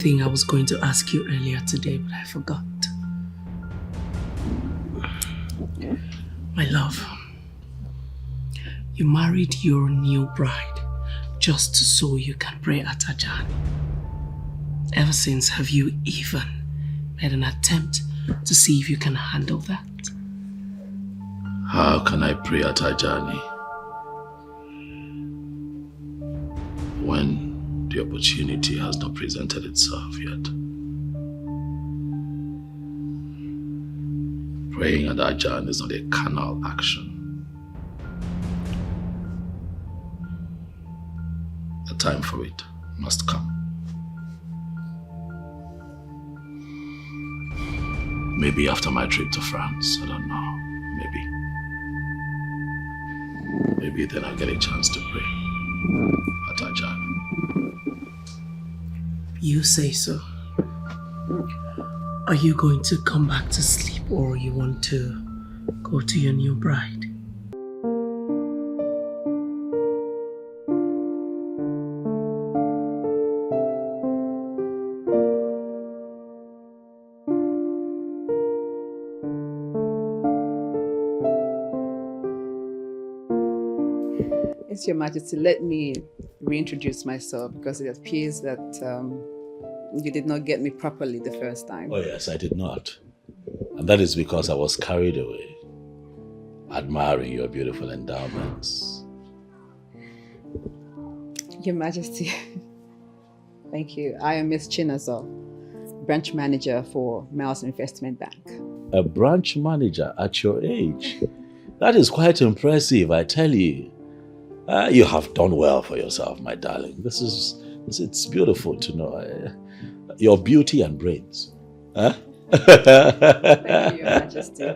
Thing I was going to ask you earlier today, but I forgot. My love, you married your new bride just so you can pray at Ajani. Ever since, have you even made an attempt to see if you can handle that? How can I pray at Ajani when the opportunity has not presented itself yet? Praying at Ajani is not a carnal action. The time for it must come. Maybe after my trip to France, I don't know. Maybe then I'll get a chance to pray at Ajani. You say so. Are you going to come back to sleep or you want to go to your new bride? Yes, Your Majesty, let me reintroduce myself because it appears that you did not get me properly the first time. Oh yes, I did not. And that is because I was carried away, admiring your beautiful endowments. Your Majesty, thank you. I am Miss Chinazo, branch manager for Miles Investment Bank. A branch manager at your age? That is quite impressive, I tell you. You have done well for yourself, my darling. It's beautiful to know. Your beauty and brains. Huh? Thank you, Your Majesty.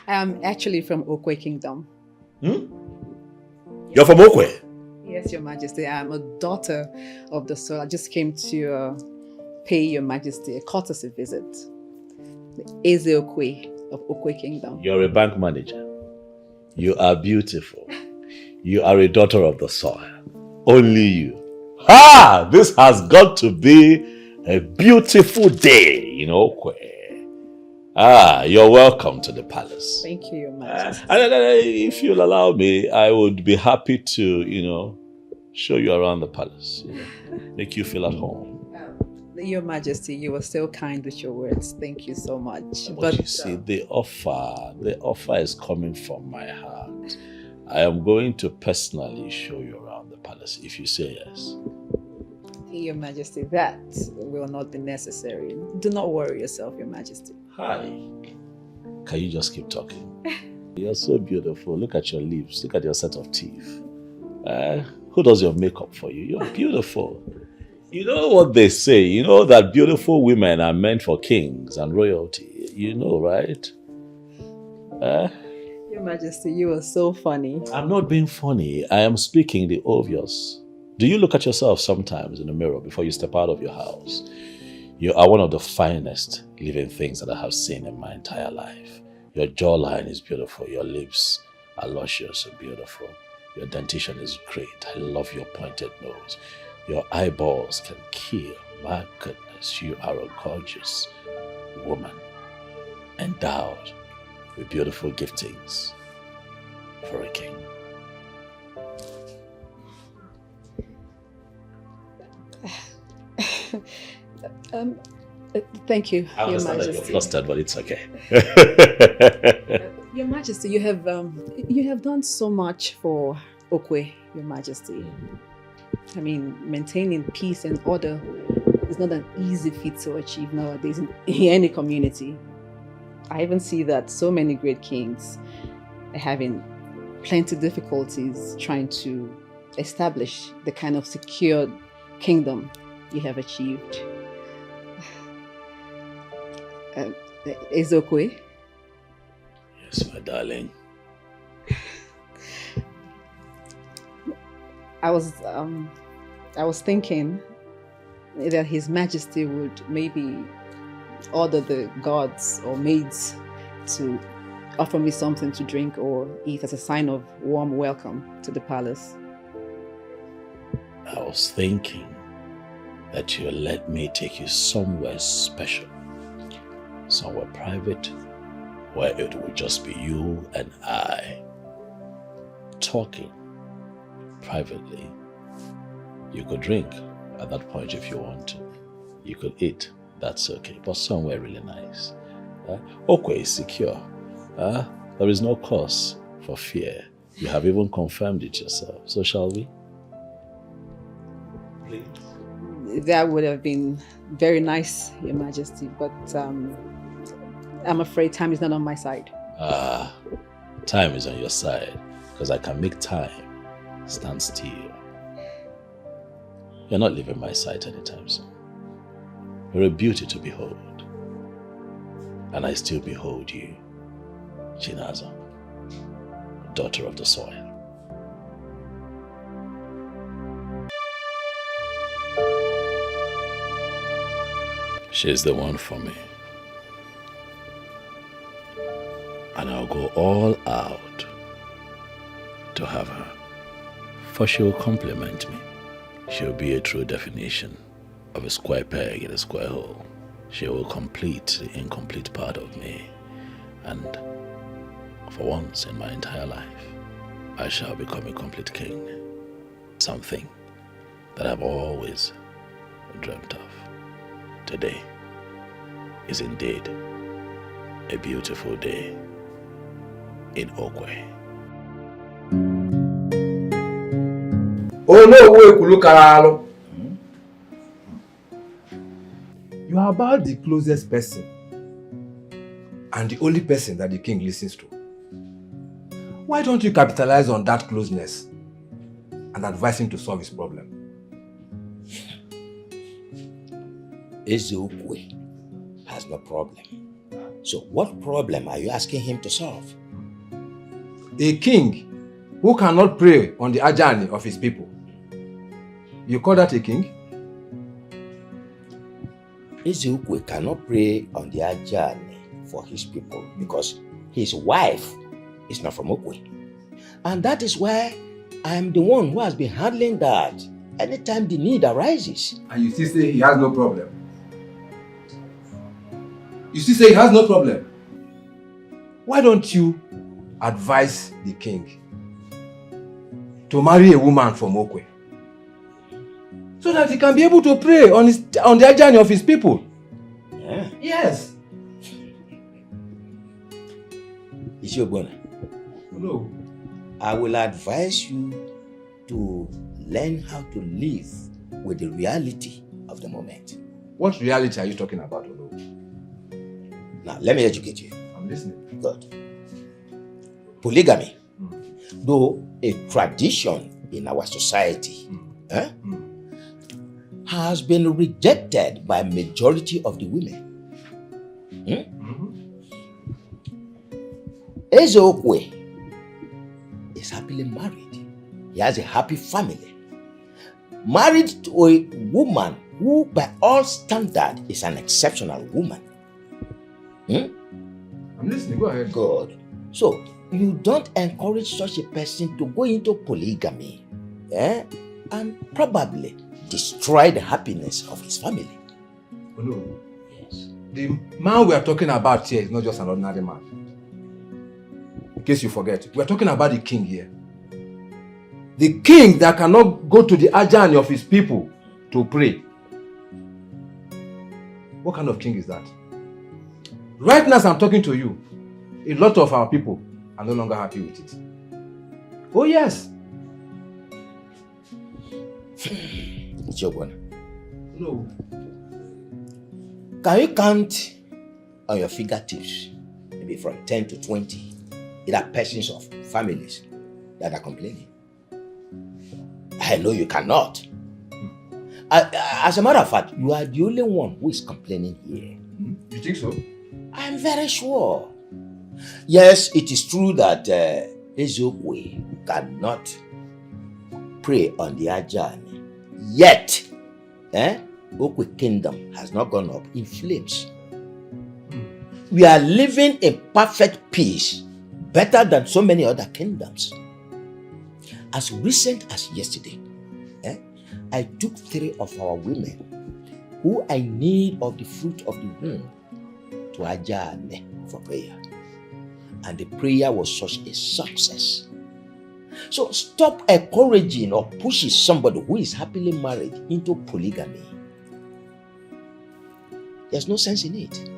I am actually from Okwe Kingdom. You're from Okwe? Yes, Your Majesty. I am a daughter of the soil. I just came to pay Your Majesty a courtesy visit. The Eze Okwe of Okwe Kingdom. You're a bank manager. You are beautiful. You are a daughter of the soil. Only you. Ah! This has got to be a beautiful day in Okwe. Ah, you're welcome to the palace. Thank you, Your Majesty. If you'll allow me, I would be happy to, show you around the palace. Make you feel at home. Your Majesty, you were so kind with your words. Thank you so much. But you see, the offer is coming from my heart. I am going to personally show you around the palace if you say yes. Your Majesty, that will not be necessary. Do not worry yourself, Your Majesty. Hi. Can you just keep talking? You're so beautiful. Look at your lips. Look at your set of teeth. Who does your makeup for you? You're beautiful. You know what they say? You know that beautiful women are meant for kings and royalty. You know, right? Your Majesty, you are so funny. I'm not being funny. I am speaking the obvious. Do you look at yourself sometimes in the mirror before you step out of your house? You are one of the finest living things that I have seen in my entire life. Your jawline is beautiful. Your lips are luscious and beautiful. Your dentition is great. I love your pointed nose. Your eyeballs can kill. My goodness, you are a gorgeous woman, endowed with beautiful giftings for a king. Thank you, I Your understand that Majesty. you're flustered, but it's okay. Your Majesty, you have done so much for Okwe, Your Majesty. I mean, maintaining peace and order is not an easy feat to achieve nowadays in any community. I even see that so many great kings are having plenty of difficulties trying to establish the kind of secure kingdom you have achieved. Is Okwe? Yes, my darling. I was thinking that His Majesty would maybe order the guards or maids to offer me something to drink or eat as a sign of warm welcome to the palace. I was thinking that you let me take you somewhere special, somewhere private, where it will just be you and I talking privately. You could drink at that point if you want to. You could eat, that's okay, but somewhere really nice. Okwe is secure. There is no cause for fear. You have even confirmed it yourself. So shall we? Please. That would have been very nice, Your Majesty, but I'm afraid time is not on my side. Time is on your side, because I can make time stand still. You're not leaving my sight anytime soon. You're a beauty to behold. And I still behold you, Chinaza, daughter of the soil. She's the one for me. And I'll go all out to have her. For she will compliment me. She'll be a true definition of a square peg in a square hole. She will complete the incomplete part of me. And for once in my entire life, I shall become a complete king. Something that I've always dreamt of. Today is indeed a beautiful day in Okwe. Oh no, you are about the closest person and the only person that the king listens to. Why don't you capitalize on that closeness and advise him to solve his problem? Ezokwe has no problem. So what problem are you asking him to solve? A king who cannot pray on the ajani of his people. You call that a king? Ezokwe cannot pray on the ajani for his people because his wife is not from Okwe. And that is why I am the one who has been handling that anytime the need arises. And you still say he has no problem? You still say he has no problem? Why don't you advise the king to marry a woman from Okwe so that he can be able to pray on the ajani of his people? Yeah. Yes. Isiobona, No. I will advise you to learn how to live with the reality of the moment. What reality are you talking about, Olo? Now, let me educate you. I'm listening. Good. Polygamy, though a tradition in our society, has been rejected by a majority of the women. Ezokwe is happily married. He has a happy family. Married to a woman who, by all standards, is an exceptional woman. I'm listening. Go ahead. Good. So, you don't encourage such a person to go into polygamy and probably destroy the happiness of his family. Oh, no. Yes. The man we are talking about here is not just an ordinary man. In case you forget, we are talking about the king here. The king that cannot go to the ajani of his people to pray. What kind of king is that? Right now as I'm talking to you, a lot of our people are no longer happy with it. Oh yes. Jobona, No. can you count on your fingertips, maybe from 10 to 20, either persons or families that are complaining? I know you cannot. As a matter of fact, you are the only one who is complaining here. You think so? I'm very sure. Yes, it is true that Ezokwe cannot pray on the ajani. Yet, Okwe kingdom has not gone up in flames. We are living in perfect peace, better than so many other kingdoms. As recent as yesterday, I took 3 of our women who I need of the fruit of the womb to Ajane for prayer. And the prayer was such a success. So stop encouraging or pushing somebody who is happily married into polygamy. There's no sense in it.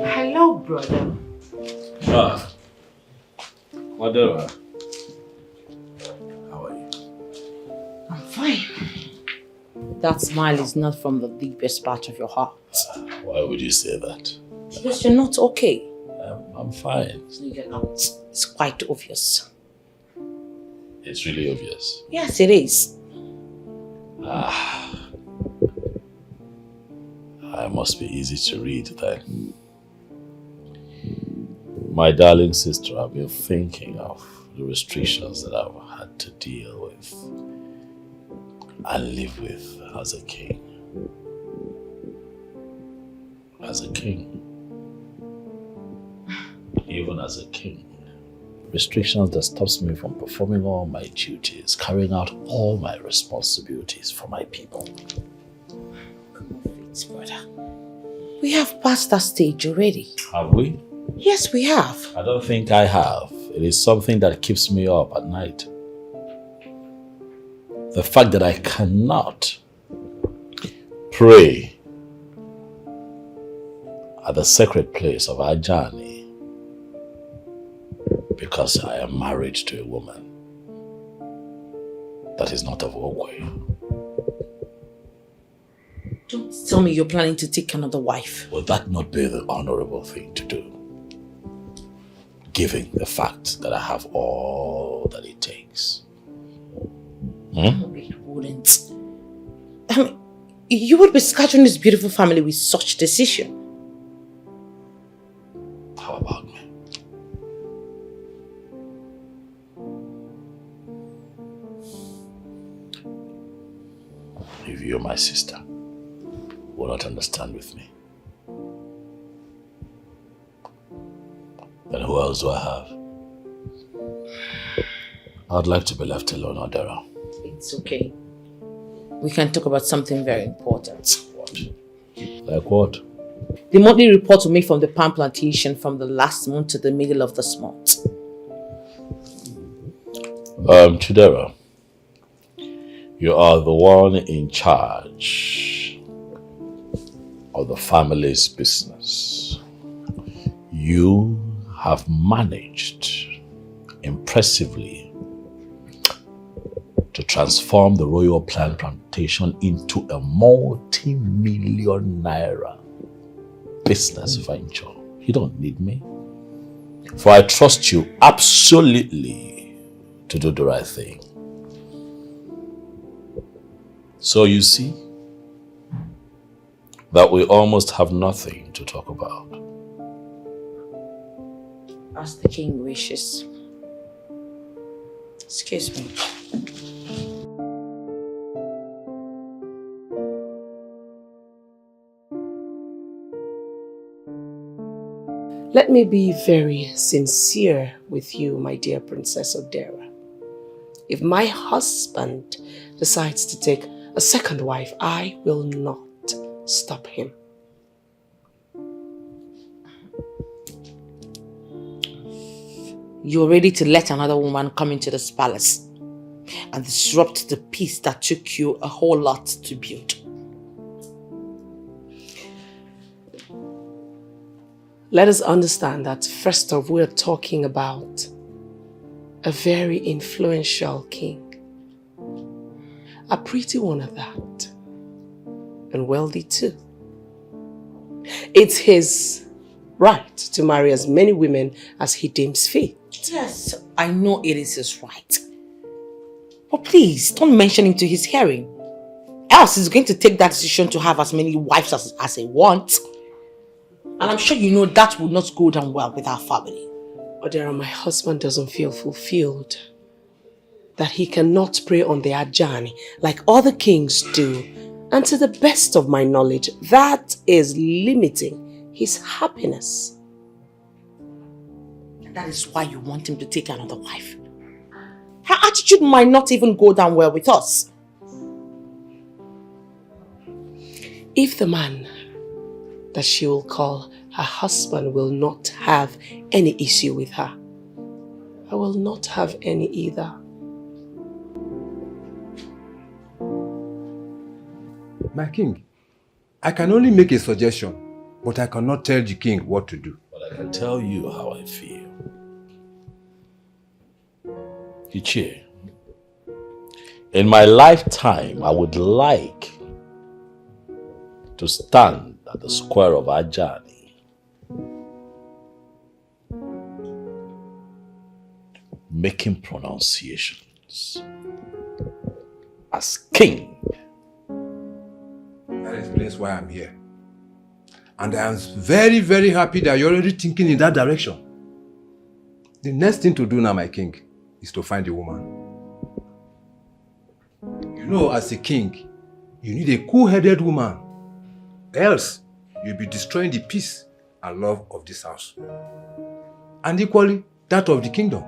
Hello, brother. Whatever. How are you? I'm fine. That smile is not from the deepest part of your heart. Why would you say that? Because you're not okay. I'm fine. So you're not. It's quite obvious. It's really obvious. Yes, it is. I must be easy to read then. My darling sister, I've been thinking of the restrictions that I've had to deal with and live with as a king. As a king. Even as a king. Restrictions that stops me from performing all my duties, carrying out all my responsibilities for my people. It's brother. We have passed that stage already. Have we? Yes, we have. I don't think I have. It is something that keeps me up at night. The fact that I cannot pray at the sacred place of Ajani because I am married to a woman that is not of Ogwe. Don't tell me you're planning to take another wife. Would that not be the honorable thing to do? Given the fact that I have all that it takes. No, it wouldn't. I mean, you would be scattering this beautiful family with such decision. How about me? If you're my sister, will not understand with me, then who else do I have? I'd like to be left alone, Odera. It's okay. We can talk about something very important. What? Like what? The monthly report we made from the palm plantation from the last month to the middle of this month. Chidera, you are the one in charge of the family's business. You have managed impressively to transform the Royal Plant Plantation into a multi-million naira business venture. You don't need me. For I trust you absolutely to do the right thing. So you see that we almost have nothing to talk about. As the king wishes. Excuse me. Let me be very sincere with you, my dear Princess Odera. If my husband decides to take a second wife, I will not stop him. You're ready to let another woman come into this palace and disrupt the peace that took you a whole lot to build. Let us understand that first off, we're talking about a very influential king. A pretty one at that. And wealthy too. It's his right to marry as many women as he deems fit. Yes, I know it is his right. But please, don't mention him to his hearing. Else he's going to take that decision to have as many wives as he wants. And I'm sure you know that would not go down well with our family. Odera, my husband doesn't feel fulfilled. That he cannot pray on the Ajani like other kings do. And to the best of my knowledge, that is limiting his happiness. And that is why you want him to take another wife. Her attitude might not even go down well with us. If the man that she will call her husband will not have any issue with her, I will not have any either. My king, I can only make a suggestion, but I cannot tell the king what to do. But I can tell you how I feel. Ichie, in my lifetime, I would like to stand at the square of Ajani, making pronunciations as king. That explains why I'm here. And I am very, very happy that you're already thinking in that direction. The next thing to do now, my king, is to find a woman. You know, as a king, you need a cool-headed woman. Else, you'll be destroying the peace and love of this house. And equally, that of the kingdom.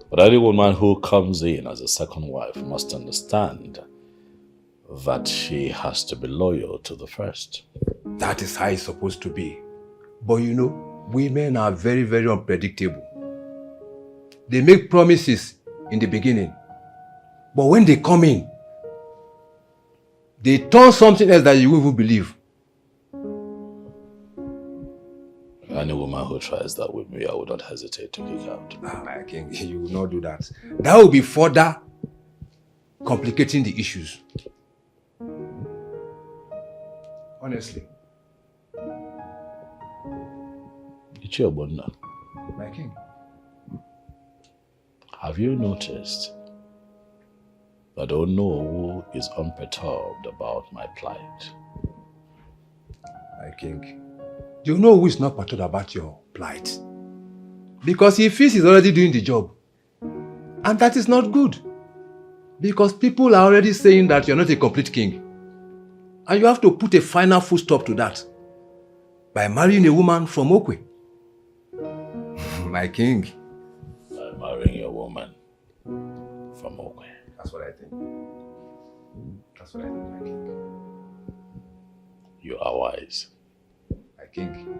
But any woman who comes in as a second wife must understand that she has to be loyal to the first. That is how it's supposed to be. But you know, women are very, very unpredictable. They make promises in the beginning. But when they come in, they turn something else that you won't even believe. Any woman who tries that with me, I would not hesitate to kick out. My king, you will not do that. That will be further complicating the issues. Honestly. My king. Have you noticed that Onowu is unperturbed about my plight? My king, you know who is not perturbed about your plight? Because he feels he's already doing the job. And that is not good. Because people are already saying that you're not a complete king. And you have to put a final full stop to that by marrying a woman from Okwe. My king. By marrying a woman from Okwe. That's what I think. That's what I think, my king. You are wise. My king.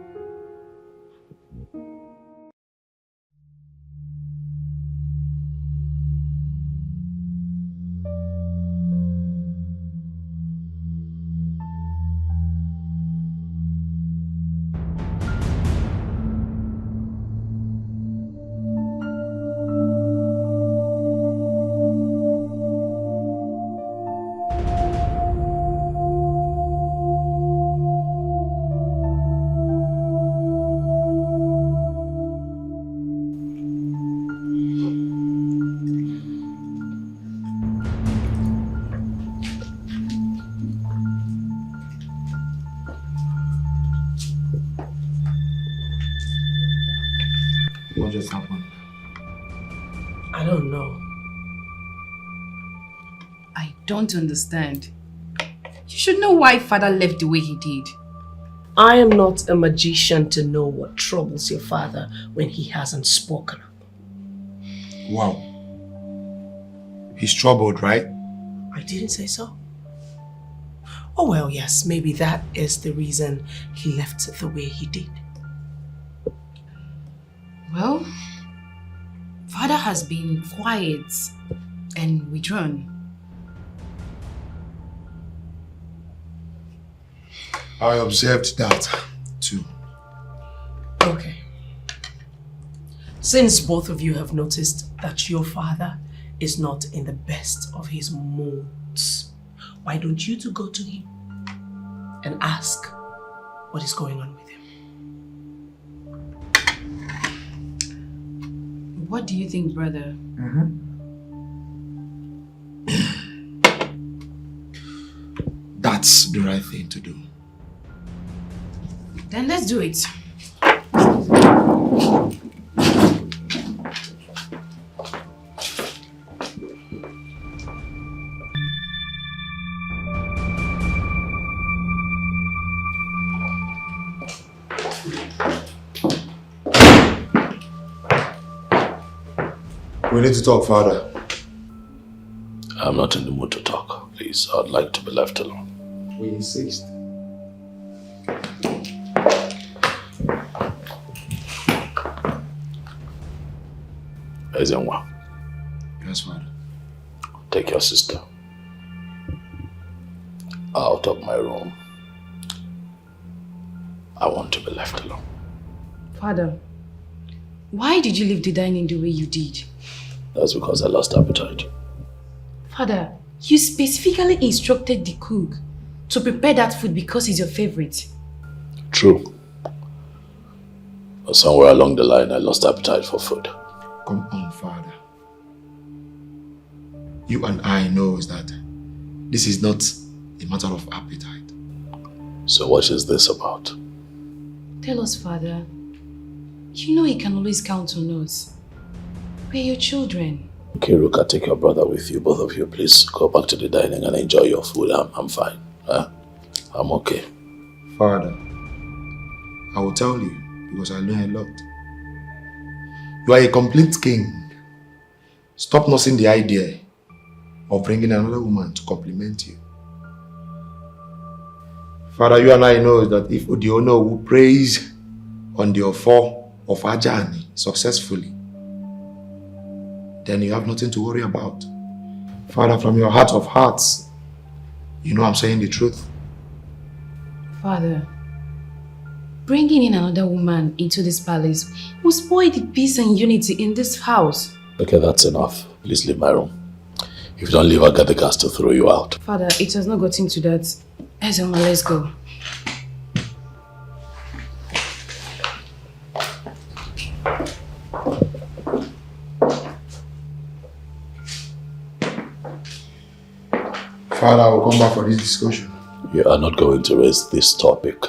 What just happened? I don't know. I don't understand. You should know why father left the way he did. I am not a magician to know what troubles your father when he hasn't spoken up. Wow. He's troubled, right? I didn't say so. Oh well, yes, maybe that is the reason he left the way he did. Well, father has been quiet and withdrawn. I observed that too. Okay. Since both of you have noticed that your father is not in the best of his moods, why don't you two go to him and ask what is going on with him? What do you think, brother? That's the right thing to do. Then let's do it. We need to talk, Father. I'm not in the mood to talk. Please, I'd like to be left alone. We insist. Ezenwa, Yes, Father. take your sister out of my room. I want to be left alone. Father, why did you leave the dining the way you did? That's because I lost appetite. Father, you specifically instructed the cook to prepare that food because it's your favorite. True. But somewhere along the line, I lost appetite for food. Come on, Father. You and I knows that this is not a matter of appetite. So what is this about? Tell us, Father. You know you can always count on us. We're your children. Okay, Ruka, take your brother with you. Both of you, please go back to the dining and enjoy your food. I'm fine. I'm okay. Father, I will tell you because I know a lot. You are a complete king. Stop nursing the idea of bringing another woman to compliment you. Father, you and I know that if the owner will praise on the offer of Ajani successfully, then you have nothing to worry about. Father, from your heart of hearts, you know I'm saying the truth. Father, bringing in another woman into this palace will spoil the peace and unity in this house. Okay, that's enough. Please leave my room. If you don't leave, I'll get the guards to throw you out. Father, it has not gotten to that. Ezenwa, let's go. Father, I will come back for this discussion. You are not going to raise this topic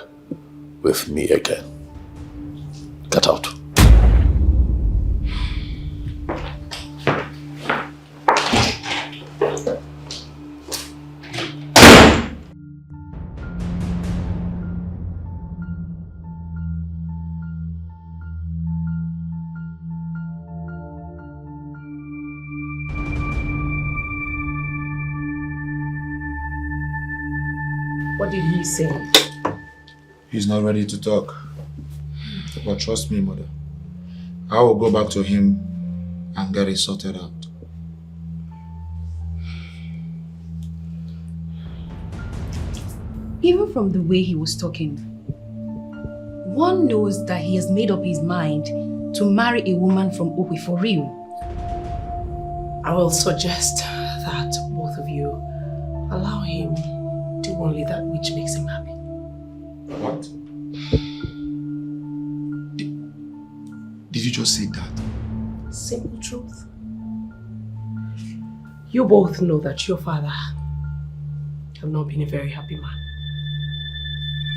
with me again. Get out. What did he say? He's not ready to talk. But trust me, Mother. I will go back to him and get it sorted out. Even from the way he was talking, one knows that he has made up his mind to marry a woman from Okwe for real. I will suggest that both of you allow him do only that which makes him happy. What? Did you just say that? Simple truth. You both know that your father have not been a very happy man.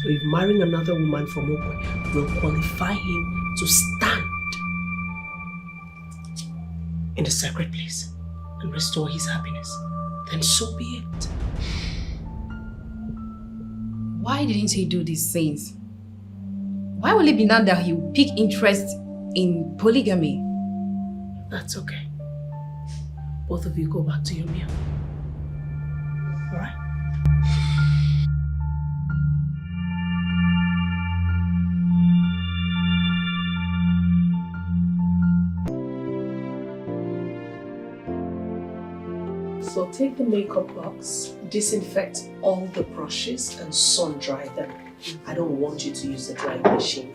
So if marrying another woman from Okwe will qualify him to stand in the sacred place and restore his happiness, then so be it. Why didn't he do these things? Why will it be now that he will pick interest in polygamy? That's okay. Both of you go back to your meal. All right? So take the makeup box, disinfect all the brushes and sun dry them. I don't want you to use the drying machine.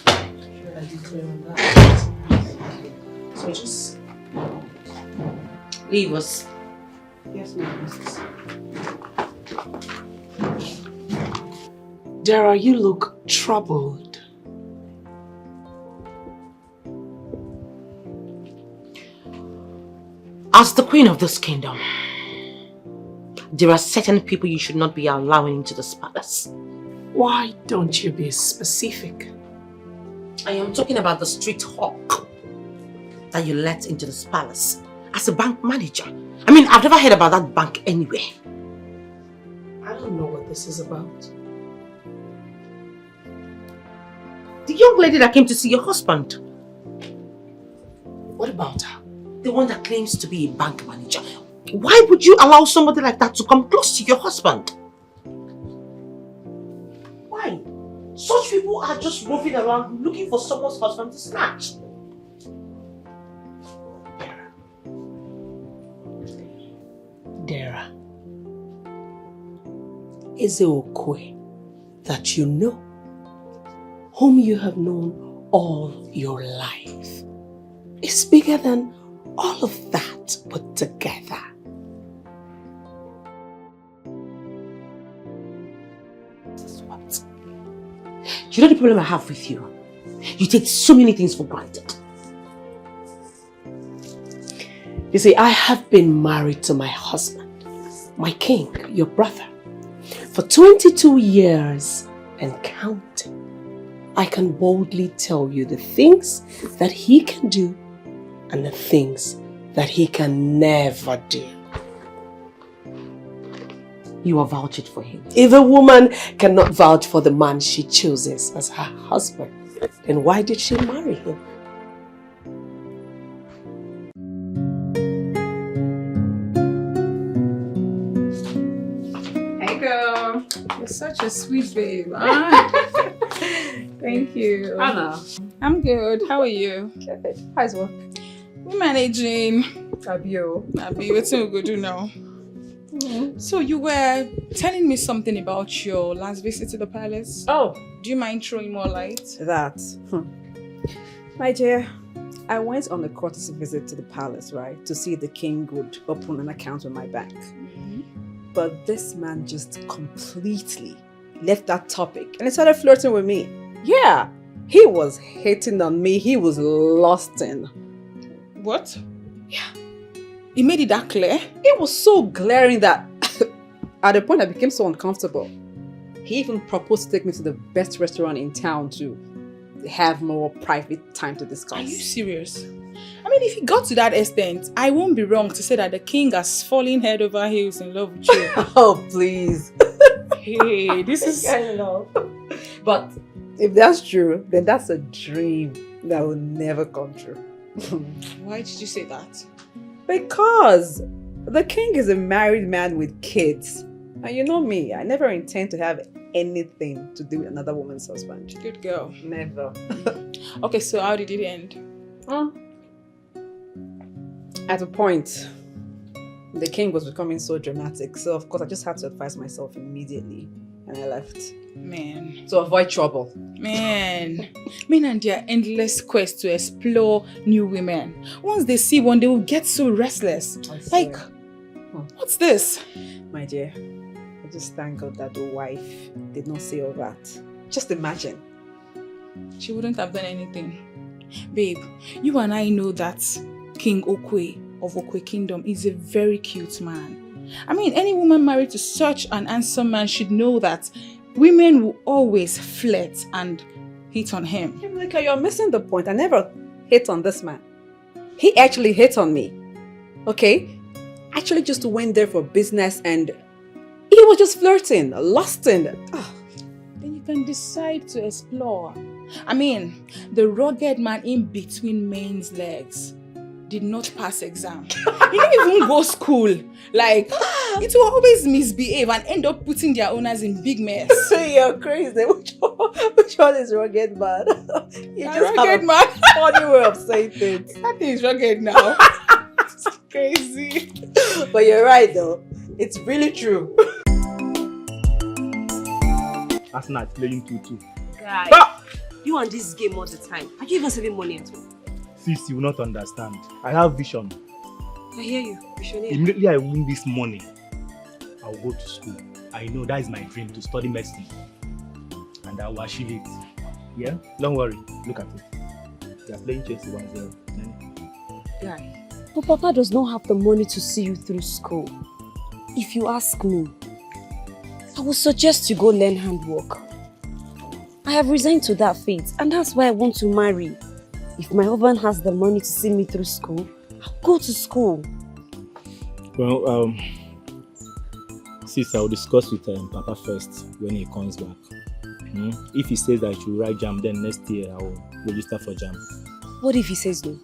Should I be clear on that? So just leave us. Yes, ma'am. Dara, you look troubled. As the queen of this kingdom, there are certain people you should not be allowing into this palace. Why don't you be specific? I am talking about the street hawk that you let into this palace as a bank manager. I mean, I've never heard about that bank anywhere. I don't know what this is about. The young lady that came to see your husband. What about her? The one that claims to be a bank manager. Why would you allow somebody like that to come close to your husband? Why? Such people are just roving around looking for someone's husband to snatch. Dara, is it Okwe that you know, whom you have known all your life, is bigger than all of that put together? What? You know the problem I have with you? You take so many things for granted. You see, I have been married to my husband, my king, your brother, for 22 years and counting. I can boldly tell you the things that he can do and the things that he can never do. You are vouching for him. If a woman cannot vouch for the man she chooses as her husband, then why did she marry him? Hey girl, you're such a sweet babe. Huh? Thank you. Anna. I'm good. How are you? Good. How's work? We're managing. Abio. Abi, what's we go do now? So you were telling me something about your last visit to the palace. Oh, Do you mind throwing more light? that. My dear, I went on a courtesy visit to the palace, right? To see if the king would open an account with my bank. But this man just completely left that topic and he started flirting with me. Yeah, he was hating on me. He was lost in. What? Yeah. You made it that clear? It was so glaring that at the point I became so uncomfortable. He even proposed to take me to the best restaurant in town to have more private time to discuss. Are you serious? I mean, if it got to that extent, I won't be wrong to say that the king has fallen head over heels in love with you. Oh, please. Hey, this is... I know. But if that's true, then that's a dream that will never come true. Why did you say that? Because the king is a married man with kids. And you know me, I never intend to have anything to do with another woman's husband. Good girl. Never. Okay, so how did it end? At a point, the king was becoming so dramatic. So of course I just had to advise myself immediately. And I left. Man. To avoid trouble. Men and their endless quest to explore new women. Once they see one, they will get so restless. Like, what's this? My dear, I just thank God that the wife did not say all that. Just imagine. She wouldn't have done anything. Babe, you and I know that King Okwe of Okwe Kingdom is a very cute man. I mean, any woman married to such an handsome man should know that women will always flirt and hit on him. Like, you're missing the point. I never hit on this man. He actually hit on me. Okay? Actually just went there for business and he was just flirting, lusting. Then you can decide to explore. I mean, the rugged man in between men's legs did not pass exam. He didn't even go school. Like, it will always misbehave and end up putting their owners in big mess. You're crazy. Which one is rugged man? You just rugged have a man. funny way of saying things. That thing is rugged now. It's crazy. But you're right though. It's really true. Arsenal is playing 2-2. Guy, you on this game all the time. Are you even saving money at all? Sis, you will not understand. I have vision. I hear you. Visionaire. Immediately I win this money, I will go to school. I know that is my dream, to study medicine. And I will achieve it. Yeah? Don't worry. Look at it. They are playing Chelsea 1-0. Guy, but Papa does not have the money to see you through school. If you ask me, I would suggest you go learn handwork. I have resigned to that fate, and that's why I want to marry. If my husband has the money to see me through school, I'll go to school. Well, sis, I will discuss with Papa first when he comes back. If he says that I should write JAM, then next year I will register for JAM. What if he says no?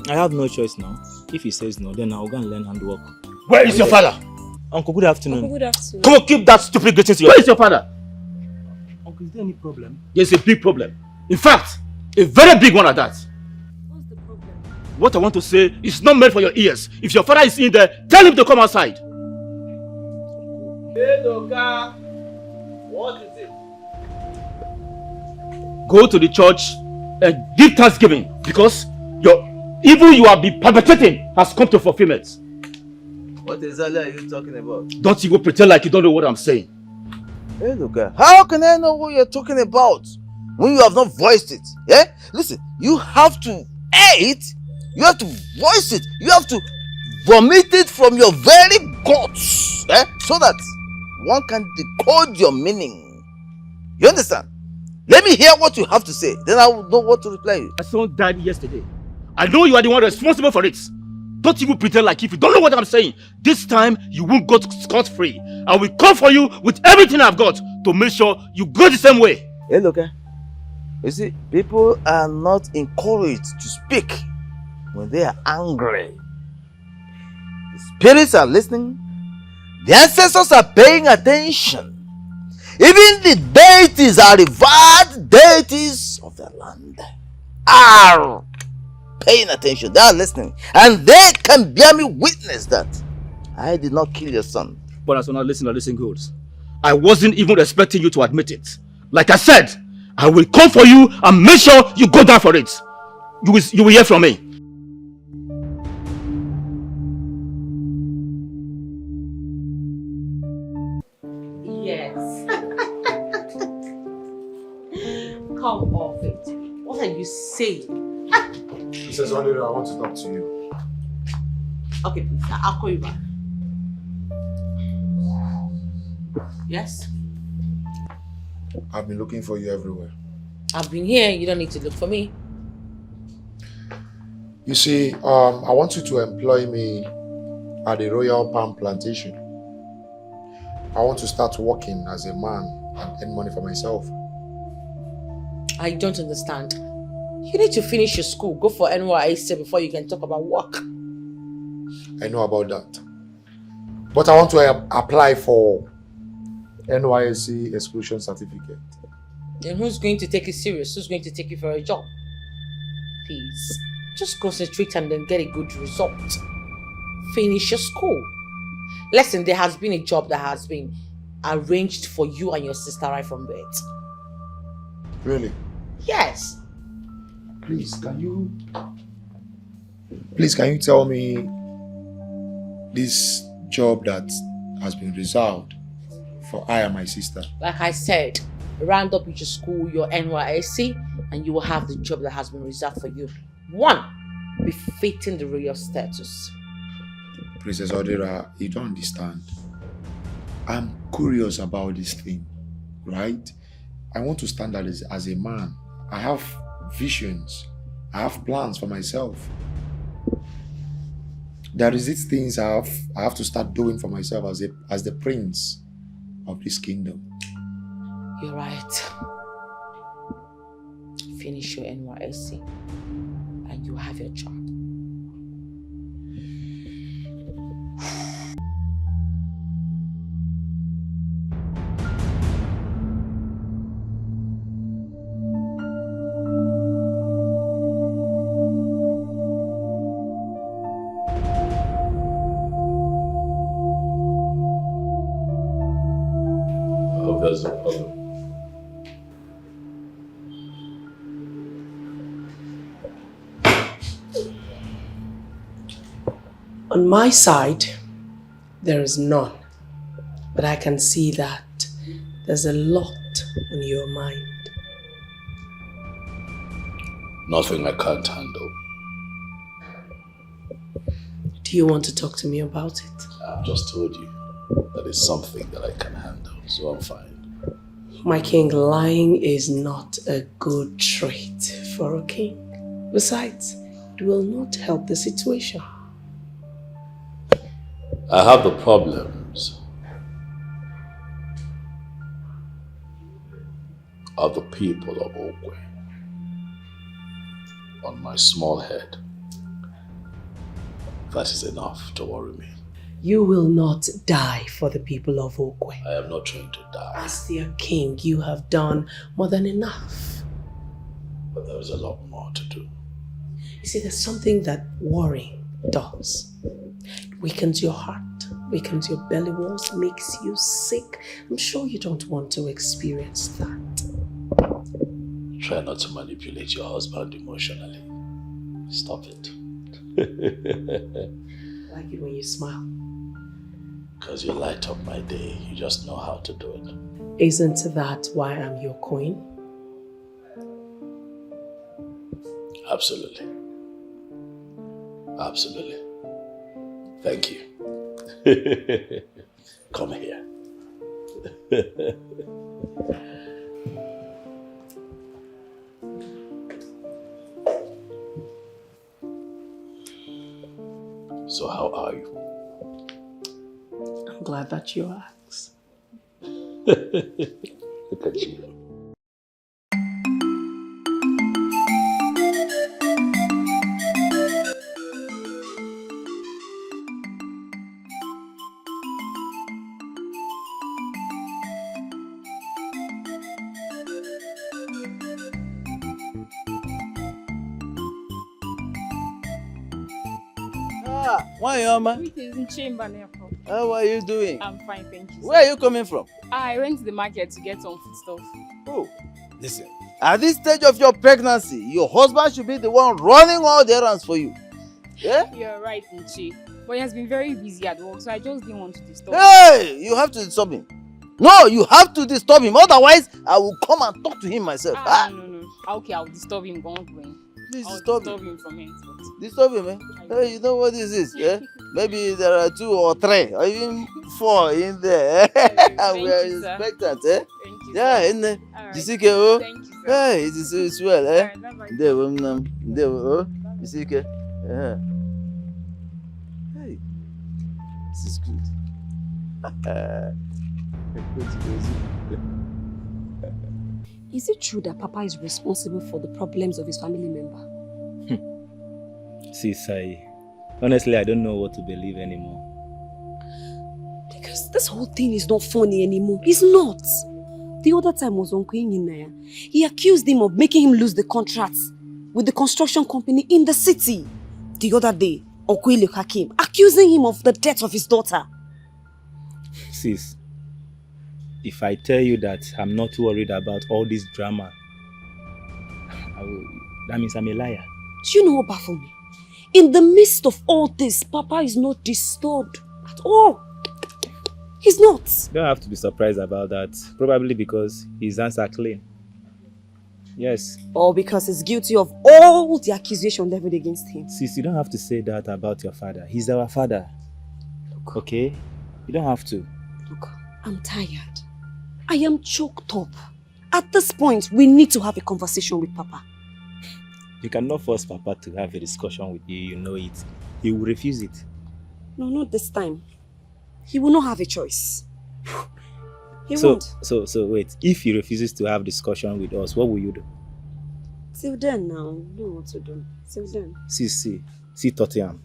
I have no choice now. If he says no, then I'll go and learn handwork. Where is your father? Uncle, good afternoon. Uncle, good afternoon. Come on, keep that stupid greeting to you. Where is your father? Uncle, is there any problem? There's a big problem. In fact, a very big one at that. What's the problem? What I want to say is not meant for your ears. If your father is in there, tell him to come outside. Hey, Doka. What is it? Go to the church and give thanksgiving because your evil you have been perpetrating has come to fulfillment. What exactly are you talking about? Don't even pretend like you don't know what I'm saying. Hey, look, how can I know what you're talking about when you have not voiced it? Yeah? Listen, you have to air it, you have to voice it, you have to vomit it from your very guts, so that one can decode your meaning. You understand? Let me hear what you have to say, then I will know what to reply you. My son died yesterday. I know you are the one responsible for it. Don't even pretend like if you don't know what I'm saying. This time, you won't go scot-free. I will come for you with everything I've got to make sure you go the same way. Hey, look, you see, people are not encouraged to speak when they are angry. The spirits are listening. The ancestors are paying attention. Even the deities are revered deities of the land are paying attention. They are listening. And they can bear me witness that I did not kill your son. But as not listen good. I wasn't even expecting you to admit it. Like I said, I will come for you and make sure you go down for it. You will hear from me. Yes. Come off it. What are you saying? Mrs. Olira, I want to talk to you. Okay, please. I'll call you back. Yes? I've been looking for you everywhere. I've been here. You don't need to look for me. You see, I want you to employ me at the Royal Palm Plantation. I want to start working as a man and earn money for myself. I don't understand. You need to finish your school, go for NYSC before you can talk about work. I know about that. But I want to apply for NYSC exclusion certificate. Then who's going to take it serious? Who's going to take you for a job? Please, just concentrate and then get a good result. Finish your school. Listen, there has been a job that has been arranged for you and your sister right from birth. Really? Yes. Please, can you tell me this job that has been reserved for I and my sister? Like I said, round up with your school, your NYSC, and you will have the job that has been reserved for you. One, befitting the royal status. Princess Odera, you don't understand. I'm curious about this thing, right? I want to stand out as a man. I have visions. I have plans for myself. There is these things I have to start doing for myself as the prince of this kingdom. You're right. Finish your NYSC and you have your job. There's no problem. On my side, there is none. But I can see that there's a lot on your mind. Nothing I can't handle. Do you want to talk to me about it? I've just told you that it's something that I can handle, so I'm fine. My king, lying is not a good trait for a king. Besides, it will not help the situation. I have the problems of the people of Okwe on my small head, that is enough to worry me. You will not die for the people of Okwe. I am not trying to die. As their king, you have done more than enough. But there is a lot more to do. You see, there's something that worrying does. It weakens your heart, weakens your belly walls, makes you sick. I'm sure you don't want to experience that. Try not to manipulate your husband emotionally. Stop it. I like it when you smile. Because you light up my day. You just know how to do it. Isn't that why I'm your queen? Absolutely. Absolutely. Thank you. Come here. So how are you? I'm glad that you asked. Look at you. Wanyama, Greetings in chamber. how are you doing? I'm fine, thank you. Where are you coming from? I went to the market to get some food stuff. Oh, listen. At this stage of your pregnancy, your husband should be the one running all the errands for you. Yeah? You're right, Nchi. But he has been very busy at work, so I just didn't want to disturb him. Hey, you have to disturb him. No, you have to disturb him. Otherwise, I will come and talk to him myself. No. Okay, I'll disturb him. Go on, going. Please I'll disturb him from henceforth. Disturb him, eh? Hey, you know what this is? Yeah? Maybe there are 2 or 3 or even 4 in there. We are expectant, eh? Thank you, yeah, sir. in there. Alright. Jisike, oh. Thank you, sir. Hey, it is well, eh? Alright, bye-bye. There, oh. Jisike. Yeah. Hey, this is good. Is it true that Papa is responsible for the problems of his family member? See, Sai, honestly, I don't know what to believe anymore. Because this whole thing is not funny anymore. It's not. The other time was Uncle Inyinaya. He accused him of making him lose the contracts with the construction company in the city. The other day, Uncle Edochie came, accusing him of the death of his daughter. Sis, if I tell you that I'm not worried about all this drama, that means I'm a liar. Do you know what baffled me? In the midst of all this, Papa is not disturbed at all. He's not. You don't have to be surprised about that. Probably because his hands are clean. Yes. Or because he's guilty of all the accusation leveled against him. Sis, you don't have to say that about your father. He's our father. Look. Okay? You don't have to. Look, I'm tired. I am choked up. At this point, we need to have a conversation with Papa. You cannot force Papa to have a discussion with you, you know it. He will refuse it. No, not this time. He will not have a choice. He won't. So wait, if he refuses to have discussion with us, what will you do? Till then now, you know what to do. Till then. See Tottenham.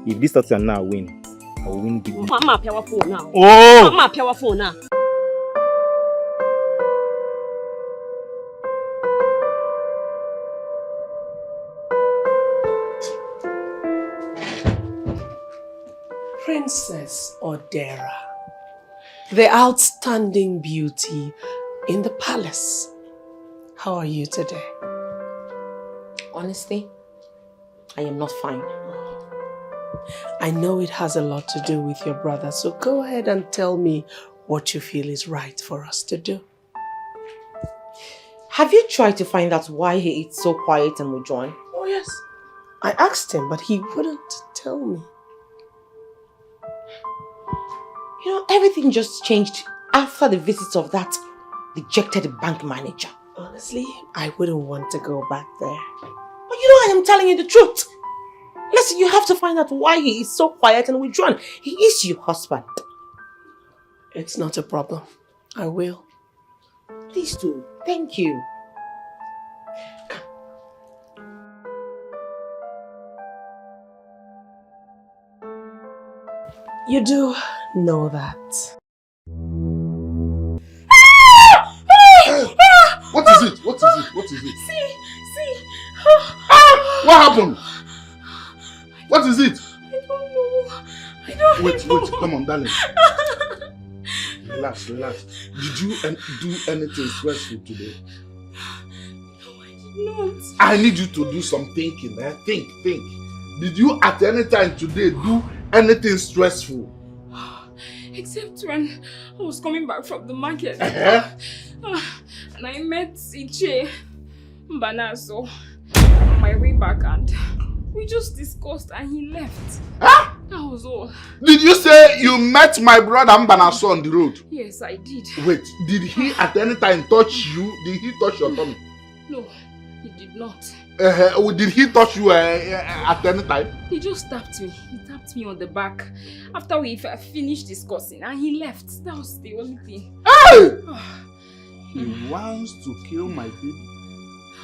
If this Tottenham now win, I will win big. Mama, appear phone now. Oh! Mama, appear phone now. Princess Odera, the outstanding beauty in the palace. How are you today? Honestly, I am not fine. I know it has a lot to do with your brother, so go ahead and tell me what you feel is right for us to do. Have you tried to find out why he is so quiet and withdrawn? Oh yes. I asked him, but he wouldn't tell me. You know, everything just changed after the visit of that dejected bank manager. Honestly, I wouldn't want to go back there. But you know I am telling you the truth. Listen, you have to find out why he is so quiet and withdrawn. He is your husband. It's not a problem. I will. Please do. Thank you. You do know that. What is it? What is it? What is it? See. What happened? What is it? I don't know. Wait, come on, darling. Relax. Did you do anything stressful today? No, I did not. I need you to do some thinking, eh? Think. Did you at any time today do anything stressful? Except when I was coming back from the market. And I met Iche Mbanaso on my way back and we just discussed and he left. Huh? That was all. Did you say you met my brother Mbanaso on the road? Yes, I did. Wait, did he at any time touch you? Did he touch your tummy? No, he did not. Did he touch you at any time? He just tapped me. He tapped me on the back after we finished discussing and he left. That was the only thing. Hey! He wants to kill my baby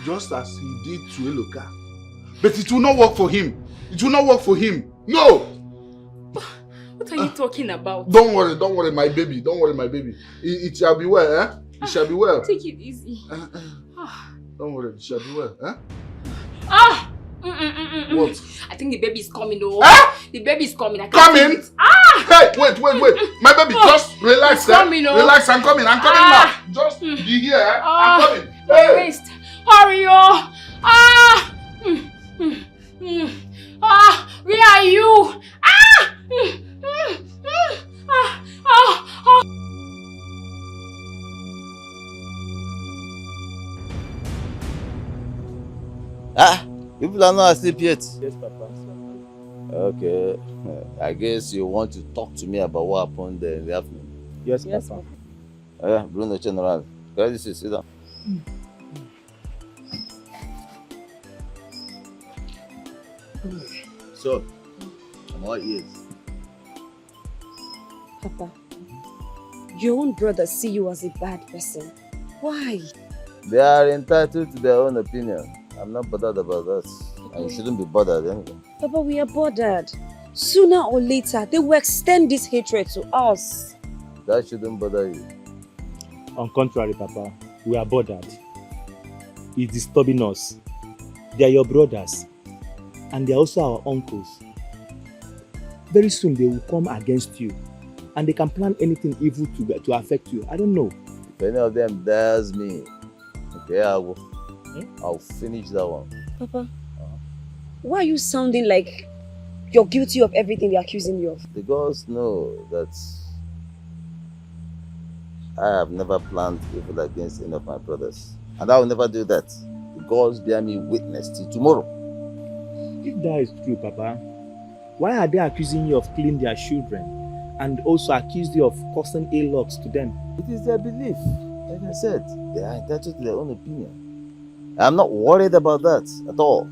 just as he did to Eloka. But it will not work for him. It will not work for him. No! What are you talking about? Don't worry, my baby. Don't worry, my baby. It shall be well, eh? It shall be well. Take it easy. Don't worry, it shall be well, eh? What? I think the baby is coming, though. The baby is coming. I can't Coming? Hey, wait. My baby, just relax, eh? Coming, oh. Relax, I'm coming now. Just be here, eh? I'm coming. Hey. Waste. Hurry, oh. Where are you? People are not asleep yet. Yes, Papa. Okay. I guess you want to talk to me about what happened in the afternoon. Yes, Papa. Yeah, Bruno General. Can you sit down? So, I'm all ears. Papa, your own brothers see you as a bad person. Why? They are entitled to their own opinion. I'm not bothered about that. And you shouldn't be bothered anyway. Papa, we are bothered. Sooner or later, they will extend this hatred to us. That shouldn't bother you. On contrary, Papa, we are bothered. It's disturbing us. They are your brothers. And they are also our uncles. Very soon they will come against you. And they can plan anything evil to affect you. I don't know. If any of them dares me, okay, I'll finish that one. Papa, why are you sounding like you're guilty of everything they're accusing you of? The gods know that I have never planned evil against any of my brothers. And I will never do that. The gods bear me witness till tomorrow. If that is true, Papa, why are they accusing you of killing their children and also accused you of causing ill lucks to them? It is their belief. Like I said, they are entitled to their own opinion. I'm not worried about that at all.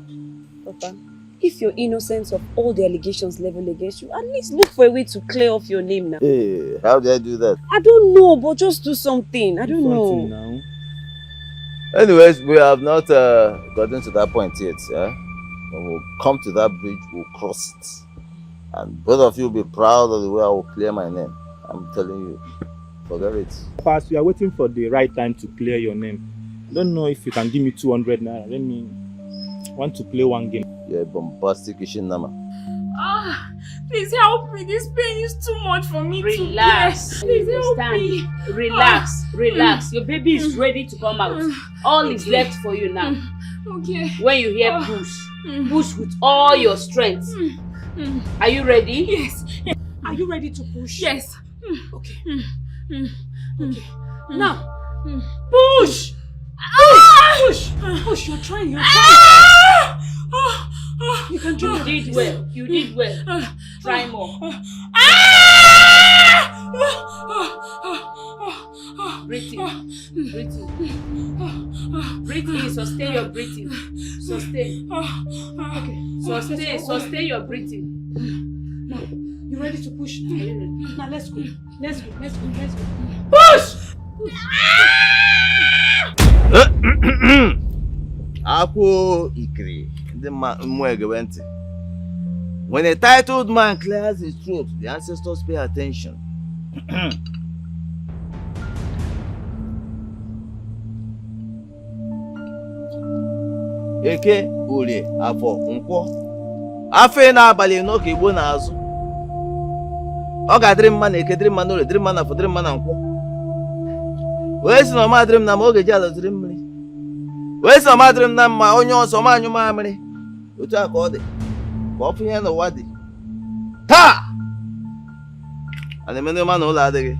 Papa, if you're innocent of all the allegations leveled against you, at least look for a way to clear off your name now. Hey, how do I do that? I don't know, but just do something. I don't know. Now. Anyways, we have not gotten to that point yet. Yeah? When we'll come to that bridge, we'll cross it. And both of you will be proud of the way I will clear my name. I'm telling you. Forget it. As we are waiting for the right time to clear your name, I don't know if you can give me 200 naira. Let me want to play one game. You're a bombastic Ishinama. Please help me. This pain is too much for me to bear. Please help me. Relax. Your baby is ready to come out. All is left for you now. Okay. When you hear push with all your strength. Are you ready? Yes. Are you ready to push? Yes. Okay. Okay. Now, push! Push! You're trying. You can do it. You did well. Try more. Breathing. Breathing. Sustain your breathing. Sustain. Okay. Sustain your breathing. Now, you ready to push? Are you ready? Now let's go. Let's go. Push! Ako ikri. When a titled man clears his throat, the ancestors pay attention. Eke Orie Afọ Nkwọ. Afe na abali no ka Igbo na-azụ. Ọ ga-adịrị mma na Eke, dịrị mma na Orie, dịrị mma na Afọ, dịrị mma na Nkwọ. Wee sị na ọma dịrị m na ma oge ji ala ziri mmiri. Wee sị na ọma dịrị m na mma onye ọsọ ma anyụ mamịrị. Otu a ka ọ dị. Ka ọ fụnye n'ụwa dị. Taa! A na-eme ma na ụlọ adịghị.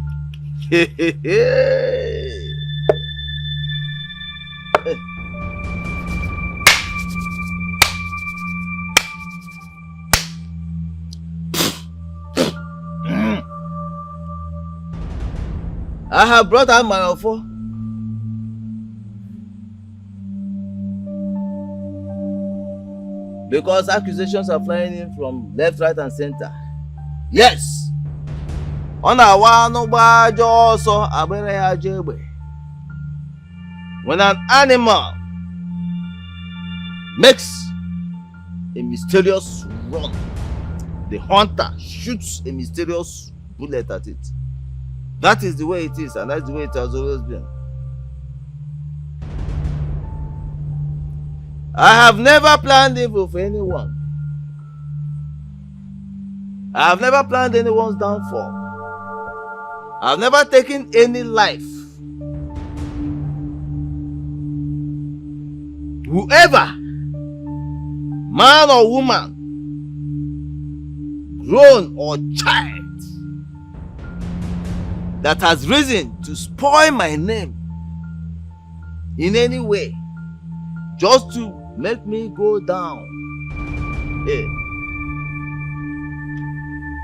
I have brought out my offer. Because accusations are flying in from left, right, and center. Yes! On our also when an animal makes a mysterious run, the hunter shoots a mysterious bullet at it. That is the way it is, and that's the way it has always been. I have never planned evil for anyone. I have never planned anyone's downfall. I have never taken any life. Whoever, man or woman, grown or child, that has risen to spoil my name in any way, just to make me go down. Hey.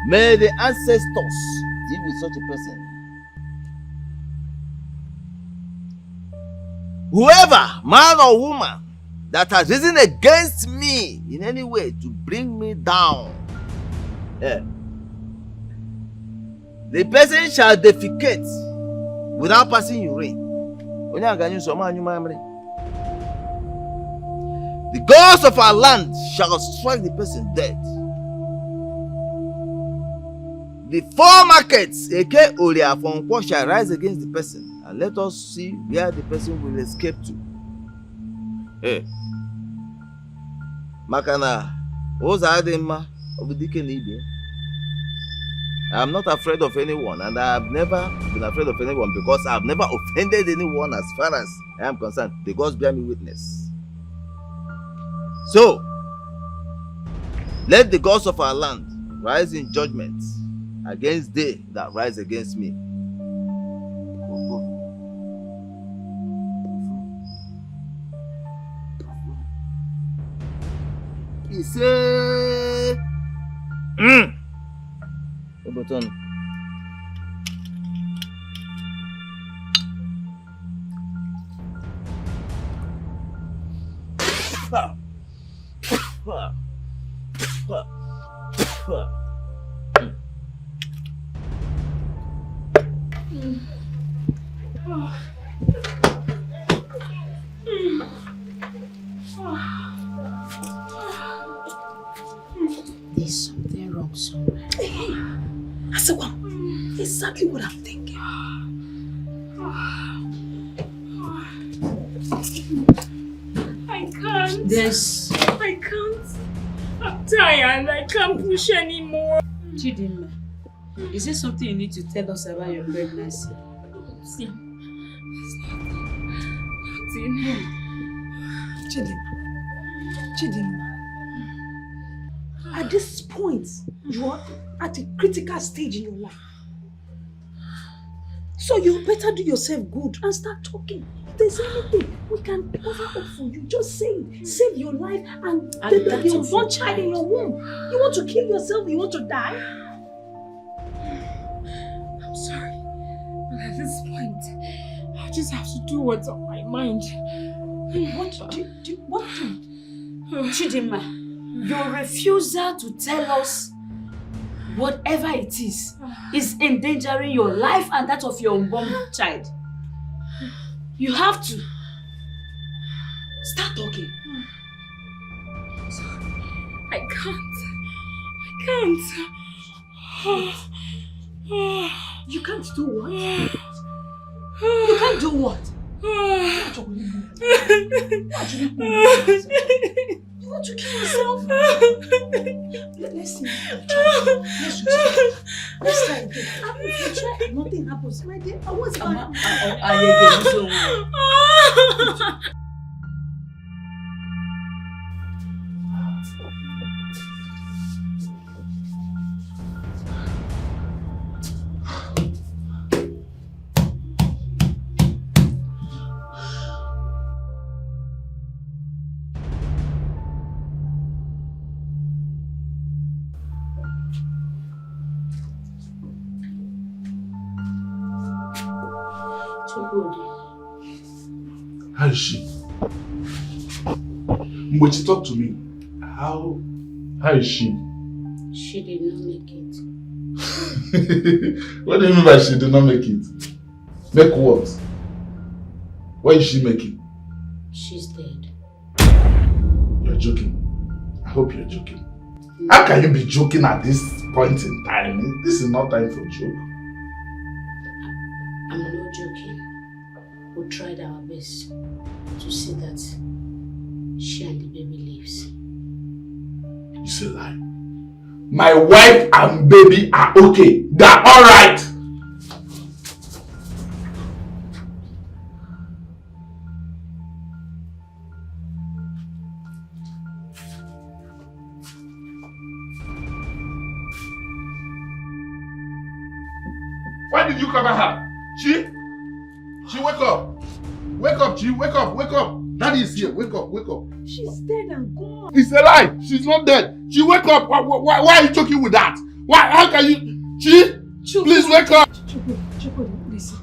May the ancestors deal with such a person. Whoever, man or woman, that has risen against me in any way to bring me down, the person shall defecate without passing urine. The gods of our land shall strike the person dead. The four markets, Eke Orie Afọ Nkwọ, shall rise against the person, and let us see where the person will escape to. Makana, Ozadema, Obudike Nibe. I am not afraid of anyone, and I have never been afraid of anyone because I have never offended anyone as far as I am concerned. The gods bear me witness. So, let the gods of our land rise in judgment against they that rise against me. He say, button. There's something wrong somewhere. Asakwa, exactly what I'm thinking. I can't. Yes. I can't. I'm tired. I can't push anymore. Chidinma, is there something you need to tell us about your pregnancy? See, Chidinma, at this point, you are at a critical stage in your life. So you better do yourself good and start talking. If there's anything we can cover up for you, just say it. Save your life and the unborn child in your womb. You want to kill yourself? You want to die? I'm sorry, but at this point, I just have to do what's on my mind. What Chidinma, your refusal to tell us whatever it is endangering your life and that of your unborn child. You have to. Start talking. I can't. You can't do what? You can't do what? You want to kill yourself? Let's see. Let's try again. If you try, nothing happens. My dear, what's going on? How is she? Mgbechi, talk to me. How is she? She did not make it. What do you mean by she did not make it? Make what? What is she making? She's dead. You're joking. I hope you're joking. How can you be joking at this point in time? This is not time for joke. I'm not joking. We tried our best to see that she and the baby lives. You say lie. My wife and baby are okay. They're alright. Why did you cover her? She wake up. Wake up, Chi. Wake up. Daddy is here. Wake up. She's dead and gone. It's a lie. She's not dead. Chi, wake up. Why are you joking with that? Why? How can you? Chi, please wake up. Chukwu, listen.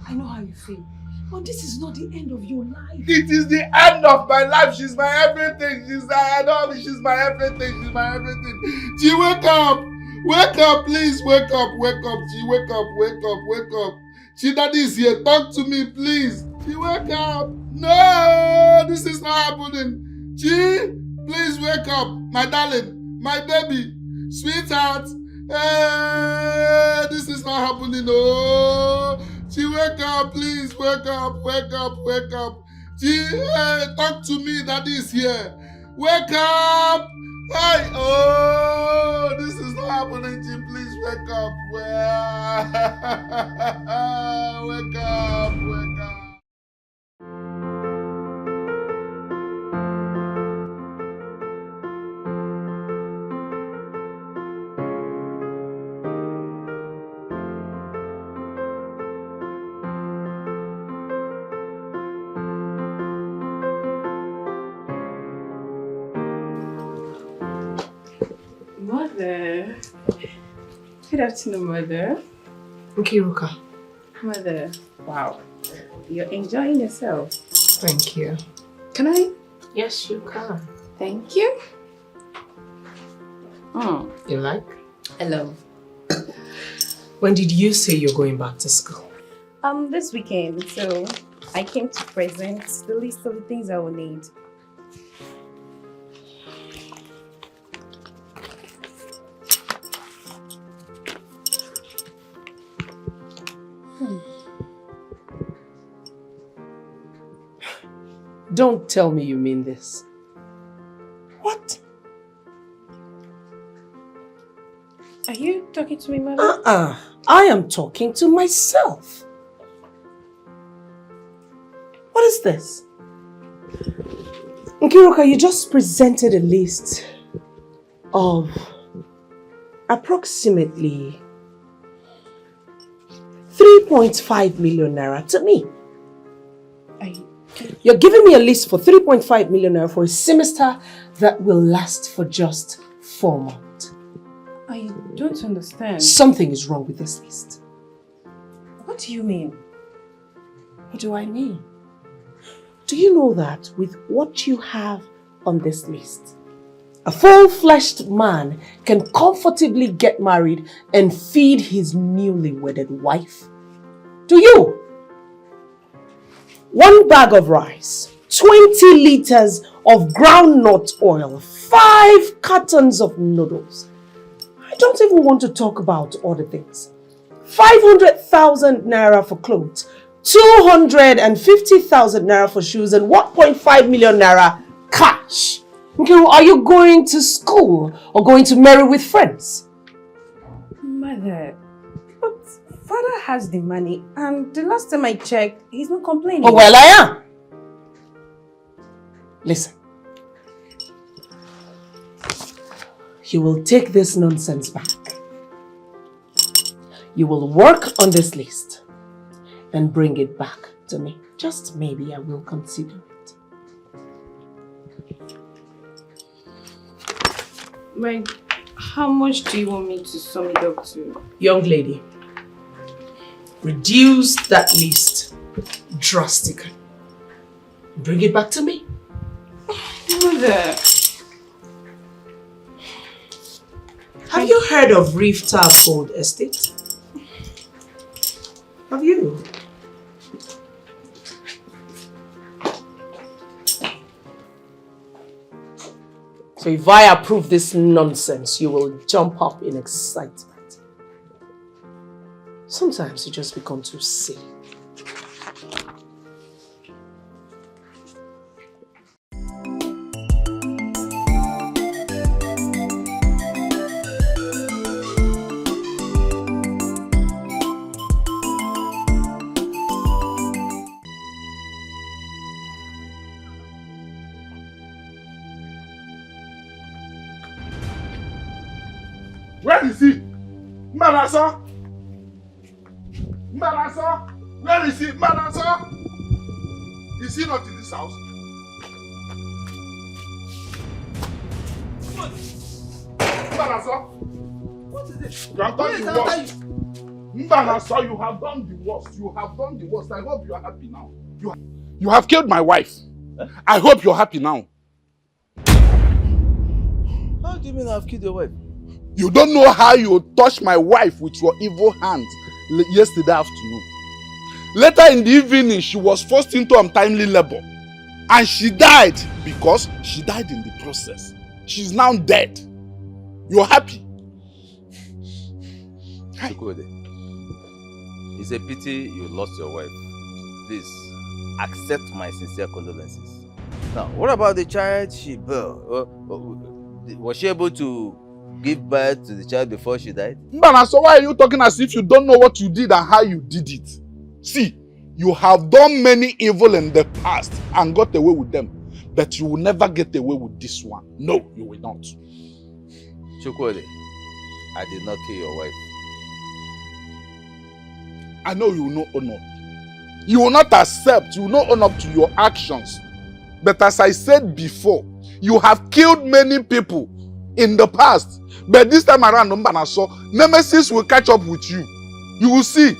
I know how you feel. But this is not the end of your life. It is the end of my life. She's my everything. She's my everything. Chi, wake up. Wake up, please. Wake up. Chi, wake up. Chi, daddy is here. Talk to me, please. Chi, wake up. No, this is not happening. Chi, please wake up. My darling, my baby, sweetheart. Hey, this is not happening. Oh, Chi, wake up, please. Wake up. Chi, hey, talk to me. Daddy is here. Wake up. Hey, oh, this is not happening. Chi, please wake up. Wake up. Mother. Good afternoon, Mother. Nkiruka. Mother, wow. You're enjoying yourself. Thank you. Can I? Yes, you can. Thank you. You like? I love. When did you say you're going back to school? This weekend, so I came to present the list of the things I will need. Don't tell me you mean this. What? Are you talking to me, Mother? I am talking to myself. What is this? Nkiruka, you just presented a list of approximately 3.5 million naira to me. You're giving me a list for 3.5 million naira for a semester that will last for just 4 months. I don't understand. Something is wrong with this list. What do you mean? What do I mean? Do you know that with what you have on this list, a full-fleshed man can comfortably get married and feed his newly wedded wife? Do you? 1 bag of rice, 20 liters of groundnut oil, 5 cartons of noodles. I don't even want to talk about other things. 500,000 naira for clothes, 250,000 naira for shoes, and 1.5 million naira cash. Okay, are you going to school or going to marry with friends? Mother, but father has the money, and the last time I checked, he's not complaining. Oh, well, I am. Listen. You will take this nonsense back. You will work on this list and bring it back to me. Just maybe I will consider it. Like, how much do you want me to sum it up to? Young lady, reduce that list drastically. Bring it back to me. Mother. Have you heard of Reeftab Gold Estate? Have you? So if I approve this nonsense, you will jump up in excitement. Sometimes you just become too silly. Where is he? Mbanasa? Mbanasa? Where is he? Mbanasa? Is he not in this house? Mbanasa? What is it? You have done the worst. Mbanasa, you have done the worst. You have done the worst. I hope you are happy now. You have killed my wife. I hope you're happy now. How do you mean I've killed your wife? You don't know how you touched my wife with your evil hands yesterday afternoon. Later in the evening, she was forced into untimely labor. And she died because she died in the process. She's now dead. You're happy. Chukwuede, it's a pity you lost your wife. Please, accept my sincere condolences. Now, what about the child she bore? Was she able to give birth to the child before she died? Mbana, so why are you talking as if you don't know what you did and how you did it? See, you have done many evil in the past and got away with them. But you will never get away with this one. No, you will not. Chukwuede, I did not kill your wife. I know you will not own up. You will not accept, you will not own up to your actions. But as I said before, you have killed many people in the past. But this time around, Mbanaso, Nemesis will catch up with you. You will see.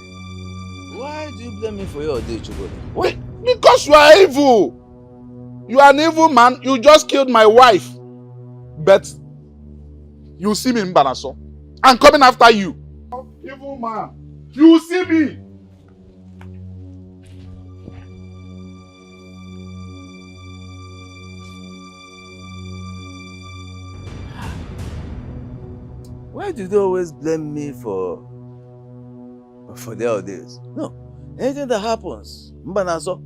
Why do you blame me for your day, Chukwuede? Why? Because you are evil. You are an evil man. You just killed my wife. But you see me, Mbanaso. I'm coming after you. Evil man. You will see me. Why do they always blame me for their ordeals? No. Anything that happens, Mbanaso.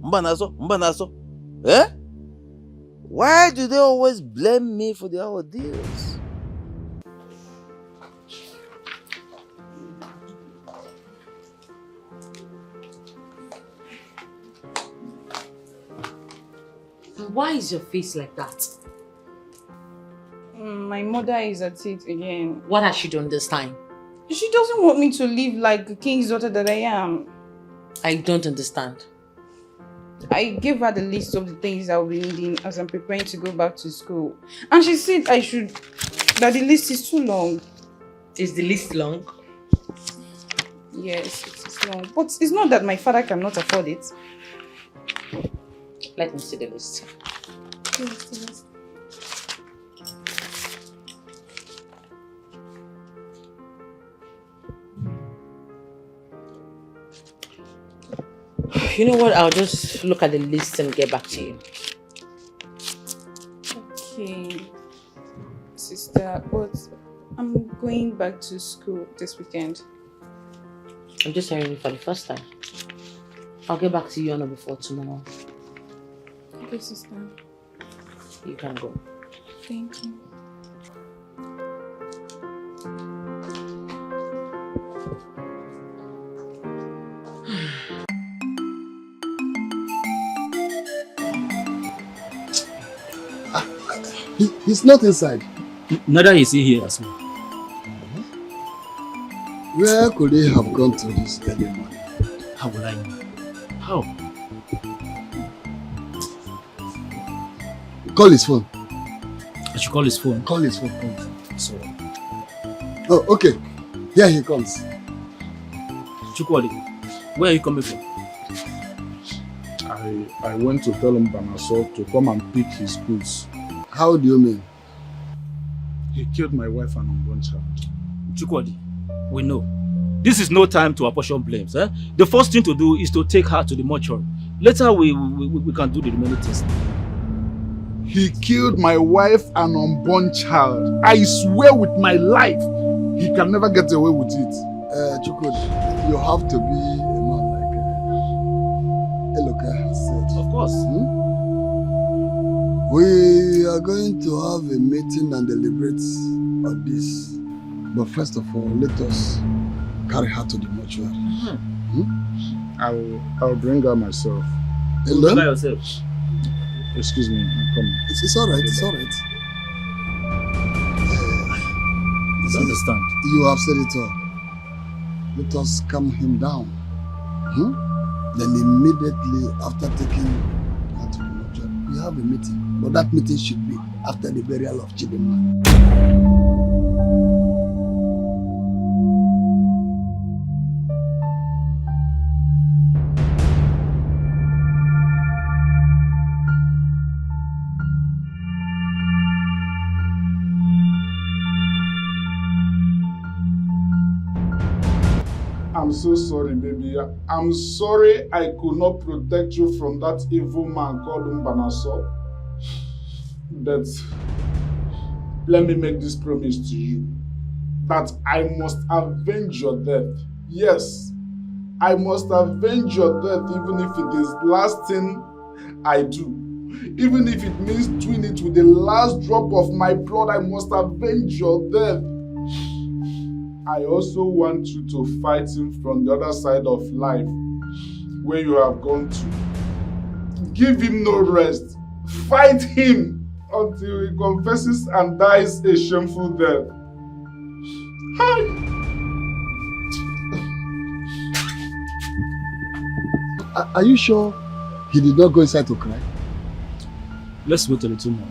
Eh? Why do they always blame me for their ordeals? Why is your face like that? My mother is at it again. What has she done this time? She doesn't want me to live like the king's daughter that I am. I don't understand. I gave her the list of the things I'll be needing as I'm preparing to go back to school. And she said that the list is too long. Is the list long? Yes, it is long. But it's not that my father cannot afford it. Let me see the list. You know what? I'll just look at the list and get back to you. Sister, but I'm going back to school this weekend. I'm just hearing you for the first time. I'll get back to you on or before tomorrow. Okay, sister. You can go. Thank you. He's not inside. Neither is he here as well. Where could he have gone to this early morning? How will I know? How? Call his phone. I should call his phone. Call his phone. Call his phone. Sorry. Oh, okay. Here he comes. Chukwudi, where are you coming from? I went to tell Banaso to come and pick his goods. How do you mean? He killed my wife and unborn child. Chukwudi, we know. This is no time to apportion blames. Eh? The first thing to do is to take her to the mortuary. Later we can do the remaining things. He killed my wife and unborn child. I swear with my life, he can never get away with it. Chukwudi, you have to be a man like Eloka said. Of course. We are going to have a meeting and deliberate on this. But first of all, let us carry her to the mortuary. I'll bring her myself. Alone? By yourself. Excuse me, I'm coming. It's all right, it's all right. I understand. You have said it all. Let us calm him down. Then immediately after taking her to the mortuary, we have a meeting. But that meeting should be after the burial of Chidinma. I'm so sorry, baby. I'm sorry I could not protect you from that evil man called Mbanaso. But let me make this promise to you, that I must avenge your death. Yes, I must avenge your death, even if it is the last thing I do. Even if it means doing it with the last drop of my blood, I must avenge your death. I also want you to fight him from the other side of life, where you have gone to. Give him no rest. Fight him until he confesses and dies a shameful death. Hi. Are you sure he did not go inside to cry? Let's wait a little more.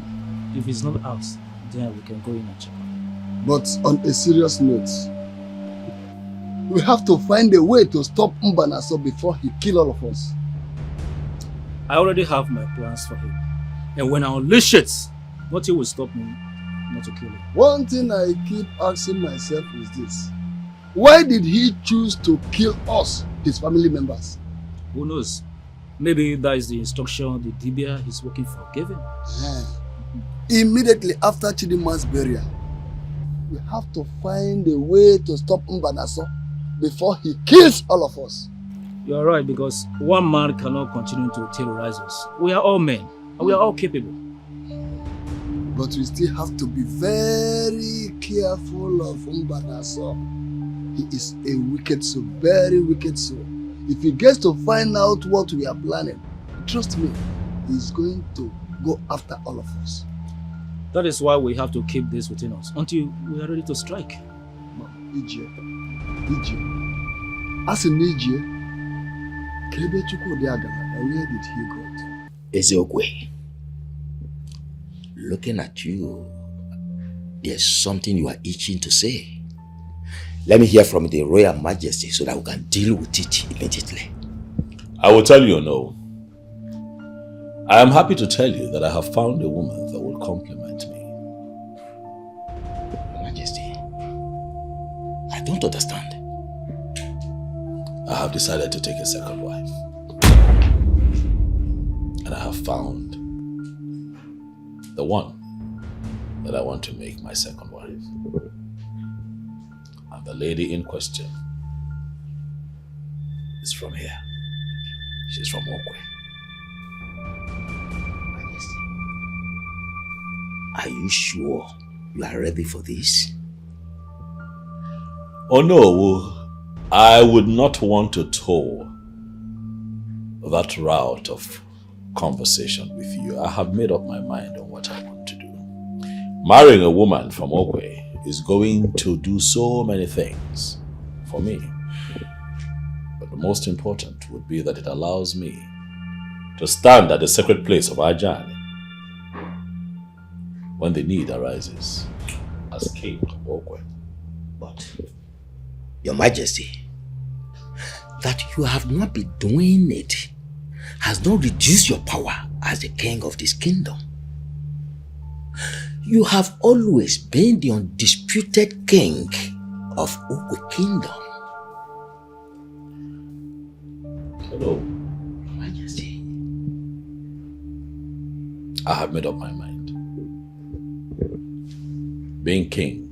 If he's not out, then we can go in and check him. But on a serious note, we have to find a way to stop Mbanaso before he kills all of us. I already have my plans for him. And when I unleash it, nothing will stop me not to kill him. One thing I keep asking myself is this. Why did he choose to kill us, his family members? Who knows? Maybe that is the instruction the Dibia he's working for gave him. Immediately after Chidinma's burial, we have to find a way to stop Mbanaso before he kills all of us. You are right, because one man cannot continue to terrorize us. We are all men, and we are all capable. But we still have to be very careful of Mbanaso. He is a wicked soul, very wicked soul. If he gets to find out what we are planning, trust me, he is going to go after all of us. That is why we have to keep this within us until we are ready to strike. Ije. As in Ije, Kebe Chukwudi Agala, where did he go to? Ezeokwe, looking at you, there's something you are itching to say. Let me hear from the Royal Majesty so that we can deal with it immediately. I will tell you no. I am happy to tell you that I have found a woman that will compliment me. Majesty, I don't understand. I have decided to take a second wife. And I have found the one. that I want to make my second wife. And the lady in question is from here. She's from Okwe. Are you sure you are ready for this? Oh no, I would not want to tour that route of conversation with you. I have made up my mind on what I want to do. Marrying a woman from Okwe is going to do so many things for me. But the most important would be that it allows me to stand at the sacred place of Ajani when the need arises as king of Okwe. But, Your Majesty, that you have not been doing it has not reduced your power as the king of this kingdom. You have always been the undisputed king of Okwe Kingdom. Hello, Your Majesty. I have made up my mind. Being king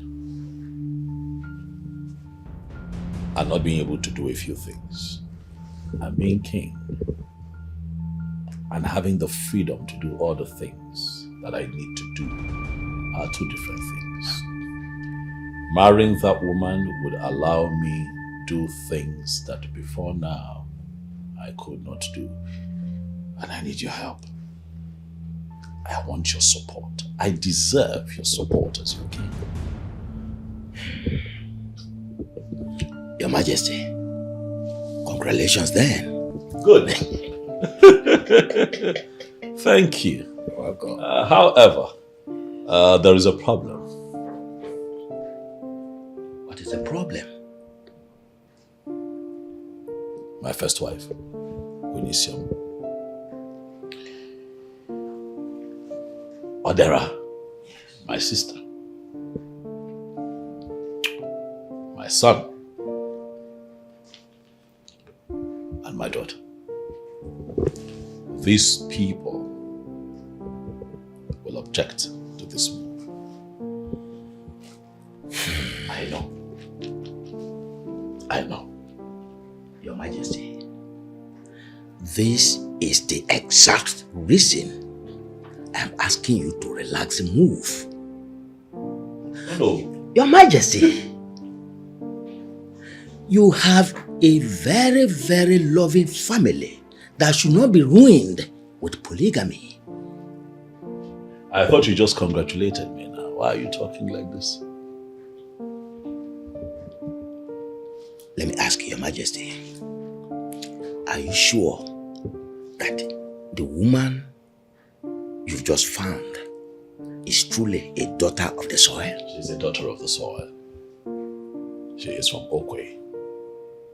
and not being able to do a few things, and being king and having the freedom to do all the things that I need to do are two different things. Marrying that woman would allow me do things that before now I could not do, and I need your help. I want your support. I deserve your support as your king. Your Majesty, congratulations then. Good. Thank you. You're welcome. However, there is a problem. What is the problem? My first wife, Onision. Odera, my sister. My son. And my daughter. These people will object to this move. I know. I know. Your Majesty, this is the exact reason I'm asking you to relax and move. No. Your Majesty, you have a very, very loving family that should not be ruined with polygamy. I thought you just congratulated me now. Why are you talking like this? Let me ask you, Your Majesty, are you sure that the woman you've just found is truly a daughter of the soil? She's a daughter of the soil. She is from Okwe.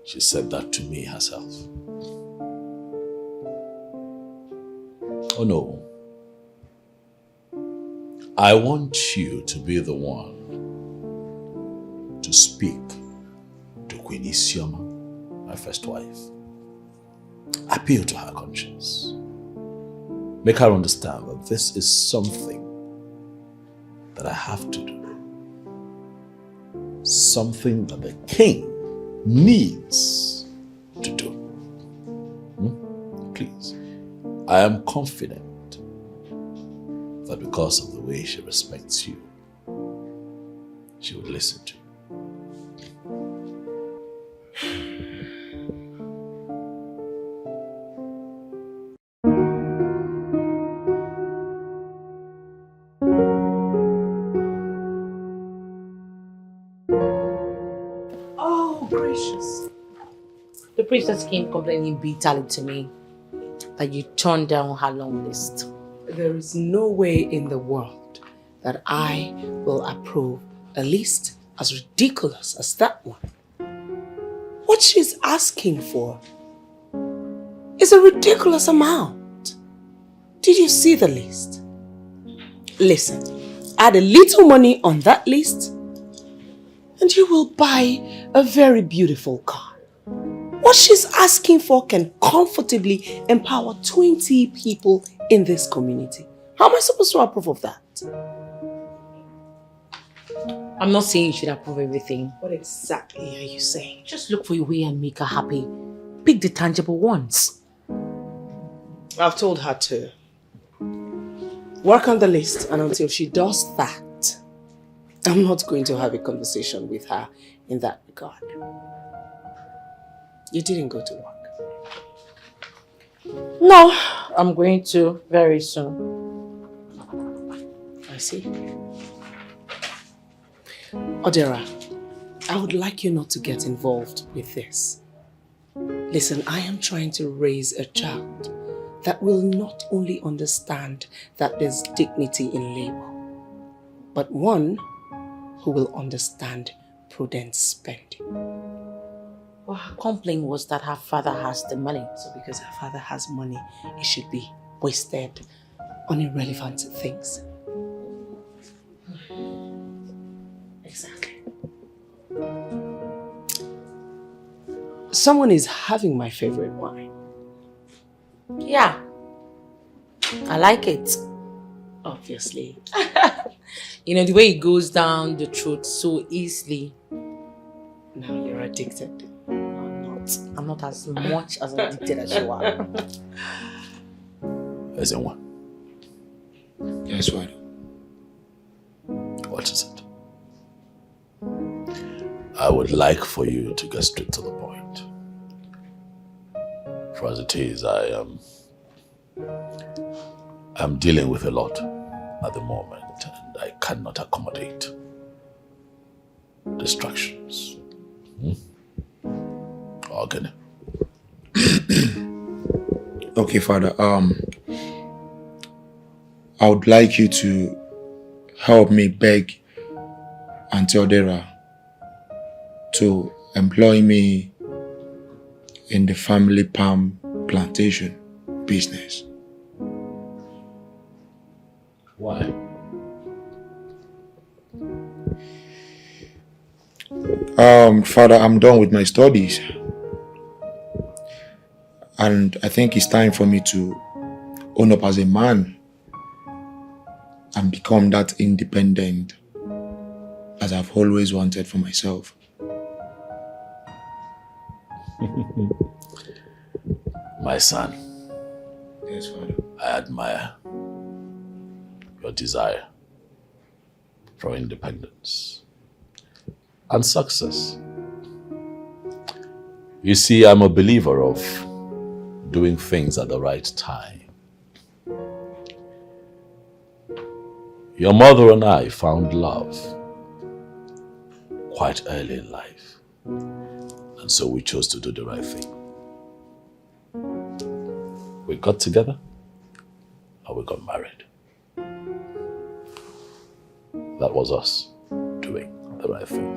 She said that to me herself. Oh no. I want you to be the one to speak to Queen Isioma, my first wife. Appeal to her conscience. Make her understand that this is something that I have to do. Something that the king needs to do. Please. I am confident that because of the way she respects you, she would listen to you. Oh, gracious. The princess came complaining bitterly to me that you turned down her long list. There is no way in the world that I will approve a list as ridiculous as that one. What she's asking for is a ridiculous amount. Did you see the list? Listen, add a little money on that list and you will buy a very beautiful car. What she's asking for can comfortably empower 20 people in this community. How am I supposed to approve of that? I'm not saying you should approve everything. What exactly are you saying? Just look for a way and make her happy. Pick the tangible ones. I've told her to work on the list, and until she does that, I'm not going to have a conversation with her in that regard. You didn't go to work. No, I'm going to very soon. I see. Odera, I would like you not to get involved with this. Listen, I am trying to raise a child that will not only understand that there's dignity in labor, but one who will understand prudent spending. Well, her complaint was that her father has the money. So because her father has money, it should be wasted on irrelevant things. Exactly. Someone is having my favorite wine. Yeah. I like it. Obviously. You know, the way it goes down the throat so easily. Now you're addicted. I'm not as much as addicted as you are. As in what? Yes, what? What is it? I would like for you to get straight to the point. For as it is, I'm dealing with a lot at the moment, and I cannot accommodate distractions. Okay. Okay, Father. I would like you to help me beg Auntie Odera to employ me in the family palm plantation business. Why? Father, I'm done with my studies. And I think it's time for me to own up as a man and become that independent as I've always wanted for myself. My son. Yes, Father. I admire your desire for independence and success. You see, I'm a believer of doing things at the right time. Your mother and I found love quite early in life, and so we chose to do the right thing. We got together and we got married. That was us doing the right thing.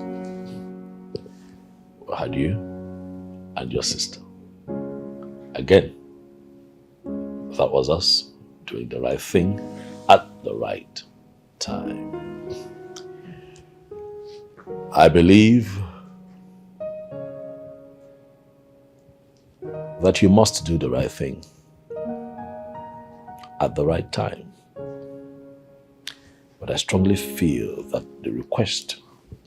We had you and your sister. Again, that was us doing the right thing at the right time. I believe that you must do the right thing at the right time. But I strongly feel that the request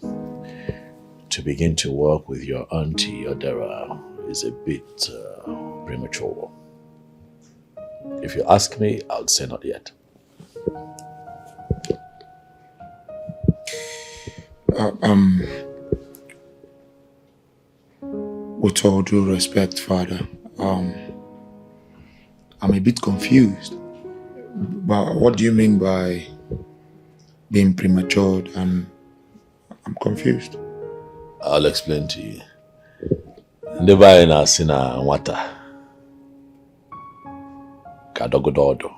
to begin to work with your auntie Odera is a bit premature. If you ask me, I would say not yet. With all due respect, Father, I'm a bit confused. But what do you mean by being premature? And I'm confused. I'll explain to you. Ndeba ina sina nwata kadogododo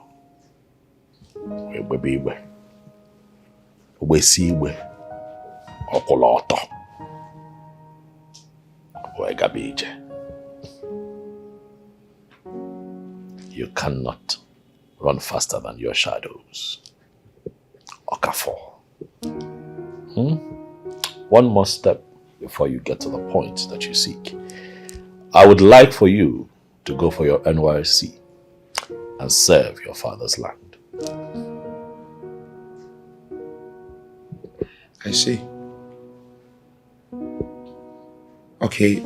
webe igbe ogbesi igbe ọkụlọtọ wegaba ije. You cannot run faster than your shadows. Okafor. One more step before you get to the point that you seek. I would like for you to go for your NYSC and serve your father's land. I see. Okay,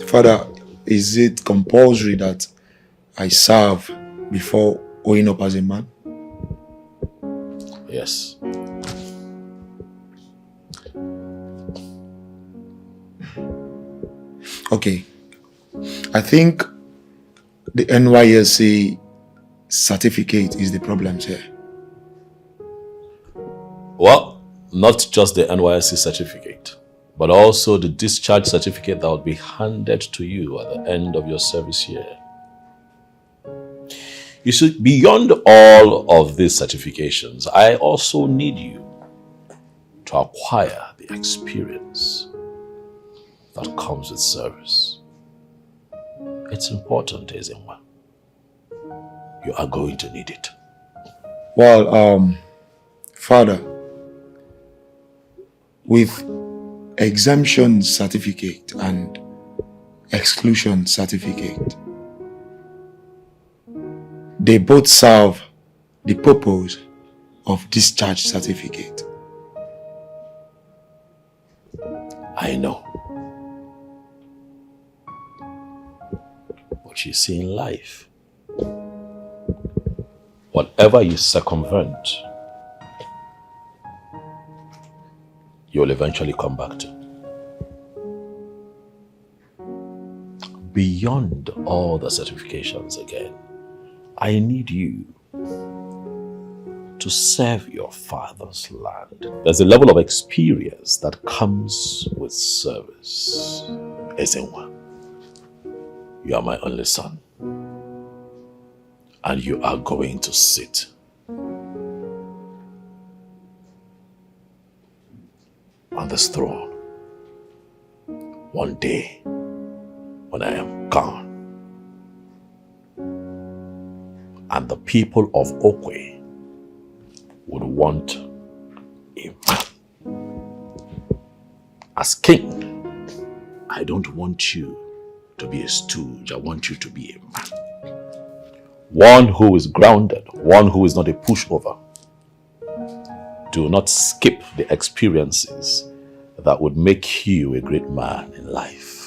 Father, is it compulsory that I serve before owing up as a man? Yes. Okay. I think the NYSC certificate is the problem here. Well, not just the NYSC certificate, but also the discharge certificate that will be handed to you at the end of your service year. You see, beyond all of these certifications, I also need you to acquire the experience that comes with service. It's important, Ezenwa. You are going to need it. Well, Father, with exemption certificate and exclusion certificate, they both serve the purpose of discharge certificate. I know. But you see, in life, whatever you circumvent, you'll eventually come back to. Beyond all the certifications again, I need you to serve your father's land. There's a level of experience that comes with service. Ezenwa, you are my only son, and you are going to sit on this throne one day when I am gone, and the people of Okwe would want a man. As king, I don't want you to be a stooge. I want you to be a man. One who is grounded, one who is not a pushover. Do not skip the experiences that would make you a great man in life.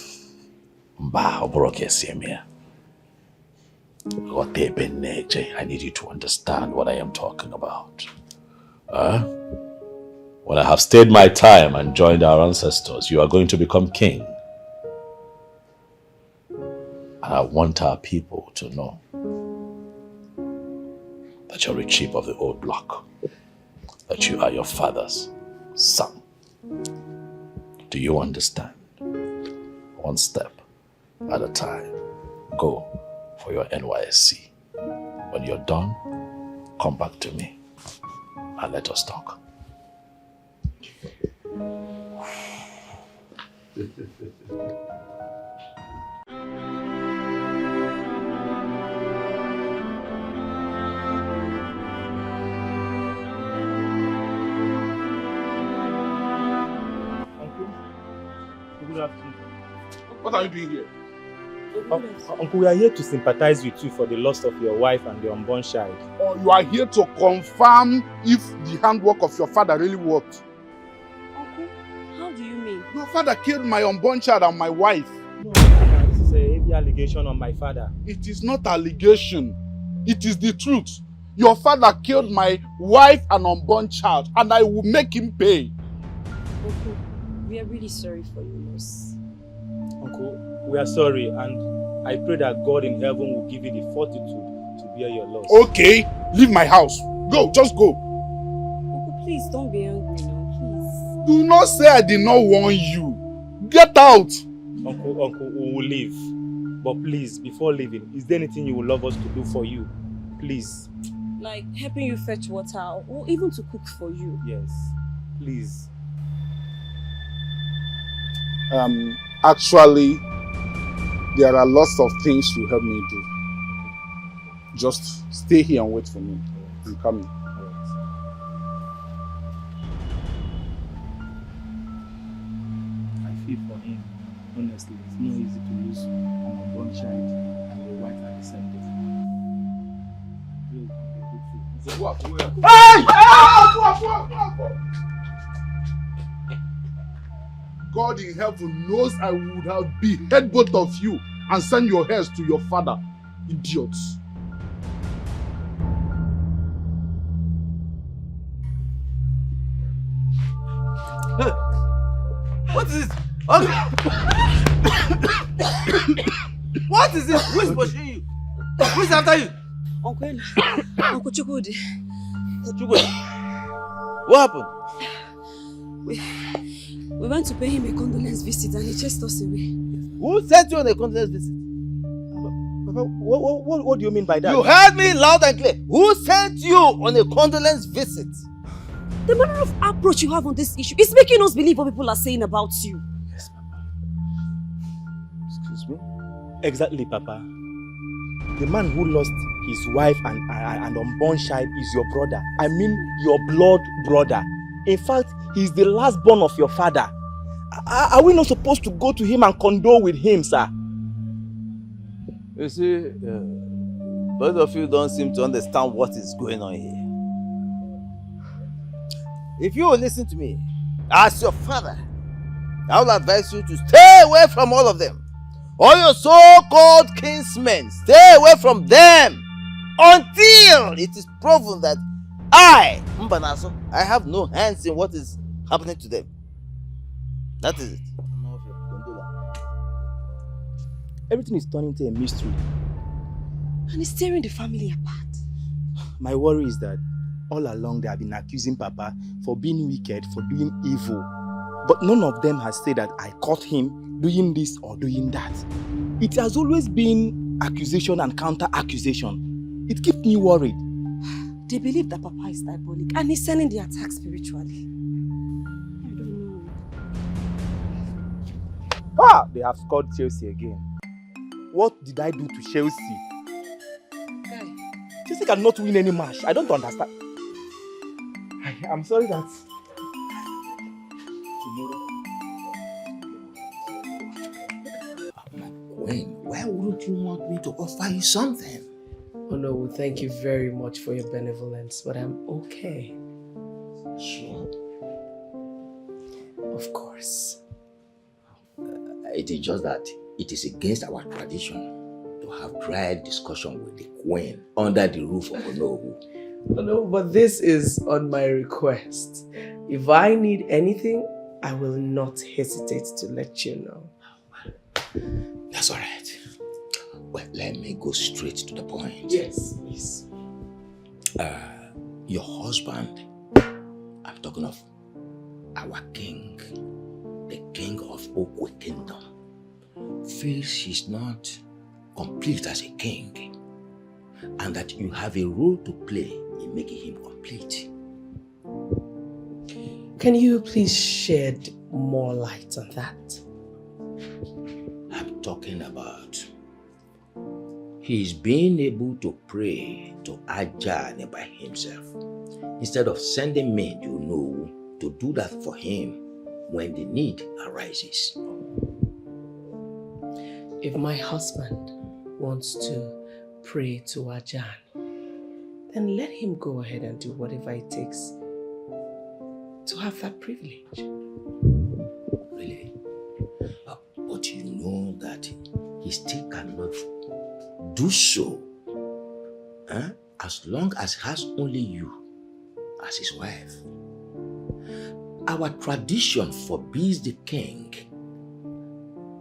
I need you to understand what I am talking about. When I have stayed my time and joined our ancestors, you are going to become king. And I want our people to know that you're a chief of the old block, that you are your father's son. Do you understand? One step at a time. Go for your NYSC. When you're done, come back to me and let us talk. Good afternoon. What are you doing here? Uncle, we are here to sympathize with you for the loss of your wife and your unborn child. Or you are here to confirm if the handwork of your father really worked? Uncle, how do you mean? Your father killed my unborn child and my wife. No, this is a heavy allegation on my father. It is not allegation. It is the truth. Your father killed my wife and unborn child, and I will make him pay. Uncle, we are really sorry for your loss. Uncle, we are sorry, and I pray that God in heaven will give you the fortitude to bear your loss. Okay, leave my house. Go, just go. Uncle, please don't be angry now, please. Do not say I did not warn you. Get out. Uncle, we will leave. But please, before leaving, is there anything you would love us to do for you? Please. Like helping you fetch water or even to cook for you. Yes, please. Actually, there are lots of things you help me do. Just stay here and wait for me. I'm coming. I feel for him. Honestly, it's not easy to lose an unborn child and a wife at the same time. God in heaven knows I would have beheaded both of you and sent your heads to your father. Idiots. What is it? What is it? Who is pushing you? Who is after you? Uncle Chukwudi. Chukwudi. What happened? We went to pay him a condolence visit and he chased us away. Who sent you on a condolence visit? What do you mean by that? You heard me loud and clear. Who sent you on a condolence visit? The manner of approach you have on this issue is making us believe what people are saying about you. Yes, Papa. Excuse me? Exactly, Papa. The man who lost his wife and unborn child is your brother. I mean, your blood brother. In fact, he's the last born of your father. Are we not supposed to go to him and condole with him, sir? You see, both of you don't seem to understand what is going on here. If you will listen to me, as your father, I will advise you to stay away from all of them. All your so-called kinsmen, stay away from them until it is proven that I, Mbanaso, I have no hands in what is happening to them. That is it. Everything is turning into a mystery. And it's tearing the family apart. My worry is that all along they have been accusing Papa for being wicked, for doing evil. But none of them has said that I caught him doing this or doing that. It has always been accusation and counter-accusation. It keeps me worried. They believe that Papa is diabolic and he's sending the attack spiritually. I don't know. They have scored Chelsea again. What did I do to Chelsea? Chelsea cannot win any match. I don't understand. I'm sorry that Gwen, why wouldn't you want me to offer you something? Oh no, well, thank you very much for your benevolence, but I'm okay. Sure. Of course. It is just that it is against our tradition to have dry discussion with the Queen under the roof of Onowu. No, but this is on my request. If I need anything, I will not hesitate to let you know. That's all right. Well, let me go straight to the point. Yes, please. Your husband, I'm talking of our king, the king of Okwe Kingdom, feels he's not complete as a king, and that you have a role to play in making him complete. Can you please shed more light on that? I'm talking about he's being able to pray to Ajahn by himself instead of sending men you know to do that for him when the need arises. If my husband wants to pray to Ajahn, then let him go ahead and do whatever it takes to have that privilege. Really? But you know that he still cannot do so as long as he has only you as his wife. Our tradition forbids the king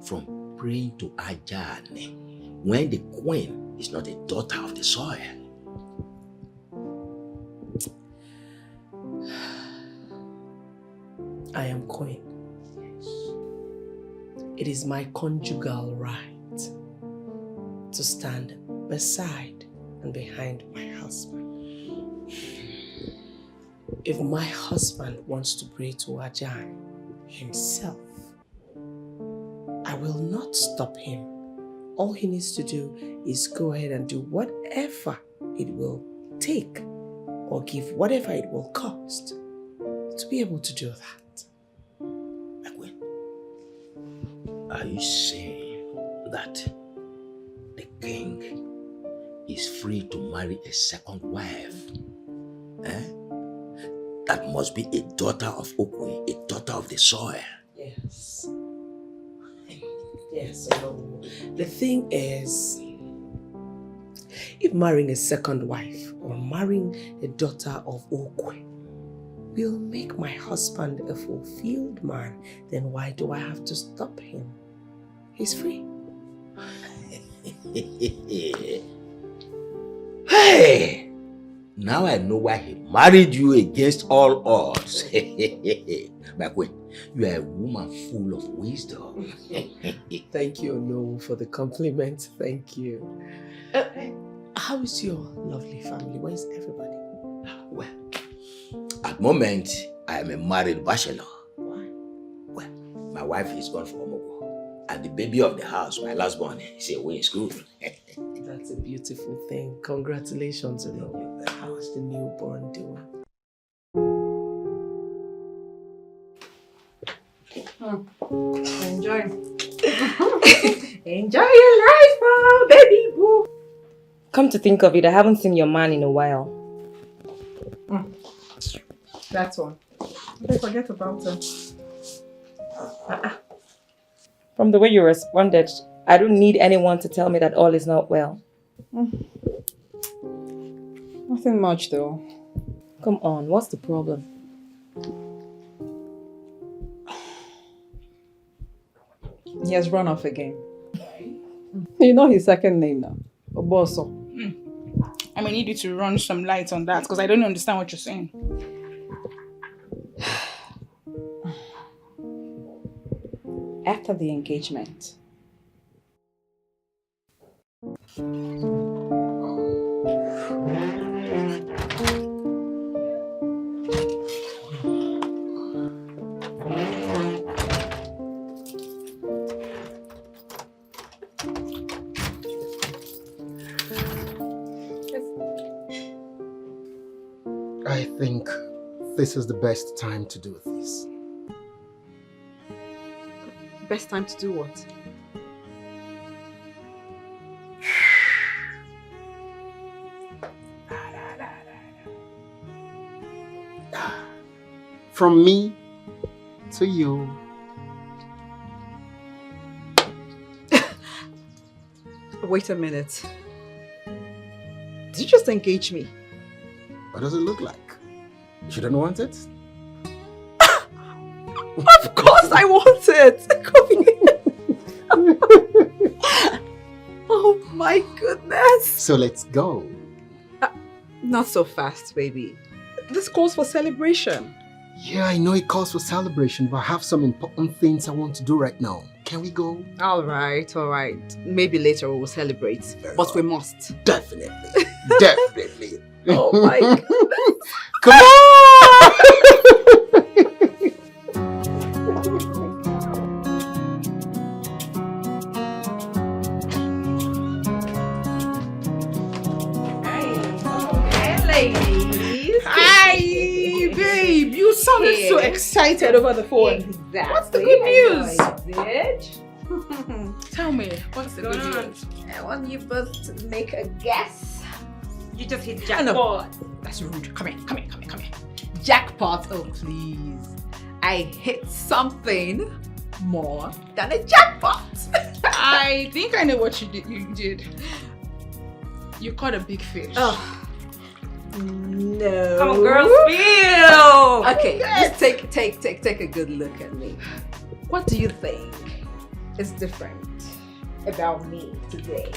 from praying to Ajahn when the queen is not a daughter of the soil. I am queen. It is my conjugal right to stand beside and behind my husband. If my husband wants to pray to Ajahn himself, I will not stop him. All he needs to do is go ahead and do whatever it will take or give whatever it will cost to be able to do that. Are you saying that the king is free to marry a second wife? That must be a daughter of Okwe, a daughter of the soil. Yes. Yes, no. The thing is, if marrying a second wife or marrying a daughter of Okwe will make my husband a fulfilled man, then why do I have to stop him? He's free. Hey! Now I know why he married you against all odds. Bakwe, you are a woman full of wisdom. Thank you, Ono, for the compliment. Thank you. How is your lovely family? Where is everybody? Well, at the moment, I am a married bachelor. Why? Well, my wife is gone for Omogo, and the baby of the house, my last born, is away in school. That's a beautiful thing. Congratulations, Ono. How's the newborn doing? Enjoy. Enjoy your life, baby boo. Come to think of it, I haven't seen your man in a while. That one. Don't forget about it. From the way you responded, I don't need anyone to tell me that all is not well. Nothing much though. Come on, what's the problem? He has run off again. You know his second name now. Oboso. I may need you to run some light on that because I don't understand what you're saying. After the engagement, I think this is the best time to do this. best time to do what? From me to you. Wait a minute. Did you just engage me? What does it look like? You shouldn't want it? Of course I want it! Oh my goodness! So let's go. Not so fast, baby. This calls for celebration. Yeah, I know it calls for celebration, but I have some important things I want to do right now. Can we go? Alright. Maybe later we will celebrate. But we must. Definitely. Definitely. Oh my goodness. Come on! Hey, ladies. Hi, babe. You sounded so excited over the phone. Exactly. What's the good news? Tell me, what's the good news? I want you both to make a guess. You just hit jackpot. That's rude. Come here. Jackpot, oh please. I hit something more than a jackpot. I think I know what you did. You caught a big fish. Oh. No. Come on, girls, spill! Okay, just take a good look at me. What do you think is different about me today?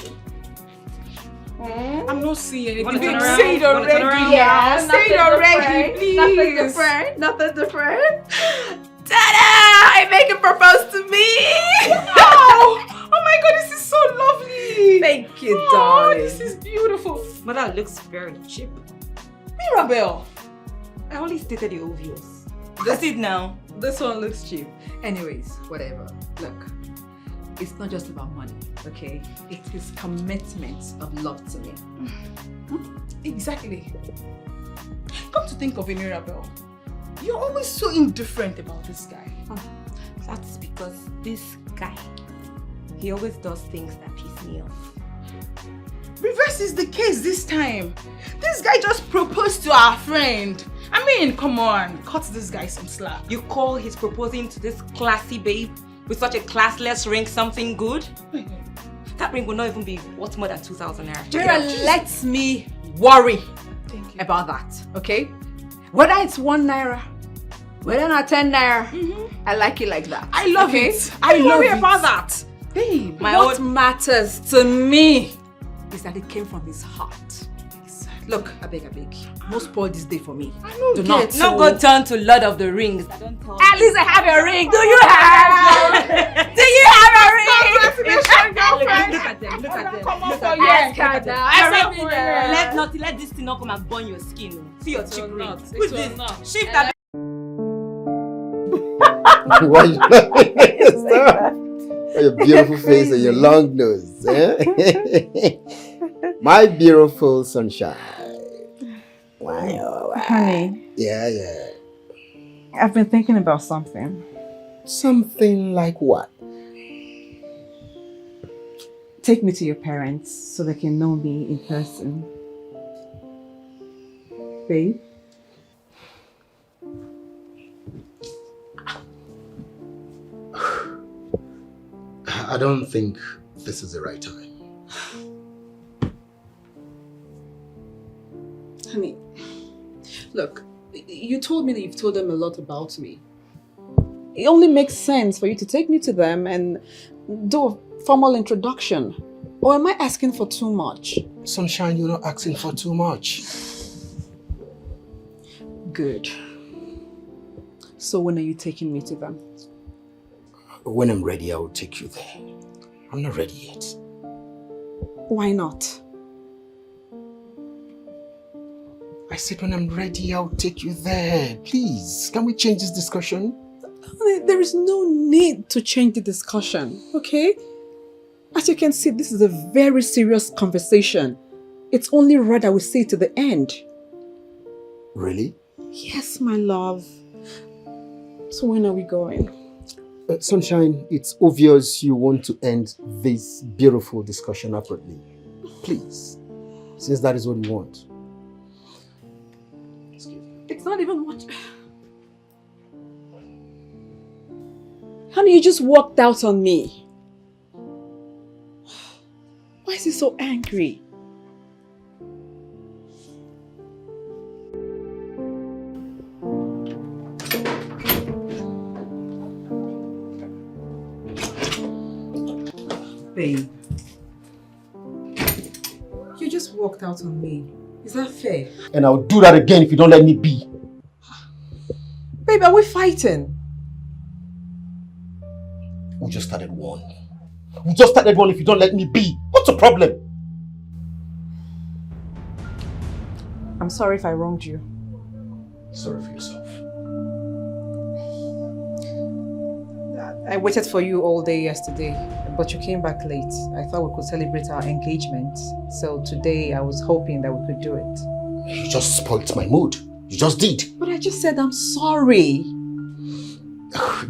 I'm not seeing Wanna anything. turn around? Say it Wanna turn already. around? Yeah, say it already, please. Nothing different. Ta-da! I make it propose to me. Wow! Oh my God, this is so lovely. Thank you, Oh, darling. this is beautiful. But that looks very cheap. Mirabelle. I only stated the obvious. That's it now. This one looks cheap. Anyways, whatever. Look, it's not just about money, okay? It is commitment of love to me. Exactly. Come to think of it, Mirabelle, you're always so indifferent about this guy. That's because this guy, he always does things that piss me off. reverse is the case this time. This guy just proposed to our friend. I mean, come on, cut this guy some slack. You call his proposing to this classy babe with such a classless ring something good? That ring will not even be worth more than 2,000 naira. Jera, let me worry about that, okay? Whether it's 1 naira, whether not 10 naira, I like it like that. I love okay? it. I Don't love worry it. about that. Babe, What matters to me is that it came from his heart. Look, I beg. Don't spoil this day for me. Do not. Not go turn to Lord of the Rings. At least I have a ring. Do you have? Do you have a ring? Look at them. Look at them. Come on Look for at yes, them. Let this thing not come and burn your skin. See your cheek ring. Who's this? Shift that. Why you laughing? Your beautiful face and your long nose. Eh? My beautiful sunshine. Wow. Honey, Yeah. I've been thinking about something. Something like what? Take me to your parents so they can know me in person. Babe? I don't think this is the right time. Honey, look, you told me that you've told them a lot about me. It only makes sense for you to take me to them and do a formal introduction. Or am I asking for too much? Sunshine, you're not asking for too much. Good. So when are you taking me to them? When I'm ready, I will take you there. I'm not ready yet. Why not? I said when I'm ready, I'll take you there. Please, can we change this discussion? There is no need to change the discussion, okay? As you can see, this is a very serious conversation. It's only right that we see it to the end. Really? Yes, my love. So when are we going? Sunshine, it's obvious you want to end this beautiful discussion abruptly. Please, since that is what you want. It's not even what... Honey, you just walked out on me. Why is he so angry? Babe, you just walked out on me. Is that fair? And I'll do that again if you don't let me be. Babe, are we fighting? We just started one. We just started one if you don't let me be. What's the problem? I'm sorry if I wronged you. Sorry for yourself. I waited for you all day yesterday, but you came back late. I thought we could celebrate our engagement. So today I was hoping that we could do it. You just spoilt my mood. You just did. But I just said I'm sorry.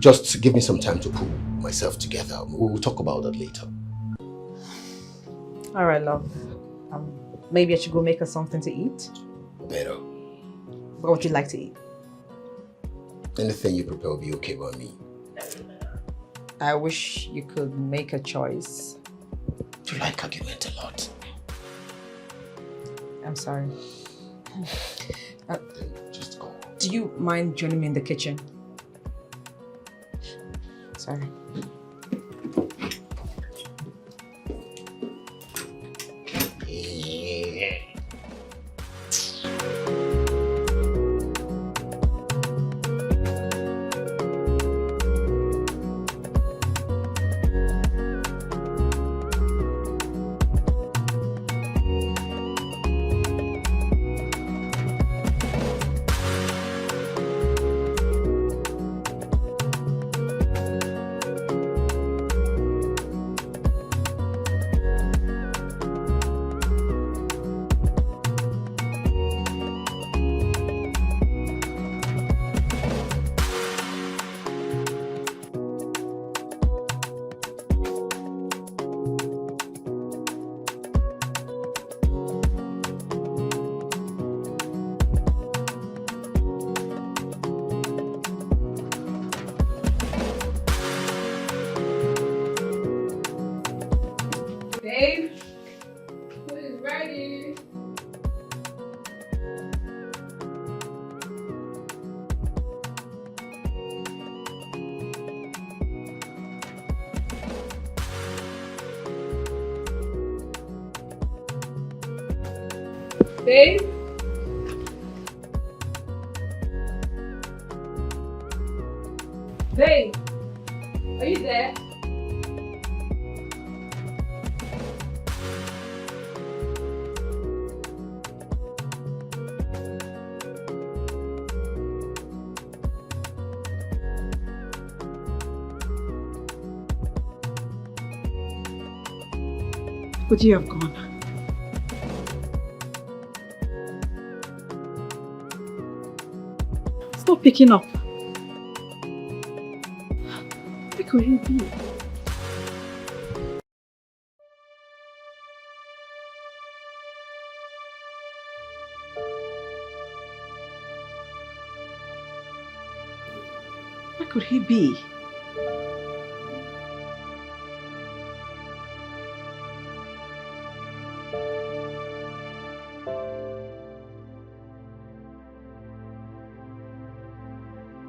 Just give me some time to pull myself together. We'll talk about that later. All right, love. Maybe I should go make us something to eat. Better. What would you like to eat? Anything you prepare will be okay by me. I wish you could make a choice. You like argument a lot. I'm sorry. Just go. Do you mind joining me in the kitchen? Sorry. Babe? Babe? Are you there? Could you have gone? Stop picking up. Where could he be? Where could he be?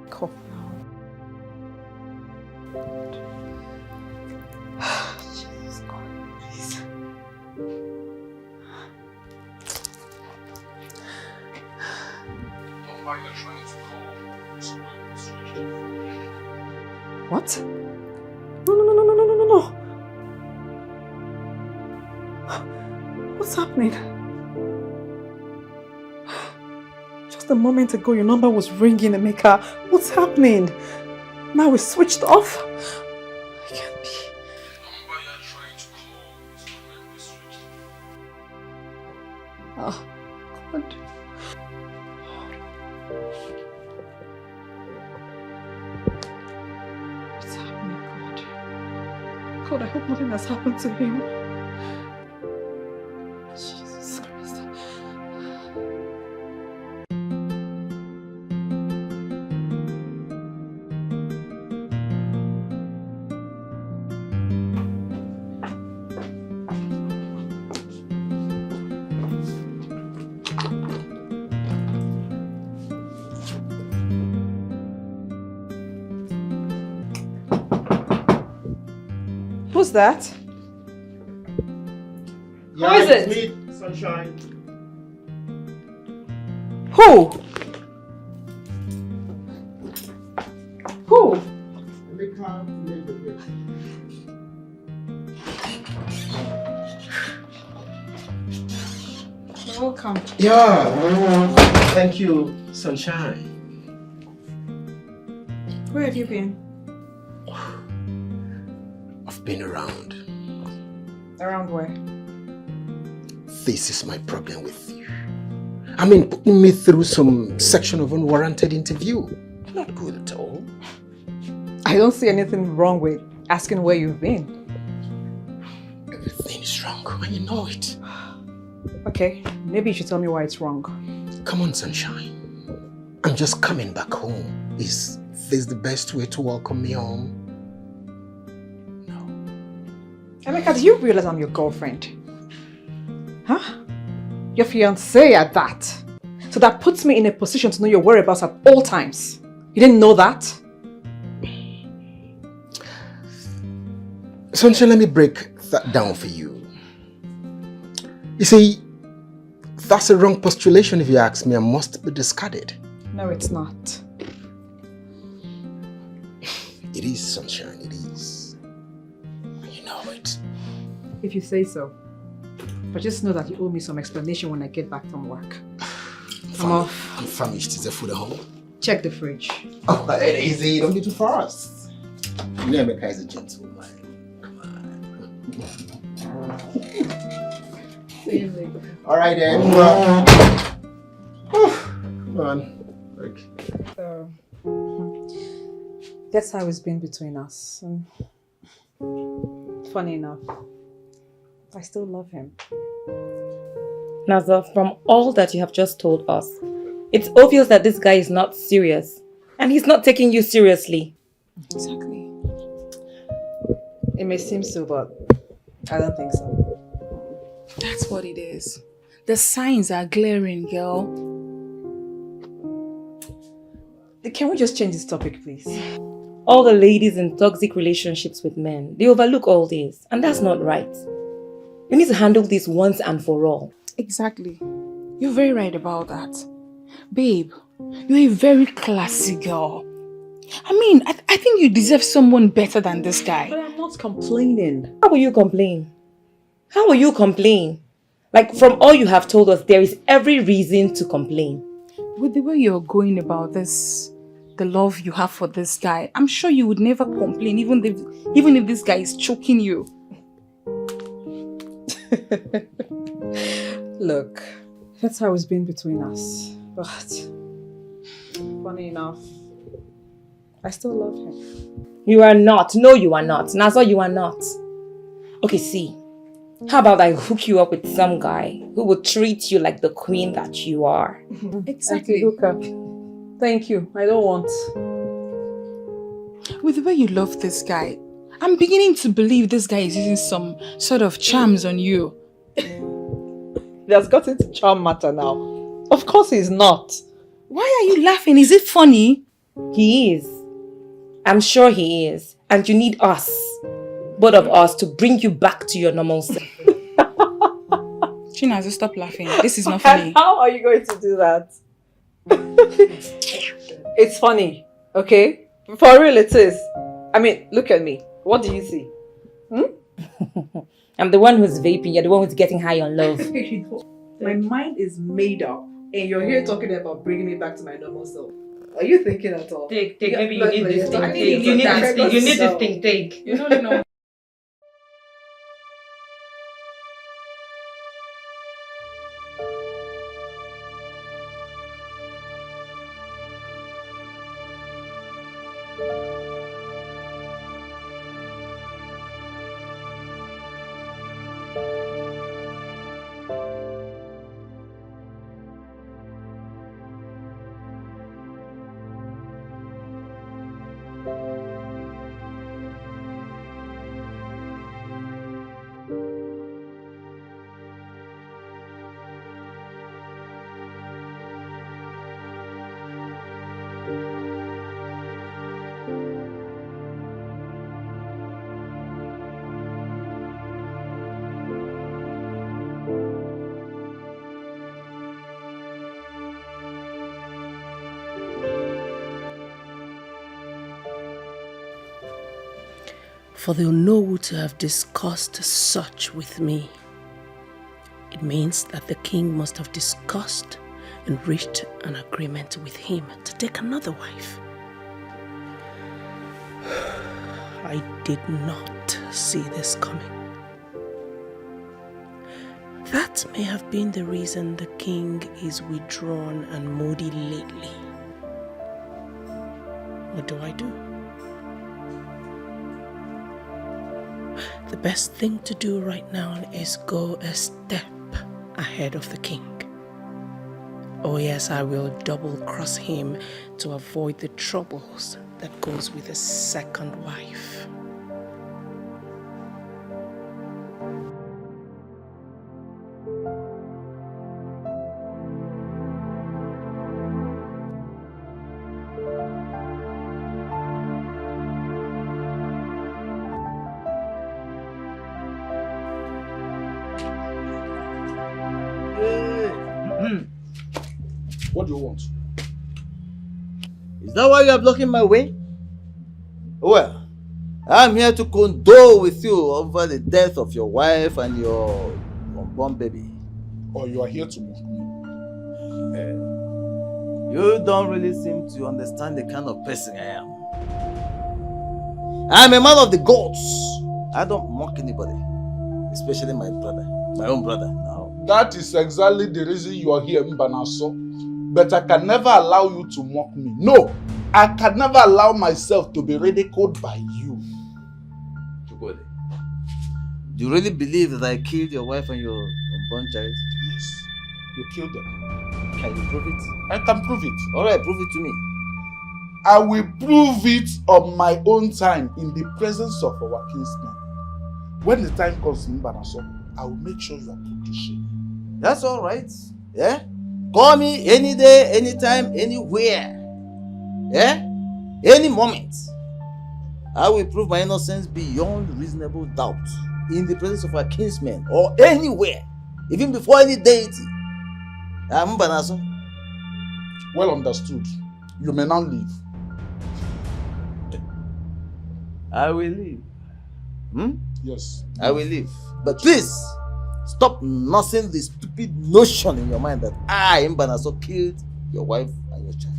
Cough now. Jesus God, please. What? No. What's happening? Just a moment ago, your number was ringing, Emeka. What's happening? Now it's switched off? It can't be. Oh, God. What's happening, God? God, I hope nothing has happened to him. Jesus Christ. Who's that? Yeah, Who is it's it? me, Sunshine. Who? Who? Let me come to make the bridge. Welcome. Yeah. Thank you, Sunshine. Where have you been? I've been around. Around where? This is my problem with you. I mean, putting me through some section of unwarranted interview. Not good at all. I don't see anything wrong with asking where you've been. Everything is wrong, and you know it. Okay, maybe you should tell me why it's wrong. Come on, Sunshine. I'm just coming back home. Is this the best way to welcome me home? Emeka, do you realize I'm your girlfriend? Huh? Your fiancé at that. So that puts me in a position to know your whereabouts at all times. You didn't know that? Sunshine, let me break that down for you. You see, that's a wrong postulation if you ask me, and must be discarded. No, it's not. It is, Sunshine, it is. You know it. If you say so. But just know that you owe me some explanation when I get back from work. I'm off. I'm famished. Is there food at home? Check the fridge. Oh, easy. Don't be too fast. You know Emeka is a gentleman. See you later. Alright then. Come on. So, that's how it's been between us. Funny enough, I still love him. Nazar, from all that you have just told us, it's obvious that this guy is not serious. And he's not taking you seriously. Exactly. It may seem so, but I don't think so. That's what it is. The signs are glaring, girl. Can we just change this topic, please? All the ladies in toxic relationships with men, they overlook all this. And that's not right. You need to handle this once and for all. Exactly. You're very right about that. Babe, you're a very classy girl. I mean, I think you deserve someone better than this guy. But I'm not complaining. How will you complain? How will you complain? Like, from all you have told us, there is every reason to complain. With the way you're going about this, the love you have for this guy, I'm sure you would never complain, even if this guy is choking you. Look, that's how it's been between us. But funny enough, I still love him. You are not. No, you are not. Nazo, you are not. Okay, see. How about I hook you up with some guy who will treat you like the queen that you are? Exactly. Hook up. Thank you. I don't want. With the way you love this guy, I'm beginning to believe this guy is using some sort of charms on you. He has got into charm matter now. Of course he's not. Why are you laughing? Is it funny? He is. I'm sure he is. And you need us, both of us, to bring you back to your normal self. Chinazo, stop laughing. This is not funny. How are you going to do that? It's funny, okay? For real it is. I mean, look at me. What do you see? I'm the one who's vaping. You're the one who's getting high on love. My mind is made up. And you're here talking about bringing me back to my normal self. Are you thinking at all? Take. Maybe you need this thing. You need this thing. You need this thing. Take. You don't know. For the Onowu to have discussed such with me, it means that the king must have discussed and reached an agreement with him to take another wife. I did not see this coming. That may have been the reason the king is withdrawn and moody lately. What do I do? The best thing to do right now is go a step ahead of the king. Oh yes, I will double cross him to avoid the troubles that goes with a second wife. What do you want? Is that why you are blocking my way? Well, I'm here to condole with you over the death of your wife and your unborn baby. Or you are here to mock me? You don't really seem to understand the kind of person I am. I'm a man of the gods. I don't mock anybody, especially my brother, my own brother. Now, that is exactly the reason you are here, Mbanaso. But I can never allow you to mock me. No, I can never allow myself to be ridiculed by you. do you really believe that I killed your wife and your unborn child? Yes, you killed them. Can you prove it? I can prove it. Alright, prove it to me. I will prove it on my own time in the presence of our kinsmen. When the time comes, Mbanaso, I will make sure you are put to shame. That's alright. Yeah? Call me any day, anytime, anywhere. Yeah? Any moment. I will prove my innocence beyond reasonable doubt in the presence of our kinsmen or anywhere, even before any deity. Mbanaso. Well understood. You may now leave. I will leave. Yes. I will leave. But please, stop nursing this stupid notion in your mind that I, Mbanaso, killed your wife and your child.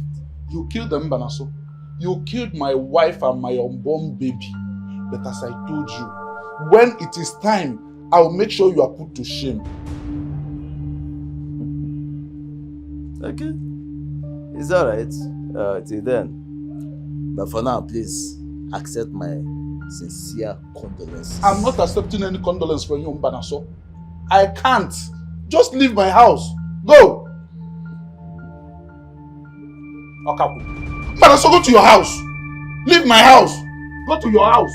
You killed them, Mbanaso. You killed my wife and my unborn baby. But as I told you, when it is time, I will make sure you are put to shame. Okay. It's alright. Till then. But for now, please accept my sincere condolences. I'm not accepting any condolence from you, Mbanaso. I can't. Just leave my house. Go. Okapu. Mbanaso, go to your house. Leave my house. Go to your house.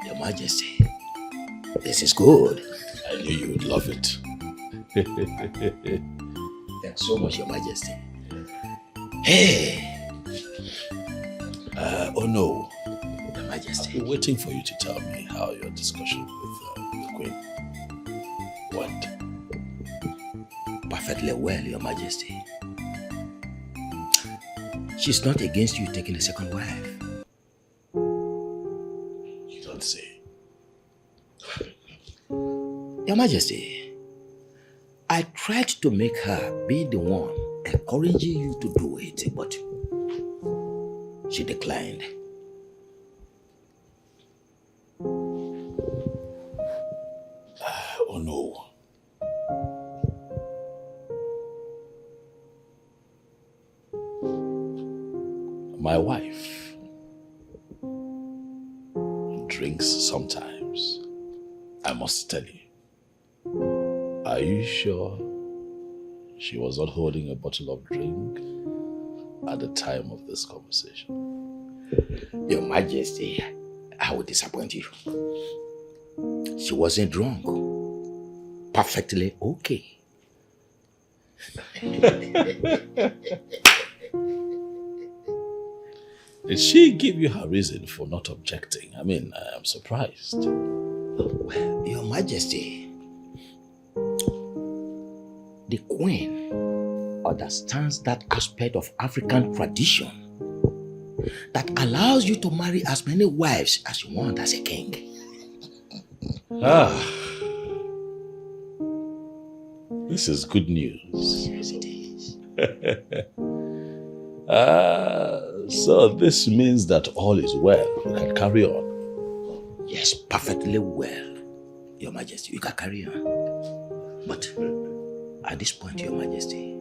Your Majesty, this is good. I knew you would love it. Thanks so much, Your Majesty. Hey! Oh no. Your Majesty. I've been waiting for you to tell me how your discussion with the Queen went. Perfectly well, Your Majesty. She's not against you taking a second wife. You don't say. Your Majesty, I tried to make her be the one encouraging you to do it, but she declined. Oh no. My wife drinks sometimes. I must tell you. Are you sure she was not holding a bottle of drink at the time of this conversation? Your Majesty, I will disappoint you. She wasn't drunk. Perfectly okay. Did she give you her reason for not objecting? I mean, I am surprised. Well, Your Majesty, the Queen understands that aspect of African tradition that allows you to marry as many wives as you want as a king. This is good news. Yes, it is. So this means that all is well. We can carry on. Yes, perfectly well, Your Majesty. You can carry on. But at this point, Your Majesty,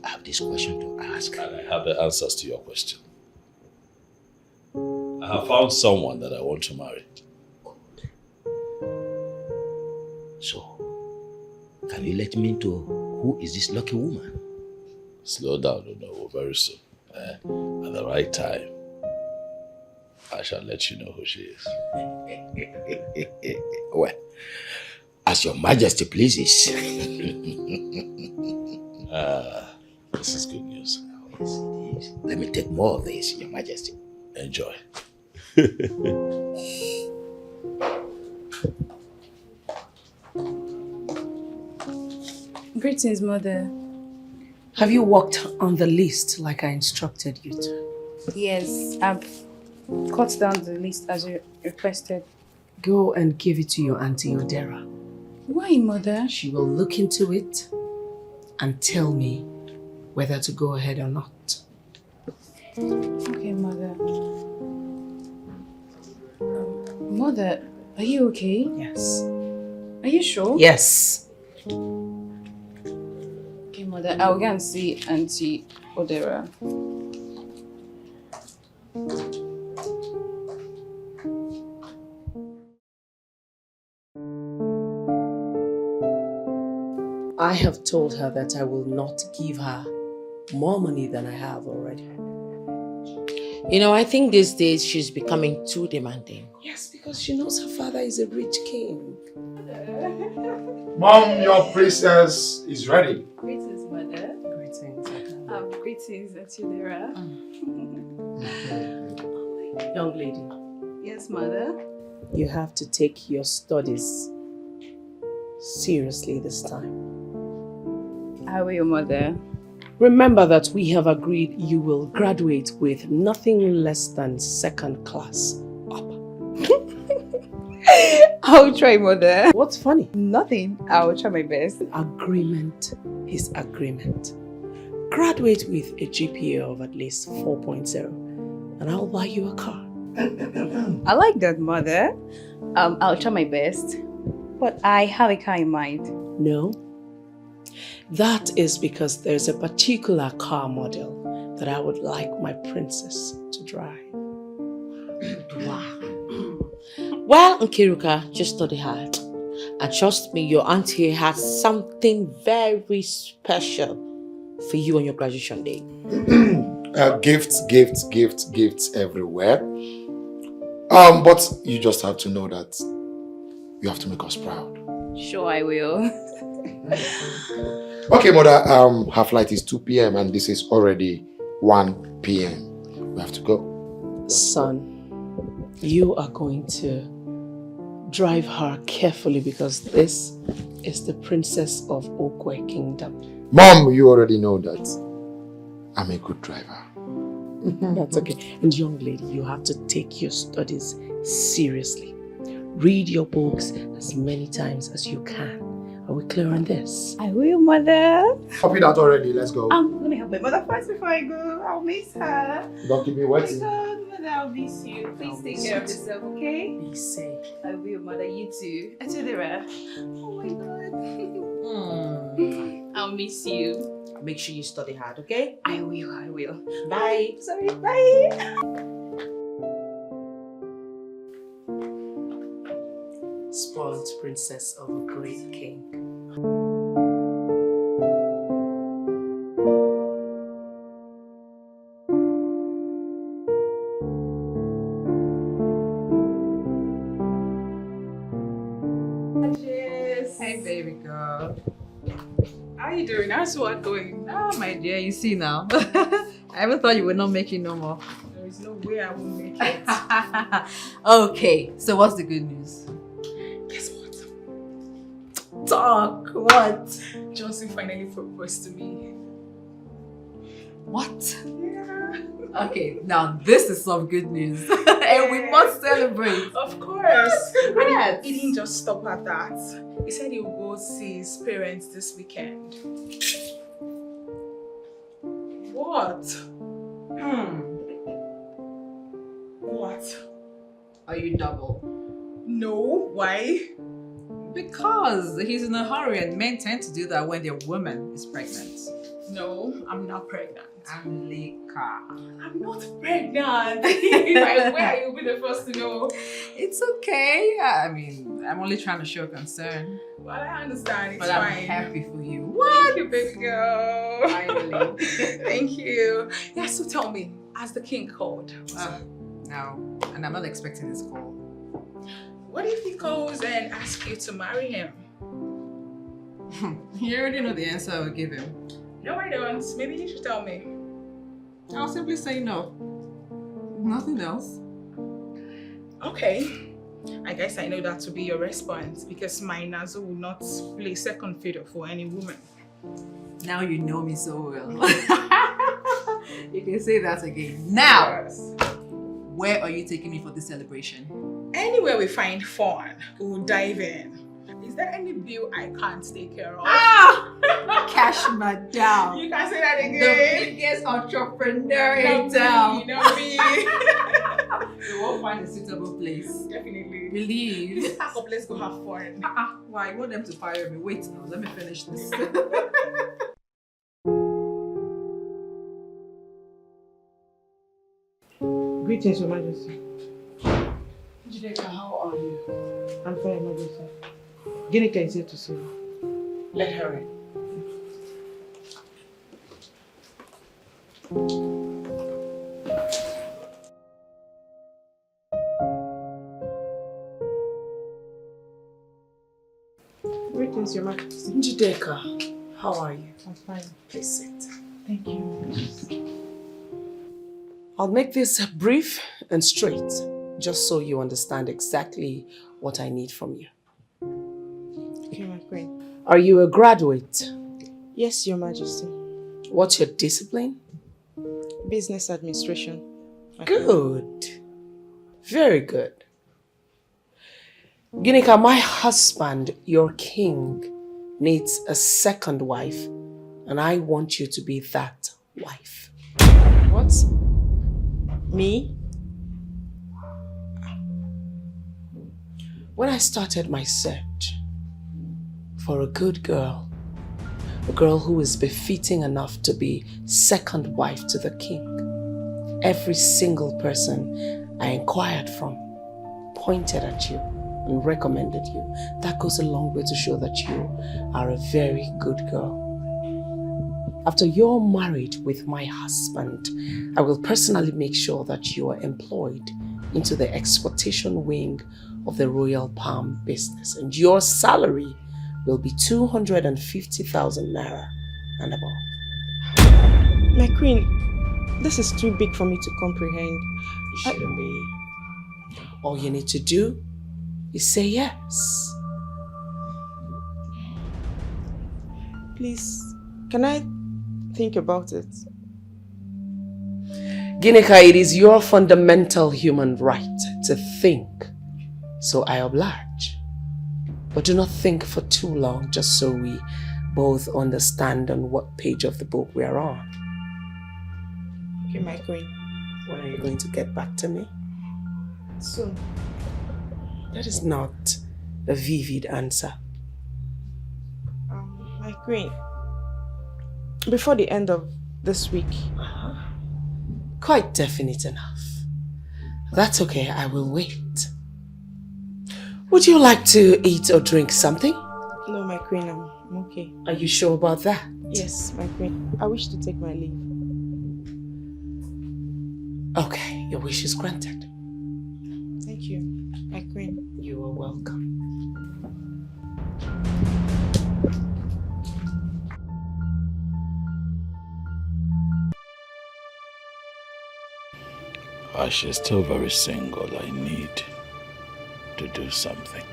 I have this question to ask. And I have the answers to your question. I have found someone that I want to marry. So, can you let me know who is this lucky woman? Slow down, you know, very soon. At the right time, I shall let you know who she is. Well, as Your Majesty pleases. This is good news. Yes, it is. Let me take more of this, Your Majesty. Enjoy. Greetings, Mother. Have you worked on the list like I instructed you to? Yes, I've cut down the list as you requested. Go and give it to your Auntie Odera. Why, Mother? She will look into it and tell me whether to go ahead or not. Okay, Mother. Mother, are you okay? Yes. Are you sure? Yes. Okay, Mother, I'll go and see Auntie Odera. I have told her that I will not give her more money than I have already. You know, I think these days she's becoming too demanding. Yes, because she knows her father is a rich king. Mom, your princess is ready. Greetings, Mother. Greetings. Greetings, Atidera. Young lady, Yes, mother. you have to take your studies seriously this time. I will, mother. Remember that we have agreed you will graduate with nothing less than second class. I'll try, mother. What's funny? Nothing. I'll try my best. Agreement is agreement. Graduate with a GPA of at least 4.0 and I'll buy you a car. I like that, mother. I'll try my best. But I have a car in mind. No. That is because there's a particular car model that I would like my princess to drive. Wow. Well, Nkiruka, just study hard. And trust me, your auntie has something very special for you on your graduation day. Gifts everywhere. But you just have to know that you have to make us proud. Sure, I will. Okay, mother, her flight is 2 p.m. and this is already 1 p.m. We have to go. Son, you are going to drive her carefully because this is the princess of Okwe Kingdom. Mom, you already know that I'm a good driver. That's okay. And young lady, you have to take your studies seriously. Read your books as many times as you can. Are we clear on this? I will, mother. Copy that already. Let's go. Let me help my mother first before I go. I'll miss her. Don't keep me waiting. Oh my God, mother, I'll miss you. Please take care of yourself, okay? Be safe. I will, mother. You too. Atidera. Oh my God. I'll miss you. Make sure you study hard, okay? I will. Bye. Sorry, bye. Spoiled princess of a great king. Hey, baby girl. How are you doing? How's work going? Oh, my dear, you see now. I ever thought you would not make it no more. There is no way I will make it. Okay, so what's the good news? Guess what? Talk. What? Johnson finally proposed to me. What? Yeah. Okay, now this is some good news. And we must celebrate. Of course. Congrats. He didn't just stop at that. He said he will go see his parents this weekend. What? What? Are you double? No. Why? Because he's in a hurry and men tend to do that when their woman is pregnant. No, I'm not pregnant. I'm Lika. I'm not pregnant. If I were, you'll be the first to know. It's okay. I mean, I'm only trying to show concern. Well, I understand. It's but fine. I'm happy for you. Thank you, baby girl. Finally. Thank you. Yeah, so tell me, has the king called? No, and I'm not expecting his call. What if he calls and asks you to marry him? You already know the answer I will give him. No, I don't. Maybe you should tell me. I'll simply say no. Nothing else. Okay. I guess I know that to be your response because my Nazo will not play second fiddle for any woman. Now you know me so well. You can say that again. Now, where are you taking me for this celebration? Anywhere we find fun, we'll dive in. Is there any bill I can't take care of? Cash madam. You can say that again. The biggest entrepreneur in town. You know me. We won't find a suitable place. Definitely. Believe. Pack up, let's go have fun. Why? You want them to fire me? Wait now, let me finish this. Greetings, Your Majesty. Jideka, how are you? I'm fine, Majesty. Ginika is here to see you. Let her in. Greetings, Your Majesty. Njideka, how are you? I'm fine. Please sit. Thank you. I'll make this brief and straight, just so you understand exactly what I need from you. Okay, my queen. Are you a graduate? Yes, Your Majesty. What's your discipline? Business administration. Good. Very good. Ginika, my husband, your king, needs a second wife, and I want you to be that wife. What? Me? When I started my search for a good girl, a girl who is befitting enough to be second wife to the king, every single person I inquired from pointed at you and recommended you. That goes a long way to show that you are a very good girl. After you're married with my husband, I will personally make sure that you are employed into the exploitation wing of the royal palm business, and your salary will be 250,000 naira and above. My queen, this is too big for me to comprehend. It shouldn't be. All you need to do is say yes. Please, can I think about it? Ginika, it is your fundamental human right to think, so I oblige. But do not think for too long, just so we both understand on what page of the book we are on. Okay, my queen. When are you going to get back to me? Soon. That is not a vivid answer. My queen, before the end of this week. Quite definite enough. That's okay, I will wait. Would you like to eat or drink something? No, my queen, I'm okay. Are you sure about that? Yes, my queen. I wish to take my leave. Okay, your wish is granted. Thank you, my queen. You are welcome. As she's still very single, I need to do something.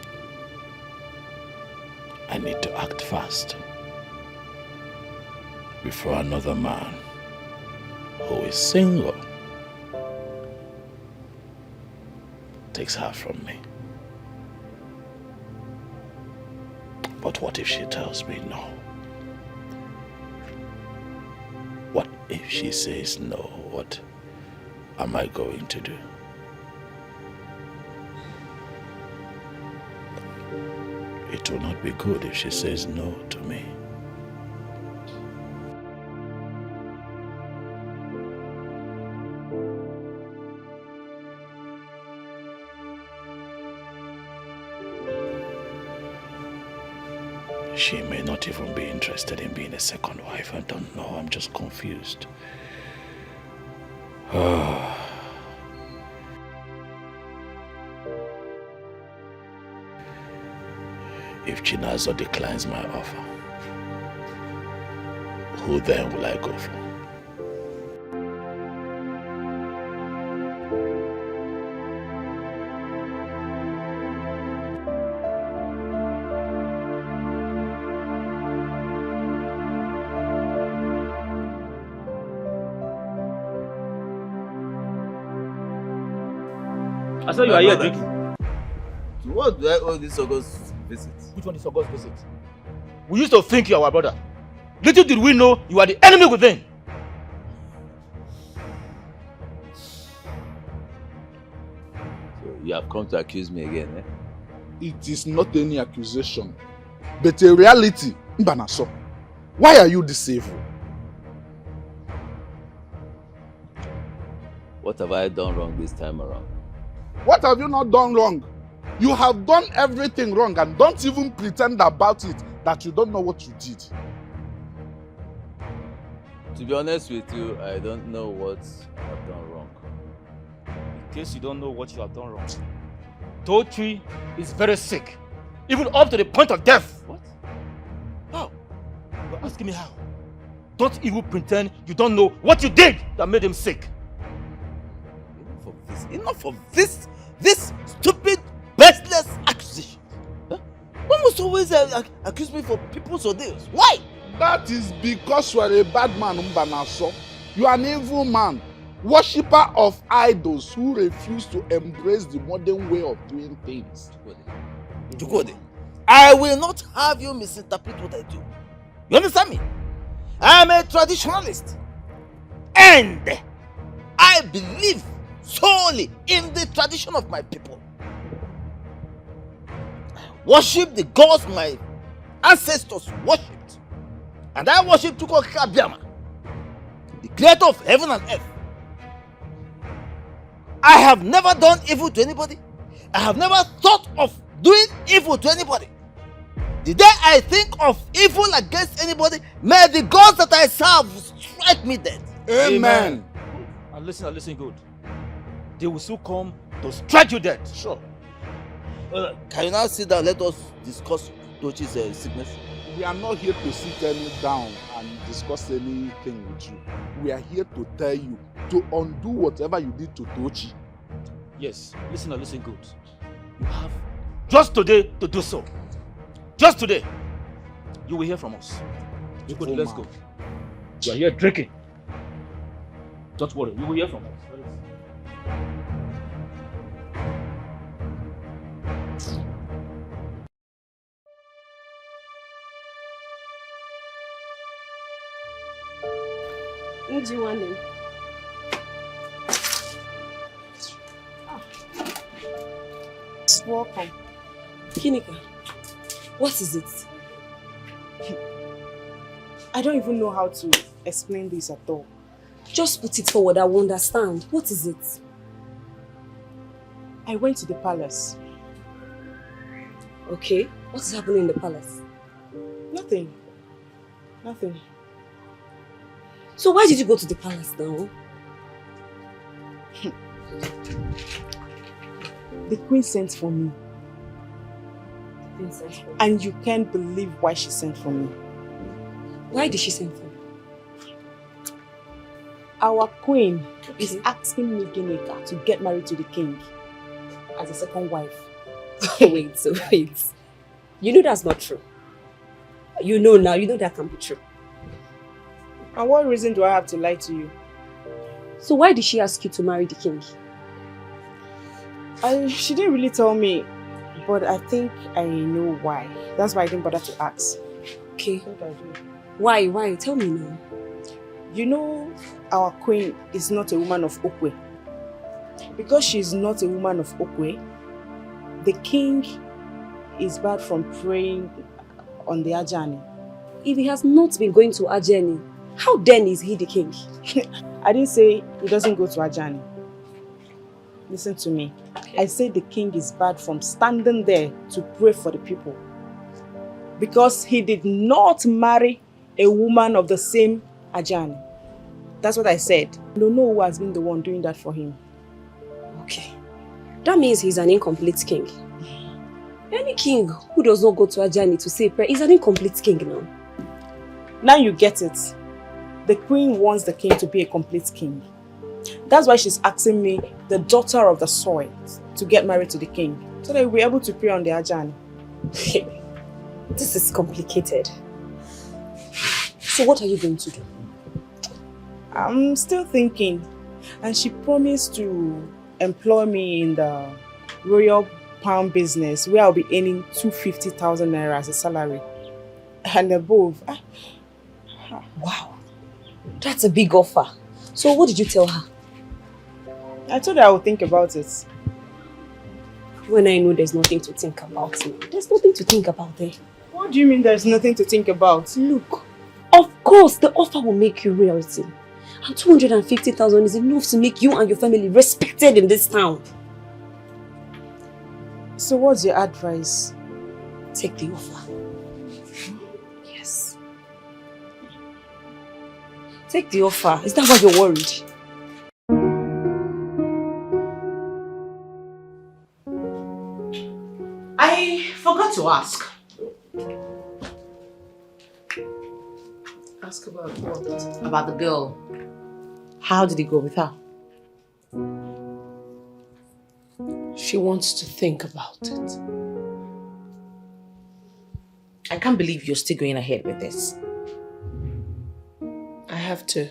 I need to act fast before another man who is single takes her from me. But what if she tells me no? What if she says no? What am I going to do? It will not be good if she says no to me. She may not even be interested in being a second wife. I don't know. I'm just confused. If Chinazo declines my offer, who then will I go for? I saw you are here drinking. To what do I owe this August visit? Which one is August visit? We used to think you are our brother. Little did we know you are the enemy within. So you have come to accuse me again, eh? It is not any accusation, but a reality. Mbanaso, why are you this evil? What have I done wrong this time around? What have you not done wrong? You have done everything wrong, and don't even pretend about it that you don't know what you did. To be honest with you, I don't know what I have done wrong. In case you don't know what you have done wrong, Tochi is very sick, even up to the point of death. What? How? You're asking me how? Don't even pretend you don't know what you did that made him sick. Enough of this stupid, baseless accusation. Huh? One must always accuse me for people's ordeals. Why? That is because you are a bad man, Mbanaso. You are an evil man, worshipper of idols who refuse to embrace the modern way of doing things. Chukode, I will not have you misinterpret what I do. You understand me? I am a traditionalist. And I believe solely in the tradition of my people. Worship the gods my ancestors worshipped. And I worship Chukwu Abiyama, the creator of heaven and earth. I have never done evil to anybody. I have never thought of doing evil to anybody. The day I think of evil against anybody, may the gods that I serve strike me dead. Amen. And listen good. They will soon come to strike you dead. Sure. Can you now sit down? Let us discuss Tochi's sickness. We are not here to sit down and discuss anything with you. We are here to tell you to undo whatever you did to Tochi. Yes, listen good. You have just today to do so. Just today. You will hear from us. Let's go. You are here drinking. Don't worry, you will hear from us. Do you want him? Welcome. Kinika, what is it? I don't even know how to explain this at all. Just put it forward, I will understand. What is it? I went to the palace. Okay, what is happening in the palace? Nothing. Nothing. So why did you go to the palace now? The queen sent for me. And you can't believe why she sent for me. Why did she send for you? Our queen is asking me, Ginika, to get married to the king as a second wife. Wait. You know that's not true. You know now, you know that can't be true. And what reason do I have to lie to you? So why did she ask you to marry the king? She didn't really tell me, but I think I know why. That's why I didn't bother to ask. Okay. Why? Tell me now. You know, our queen is not a woman of Okwe. Because she's not a woman of Okwe, the king is barred from praying on the Ajani. If he has not been going to Ajani, how then is he the king? I didn't say he doesn't go to Ajani. Listen to me. I say the king is barred from standing there to pray for the people. Because he did not marry a woman of the same Ajani. That's what I said. I don't know who has been the one doing that for him. Okay. That means he's an incomplete king. Any king who does not go to Ajani to say prayer is an incomplete king now. Now you get it. The queen wants the king to be a complete king. That's why she's asking me, the daughter of the soil, to get married to the king. So that we'll be able to pray on the Ajani. This is complicated. So what are you going to do? I'm still thinking. And she promised to employ me in the royal palm business where I'll be earning 250,000 naira as a salary. And above. Wow. That's a big offer. So what did you tell her? I told her I would think about it. When I know there's nothing to think about, there's nothing to think about there. What do you mean there's nothing to think about? Look, of course the offer will make you reality. And 250,000 is enough to make you and your family respected in this town. So what's your advice? Take the offer. Yes. Take the offer. Is that why you're worried? I forgot to ask. Ask about what? About the girl. How did it go with her? She wants to think about it. I can't believe you're still going ahead with this. I have to.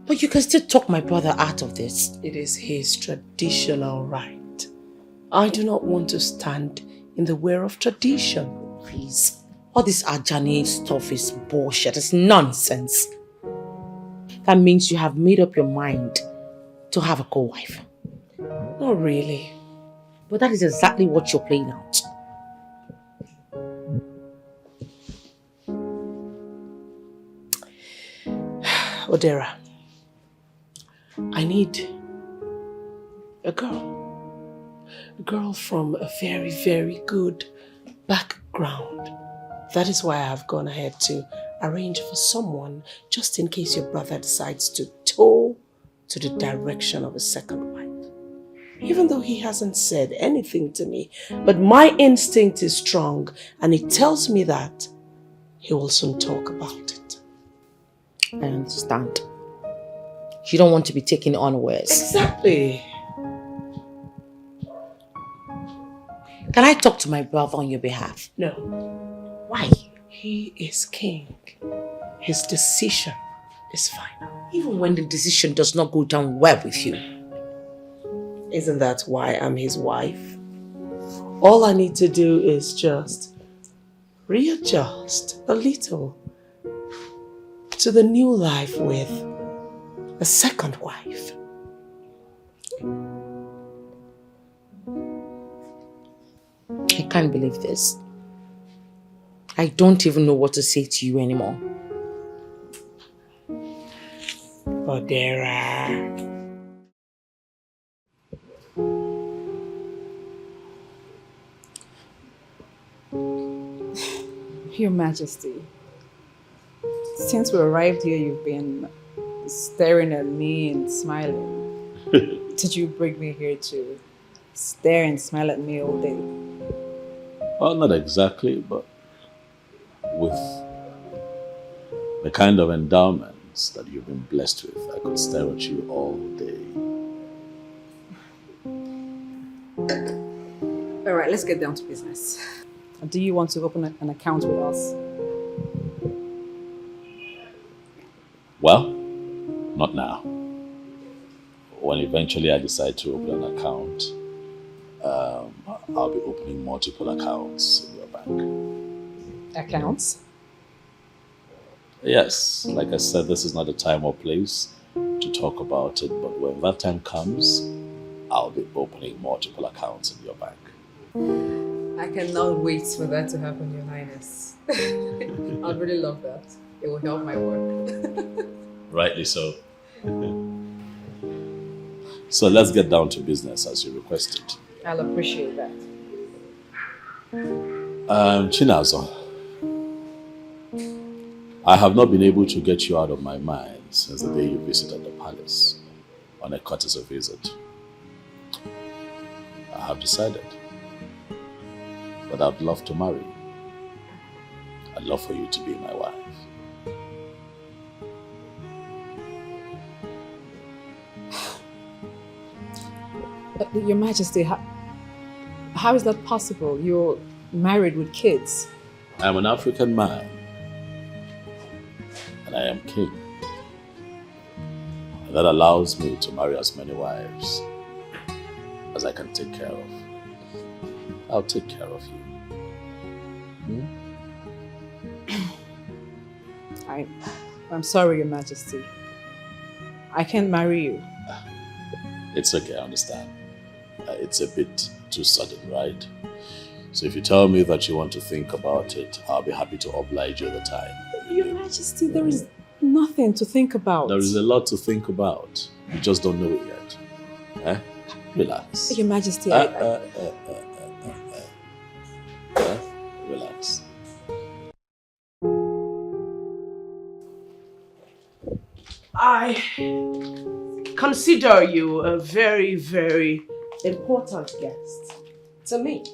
But you can still talk my brother out of this. It is his traditional right. I do not want to stand in the way of tradition. Please. All this Ajani stuff is bullshit. It's nonsense. That means you have made up your mind to have a co-wife. Not really. But that is exactly what you're playing out. Odera, I need a girl. A girl from a very, very good background. That is why I have gone ahead to arrange for someone just in case your brother decides to toe to the direction of a second wife. Even though he hasn't said anything to me, but my instinct is strong and it tells me that he will soon talk about it. I understand. You don't want to be taken unawares. Exactly. Can I talk to my brother on your behalf? No. Why? He is king. His decision is final. Even when the decision does not go down well with you. Isn't that why I'm his wife? All I need to do is just readjust a little to the new life with a second wife. I can't believe this. I don't even know what to say to you anymore. Odera. Your Majesty, since we arrived here, you've been staring at me and smiling. Did you bring me here to stare and smile at me all day? Well, not exactly, but with the kind of endowments that you've been blessed with, I could stare at you all day. All right, let's get down to business. Do you want to open an account with us? Well, not now. When eventually I decide to open an account, I'll be opening multiple accounts in your bank. Accounts? Yes, like I said, this is not the time or place to talk about it, but when that time comes, I'll be opening multiple accounts in your bank. I cannot wait for that to happen, Your Highness. I'd really love that. It will help my work. Rightly so. So let's get down to business as you requested. I'll appreciate that. Chinazo, I have not been able to get you out of my mind since the day you visited the palace on a courtesy visit. I have decided that I'd love to marry you. I'd love for you to be my wife. Your Majesty, how is that possible? You're married with kids. I am an African man, and I am king. And that allows me to marry as many wives as I can take care of. I'll take care of you. I'm sorry, Your Majesty. I can't marry you. It's okay, I understand. It's a bit too sudden, right? So if you tell me that you want to think about it, I'll be happy to oblige you the time. Your Majesty, there is nothing to think about. There is a lot to think about. You just don't know it yet. Eh? Relax. Your Majesty, Relax. I consider you a very, very important guest to me.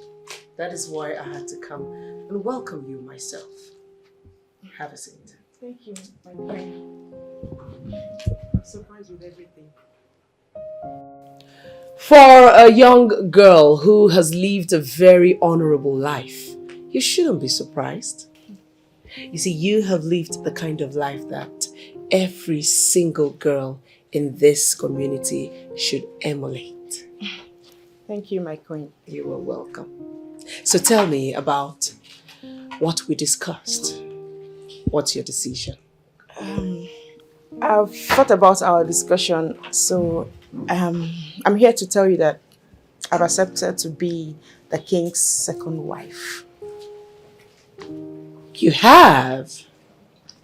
That is why I had to come and welcome you myself. Have a seat. Thank you, my friend. I'm surprised with everything. For a young girl who has lived a very honorable life, you shouldn't be surprised. You see, you have lived the kind of life that every single girl in this community should emulate. Thank you, my queen. You are welcome. So tell me about what we discussed. What's your decision? I've thought about our discussion, so I'm here to tell you that I've accepted to be the king's second wife. You have?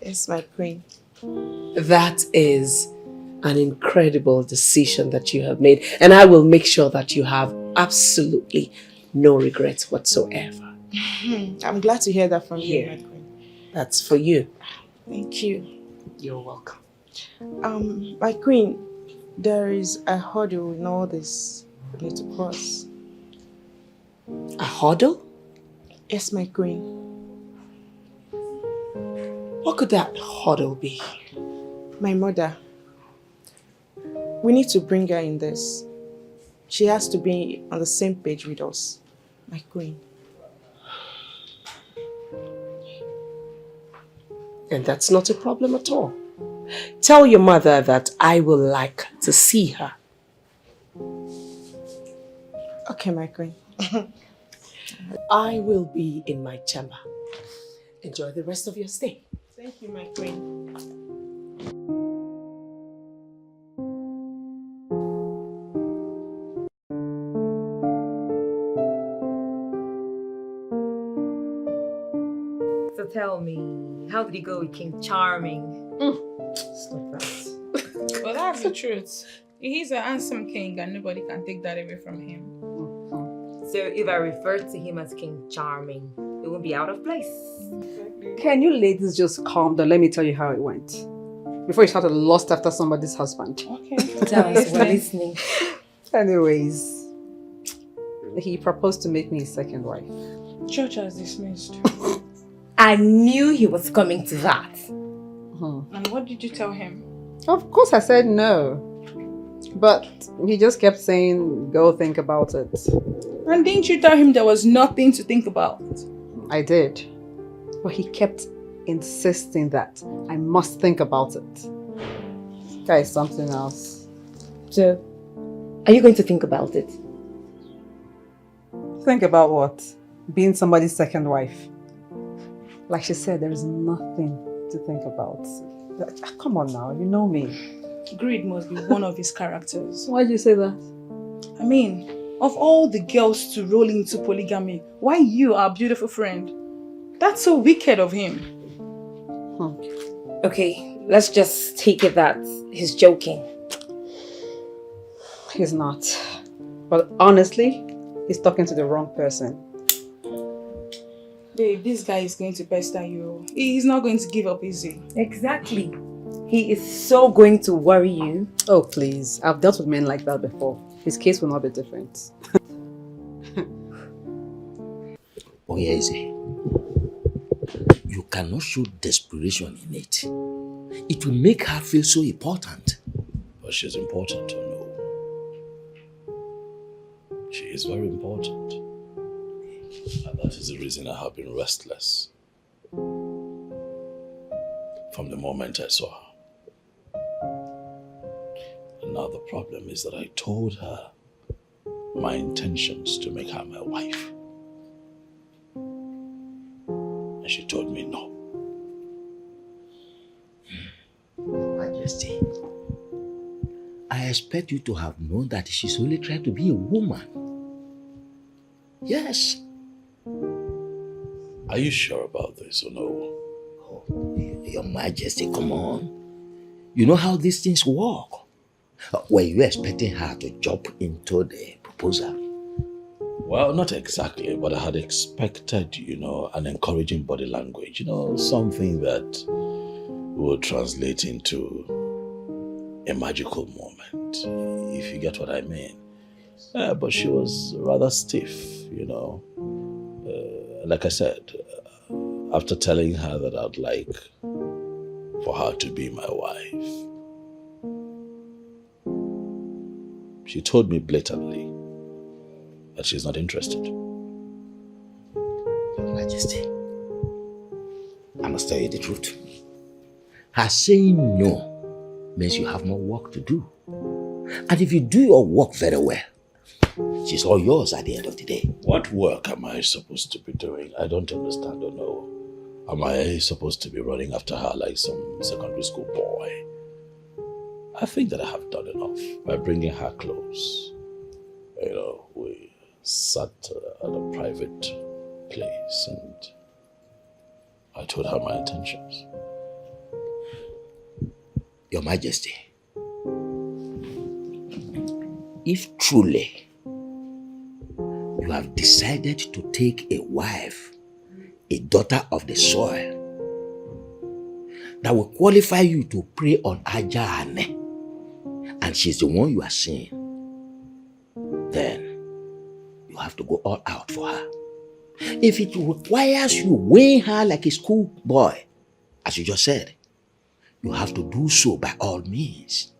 Yes, my queen. That is an incredible decision that you have made, and I will make sure that you have absolutely no regrets whatsoever. I'm glad to hear that from you, my queen. That's for you. Thank you. You're welcome. My queen, there is a hurdle in all this we need to cross. A hurdle? Yes, my queen. What could that hurdle be? My mother. We need to bring her in this. She has to be on the same page with us, my queen. And that's not a problem at all. Tell your mother that I will like to see her. Okay, my queen. I will be in my chamber. Enjoy the rest of your stay. Thank you, my queen. So tell me, how did it go with King Charming? Stop that. Well, that's the truth. He's a handsome king and nobody can take that away from him. So if I refer to him as King Charming, it won't be out of place. Can you ladies just calm down? Let me tell you how it went. Before you start to lust after somebody's husband. Okay. Tell us, we're listening. Anyways, he proposed to make me his second wife. Church has dismissed. I knew he was coming to that. And what did you tell him? Of course I said no. But he just kept saying, go think about it. And didn't you tell him there was nothing to think about? I did. But he kept insisting that I must think about it. This guy is something else. So, are you going to think about it? Think about what? Being somebody's second wife. Like she said, there is nothing to think about. Come on now, you know me. Greed must be one of his characters. Why did you say that? I mean, of all the girls to roll into polygamy, why you, our beautiful friend? That's so wicked of him. Okay, let's just take it that he's joking. He's not. But honestly, he's talking to the wrong person. Babe, this guy is going to pester you. He's not going to give up easy. Exactly. He is so going to worry you. Oh, please. I've dealt with men like that before. His case will not be different. Oyeze, you cannot show desperation in it. It will make her feel so important. But she's important to know. She is very important. And that is the reason I have been restless. From the moment I saw her. And now the problem is that I told her my intentions to make her my wife. And she told me no. Majesty, I expect you to have known that she's only trying to be a woman. Yes. Are you sure about this or no? Oh, Your Majesty, come on. You know how these things work. Were you expecting her to jump into the proposal? Well, not exactly, but I had expected, an encouraging body language, something that would translate into a magical moment, if you get what I mean. But she was rather stiff, Like I said, after telling her that I'd like for her to be my wife, she told me blatantly that she's not interested. Your Majesty, I must tell you the truth. Her saying no means you have more work to do. And if you do your work very well, she's all yours at the end of the day. What work am I supposed to be doing? I don't understand or know. Am I supposed to be running after her like some secondary school boy? I think that I have done enough by bringing her close. You know, we sat at a private place and I told her my intentions. Your Majesty, if truly you have decided to take a wife, a daughter of the soil, that will qualify you to pray on Ajane, and she's the one you are seeing, then you have to go all out for her. If it requires you weighing her like a schoolboy, as you just said, you have to do so by all means.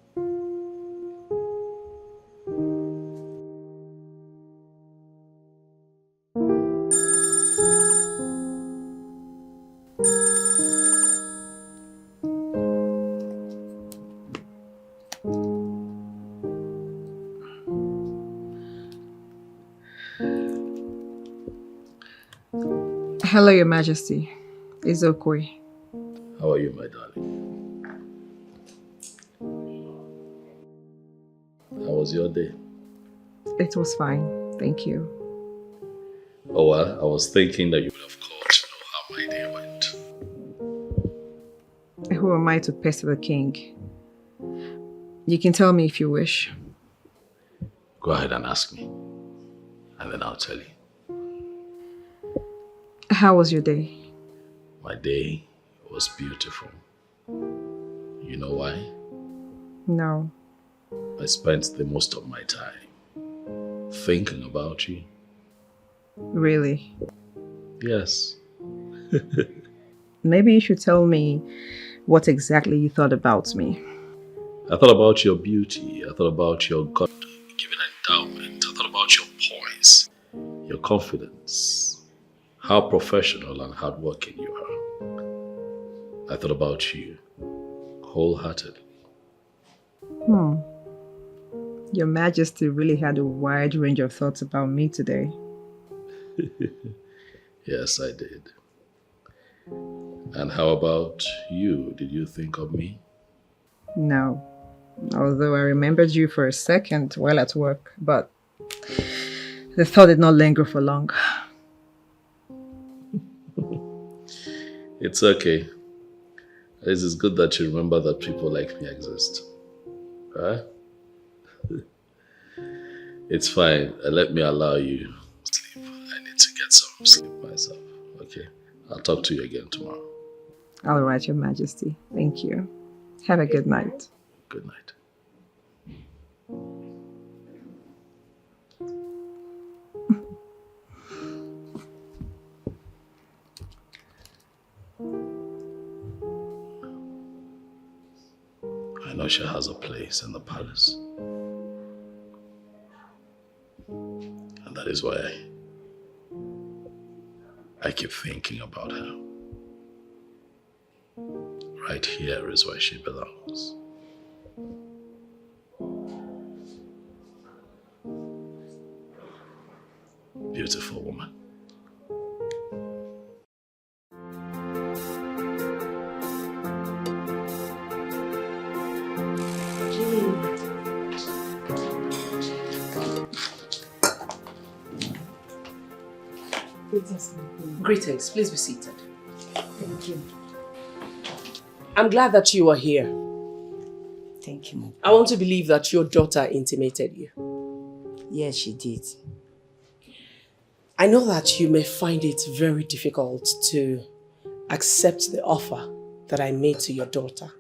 Hello, Your Majesty. It's Okwe. How are you, my darling? How was your day? It was fine, thank you. Oh, well, I was thinking that you would have called to know how my day went. Who am I to pester the king? You can tell me if you wish. Go ahead and ask me, and then I'll tell you. How was your day? My day was beautiful. You know why? No. I spent the most of my time thinking about you. Really? Yes. Maybe you should tell me what exactly you thought about me. I thought about your beauty. I thought about your God-given endowment. I thought about your poise, your confidence, how professional and hardworking you are. I thought about you wholeheartedly. Your Majesty really had a wide range of thoughts about me today. Yes, I did. And how about you? Did you think of me? No. Although I remembered you for a second while at work, but the thought did not linger for long. It's okay. It is good that you remember that people like me exist. Right? It's fine. Let me allow you sleep. I need to get some sleep myself. Okay? I'll talk to you again tomorrow. All right, Your Majesty. Thank you. Have a good night. Good night. I know she has a place in the palace. And that is why I keep thinking about her. Right here is where she belongs. Beautiful woman. Greetings. Please be seated. Thank you. I'm glad that you are here. Thank you. I want to believe that your daughter intimated you. Yes, she did. I know that you may find it very difficult to accept the offer that I made to your daughter.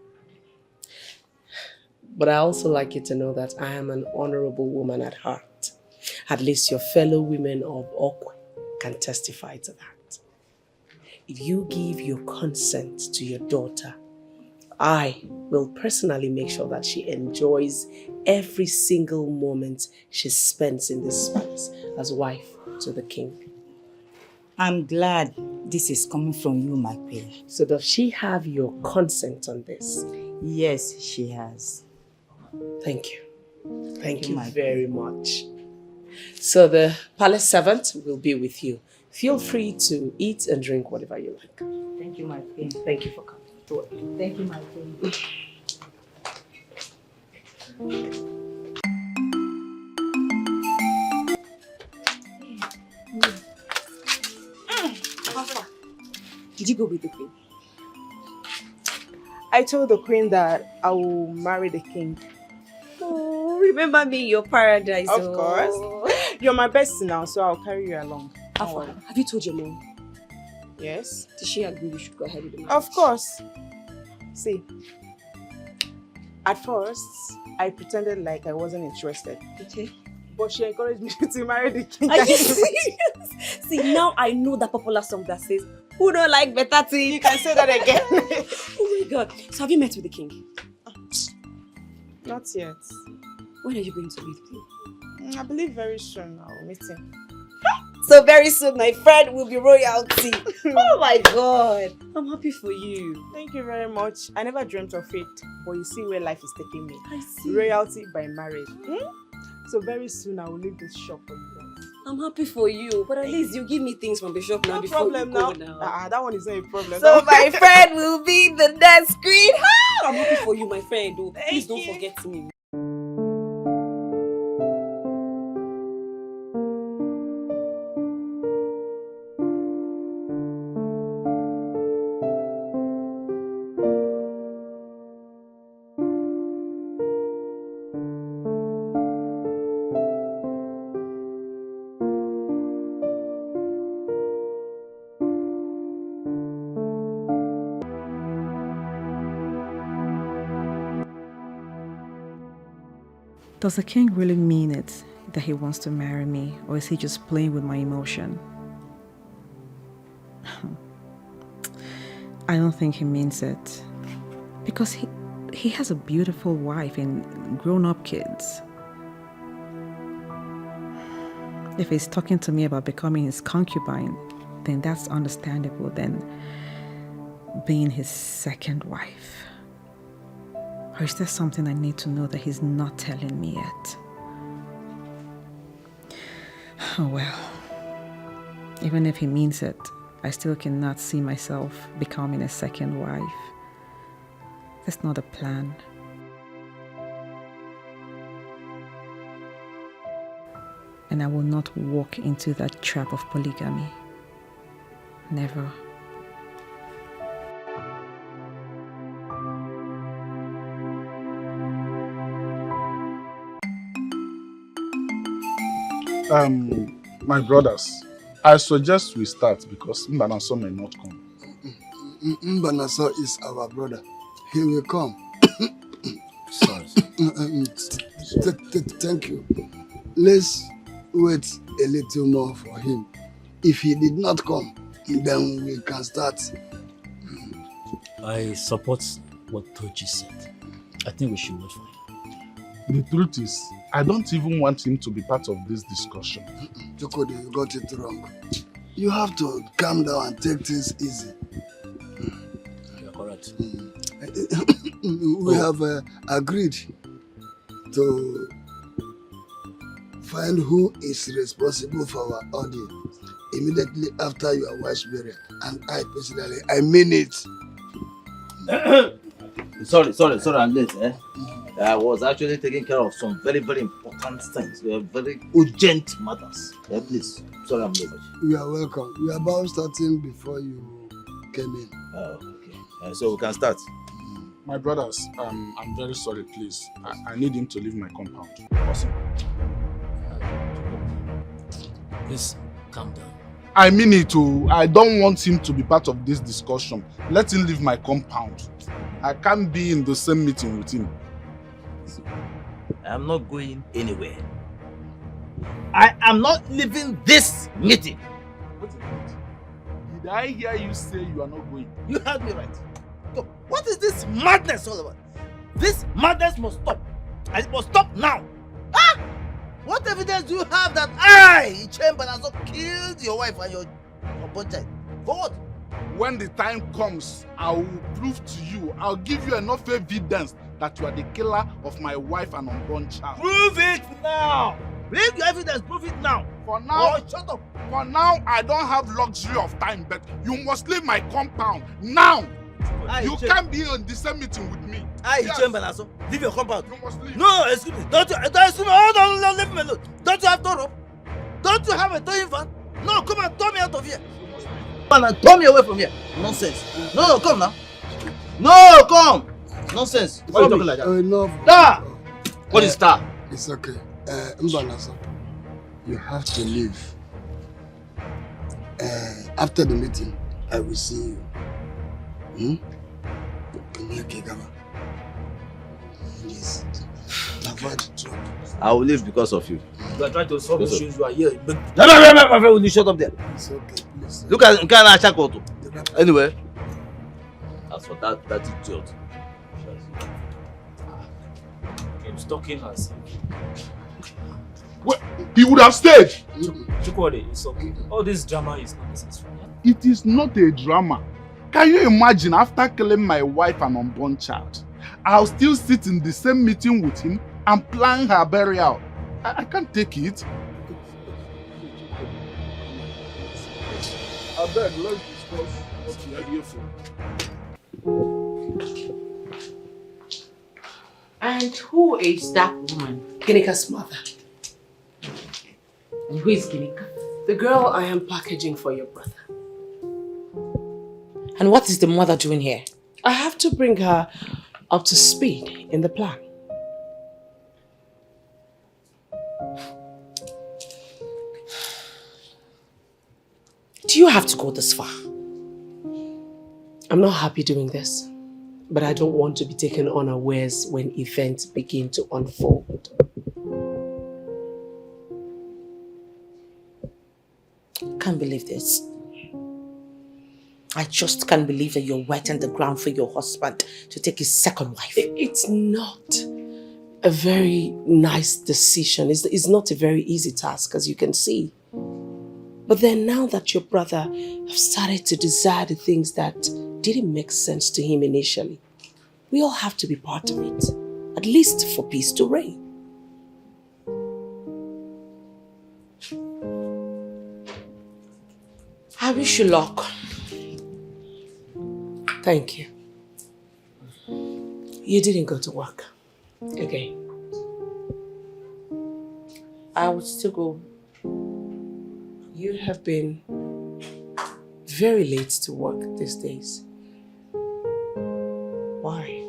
But I also like you to know that I am an honorable woman at heart. At least your fellow women of Okwe can testify to that. if you give your consent to your daughter, I will personally make sure that she enjoys every single moment she spends in this palace as wife to the king. I'm glad this is coming from you, my queen. So does she have your consent on this? Yes, she has. Thank you. Thank you very much. So the palace servant will be with you. Feel free to eat and drink whatever you like. Thank you, my queen. Thank you for coming. Thank you, my queen. Did you go with the queen? I told the queen that I will marry the king. Oh, remember me in your paradise. Of course. You're my bestie now, so I'll carry you along. Alpha, have you told your mom? Yes. Did she agree you should go ahead with the marriage? Of course. See, at first, I pretended like I wasn't interested. Okay. But she encouraged me to marry the king. Are you serious? See, now I know that popular song that says, "Who don't like better thing?" You can say that again. Oh my God. So have you met with the king? Not yet. When are you going to meet him? I believe very soon I'll meet him. So very soon my friend will be royalty. Oh my God. I'm happy for you. Thank you very much. I never dreamt of it, but you see where life is taking me. I see. Royalty by marriage. So very soon I will leave this shop for you guys. I'm happy for you, but at least you give me things from the shop now No before problem you go now. That one is not a problem. So my friend will be the next queen. I'm happy for you, my friend. Oh, please don't forget me. Does the king really mean it that he wants to marry me, or is he just playing with my emotion? I don't think he means it, because he has a beautiful wife and grown-up kids. If he's talking to me about becoming his concubine, then that's understandable than being his second wife. Or is there something I need to know that he's not telling me yet? Oh well. Even if he means it, I still cannot see myself becoming a second wife. That's not a plan. And I will not walk into that trap of polygamy. Never. My brothers, I suggest we start because Mbanaso may not come. Mbanaso is our brother. He will come. Sorry. Thank you. Let's wait a little more for him. If he did not come, then we can start. I support what Tochi said. I think we should wait for him. The truth is, I don't even want him to be part of this discussion. Chokode, you got it wrong. You have to calm down and take things easy. You are correct. We have agreed to find who is responsible for our audience immediately after your wife's burial. And I personally, I mean it. Sorry, I'm late. I was actually taking care of some very, very important things. Very urgent matters. Please, sorry I'm late. You are welcome. We are about starting before you came in. Oh, okay. So we can start. My brothers, I'm very sorry, please. I need him to leave my compound. Awesome. Please, calm down. I mean it too. I don't want him to be part of this discussion. Let him leave my compound. I can't be in the same meeting with him. I'm not going anywhere. I am not leaving this meeting. Did I hear you say you are not going? You heard me right. Come, what is this madness all about? This madness must stop. And it must stop now. Ah! What evidence do you have that I, Chamber, has not killed your wife and your unborn child? For what? When the time comes, I will prove to you, I'll give you enough evidence that you are the killer of my wife and unborn child. Prove it now! Bring your evidence, prove it now! For now, shut up! For now, I don't have luxury of time, but you must leave my compound now! You can't be in the same meeting with me. Chamber, also. Leave your compound. You must leave. No, excuse me. Don't excuse me. Hold on, leave me alone. Don't you have tow rope? Don't you have a towing van? No, come and tow me out of here. Come and tow me away from here. Nonsense. No, come now. No, come. Nonsense. Why are you talking like that? No. Star. What is star? It's okay. Mbanasa, you have to leave. After the meeting, I will see you. Yes. Avoid trouble. I will leave because of you. You are trying to solve issues, you are here. No, my friend, will you shut up there? It's okay, please. Look at Nkana. Anyway, as for that idiot. He's talking as well, he would have stayed. Chukwode, it's okay. All this drama is not necessary. It is not a drama. Can you imagine after killing my wife and unborn child, I'll still sit in the same meeting with him and plan her burial? I can't take it. I beg, let's discuss what we are here for. And who is that woman? Ginika's mother. And who is Ginika? The girl I am packaging for your brother. And what is the mother doing here? I have to bring her up to speed in the plan. Do you have to go this far? I'm not happy doing this, but I don't want to be taken unawares when events begin to unfold. Can't believe this. I just can't believe that you're wetting the ground for your husband to take his second wife. It's not a very nice decision. It's not a very easy task, as you can see. But then now that your brother have started to desire the things that didn't make sense to him initially, we all have to be part of it, at least for peace to reign. I wish you luck. Thank you. You didn't go to work. Okay. I would still go. You have been very late to work these days. Why?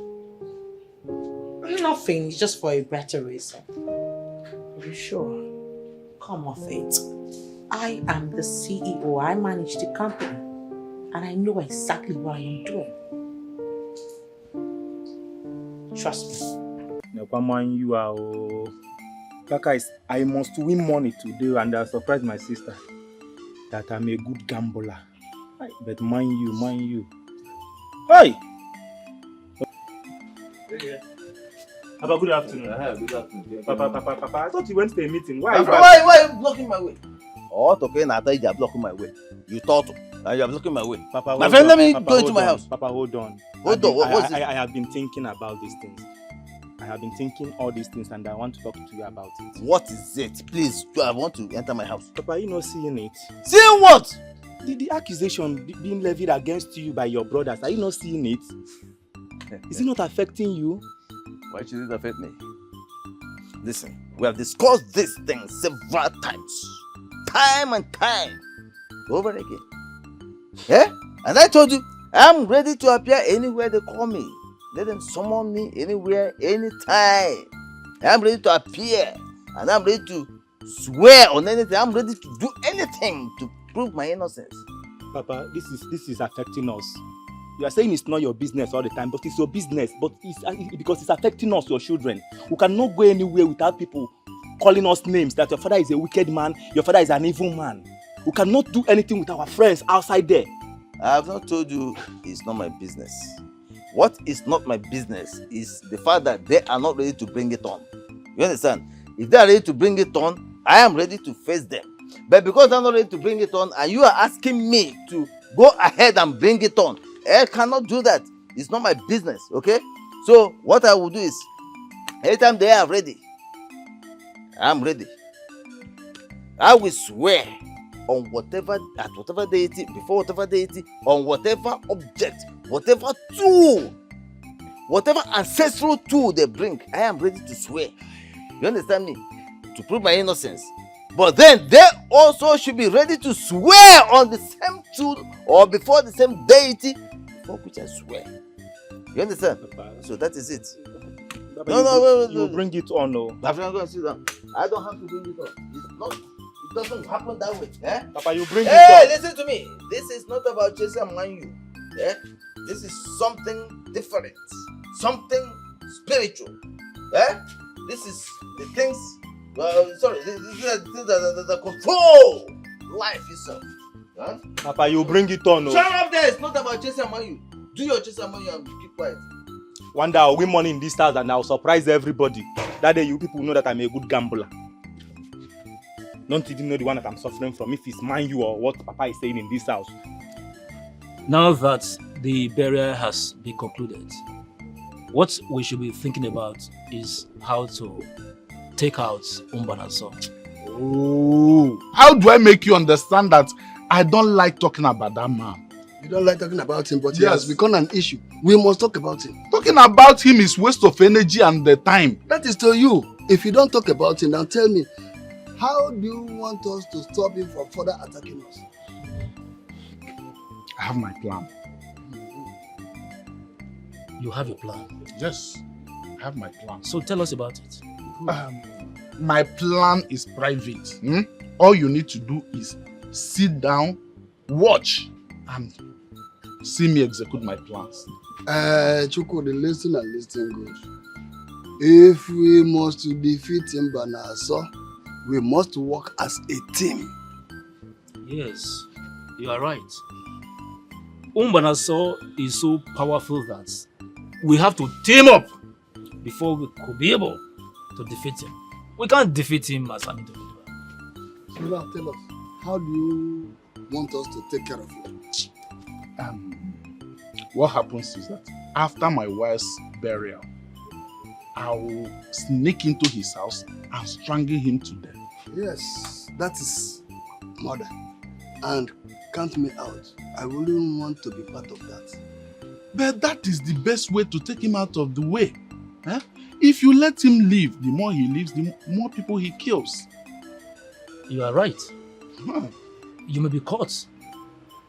Nothing, it's just for a better reason. Are you sure? Come off it. I am the CEO, I manage the company, and I know exactly what I am doing. Trust me. You are. Kaka, I must win money today, and I surprised my sister that I'm a good gambler. But mind you. Hey! Papa, good afternoon. Good afternoon. Papa, I thought you went to a meeting. Why are you blocking my way? Oh, okay, now you are blocking my way. You thought, and you are blocking my way. Papa, my friend, let me go into my house. Papa, hold on. I have been thinking about these things. I have been thinking all these things, and I want to talk to you about it. What is it? Please, I want to enter my house. Papa, you not seeing it? Seeing what? The accusation being levied against you by your brothers, are you not seeing it? Is it not affecting you? Why should it affect me? Listen, we have discussed this thing several times. Time and time. Over again. Yeah? And I told you, I'm ready to appear anywhere they call me. Let them summon me anywhere, anytime. I'm ready to appear. And I'm ready to swear on anything. I'm ready to do anything to prove my innocence. Papa, this is affecting us. You are saying it's not your business all the time, but it's your business. But it's because it's affecting us, your children. We cannot go anywhere without people calling us names that your father is a wicked man, your father is an evil man. We cannot do anything with our friends outside there. I have not told you it's not my business. What is not my business is the fact that they are not ready to bring it on. You understand? If they are ready to bring it on, I am ready to face them. But because they're not ready to bring it on, and you are asking me to go ahead and bring it on, I cannot do that. It's not my business, okay? So what I will do is, anytime they are ready, I'm ready. I will swear on whatever, at whatever deity, before whatever deity, on whatever object, whatever tool, whatever ancestral tool they bring, I am ready to swear. You understand me? To prove my innocence. But then they also should be ready to swear on the same tool or before the same deity before which I swear. You understand? So that is it. No, you bring it on, no. I'm going to sit down. I don't have to bring it on. It's not. It doesn't happen that way. Eh? Papa, you bring it on. Hey, listen to me. This is not about chasing and mind you. Eh? This is something different. Something spiritual. Eh? This is the things. Sorry, this is the control life itself. Huh? Papa, you bring it on, no. Shut up there. It's not about chasing and mind you. Do your chasing and mind you and keep quiet. One day I'll win money in this house and I'll surprise everybody. That day you people know that I'm a good gambler. Don't even know the one that I'm suffering from, if it's mind you or what Papa is saying in this house. Now that the burial has been concluded, what we should be thinking about is how to take out Umbanaso. Oh, how do I make you understand that I don't like talking about that man? You don't like talking about him, but he has become an issue. We must talk about him. Talking about him is waste of energy and the time. That is to you. If you don't talk about him, now tell me, how do you want us to stop him from further attacking us? I have my plan. You have a plan? Yes, I have my plan. So tell us about it. My plan is private. All you need to do is sit down, watch, and see me execute my plans. Chuko, listen and listen good. If we must defeat Umbanaso, we must work as a team. Yes, you are right. Umbanaso is so powerful that we have to team up before we could be able to defeat him. We can't defeat him as an individual. So now tell us, how do you want us to take care of you? What happens is that after my wife's burial, I will sneak into his house and strangle him to death. Yes, that is murder. And count me out. I wouldn't want to be part of that. But that is the best way to take him out of the way. Eh? If you let him live, the more he lives, the more people he kills. You are right. You may be caught.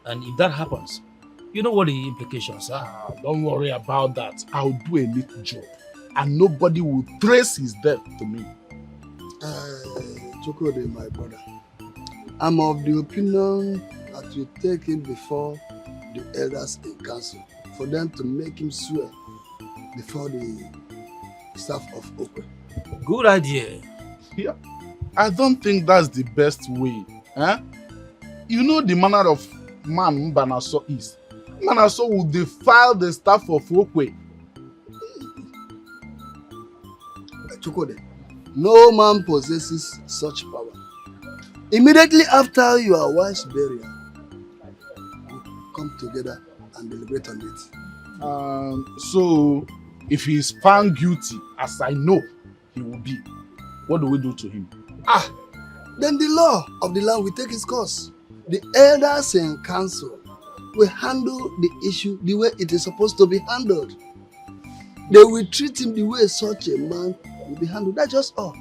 And if that happens, you know what the implications are. Don't worry about that. I'll do a little job. And nobody will trace his death to me. Chokode, my brother, I'm of the opinion that you take him before the elders in council for them to make him swear before the staff of Okwe. Good idea. Yeah. I don't think that's the best way. Eh? You know the manner of man Umbanaso is. Umbanaso will defile the staff of Okwe. Chokode, no man possesses such power. Immediately after your wife's burial, we come together and deliberate on it. So, if he is found guilty, as I know he will be, what do we do to him? Then the law of the land will take its course. The elders in council will handle the issue the way it is supposed to be handled. They will treat him the way such a man will be handled. That's just all.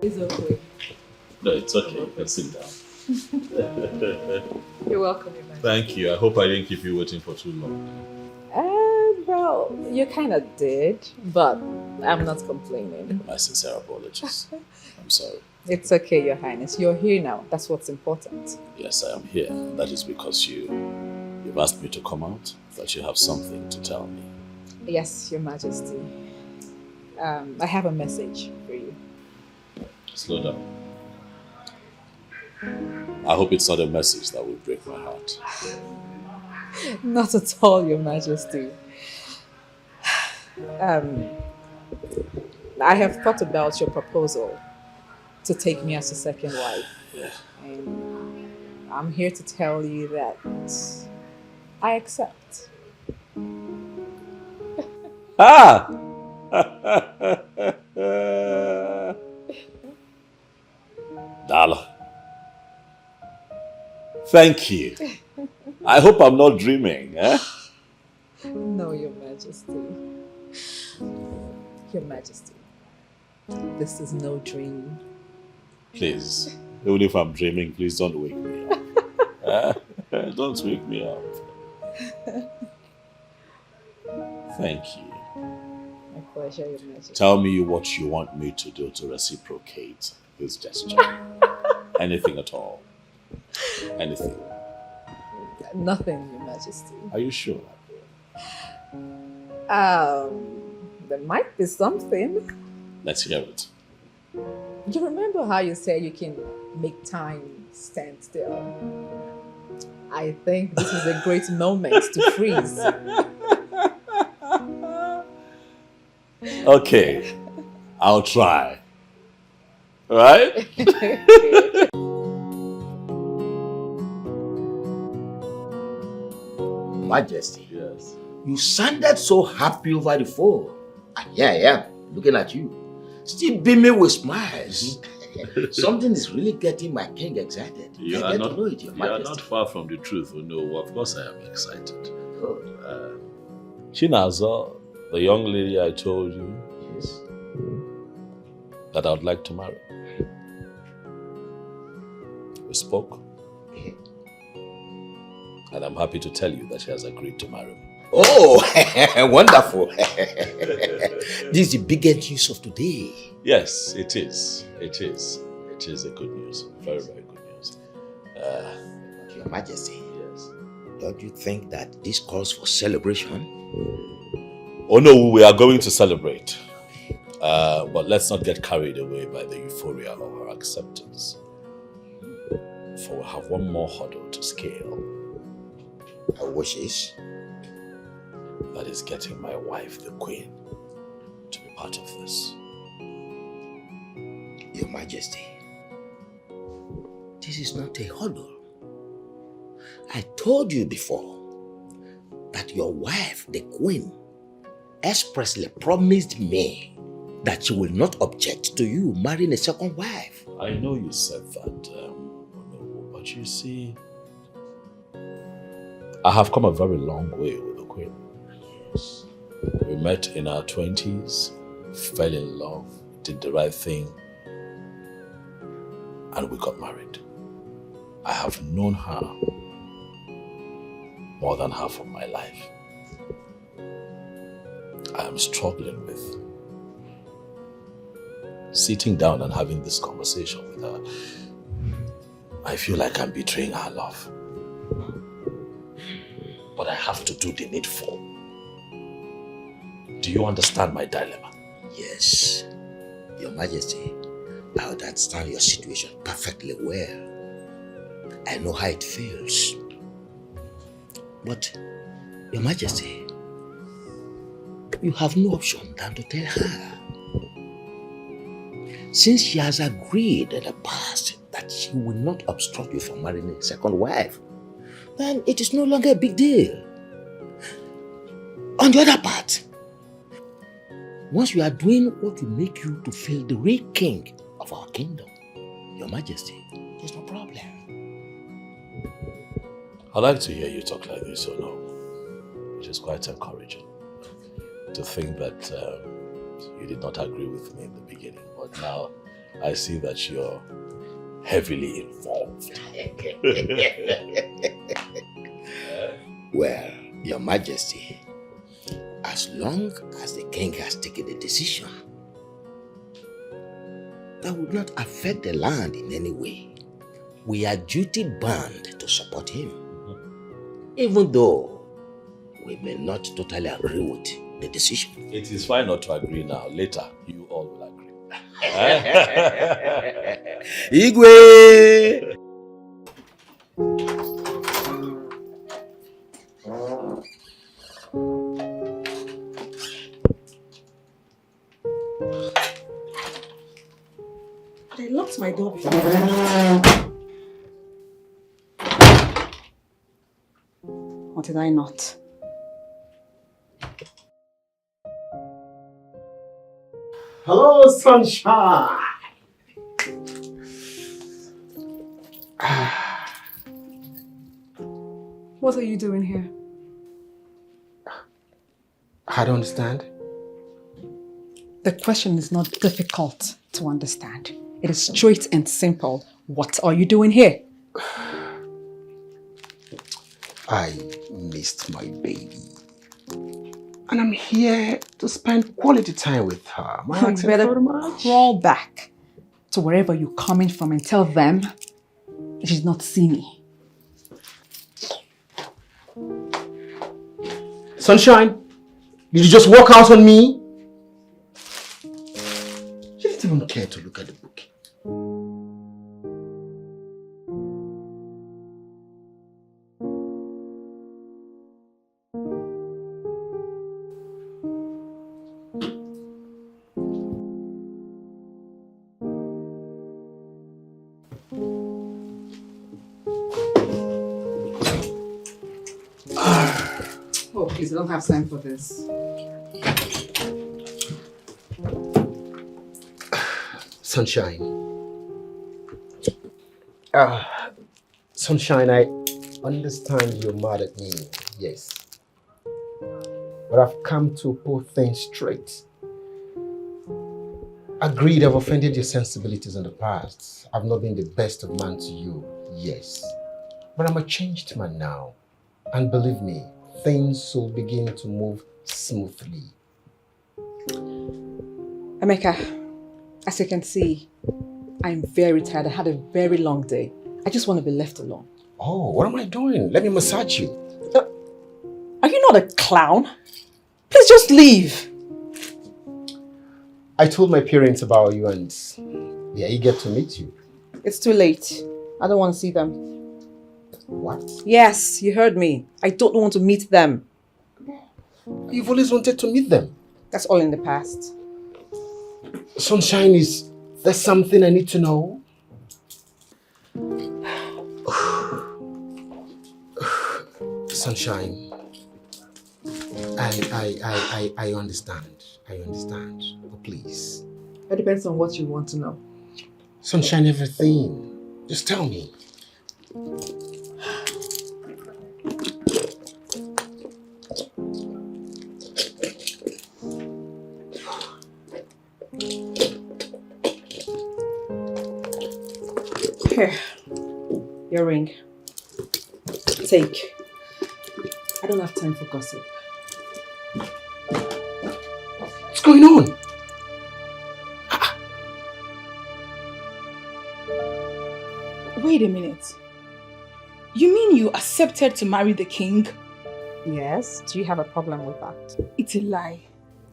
It's okay. No, it's okay. You can sit down. You're welcome. Thank you. I hope I didn't keep you waiting for too long. Well, you kind of did, but I'm not complaining. My sincere apologies. I'm sorry. It's okay, Your Highness. You're here now. That's what's important. Yes, I am here. That is because you've asked me to come out, that you have something to tell me. Yes, Your Majesty. I have a message for you. Slow down. I hope it's not a message that will break my heart. Not at all, Your Majesty. I have thought about your proposal to take me as a second wife. Yeah. And I'm here to tell you that I accept. Ah! Dala. Thank you. I hope I'm not dreaming, eh? No, Your Majesty. Your Majesty, this is no dream. Please, even if I'm dreaming, please don't wake me up. Don't wake me up. Thank you. My pleasure, Your Majesty. Tell me what you want me to do to reciprocate this gesture. Anything at all. Anything. Nothing, Your Majesty. Are you sure? There might be something. Let's hear it. You remember how you said you can make time stand still? I think this is a great moment to freeze. Okay, I'll try. All right? Majesty. Yes. You sounded so happy over the phone. And here I am, looking at you. Still beaming with smiles. Something is really getting my king excited. You I are get to not, know it, Your you are Majesty. not far from the truth. Oh, no, of course I am excited. Chinaza, the young lady I told you that I would like to marry. We spoke. And I'm happy to tell you that she has agreed to marry me. Oh, wonderful. This is the biggest news of today. Yes, it is. It is. It is a good news. Very, very good news. Your Majesty, don't you think that this calls for celebration? Oh no, we are going to celebrate. But let's not get carried away by the euphoria of her acceptance. For we have one more hurdle to scale. Her wishes? That is getting my wife, the Queen, to be part of this. Your Majesty, this is not a hurdle. I told you before that your wife, the Queen, expressly promised me that she will not object to you marrying a second wife. I know you said that, but you see, I have come a very long way with the Queen. Yes. We met in our 20s, fell in love, did the right thing, and we got married. I have known her more than half of my life. I am struggling with sitting down and having this conversation with her. I feel like I'm betraying her love. But I have to do the needful. Do you understand my dilemma? Yes, Your Majesty, I understand your situation perfectly well. I know how it feels. But, Your Majesty, you have no option than to tell her. Since she has agreed in the past that she will not obstruct you from marrying a second wife, then it is no longer a big deal. On the other part, once you are doing what will make you to feel the real king of our kingdom, Your Majesty, there's no problem. I like to hear you talk like this, or no, which is quite encouraging. To think that you did not agree with me in the beginning, but now I see that you're heavily involved. Well, Your Majesty, as long as the king has taken a decision that would not affect the land in any way, we are duty-bound to support him. Even though we may not totally agree with the decision. It is fine not to agree now. Later, you all will agree. Igwe! I locked my door before. Or did I not? Hello, sunshine. What are you doing here? I don't understand. The question is not difficult to understand. It is straight and simple. What are you doing here? I missed my baby. And I'm here to spend quality time with her. You better crawl back to wherever you're coming from and tell them you did not see me. Sunshine, did you just walk out on me? You didn't even care to look at the book. Oh, please, I don't have time for this. Sunshine. Sunshine, I understand you're mad at me, yes. But I've come to put things straight. Agreed, I've offended your sensibilities in the past. I've not been the best of man to you, yes. But I'm a changed man now. And believe me, things will begin to move smoothly. Emeka, as you can see, I'm very tired. I had a very long day. I just want to be left alone. Oh, what am I doing? Let me massage you. Are you not a clown? Please just leave. I told my parents about you and they're eager to meet you. It's too late. I don't want to see them. What? Yes, you heard me. I don't want to meet them. You've always wanted to meet them. That's all in the past. Sunshine, is there something I need to know? Sunshine, I understand. I understand. But please. It depends on what you want to know. Sunshine, everything. Just tell me. Here, your ring. Take. I don't have time for gossip. What's going on? Wait a minute. You mean you accepted to marry the king? Yes. Do you have a problem with that? It's a lie.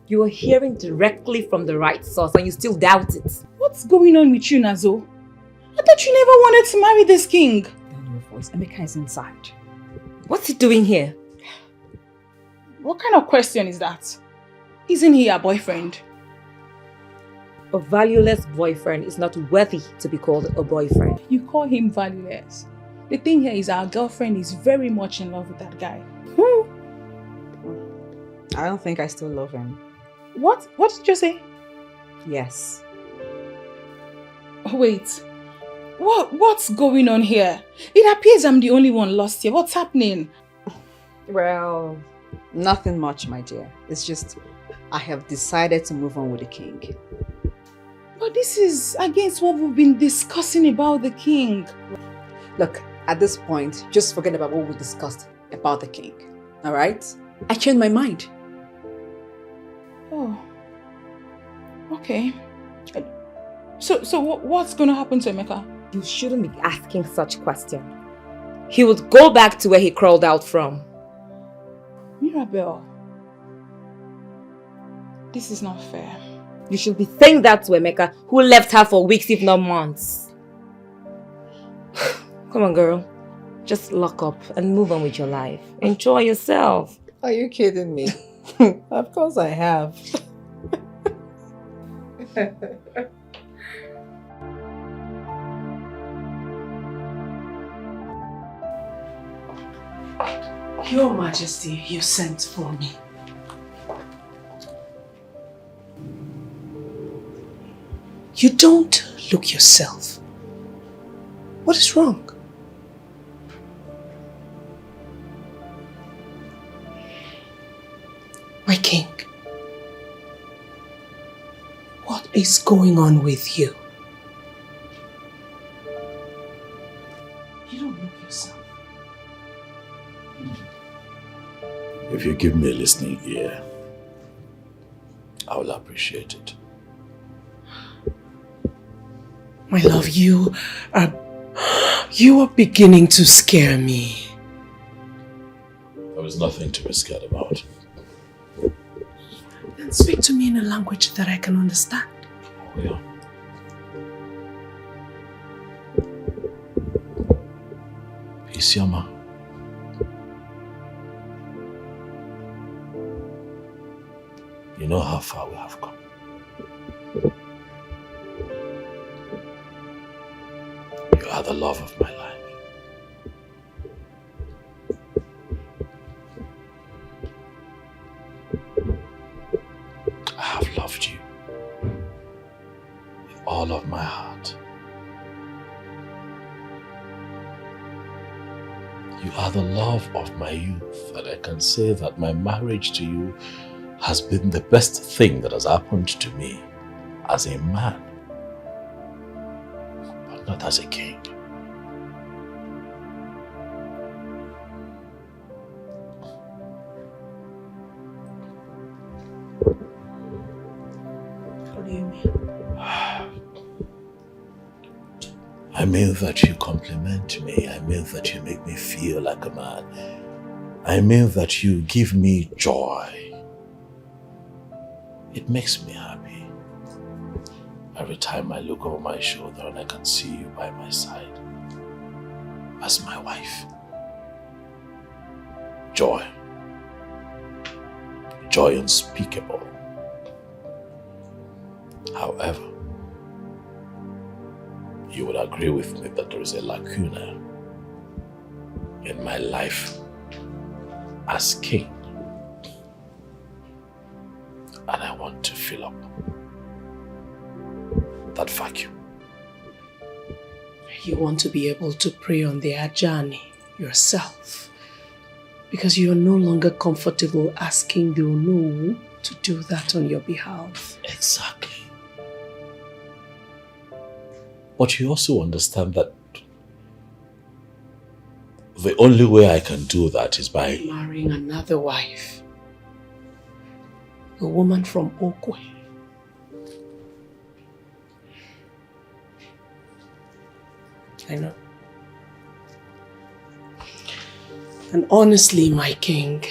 You are hearing directly from the right source and you still doubt it. What's going on with you, Nazo? I thought you never wanted to marry this king. Down your voice. Emeka is inside. What's he doing here? What kind of question is that? Isn't he your boyfriend? A valueless boyfriend is not worthy to be called a boyfriend. You call him valueless. The thing here is our girlfriend is very much in love with that guy. I don't think I still love him. What? What did you say? Yes. Wait. What's going on here? It appears I'm the only one lost here. What's happening? Well, nothing much, my dear. It's just I have decided to move on with the king. But this is against what we've been discussing about the king. Look, at this point, just forget about what we discussed about the king. All right? I changed my mind. Oh. Okay. So what's going to happen to Emeka? You shouldn't be asking such questions. He would go back to where he crawled out from. Mirabel. This is not fair. You should be saying that to Emeka, who left her for weeks if not months. Come on, girl. Just lock up and move on with your life. Enjoy yourself. Are you kidding me? Of course I have. Your Majesty, you sent for me. You don't look yourself. What is wrong? My king, what is going on with you? You don't look yourself. If you give me a listening ear, I will appreciate it. My love, you are beginning to scare me. There is nothing to be scared about. Then speak to me in a language that I can understand. Oh, yeah. Isioma. You know how far we have come. You are the love of my life. I have loved you with all of my heart. You are the love of my youth, and I can say that my marriage to you has been the best thing that has happened to me as a man, but not as a king. What do you mean? I mean that you compliment me. I mean that you make me feel like a man. I mean that you give me joy. It makes me happy. Every time I look over my shoulder and I can see you by my side as my wife. Joy. Joy unspeakable. However, you would agree with me that there is a lacuna in my life as king. And I want to fill up that vacuum. You want to be able to pray on the Ajani yourself because you are no longer comfortable asking the Onu to do that on your behalf. Exactly. But you also understand that the only way I can do that is by marrying another wife. A woman from Okwe. I know. And honestly, my king,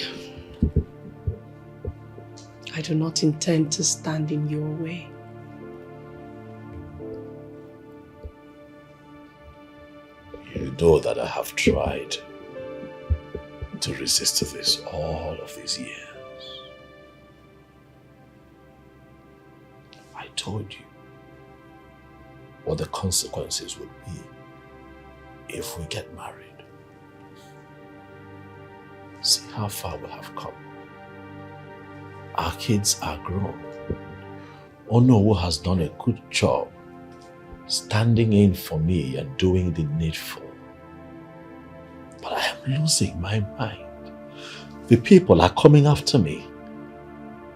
I do not intend to stand in your way. You know that I have tried to resist this all of these years. I told you what the consequences would be if we get married. See how far we have come. Our kids are grown. Onowu has done a good job standing in for me and doing the needful. But I am losing my mind. The people are coming after me.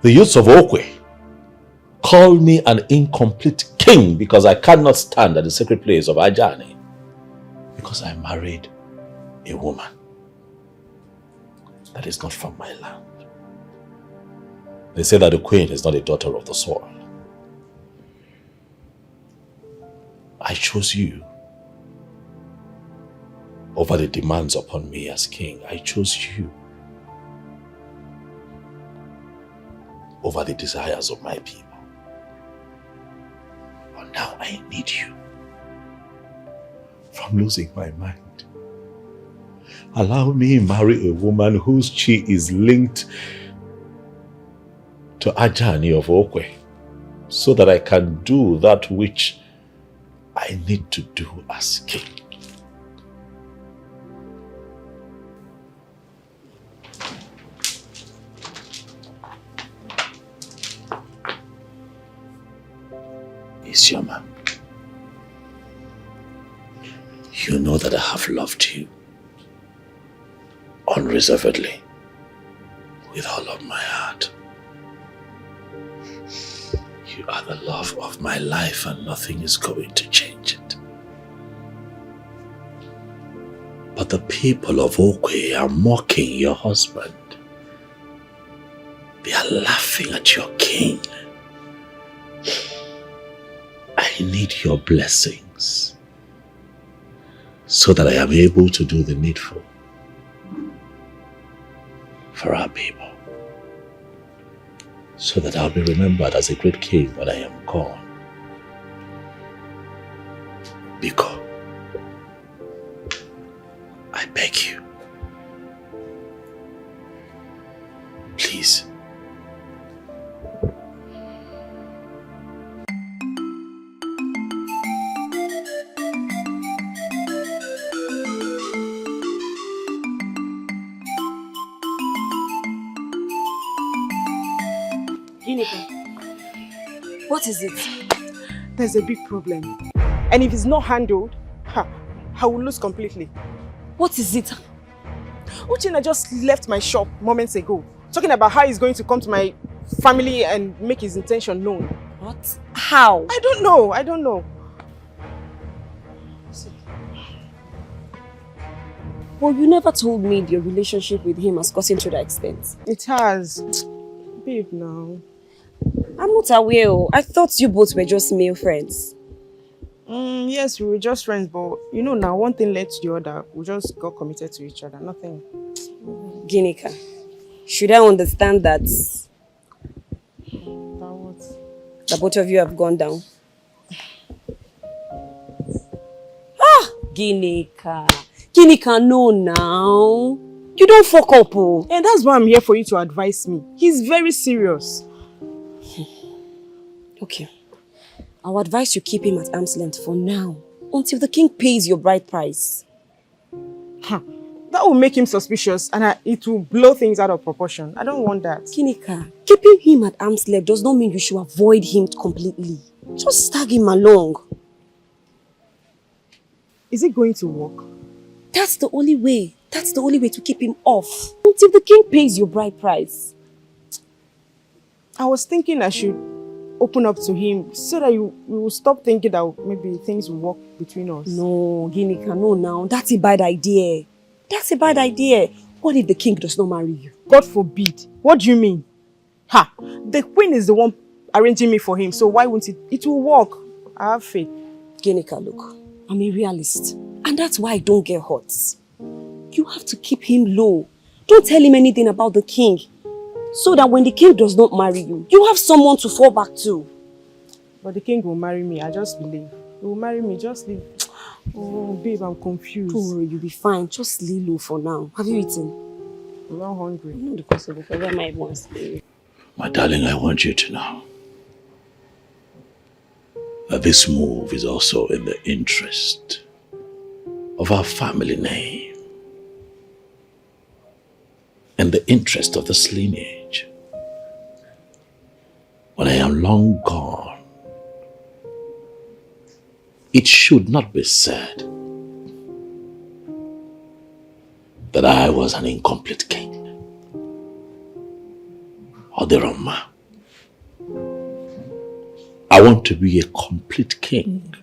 The youths of Okwe call me an incomplete king because I cannot stand at the sacred place of Ajani because I married a woman that is not from my land. They say that the queen is not a daughter of the soil. I chose you over the demands upon me as king. I chose you over the desires of my people. But now I need you. From losing my mind. Allow me marry a woman whose chi is linked to Ajani of Okwe, so that I can do that which I need to do as king. Isioma, you know that I have loved you unreservedly, with all of my heart. You are the love of my life and nothing is going to change it. But the people of Okwe are mocking your husband. They are laughing at your king. I need your blessings so that I am able to do the needful for our people, so that I'll be remembered as a great king when I am gone. Biko, I beg you, please. What is it? There's a big problem. And if it's not handled, I will lose completely. What is it? Uchenna just left my shop moments ago, talking about how he's going to come to my family and make his intention known. What? How? I don't know. Well, you never told me your relationship with him has gotten to that extent. It has. Babe, now. I'm not aware. I thought you both were just male friends. Yes, we were just friends, but you know now, one thing led to the other. We just got committed to each other, nothing. Ginika, should I understand that? What? The both of you have gone down? Ginika, no now. You don't fuck up, oh. And that's why I'm here for you to advise me. He's very serious. Okay. I'll advise you keep him at arm's length for now, until the king pays your bride price. That will make him suspicious and it will blow things out of proportion. I don't want that. Ginika, keeping him at arm's length does not mean you should avoid him completely. Just tag him along. Is it going to work? That's the only way. That's the only way to keep him off, until the king pays your bride price. I was thinking I should open up to him so that you will stop thinking that maybe things will work between us. No, Ginika, no now. That's a bad idea. That's a bad idea. What if the king does not marry you? God forbid. What do you mean? The queen is the one arranging me for him, so why won't it? It will work. I have faith. Ginika, look, I'm a realist. And that's why I don't get hurt. You have to keep him low. Don't tell him anything about the king. So that when the king does not marry you, you have someone to fall back to. But the king will marry me, I just believe. He will marry me, just leave. Oh, babe, I'm confused. Don't worry, you'll be fine. Just lay low for now. Have you eaten? I'm not hungry. I'm not the possible, but where my once. My darling, I want you to know that this move is also in the interest of our family name and the interest of this lineage. When I am long gone, it should not be said that I was an incomplete king or the Roma. I want to be a complete king.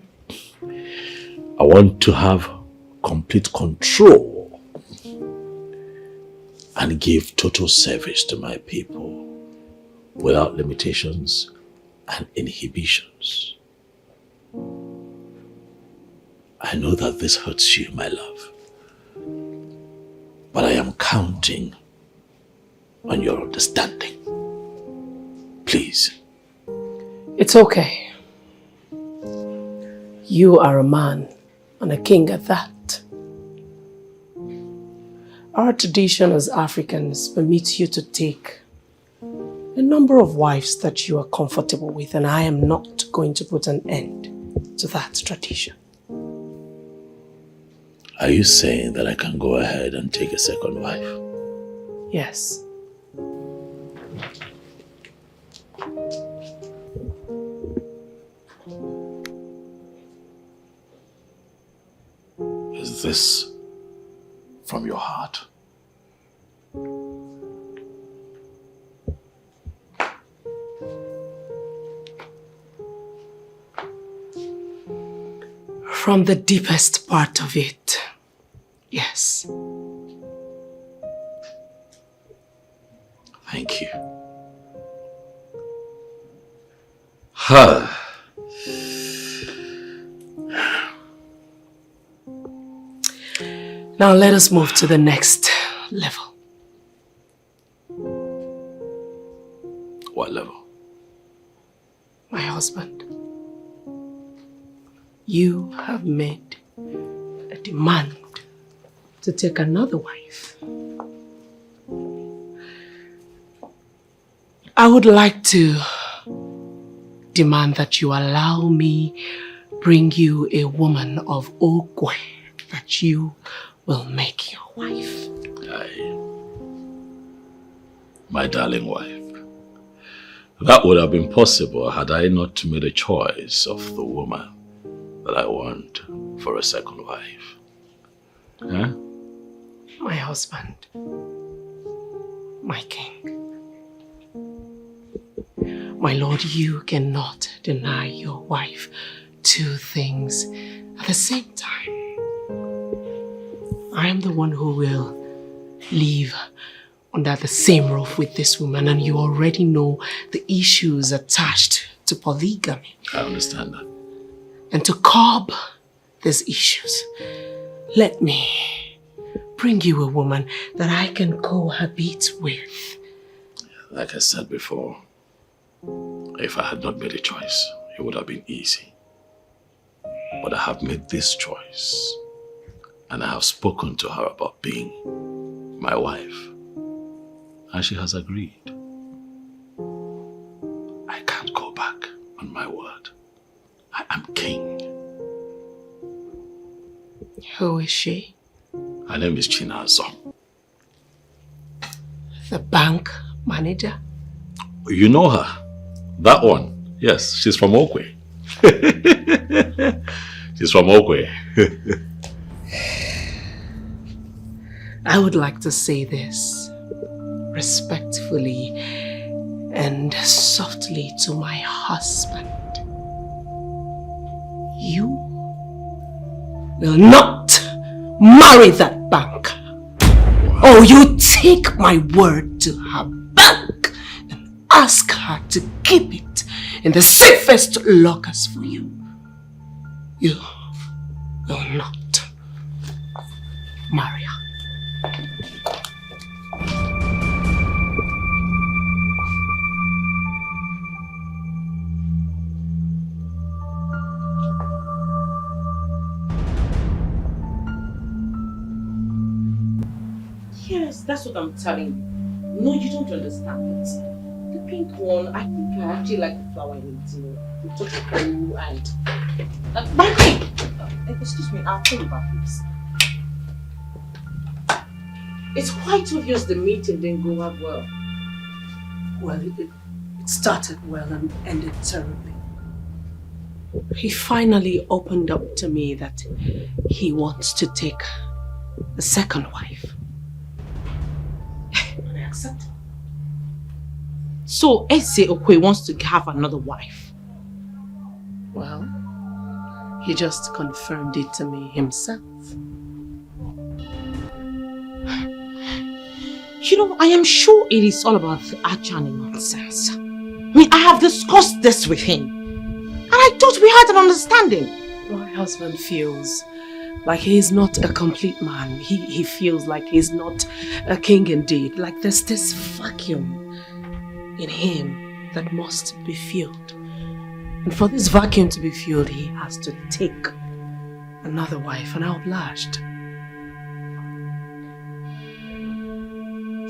I want to have complete control and give total service to my people without limitations and inhibitions. I know that this hurts you, my love, but I am counting on your understanding. Please. It's okay. You are a man, and a king at that. Our tradition as Africans permits you to take a number of wives that you are comfortable with, and I am not going to put an end to that tradition. Are you saying that I can go ahead and take a second wife? Yes. Is this from your heart? From the deepest part of it, yes. Thank you. Now let us move to the next level. What level? My husband, you have made a demand to take another wife. I would like to demand that you allow me bring you a woman of Okwe that you will make your wife. Aye. My darling wife. That would have been possible had I not made a choice of the woman that I want for a second wife. Huh? My husband, my king. My lord, you cannot deny your wife two things at the same time. I am the one who will live under the same roof with this woman, and you already know the issues attached to polygamy. I understand that. And to curb these issues, let me bring you a woman that I can cohabit with. Like I said before, if I had not made a choice, it would have been easy. But I have made this choice, and I have spoken to her about being my wife, and she has agreed. I can't go back on my word. I am king. Who is she? Her name is Chinazo. The bank manager? You know her? That one? Yes, she's from Okwe. She's from Okwe. I would like to say this respectfully and softly to my husband. You will not marry that banker. Or you take my word to her bank and ask her to keep it in the safest lockers for you. You will not marry her. Yes, that's what I'm telling you. No, you don't understand it. The pink one, I think I actually like the flower in it, you know. It's such a cool and... by the way, excuse me, I'll tell you about this. It's quite obvious the meeting didn't go out well. Well, it started well and ended terribly. He finally opened up to me that he wants to take a second wife. And I accepted. So, Eze Okwe wants to have another wife? Well, he just confirmed it to me himself. You know, I am sure it is all about the Ajani nonsense. I mean, I have discussed this with him. And I thought we had an understanding. My husband feels like he's not a complete man. He feels like he's not a king indeed. Like there's this vacuum in him that must be filled. And for this vacuum to be filled, he has to take another wife, and I obliged.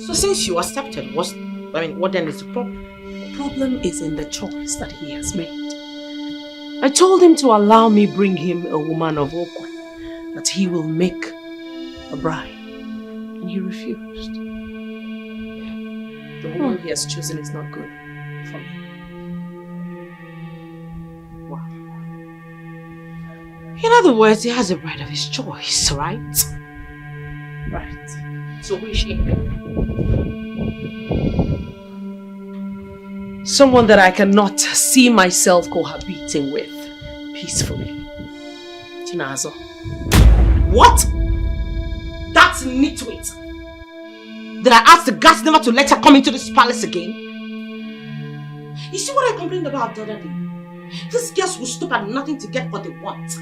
So since you accepted, what then is the problem? The problem is in the choice that he has made. I told him to allow me bring him a woman of Okwe, that he will make a bride, and he refused. The woman he has chosen is not good for me. Wow. In other words, he has a bride of his choice, right? Right. So who is she? Someone that I cannot see myself cohabiting with peacefully. Chinazo. What? That's nitwit. Did I ask the gas never to let her come into this palace again? You see what I complained about the other day? These girls will stop at nothing to get what they want.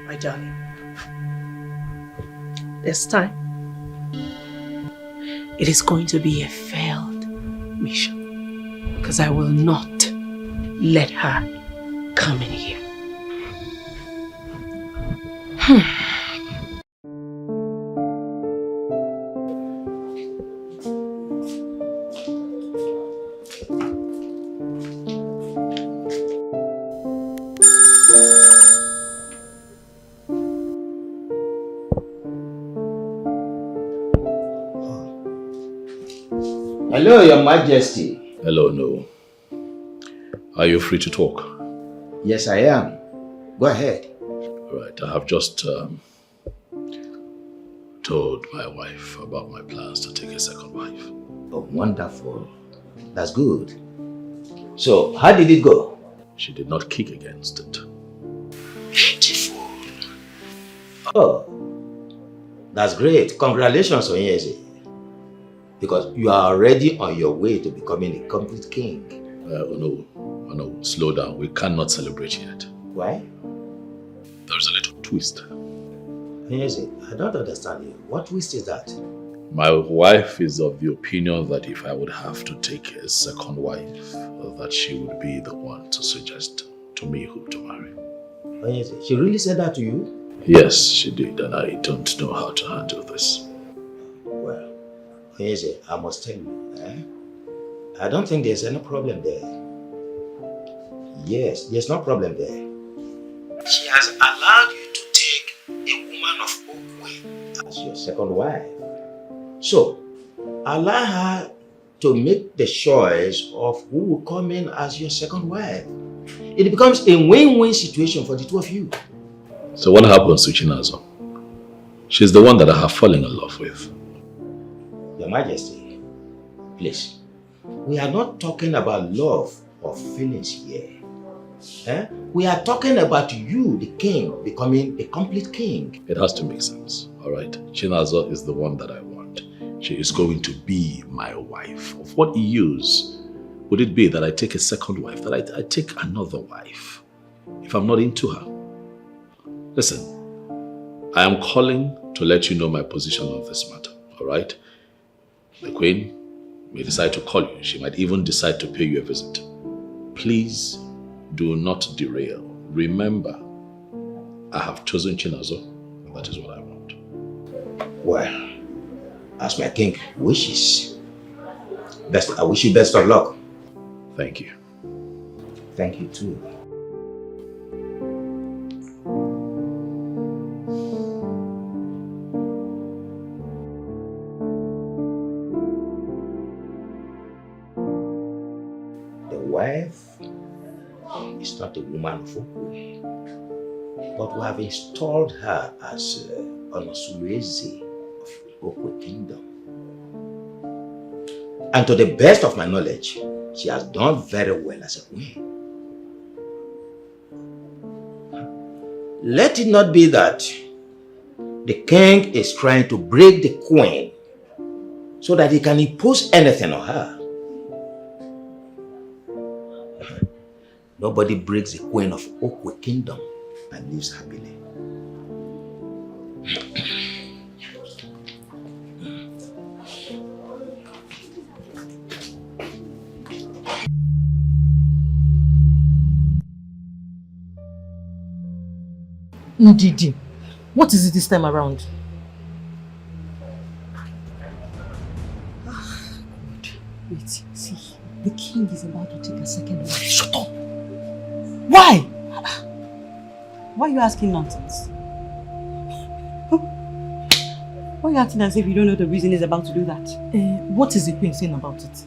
My darling, this time, it is going to be a failed mission, because I will not let her come in here. Hello, Your Majesty. Hello, no. Are you free to talk? Yes, I am. Go ahead. Right, I have just told my wife about my plans to take a second wife. Oh, wonderful. That's good. So, how did it go? She did not kick against it. Beautiful. Oh, that's great. Congratulations, Onyeze. Because you are already on your way to becoming a complete king. No, slow down. We cannot celebrate yet. Why? There's a little twist. Onyeze, I don't understand you. What twist is that? My wife is of the opinion that if I would have to take a second wife, that she would be the one to suggest to me who to marry. Onyeze, she really said that to you? Yes, she did, and I don't know how to handle this. Well, Onyeze, I must tell you, I don't think there's any problem there. Yes, there's no problem there. She has allowed you to take a woman of Okwe as your second wife. So, allow her to make the choice of who will come in as your second wife. It becomes a win-win situation for the two of you. So what happens to Chinazo? She's the one that I have fallen in love with. Your Majesty, please. We are not talking about love or feelings here. We are talking about you, the king, becoming a complete king. It has to make sense, all right? Chinazo is the one that I want. She is going to be my wife. Of what use would it be that I take a second wife, that I take another wife, if I'm not into her? Listen, I am calling to let you know my position on this matter, all right? The Queen may decide to call you. She might even decide to pay you a visit. Please do not derail. Remember, I have chosen Chinazo, and that is what I want. Well, as my king wishes. I wish you best of luck. Thank you. Thank you too. The wife is not a woman of Okwe, but we have installed her as Onosueze of Okwe Kingdom. And to the best of my knowledge, she has done very well as a queen. Let it not be that the king is trying to break the queen so that he can impose anything on her. Nobody breaks the queen of Okwe Kingdom and lives happily. Ndidi, what is it this time around? Wait, see, the king is about to take a second wife. Shut up! Why? Why are you asking nonsense? Why are you acting as if you don't know the reason he's about to do that? What is the queen saying about it?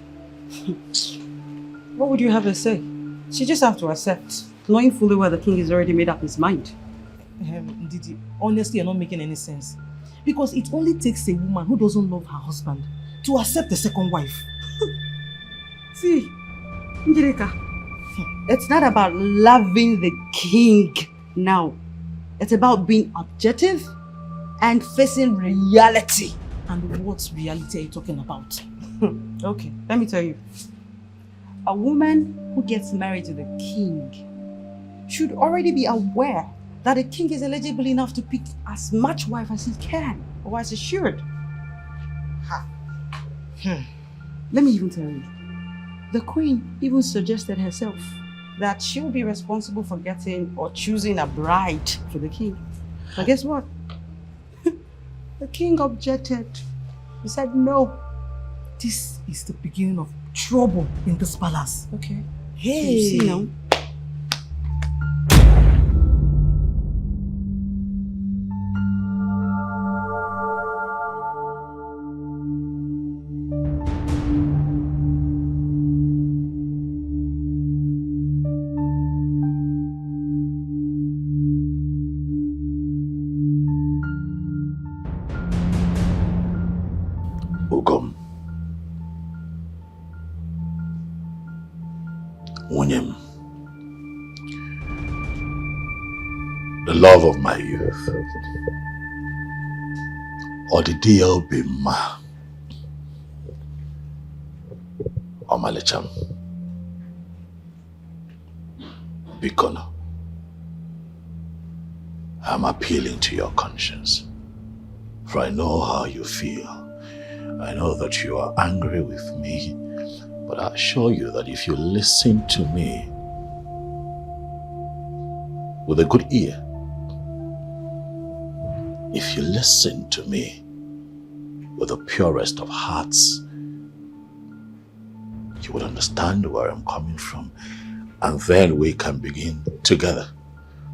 What would you have her say? She just have to accept, knowing fully well the king has already made up his mind. Ndidi, honestly, you're not making any sense. Because it only takes a woman who doesn't love her husband to accept a second wife. See, Njirika, it's not about loving the king now. It's about being objective and facing reality. And what reality are you talking about? Okay, let me tell you. A woman who gets married to the king should already be aware that the king is eligible enough to pick as much wife as he can, or as he should. Let me even tell you, the queen even suggested herself that she will be responsible for getting or choosing a bride for the king. But guess what? The king objected. He said no. This is the beginning of trouble in this palace. Okay. Hey. So you see now. Ugom. Wunyem. The love of my youth. Or the deal be ma. Or Malecham. Bikono. I'm appealing to your conscience. For I know how you feel. I know that you are angry with me, but I assure you that if you listen to me with a good ear, if you listen to me with the purest of hearts, you would understand where I'm coming from, and then we can begin together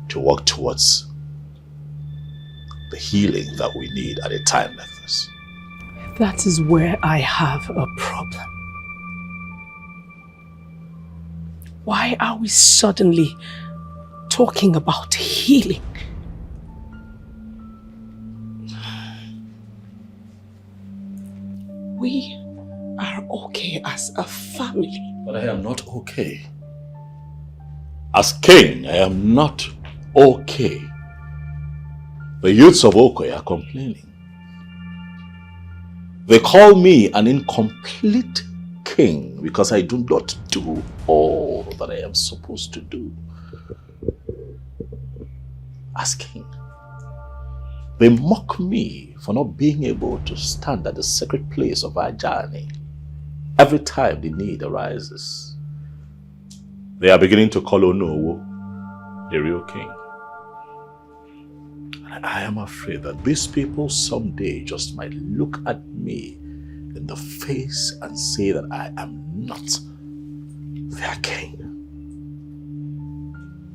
to work towards the healing that we need at a time like this. That is where I have a problem. Why are we suddenly talking about healing? We are okay as a family. But I am not okay. As king, I am not okay. The youths of Okwe are complaining. They call me an incomplete king because I do not do all that I am supposed to do as king. They mock me for not being able to stand at the sacred place of our journey every time the need arises. They are beginning to call Onowo the real king. I am afraid that these people someday just might look at me in the face and say that I am not their king.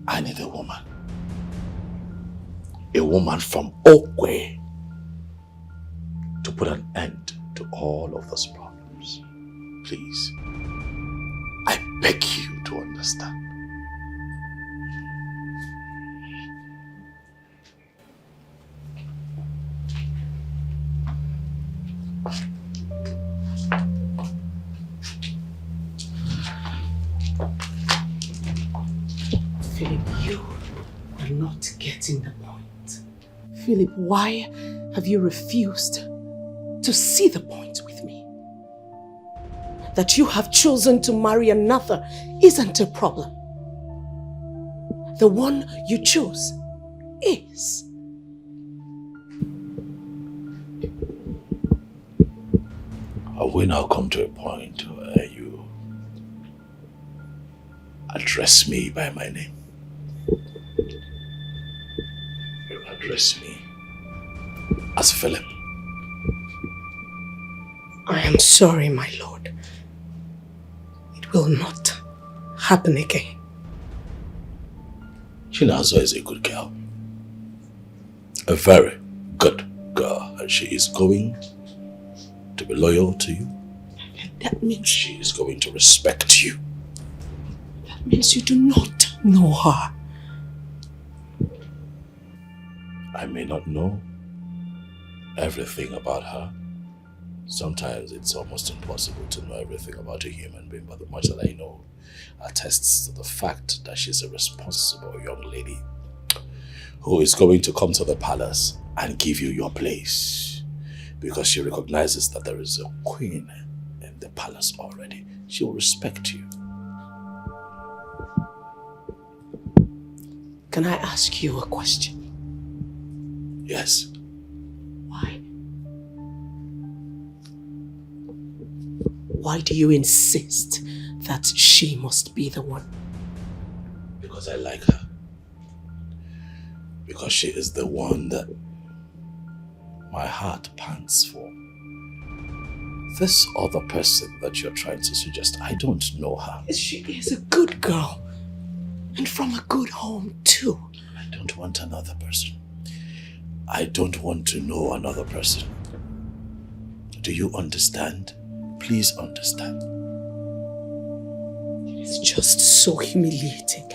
I need a woman from Okwe to put an end to all of those problems. Please, I beg you to understand. Philip, you are not getting the point. Philip, why have you refused to see the point with me? That you have chosen to marry another isn't a problem. The one you chose is. Have we now come to a point where you address me by my name? address me as Philip. I am sorry, my lord. It will not happen again. Chinazo is a good girl. A very good girl. And she is going to be loyal to you. That means she is going to respect you. That means you do not know her. I may not know everything about her. Sometimes it's almost impossible to know everything about a human being, but the much that I know attests to the fact that she's a responsible young lady who is going to come to the palace and give you your place because she recognizes that there is a queen in the palace already. She will respect you. Can I ask you a question? Yes. Why do you insist that she must be the one? Because I like her. Because she is the one that my heart pants for. This other person that you're trying to suggest, I don't know her. She is a good girl. And from a good home too. I don't want another person. I don't want to know another person. Do you understand? Please understand. It's just so humiliating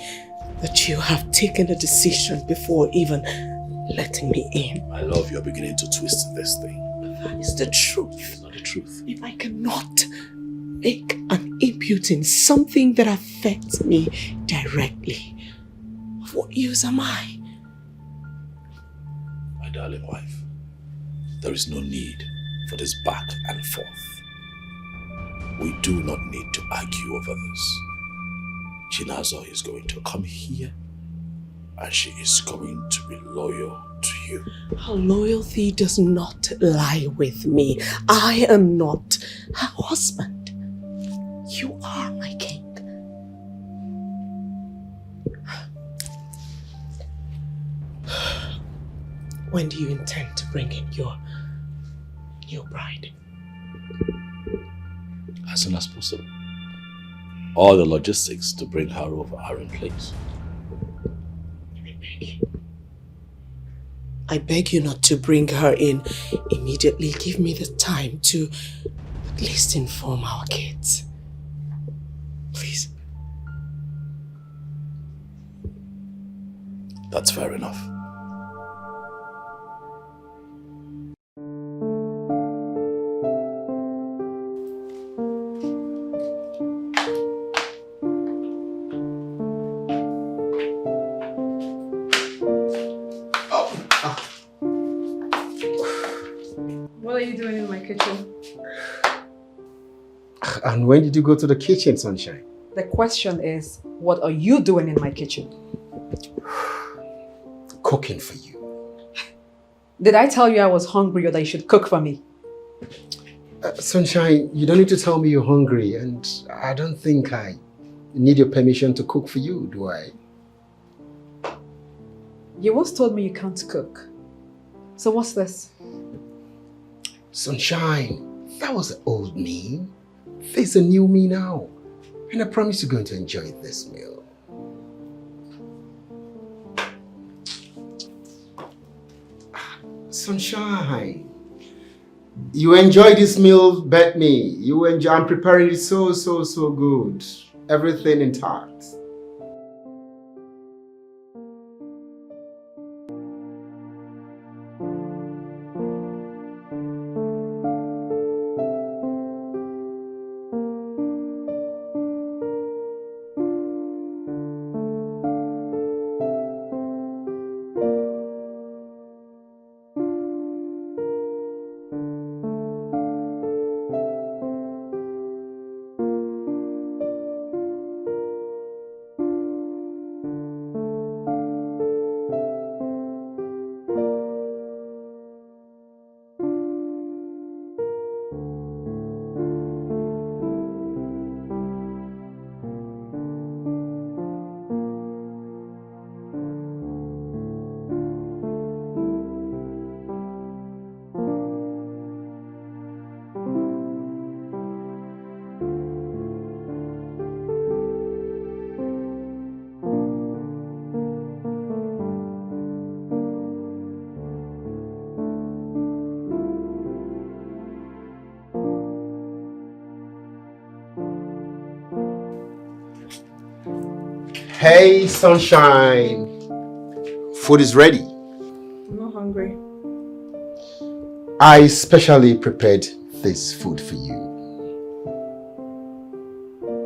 that you have taken a decision before even letting me in. My love, you're beginning to twist this thing. But that is the truth. It's not the truth. If I cannot make an input in something that affects me directly, of what use am I? My darling wife, there is no need for this back and forth. We do not need to argue over this. Chinazo is going to come here and she is going to be loyal to you. Her loyalty does not lie with me. I am not her husband. You are my king. When do you intend to bring in your new bride? As soon as possible. All the logistics to bring her over are in place. I beg you not to bring her in immediately. Give me the time to at least inform our kids. Please. That's fair enough. What are you doing in my kitchen? And when did you go to the kitchen, Sunshine? The question is, what are you doing in my kitchen? Cooking for you. Did I tell you I was hungry or that you should cook for me? Sunshine, you don't need to tell me you're hungry, and I don't think I need your permission to cook for you, do I? You once told me you can't cook. So what's this? Sunshine, that was the old me. There's a new me now. And I promise you're going to enjoy this meal. Sunshine, you enjoy this meal, bet me. You enjoy. I'm preparing it so good. Everything intact. Hey, sunshine. Food is ready. I'm not hungry. I specially prepared this food for you.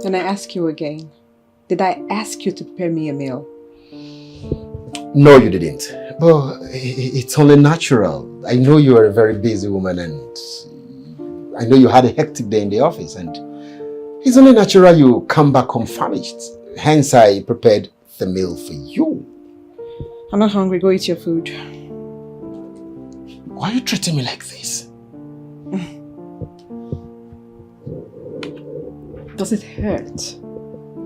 Then I ask you again. Did I ask you to prepare me a meal? No, you didn't. But it's only natural. I know you are a very busy woman and I know you had a hectic day in the office and it's only natural you come back home famished. Hence, I prepared the meal for you. I'm not hungry. Go eat your food. Why are you treating me like this? Does it hurt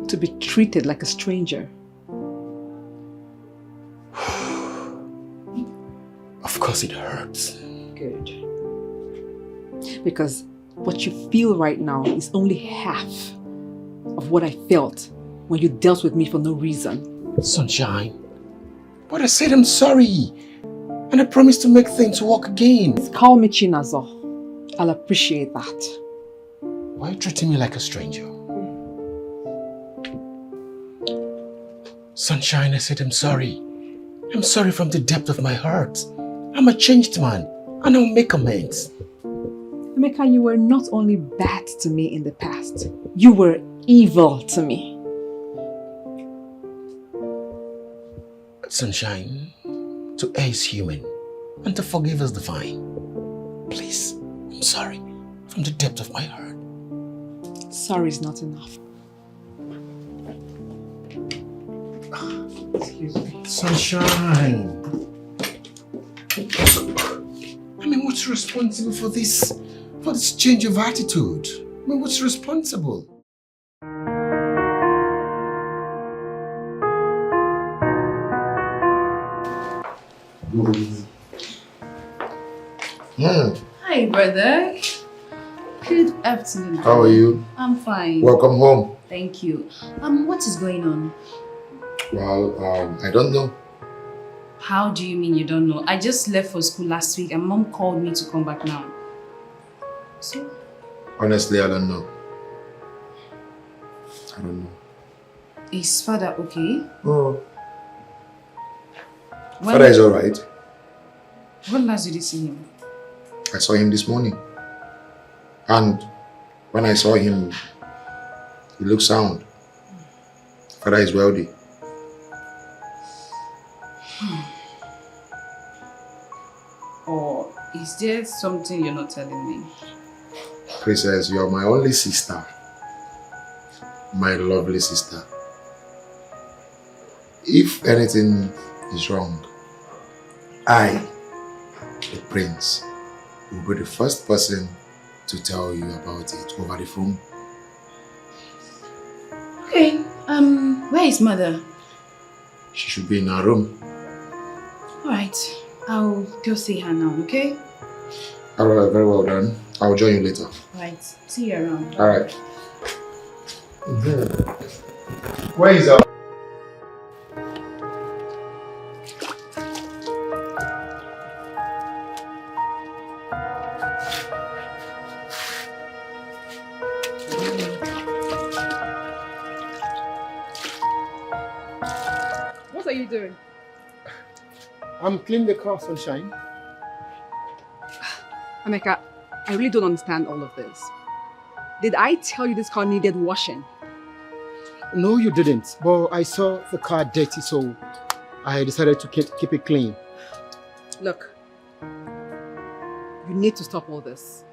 to be treated like a stranger? Of course it hurts. Good. Because what you feel right now is only half of what I felt when you dealt with me for no reason. Sunshine, but I said I'm sorry. And I promised to make things work again. Call me Chinazo. I'll appreciate that. Why are you treating me like a stranger? Sunshine, I said I'm sorry. I'm sorry from the depth of my heart. I'm a changed man and I'll make amends. Emeka, you were not only bad to me in the past, you were evil to me. Sunshine, to err is human and to forgive is divine. Please, I'm sorry from the depth of my heart. Sorry is not enough. Excuse me. Sunshine. I mean, what's responsible for this change of attitude? I mean, what's responsible? Hi, brother. Good afternoon. How are you? I'm fine. Welcome home. Thank you. What is going on? Well, I don't know. How do you mean you don't know? I just left for school last week and mom called me to come back now. So? Honestly, I don't know. I don't know. Is father okay? Oh. Father is alright. When last did you see him? I saw him this morning. And when I saw him, he looked sound. Father is wealthy. Or is there something you're not telling me? Princess, you are my only sister. My lovely sister. If anything is wrong, I, the prince, will be the first person to tell you about it over the phone. Okay, where is mother? She should be in her room. Alright, I'll go see her now, okay? Alright, very well done. I'll join you later. Alright, see you around. Alright. Where is her? What are you doing? I'm cleaning the car, Sunshine. Emeka, I really don't understand all of this. Did I tell you this car needed washing? No, you didn't. But I saw the car dirty, so I decided to keep it clean. Look, you need to stop all this.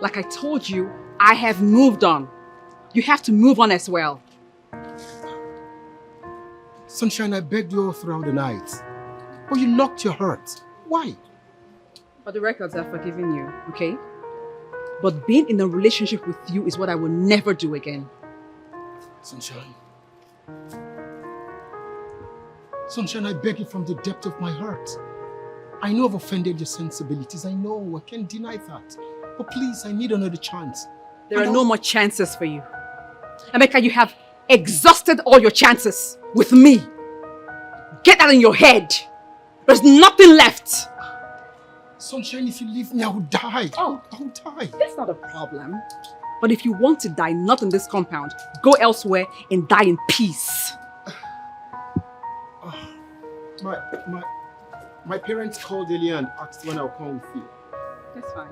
Like I told you, I have moved on. You have to move on as well. Sunshine, I begged you all throughout the night. But you locked your heart. Why? For the records, I've forgiven you, okay? But being in a relationship with you is what I will never do again. Sunshine. Sunshine, I beg you from the depth of my heart. I know I've offended your sensibilities. I know, I can't deny that. But please, I need another chance. There are no more chances for you. Emeka, you have exhausted all your chances with me. Get that in your head. There's nothing left. Sunshine, if you leave me, I will die. Oh, I will die. That's not a problem. But if you want to die not in this compound, go elsewhere and die in peace. My parents called earlier and asked when I'll come with you. That's fine.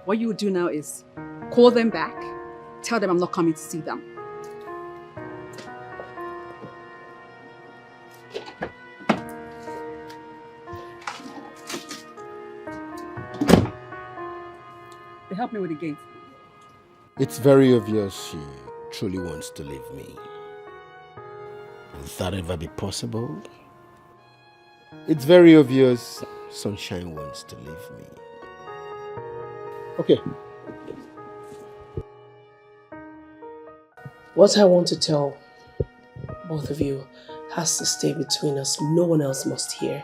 What you do now is call them back, tell them I'm not coming to see them. They help me with the gate. It's very obvious she truly wants to leave me. Will that ever be possible? It's very obvious Sunshine wants to leave me. Okay. What I want to tell both of you has to stay between us. No one else must hear.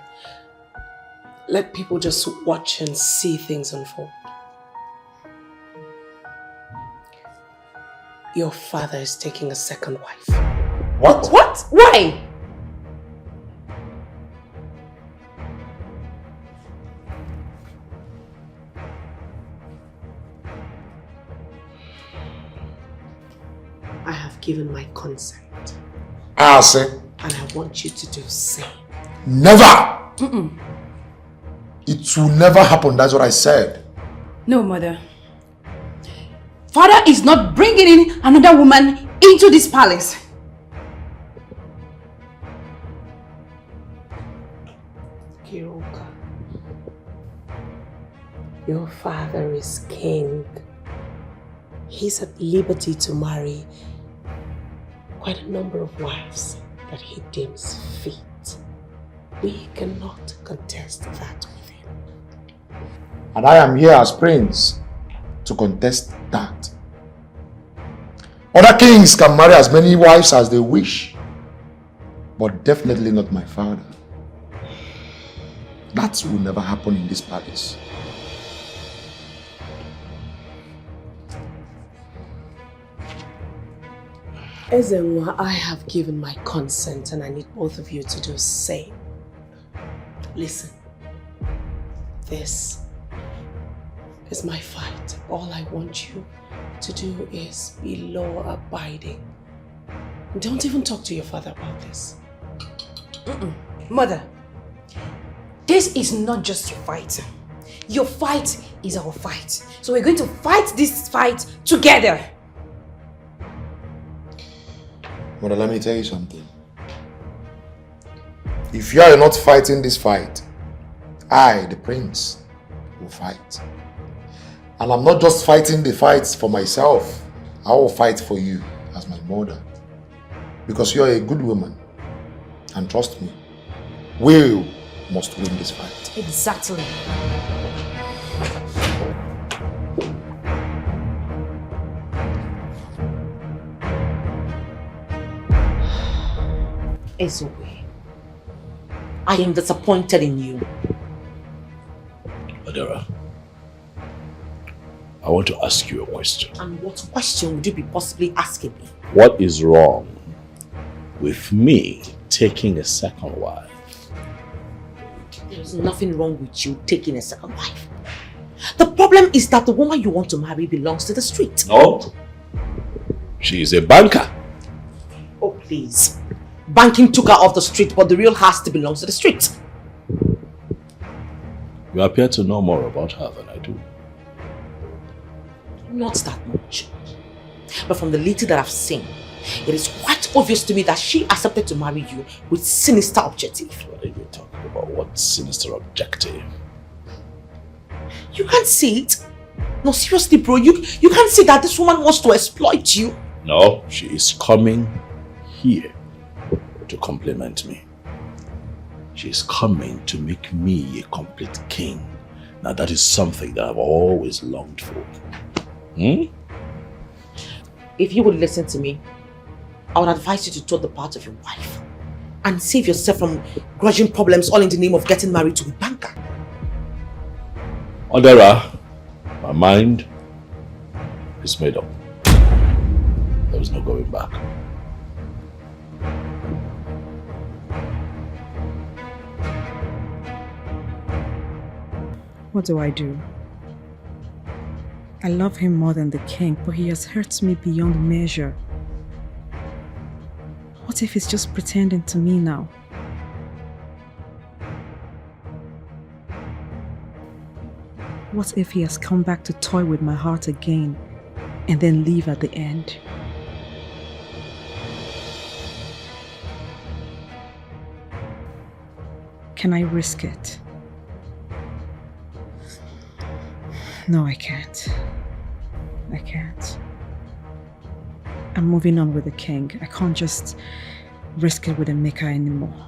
Let people just watch and see things unfold. Your father is taking a second wife. What? What? Why? I have given my consent. I say. And I want you to do the same. Never! Mm-mm. It will never happen, that's what I said. No, mother. Father is not bringing in another woman into this palace. Kiroka, your father is king. He's at liberty to marry quite a number of wives that he deems fit. We cannot contest that with him. And I am here as prince to contest that. Other kings can marry as many wives as they wish, but definitely not my father. That will never happen in this palace. Ezenwa, I have given my consent and I need both of you to do the same. Listen, this is my fight. All I want you to do is be law-abiding. Don't even talk to your father about this. Mother, this is not just your fight. Your fight is our fight. So we're going to fight this fight together. Mother, let me tell you something. If you are not fighting this fight, I, the prince, will fight. And I'm not just fighting the fights for myself. I will fight for you as my mother. Because you are a good woman. And trust me, we must win this fight. Exactly. Ezowe, I am disappointed in you. Adara, I want to ask you a question. And what question would you be possibly asking me? What is wrong with me taking a second wife? There's nothing wrong with you taking a second wife. The problem is that the woman you want to marry belongs to the street. No. She is a banker. Oh, please. Banking took her off the street, but the real her still belongs to the street. You appear to know more about her than I do. Not that much. But from the little that I've seen, it is quite obvious to me that she accepted to marry you with sinister objective. What are you talking about? What sinister objective? You can't see it. No, seriously, bro. You can't see that this woman wants to exploit you. No, she is coming here to compliment me. She is coming to make me a complete king. Now that is something that I've always longed for. If you would listen to me, I would advise you to toe the path of your wife and save yourself from grudging problems all in the name of getting married to a banker. Odera, my mind is made up. There is no going back. What do? I love him more than the king, but he has hurt me beyond measure. What if he's just pretending to me now? What if he has come back to toy with my heart again and then leave at the end? Can I risk it? No, I can't. I can't. I'm moving on with the king. I can't just risk it with Emeka anymore.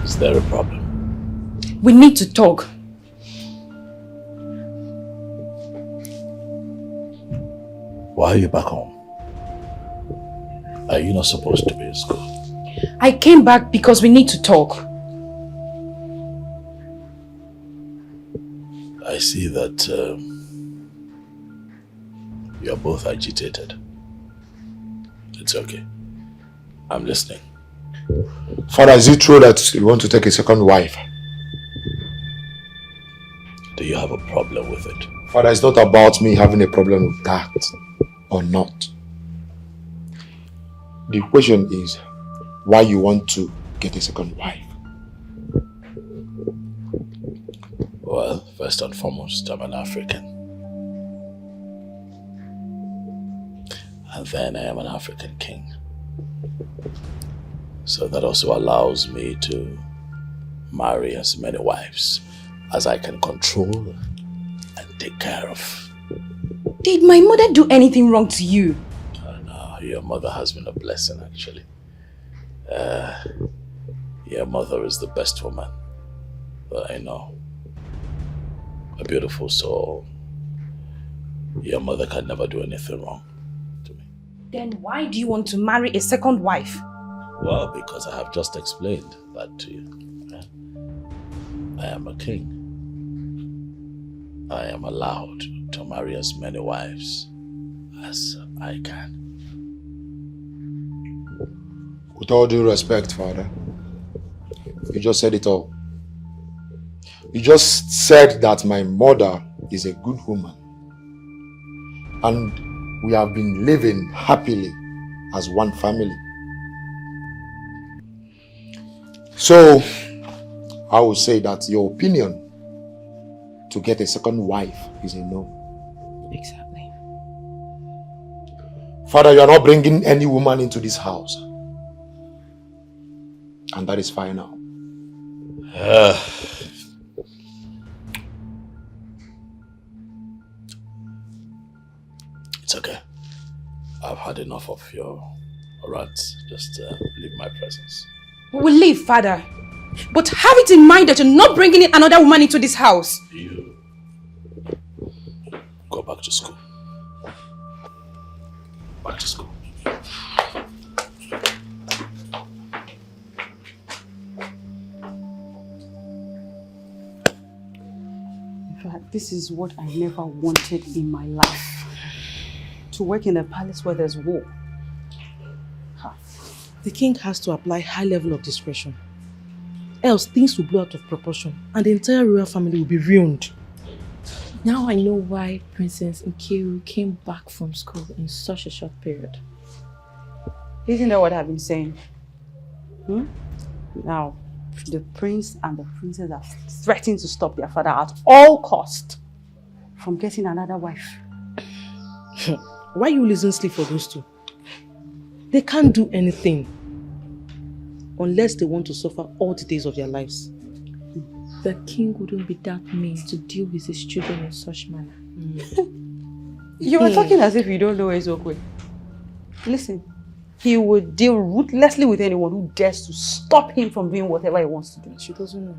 Is there a problem? We need to talk. Why are you back home? Are you not supposed to be in school? I came back because we need to talk. I see that you're both agitated. It's okay. I'm listening. Father, is it true that you want to take a second wife? Do you have a problem with it? Father, it's not about me having a problem with that or not. The question is why you want to get a second wife. Well, first and foremost, I'm an African. And then I am an African king. So that also allows me to marry as many wives as I can control and take care of. Did my mother do anything wrong to you? No, your mother has been a blessing, actually. Your mother is the best woman that I know. A beautiful soul. Your mother can never do anything wrong. Then why do you want to marry a second wife? Well, because I have just explained that to you. I am a king. I am allowed to marry as many wives as I can. With all due respect, Father, you just said it all. You just said that my mother is a good woman. And we have been living happily as one family. So, I would say that your opinion to get a second wife is a no. Exactly. Father, you are not bringing any woman into this house. And that is fine now. It's okay. I've had enough of your rants. Just leave my presence. We'll leave, Father. But have it in mind that you're not bringing in another woman into this house. You go back to school. Back to school. In fact, this is what I never wanted in my life. To work in a palace where there's war. The king has to apply high level of discretion. Else things will blow out of proportion and the entire royal family will be ruined. Now I know why Princess Nkiru came back from school in such a short period. Isn't that what I've been saying? Now, the prince and the princess are threatening to stop their father at all cost from getting another wife. Why you listen sleep for those two? They can't do anything unless they want to suffer all the days of their lives. The king wouldn't be that mean to deal with his children in such manner. You are talking as if you don't know Ezokwe. Listen, he would deal ruthlessly with anyone who dares to stop him from doing whatever he wants to do. She doesn't know.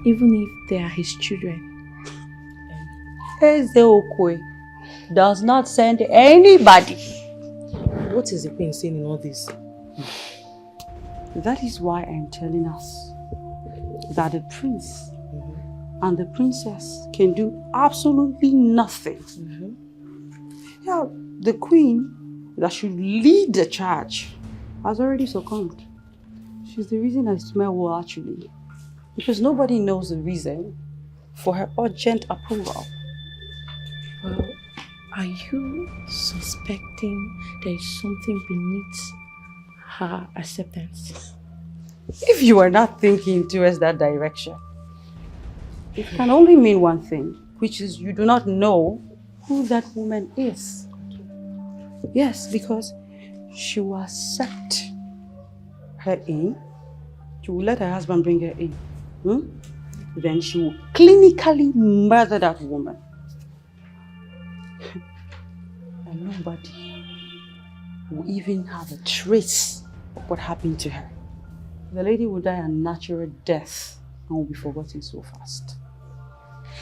Even if they are his children. Ezokwe does not send anybody. What is the pain saying in all this? That is why I'm telling us that the prince and the princess can do absolutely nothing. Yeah, the queen that should lead the charge has already succumbed. She's the reason I smell well, actually. Because nobody knows the reason for her urgent approval. Well, are you suspecting there is something beneath her acceptance? If you are not thinking towards that direction, it can only mean one thing, which is you do not know who that woman is. Yes, because she will accept her in. She will let her husband bring her in. Then she will clinically murder that woman. And nobody will even have a trace of what happened to her. The lady will die a natural death and will be forgotten so fast.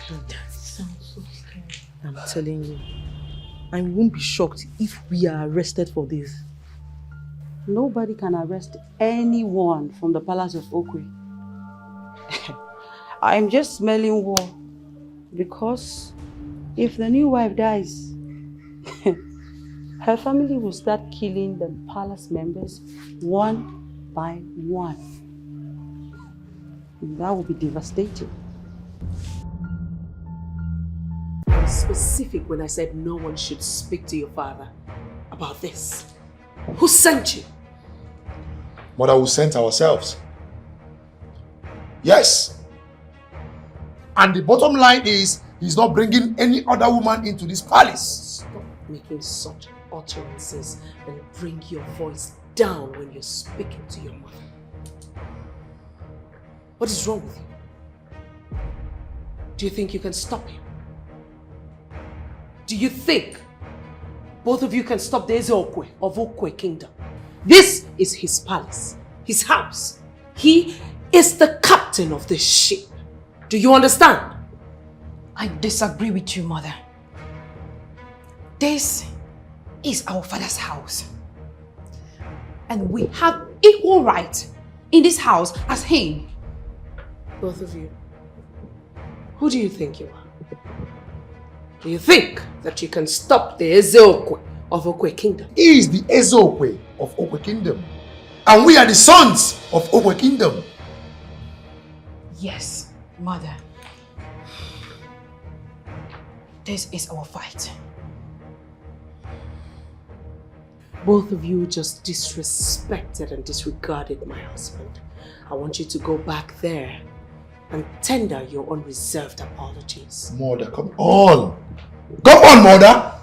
That sounds so scary. I'm telling you. I won't be shocked if we are arrested for this. Nobody can arrest anyone from the palace of Okwe. I'm just smelling war. Because if the new wife dies, her family will start killing the palace members one by one. And that will be devastating. I was specific when I said no one should speak to your father about this. Who sent you? Mother, we sent ourselves. Yes. And the bottom line is, he's not bringing any other woman into this palace. Stop making such utterances and bring your voice down when you're speaking to your mother. What is wrong with you? Do you think you can stop him? Do you think both of you can stop the Ezokwe of Okwe Kingdom? This is his palace, his house. He is the captain of this ship. Do you understand? I disagree with you, Mother. This is our father's house. And we have equal right in this house as him. Both of you, who do you think you are? Do you think that you can stop the Ezokwe of Okwe Kingdom? He is the Ezokwe of Okwe Kingdom. And we are the sons of Okwe Kingdom. Yes, Mother. This is our fight. Both of you just disrespected and disregarded my husband. I want you to go back there and tender your unreserved apologies. Mother, come on. Come on, Mother.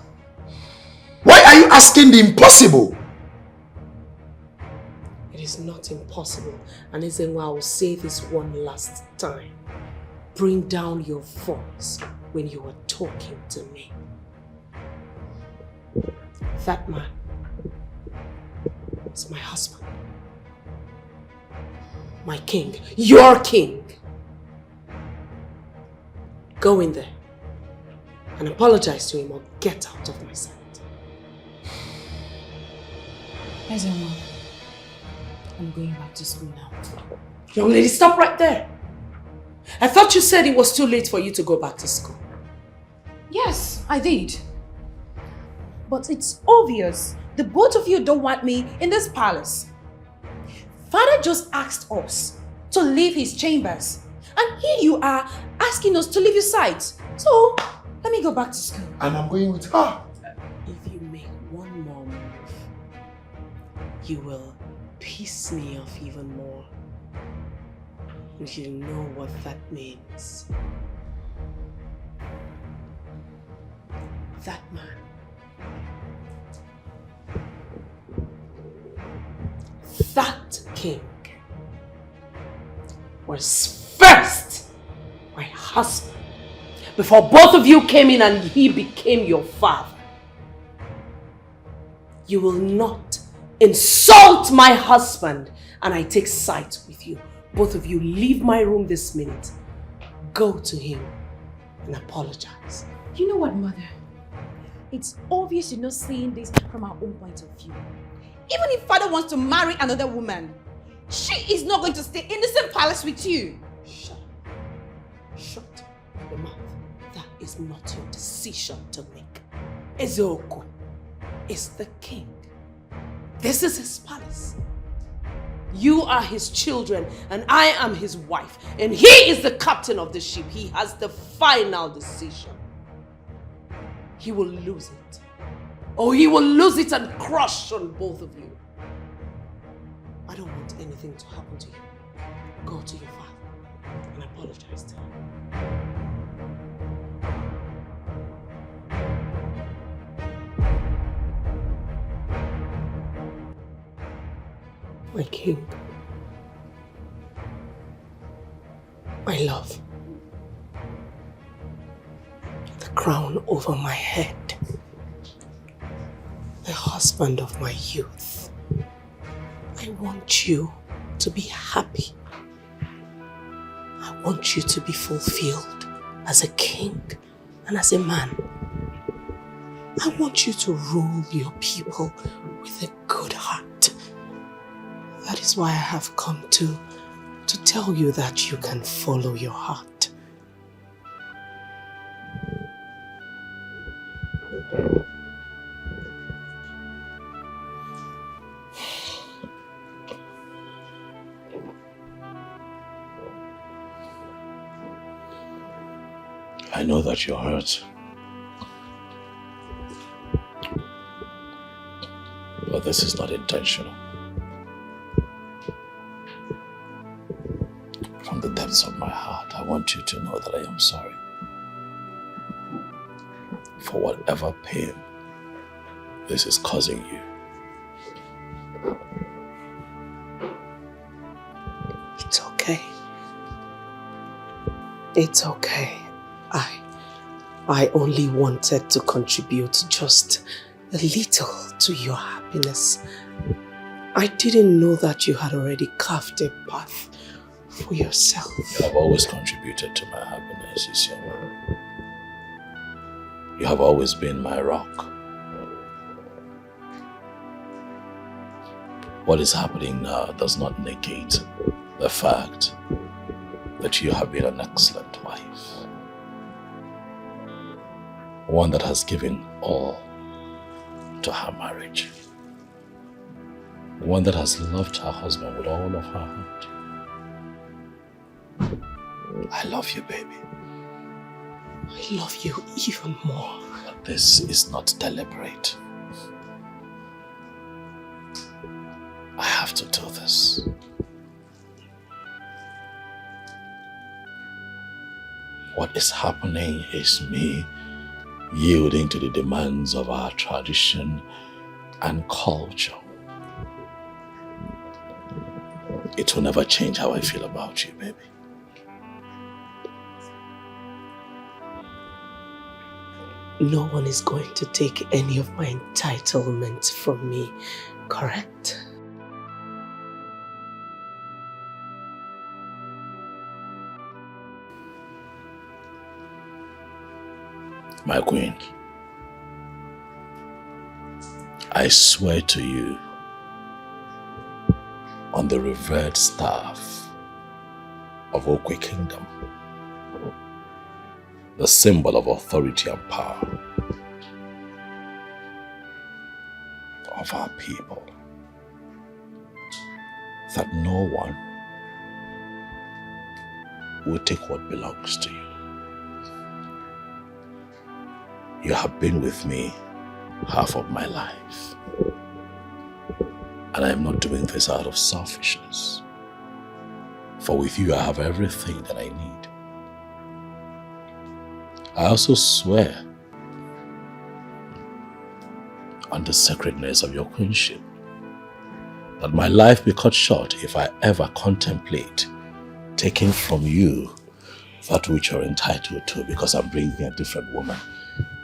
Why are you asking the impossible? It is not impossible. And Ezenwa, I will say this one last time. Bring down your voice when you are talking to me. That man is my husband. My king. Your king. Go in there and apologize to him or get out of my sight. Ezenwa, I'm going back to school now. Young lady, stop right there. I thought you said it was too late for you to go back to school. Yes, I did. But it's obvious the both of you don't want me in this palace. Father just asked us to leave his chambers. And here you are asking us to leave your sight. So, let me go back to school. And I'm going with her. If you make one more move, you will piss me off even more. And you know what that means. That man. That king was first my husband before both of you came in and he became your father. You will not insult my husband and I take sides with you. Both of you leave my room this minute. Go to him and apologize. You know what, Mother? It's obvious you're not seeing this from our own point of view. Even if Father wants to marry another woman, She is not going to stay in the same palace with you. Shut your mouth. That is not your decision to make. Ezeoku is the king. This is his palace. You are his children and I am his wife. And he is the captain of the ship. He has the final decision. He will lose it. Or he will lose it and crush on both of you. I don't want anything to happen to you. Go to your father and apologize to him. My king, my love, the crown over my head, the husband of my youth. I want you to be happy. I want you to be fulfilled as a king and as a man. I want you to rule your people with a good heart. That is why I have come to tell you that you can follow your heart. I know that you're hurt. But this is not intentional. From the depths of my heart, I want you to know that I am sorry for whatever pain this is causing you. It's okay. It's okay. I only wanted to contribute just a little to your happiness. I didn't know that you had already carved a path for yourself. You have always contributed to my happiness, Isioma. You have always been my rock. What is happening now does not negate the fact that you have been an excellent wife. One that has given all to her marriage. One that has loved her husband with all of her heart. I love you, baby. I love you even more. But this is not deliberate. I have to do this. What is happening is me yielding to the demands of our tradition and culture. It will never change how I feel about you, baby. No one is going to take any of my entitlements from me, correct? My queen, I swear to you on the revered staff of Okwe Kingdom, the symbol of authority and power of our people, that no one will take what belongs to you. You have been with me half of my life. And I am not doing this out of selfishness. For with you I have everything that I need. I also swear on the sacredness of your queenship that my life be cut short if I ever contemplate taking from you that which you're entitled to because I'm bringing a different woman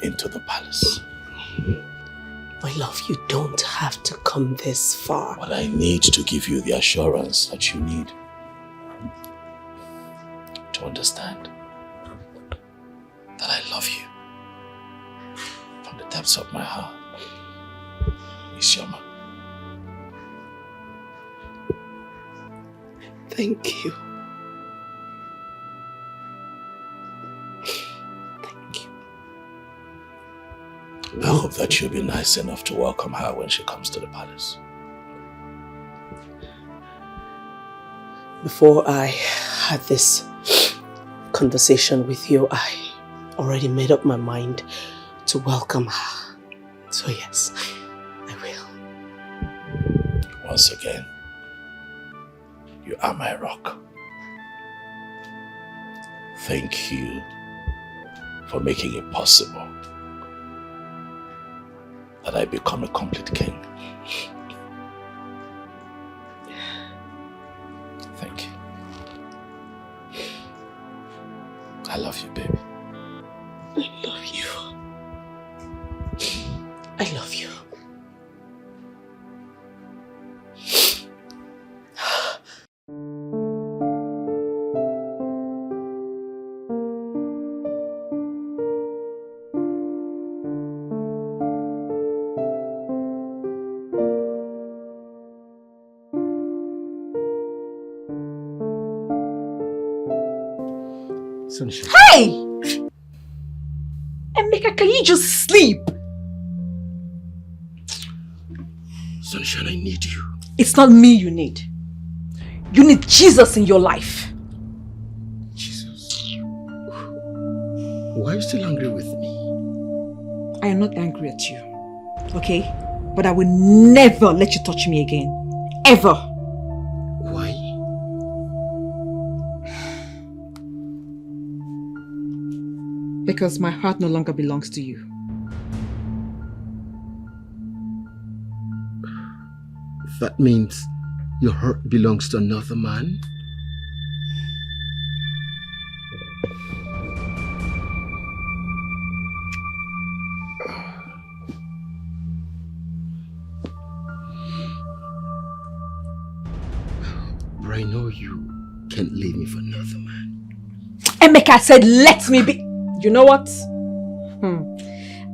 into the palace. My love, you don't have to come this far. But I need to give you the assurance that you need to understand that I love you from the depths of my heart. Isioma. Thank you. I hope that you'll be nice enough to welcome her when she comes to the palace. Before I had this conversation with you, I already made up my mind to welcome her. So yes, I will. Once again, you are my rock. Thank you for making it possible that I become a complete king. Thank you. I love you, baby. I love you. I love you. Sunshine. Hey! Emeka, can you just sleep? Sunshine, I need you. It's not me you need. You need Jesus in your life. Jesus. Why are you still angry with me? I am not angry at you, okay? But I will never let you touch me again. Ever. Why? Because my heart no longer belongs to you. That means your heart belongs to another man? But I know you can't leave me for another man. Emeka said, let me be. You know what?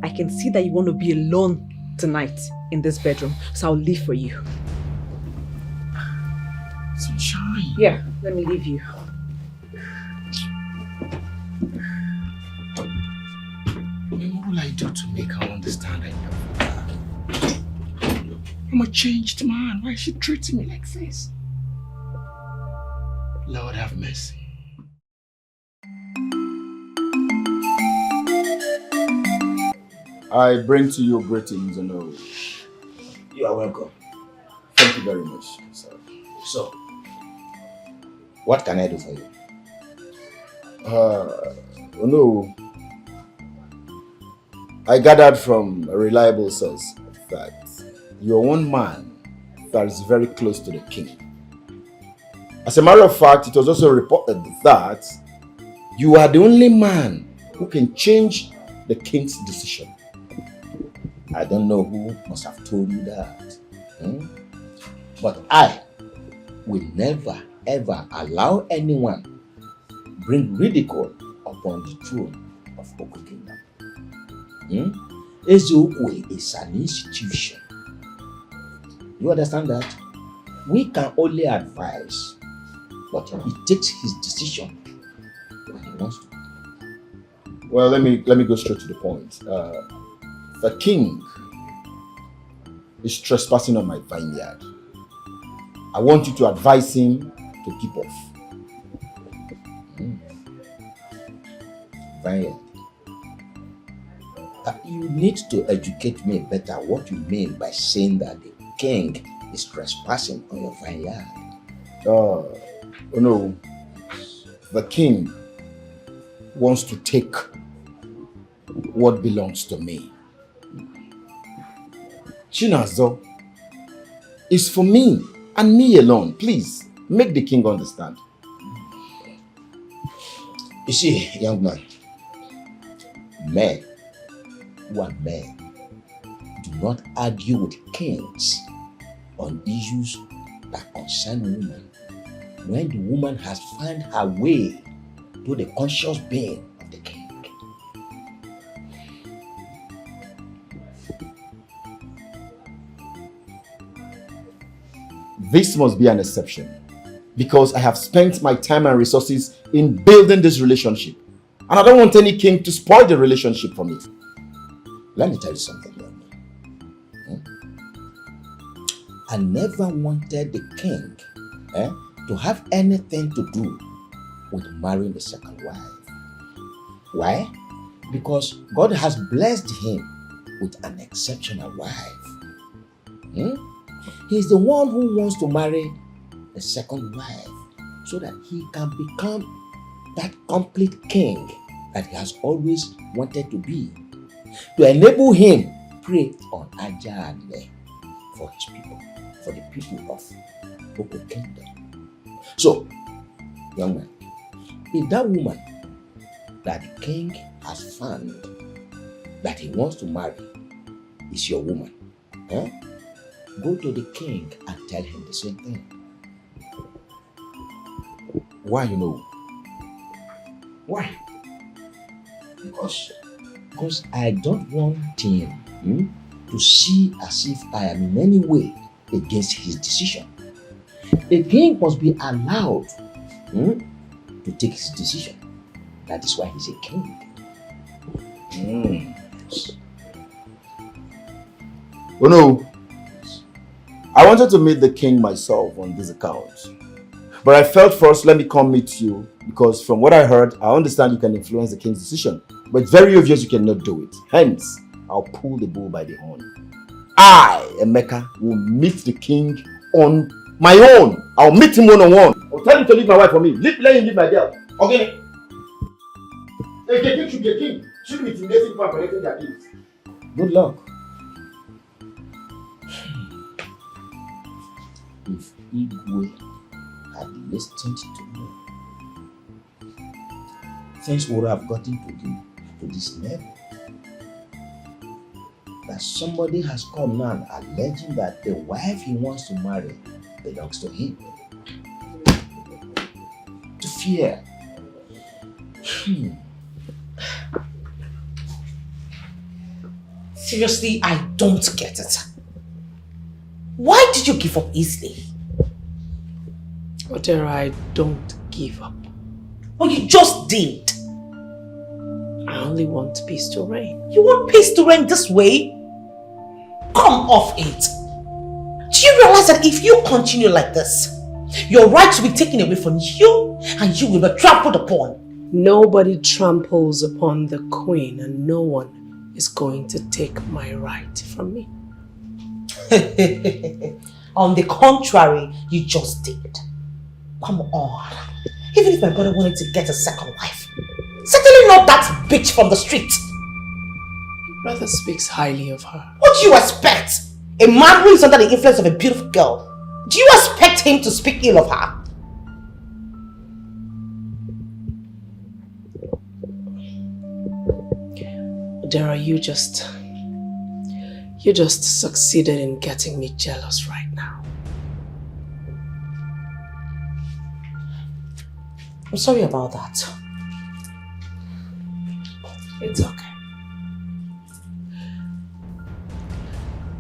I can see that you want to be alone tonight in this bedroom, so I'll leave for you. Sunshine. Yeah, let me leave you. What will I do to make her understand I love her? I'm a changed man. Why is she treating me like this? Lord have mercy. I bring to you greetings, Ono. You are welcome. Thank you very much, sir. So, what can I do for you? Ono, I gathered from a reliable source that you're one man that is very close to the king. As a matter of fact, it was also reported that you are the only man who can change the king's decision. I don't know who must have told you that. But I will never ever allow anyone bring ridicule upon the throne of Oko Kingdom. Ezeokwe is an institution. You understand that? We can only advise, but he takes his decision when he wants to. Well, let me go straight to the point. The king is trespassing on my vineyard. I want you to advise him to keep off. Vineyard. You need to educate me better what you mean by saying that the king is trespassing on your vineyard. Oh no. The king wants to take what belongs to me. Chinazo is for me and me alone. Please, make the king understand. You see, young man, men who are men do not argue with kings on issues that concern women when the woman has found her way to the conscious being of the king. This must be an exception. because I have spent my time and resources in building this relationship. And I don't want any king to spoil the relationship for me. Let me tell you something, young man. I never wanted the king to have anything to do with marrying the second wife. Why? Because God has blessed him with an exceptional wife. He's the one who wants to marry a second wife so that he can become that complete king that he has always wanted to be. To enable him pray on Ajane for his people, for the people of Oko Kingdom. So, young man, if that woman that the king has found that he wants to marry is your woman, go to the king and tell him the same thing. Why, you know? Why? Because I don't want him to see as if I am in any way against his decision. The king must be allowed to take his decision. That is why he's a king. Oh no, I wanted to meet the king myself on this account. But I felt first, let me come meet you, because from what I heard, I understand you can influence the king's decision. But it's very obvious you cannot do it. Hence, I'll pull the bull by the horn. I, Emeka, will meet the king on my own. I'll meet him one-on-one. I'll tell him to leave my wife for me. Let him leave my girl. Okay? The king should be a king. Should be intimidating people and collecting their gifts. Good luck. If Igwe had listened to me, things would have gotten to this level. That somebody has come now alleging that the wife he wants to marry belongs to him. To fear. Seriously, I don't get it. Why did you give up easily? Odera, I don't give up. Oh, you just did. I only want peace to reign. You want peace to reign this way? Come off it. Do you realize that if you continue like this, your rights will be taken away from you and you will be trampled upon? Nobody tramples upon the queen and no one is going to take my right from me. On the contrary, you just did. Come on. Even if my brother wanted to get a second wife, certainly not that bitch from the street. Your brother speaks highly of her. What do you expect? A man who is under the influence of a beautiful girl. Do you expect him to speak ill of her? Odera, you just succeeded in getting me jealous right now. I'm sorry about that. It's okay.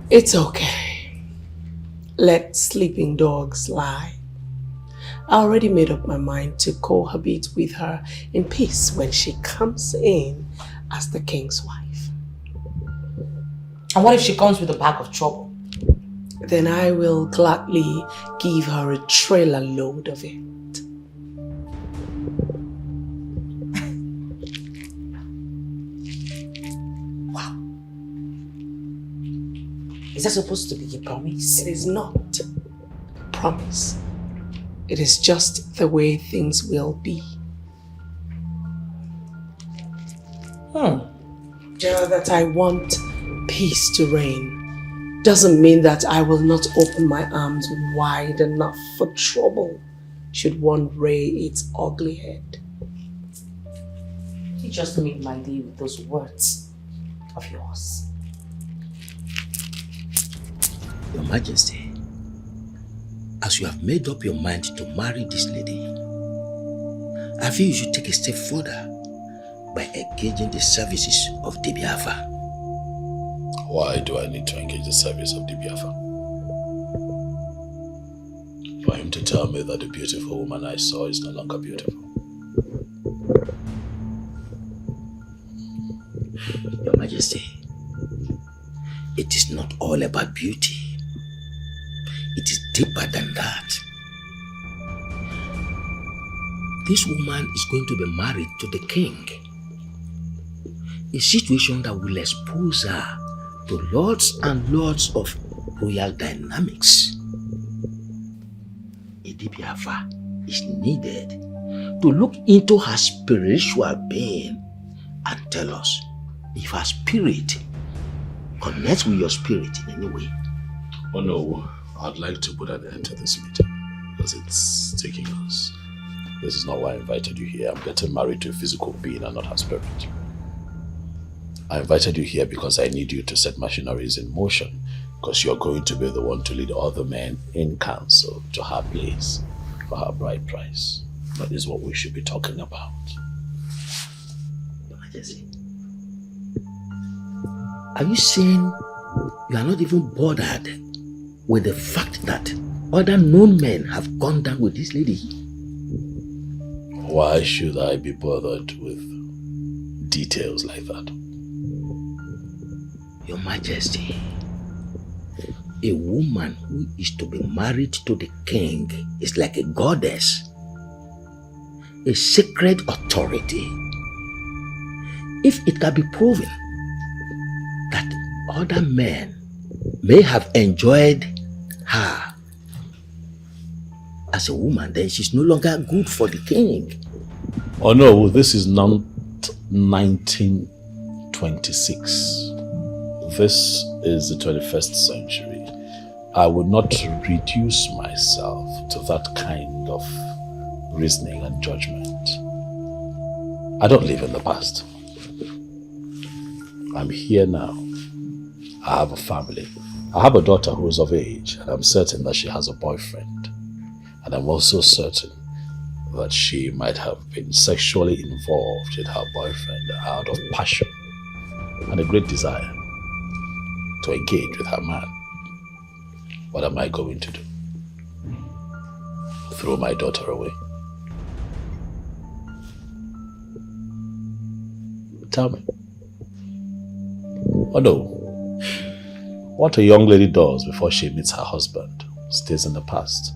It's okay. Let sleeping dogs lie. I already made up my mind to cohabit with her in peace when she comes in as the king's wife. And what if she comes with a bag of trouble? Then I will gladly give her a trailer load of it. Wow. Is that supposed to be a promise? It is not a promise. It is just the way things will be. Just that I want peace to reign doesn't mean that I will not open my arms wide enough for trouble should one rear its ugly head. You just made my day with those words of yours. Your Majesty, as you have made up your mind to marry this lady, I feel you should take a step further by engaging the services of Dibiafa. Why do I need to engage the service of Dibiafa? for him to tell me that the beautiful woman I saw is no longer beautiful. Your Majesty, it is not all about beauty. It is deeper than that. This woman is going to be married to the king. A situation that will expose her to lots and lots of royal dynamics. Edibiafa is needed to look into her spiritual being and tell us if her spirit connects with your spirit in any way. Oh no, I'd like to put an end to this meeting because it's taking us. This is not why I invited you here. I'm getting married to a physical being and not her spirit. I invited you here because I need you to set machineries in motion because you're going to be the one to lead other men in council to her place for her bride price. That is what we should be talking about. Your Majesty, are you saying you are not even bothered with the fact that other known men have gone down with this lady? Why should I be bothered with details like that? Your Majesty, a woman who is to be married to the king is like a goddess, a sacred authority. If it can be proven that other men may have enjoyed her as a woman, then she's no longer good for the king. Oh no, this is not 1926. This is the 21st century. I would not reduce myself to that kind of reasoning and judgment. I don't live in the past. I'm here now. I have a family. I have a daughter who is of age, and I'm certain that she has a boyfriend. And I'm also certain that she might have been sexually involved with her boyfriend out of passion and a great desire to engage with her man. What am I going to do? Throw my daughter away? Tell me. Oh no. What a young lady does before she meets her husband stays in the past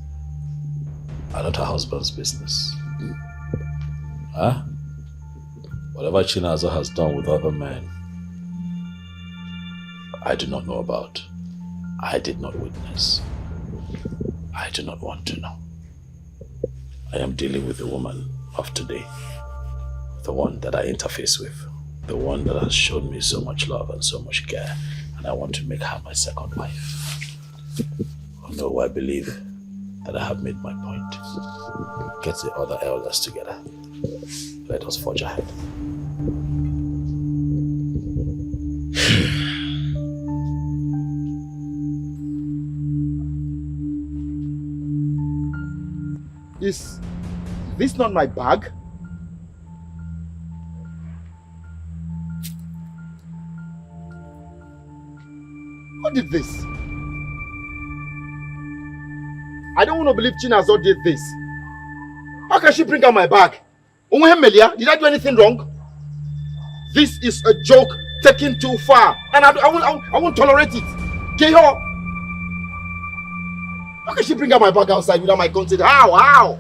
and not her husband's business. Huh? Whatever Chinazo has done with other men, I do not know about. I did not witness. I do not want to know. I am dealing with the woman of today, the one that I interface with, the one that has shown me so much love and so much care, and I want to make her my second wife. Oh no, I believe that I have made my point. Get the other elders together. Let us forge ahead. Is this not my bag? Who did this? I don't want to believe Chinazo did this. How can she bring out my bag? Melia, did I do anything wrong? This is a joke taken too far, and I won't tolerate it. Keho! How can she bring out my bag outside without my consent? How?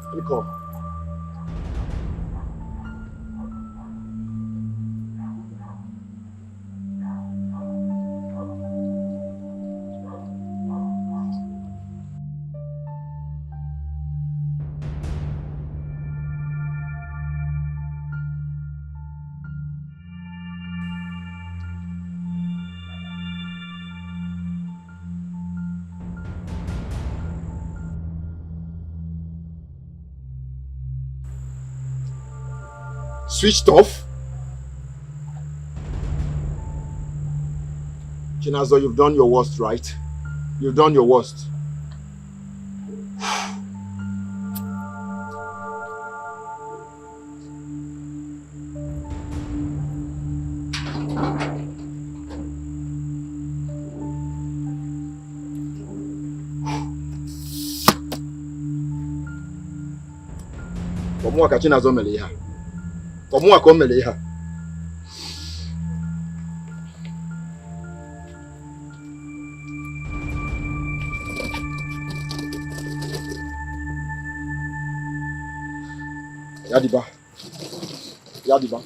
Let me call. Switched off? Chinazo, you've done your worst, right? You've done your worst. Ọmụwa ka Chinazọ mere ihe a. Ọmụwa ka o mere ihe a. Yadiba. Yadiba.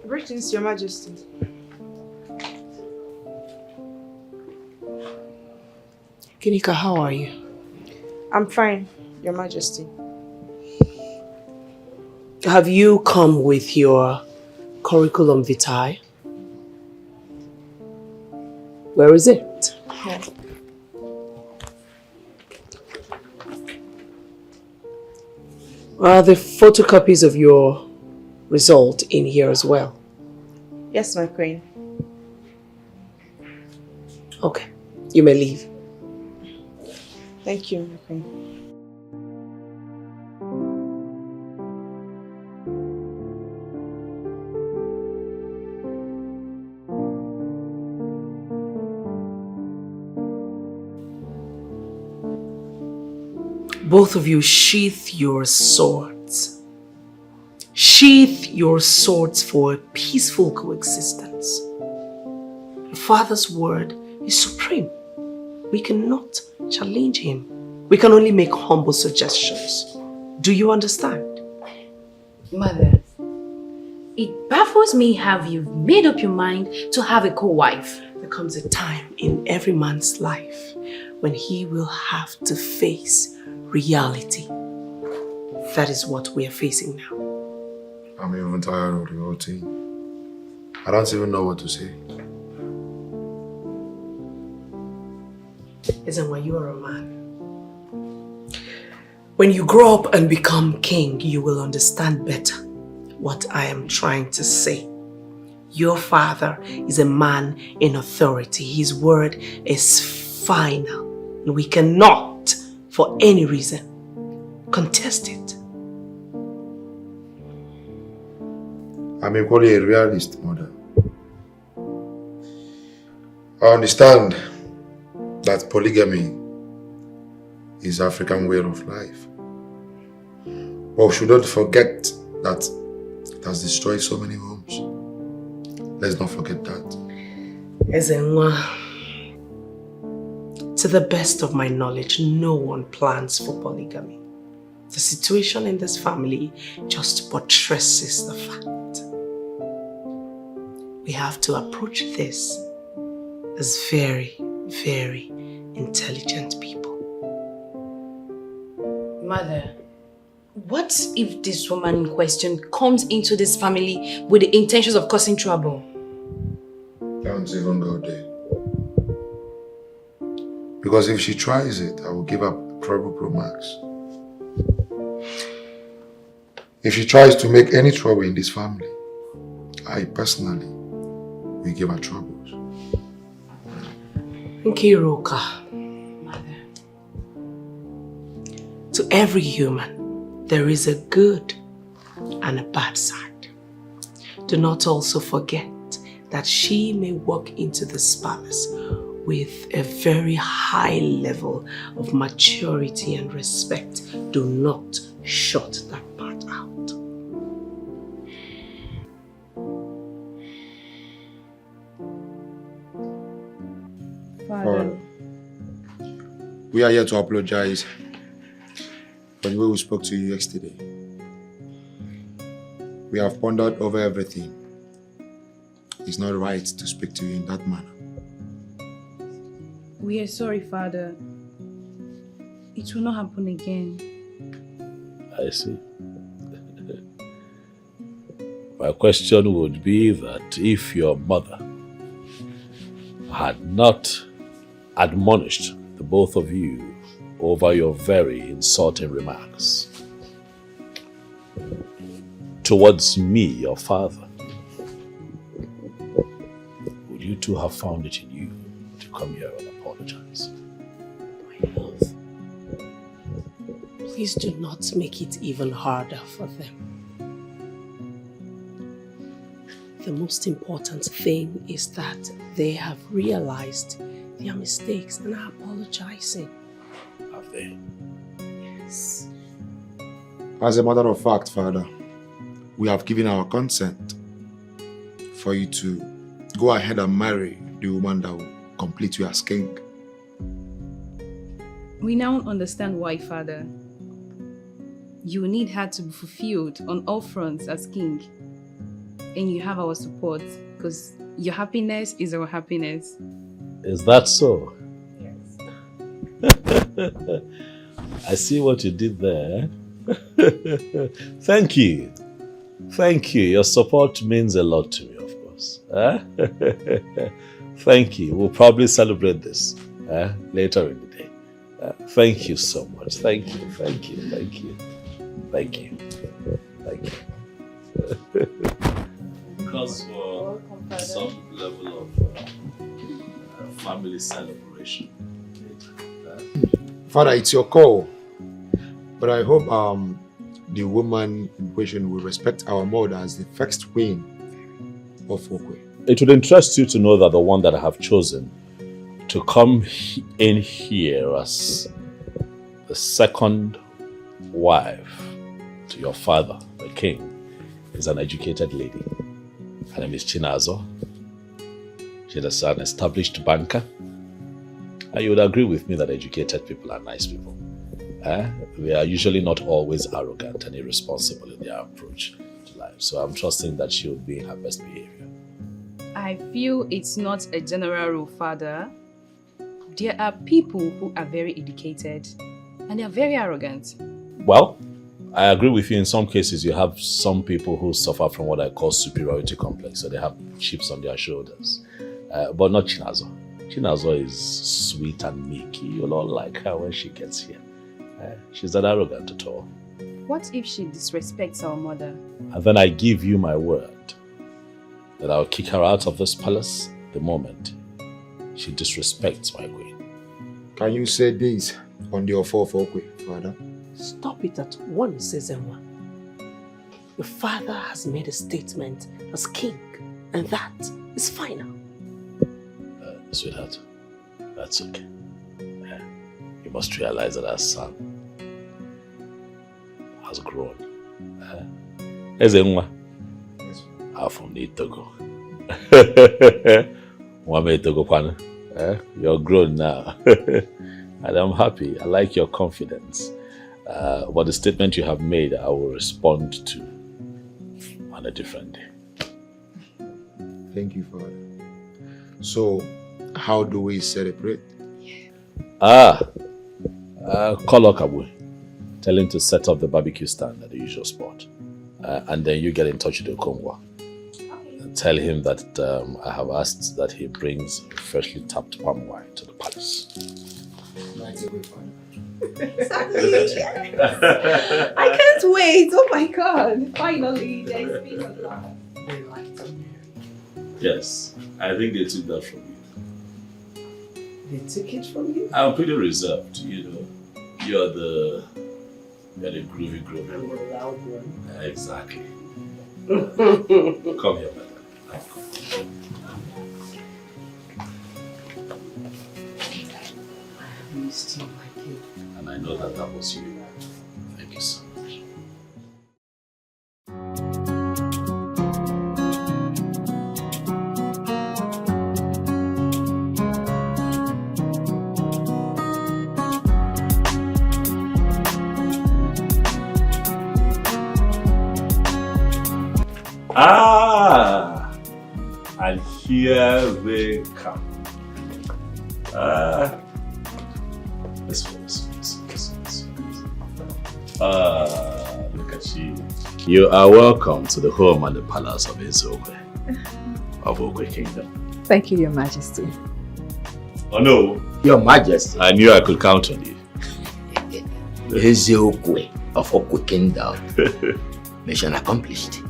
Greetings, Your Majesty. Kinika, how are you? I'm fine, Your Majesty. Have you come with your curriculum vitae? Where is it? Yeah. Are the photocopies of your result in here as well? Yes, my queen. Okay, you may leave. Thank you, my queen. Both of you sheath your swords. Sheath your swords for a peaceful coexistence. Your father's word is supreme. We cannot challenge him. We can only make humble suggestions. Do you understand? Mother, it baffles me how you've made up your mind to have a co-wife. There comes a time in every man's life when he will have to face reality. That is what we are facing now. I'm even tired of the whole thing. I don't even know what to say. Ezenwa, you are a man. When you grow up and become king, you will understand better what I am trying to say. Your father is a man in authority. His word is final. And we cannot, for any reason, contest it. I'm equally a realist, mother. I understand that polygamy is African way of life. But we should not forget that it has destroyed so many homes. Let's not forget that. Ezenwa, to the best of my knowledge, no one plans for polygamy. The situation in this family just buttresses the fact. We have to approach this as very, very intelligent people. Mother, what if this woman in question comes into this family with the intentions of causing trouble? Don't even go there. Because if she tries it, I will give her trouble pro max. If she tries to make any trouble in this family, I personally will give her troubles. Nkiruka, to every human, there is a good and a bad side. Do not also forget that she may walk into this palace with a very high level of maturity and respect. Do not shut that part out. Father, we are here to apologize for the way we spoke to you yesterday. We have pondered over everything. It's not right to speak to you in that manner. We are sorry, Father. It will not happen again. I see. My question would be that if your mother had not admonished the both of you over your very insulting remarks towards me, your father, would you two have found it in you to come here and apologize? My love, please do not make it even harder for them. The most important thing is that they have realized their mistakes and are apologizing. apologizing. Have they? Yes. As a matter of fact, Father, we have given our consent for you to go ahead and marry the woman that will complete you as king. We now understand why, Father. You need her to be fulfilled on all fronts as king. And you have our support because your happiness is our happiness. Is that so? Yes. I see what you did there. Thank you. Thank you. Your support means a lot to me, of course. Thank you. We'll probably celebrate this later in the day. Thank you so much. Thank you. Thank you. Thank you. Thank you. Thank you. Because for some level of family celebration. Father, it's your call. But I hope the woman in question will respect our mother as the first queen of Okwe. It would interest you to know that the one that I have chosen to come in here as the second wife to your father, the king, is an educated lady. Her name is Chinazo. She is an established banker. And you would agree with me that educated people are nice people. They are usually not always arrogant and irresponsible in their approach to life. So I'm trusting that she will be in her best behavior. I feel it's not a general rule, Father. There are people who are very educated and they are very arrogant. Well, I agree with you. In some cases, you have some people who suffer from what I call superiority complex. So they have chips on their shoulders. But not Chinazo. Chinazo is sweet and meek. You'll all like her when she gets here. She's not arrogant at all. What if she disrespects our mother? And then I give you my word that I'll kick her out of this palace the moment she disrespects my queen. Can you say this on the offer of Okwe, Father? Stop it at once, Ezenwa. Your father has made a statement as king, and that is final. Sweetheart, that's okay. You must realize that our son has grown. Ezenwa, I'm from Etiko. You're grown now. And I'm happy. I like your confidence. But the statement you have made, I will respond to on a different day. Thank you, Father. So, how do we celebrate? Call Okabwe. Tell him to set up the barbecue stand at the usual spot. And then you get in touch with Okongwa. Tell him that I have asked that he brings freshly tapped palm wine to the palace. I can't wait. Oh my God. Finally, there's been a lot. Yes, I think they took that from you. They took it from you? I'm pretty reserved, you know. You're the groovy one. I'm the loud one. Exactly. Come here, madam. I missed you, my kid. And I know that was you. Thank you so much. And here they come. This one. Look at you. You are welcome to the home and the palace of Ezokwe, of Okwe Kingdom. Thank you, Your Majesty. Oh no, Your Majesty. I knew I could count on you. Ezokwe of Okwe Kingdom. Mission accomplished.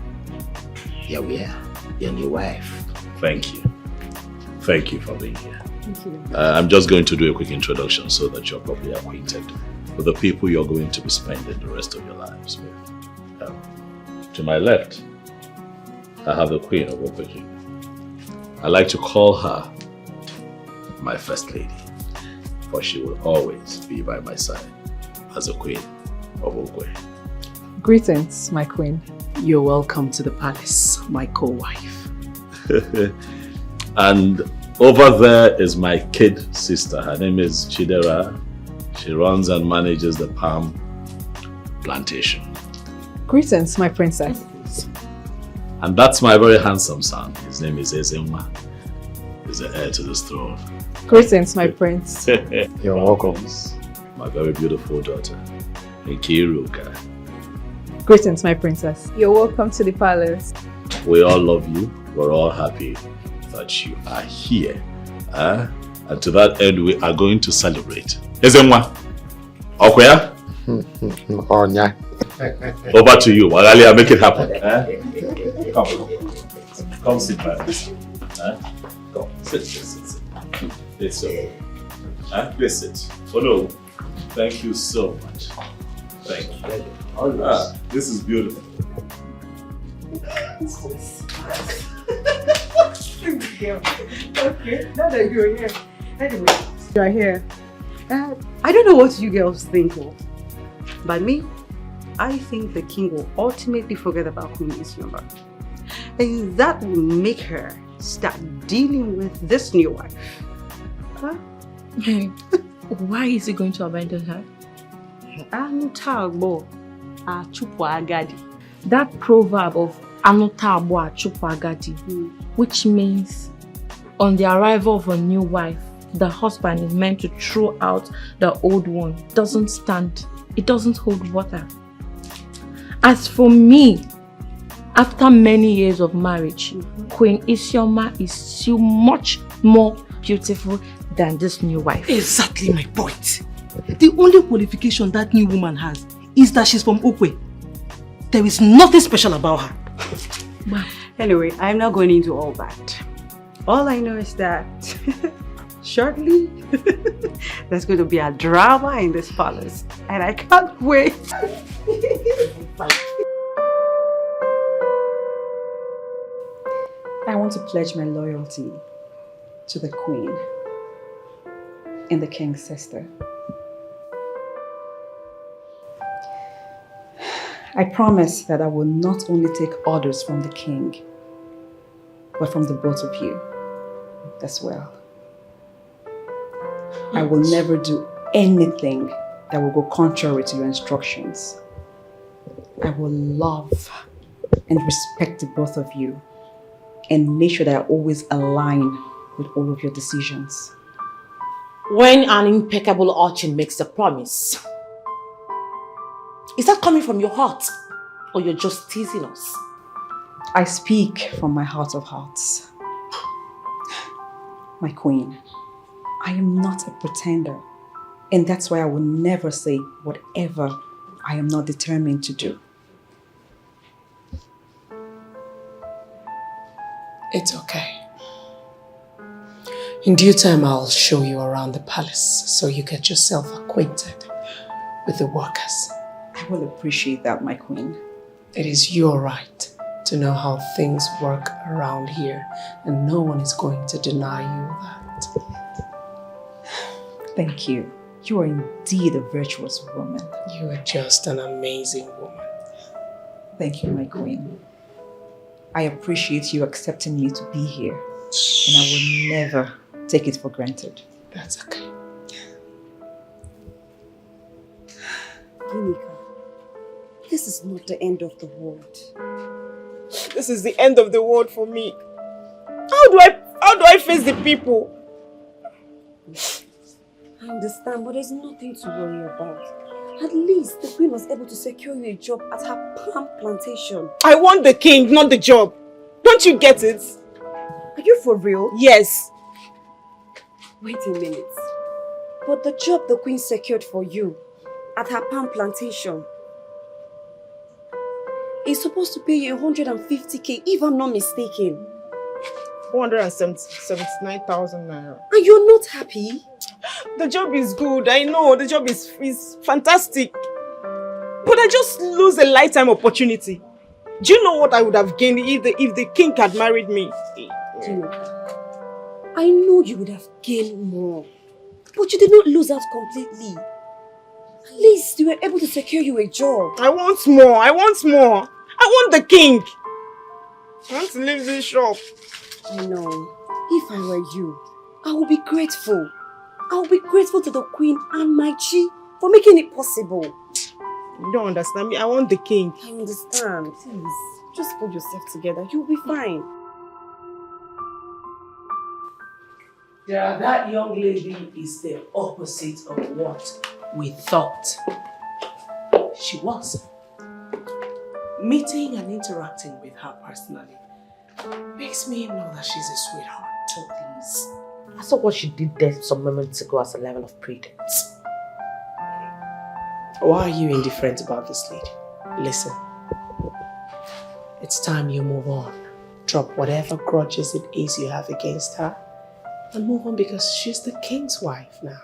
Here we are, your new wife. Thank you. Thank you for being here. Thank you. I'm just going to do a quick introduction so that you're properly acquainted with the people you're going to be spending the rest of your lives with. To my left, I have the Queen of Okwe Kingdom. I like to call her my First Lady. for she will always be by my side as a queen of Okwe. Greetings, my queen. You're welcome to the palace, my co-wife. And over there is my kid sister. Her name is Chidera. She runs and manages the palm plantation. Greetings, my princess. And that's my very handsome son. His name is EKENE. He's the heir to this throne. Greetings, my prince. You're welcome. My very beautiful daughter, Nkiruka. Greetings, my princess. You're welcome to the palace. We all love you. We're all happy that you are here. And to that end, we are going to celebrate. EKENE, Okwea? Onya. Over to you. Wagalia, make it happen. Come sit by us. Come, sit. It's okay. Please sit. Oh no. Thank you so much. Thank you. This is beautiful. Okay, now that you're here. Anyway, you're here. I don't know what you girls think of, but me, I think the king will ultimately forget about Queen Isioma. And that will make her start dealing with this new wife. Huh? Why is he going to abandon her? That proverb of Anutabo Achupu Agadi, which means on the arrival of a new wife, the husband is meant to throw out the old one, doesn't stand. It doesn't hold water. As for me, after many years of marriage, Queen Isioma is still much more beautiful than this new wife. Exactly my point. The only qualification that new woman has is that she's from Okwe. There is nothing special about her. Wow. Anyway, I'm not going into all that. All I know is that shortly, there's going to be a drama in this palace. And I can't wait. I want to pledge my loyalty to the queen and the king's sister. I promise that I will not only take orders from the king, but from the both of you as well. I will never do anything that will go contrary to your instructions. I will love and respect the both of you and make sure that I always align with all of your decisions. When an impeccable urchin makes a promise, is that coming from your heart or you're just teasing us? I speak from my heart of hearts. My queen, I am not a pretender, and that's why I will never say whatever I am not determined to do. It's okay. In due time, I'll show you around the palace so you get yourself acquainted with the workers. I will appreciate that, my queen. It is your right to know how things work around here, and no one is going to deny you that. Thank you. You are indeed a virtuous woman. You are just an amazing woman. Thank you, my queen. I appreciate you accepting me to be here, and I will never take it for granted. That's okay. Ginika, this is not the end of the world. This is the end of the world for me. How do I face the people? I understand, but there's nothing to worry about. At least the queen was able to secure you a job at her palm plantation. I want the king, not the job. Don't you get it? Are you for real? Yes. Wait a minute. But the job the queen secured for you at her palm plantation is supposed to pay you 150k, if I'm not mistaken. 479,000 naira. And you're not happy? The job is good, I know. The job is fantastic. But I just lose a lifetime opportunity. Do you know what I would have gained if the king had married me? I know you would have gained more. But you did not lose out completely. At least you were able to secure you a job. I want more. I want more. I want the king. I want to leave this shop. I know. If I were you, I would be grateful. I would be grateful to the queen and my chi for making it possible. You don't understand me. I want the king. I understand. Please, just pull yourself together. You'll be fine. Yeah, that young lady is the opposite of what we thought she was. Meeting and interacting with her personally makes me know that she's a sweetheart. Oh, please. I saw what she did there some moments ago as a level of pretense. Why are you indifferent about this lady? Listen, it's time you move on. Drop whatever grudges it is you have against her and move on because she's the king's wife now.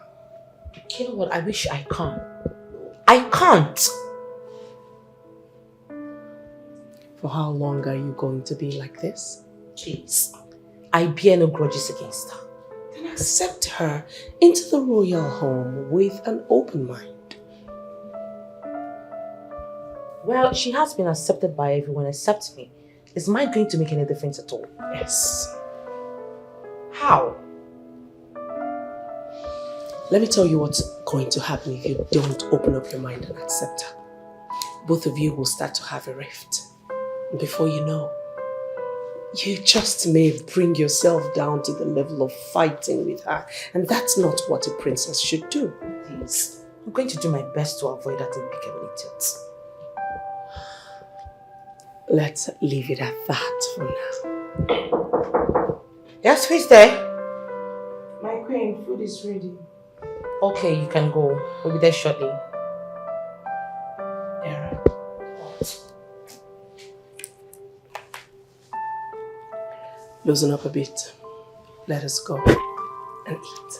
You know what? I wish I can't. I can't! For how long are you going to be like this? Please. I bear no grudges against her. Then accept her into the royal home with an open mind. Well, she has been accepted by everyone except me. Is mine going to make any difference at all? Yes. How? Let me tell you what's going to happen if you don't open up your mind and accept her. Both of you will start to have a rift. And before you know, you just may bring yourself down to the level of fighting with her. And that's not what a princess should do. Please. I'm going to do my best to avoid that in becoming idiot. Let's leave it at that for now. Yes, who's there? My queen, food is ready. Okay, you can go. We'll be there shortly. Yeah. Loosen up a bit. Let us go and eat.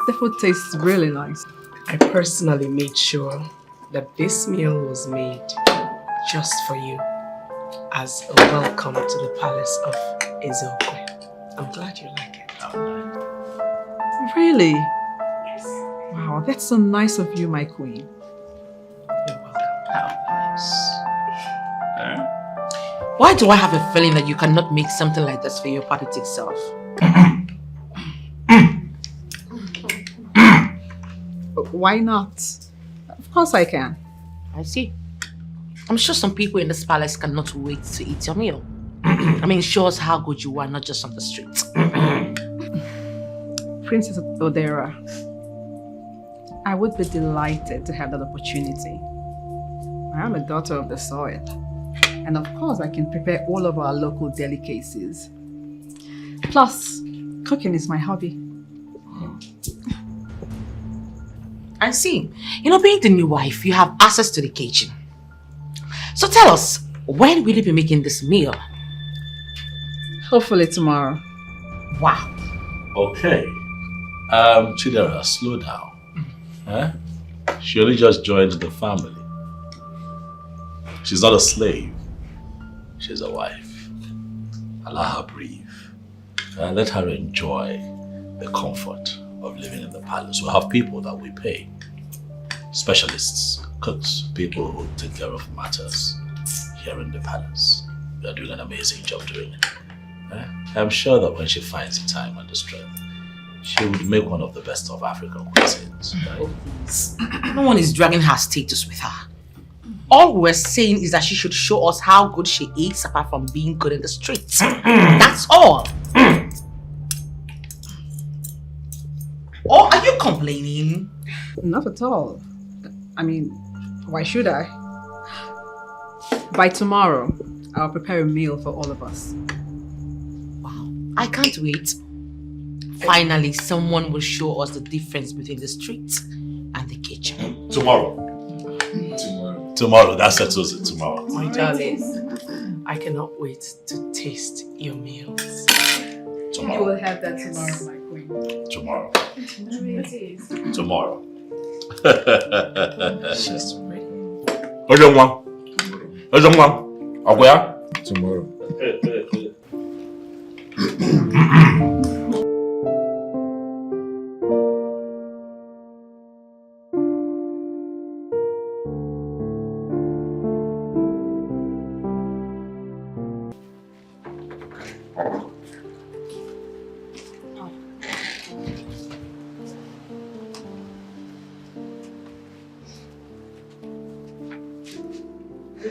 The food tastes really nice. I personally made sure that this meal was made just for you as a welcome to the palace of Ezokwe. I'm glad you like it. Really? Yes. Wow, that's so nice of you, my queen. You're welcome. How nice. Why do I have a feeling that you cannot make something like this for your pathetic self? Why not? Of course I can. I see. I'm sure some people in this palace cannot wait to eat your meal. I mean, show us how good you are, not just on the streets. Princess Odera, I would be delighted to have that opportunity. I am a daughter of the soil. And of course, I can prepare all of our local delicacies. Plus, cooking is my hobby. I see. You know, being the new wife, you have access to the kitchen. So tell us, when will you be making this meal? Hopefully tomorrow. Wow. Okay. Chidera, slow down. Huh? She only just joined the family. She's not a slave. She's a wife. Allow her breathe. Let her enjoy the comfort of living in the palace. We have people that we pay. Specialists, cooks, people who take care of matters here in the palace. They are doing an amazing job doing it. I'm sure that when she finds the time and the strength, she would make one of the best of African cuisines. Right? No one is dragging her status with her. All we're saying is that she should show us how good she eats apart from being good in the streets. That's all. Or are you complaining? Not at all. I mean, why should I? By tomorrow, I'll prepare a meal for all of us. Wow, I can't wait. Finally, someone will show us the difference between the streets and the kitchen. Tomorrow. Tomorrow, that settles it tomorrow. My darling, I cannot wait to taste your meals. You will have that tomorrow, my queen. Tomorrow. Tomorrow it is. Tomorrow. She's ready. Tomorrow.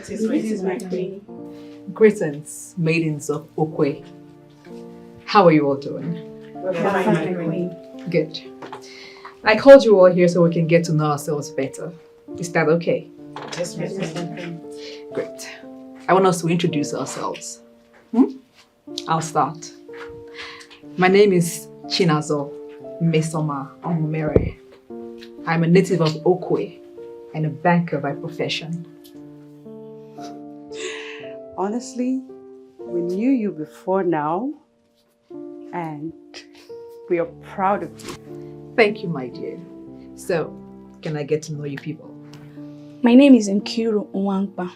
This is my queen. Greetings, maidens of Okwe. How are you all doing? We're fine, my queen. Good. I called you all here so we can get to know ourselves better. Is that okay? Yes, my queen. Great. I want us to introduce ourselves. I'll start. My name is Chinazo Mesoma Omumere. I'm a native of Okwe and a banker by profession. Honestly, we knew you before now, and we are proud of you. Thank you, my dear. So, can I get to know you people? My name is Nkiru Nwangba.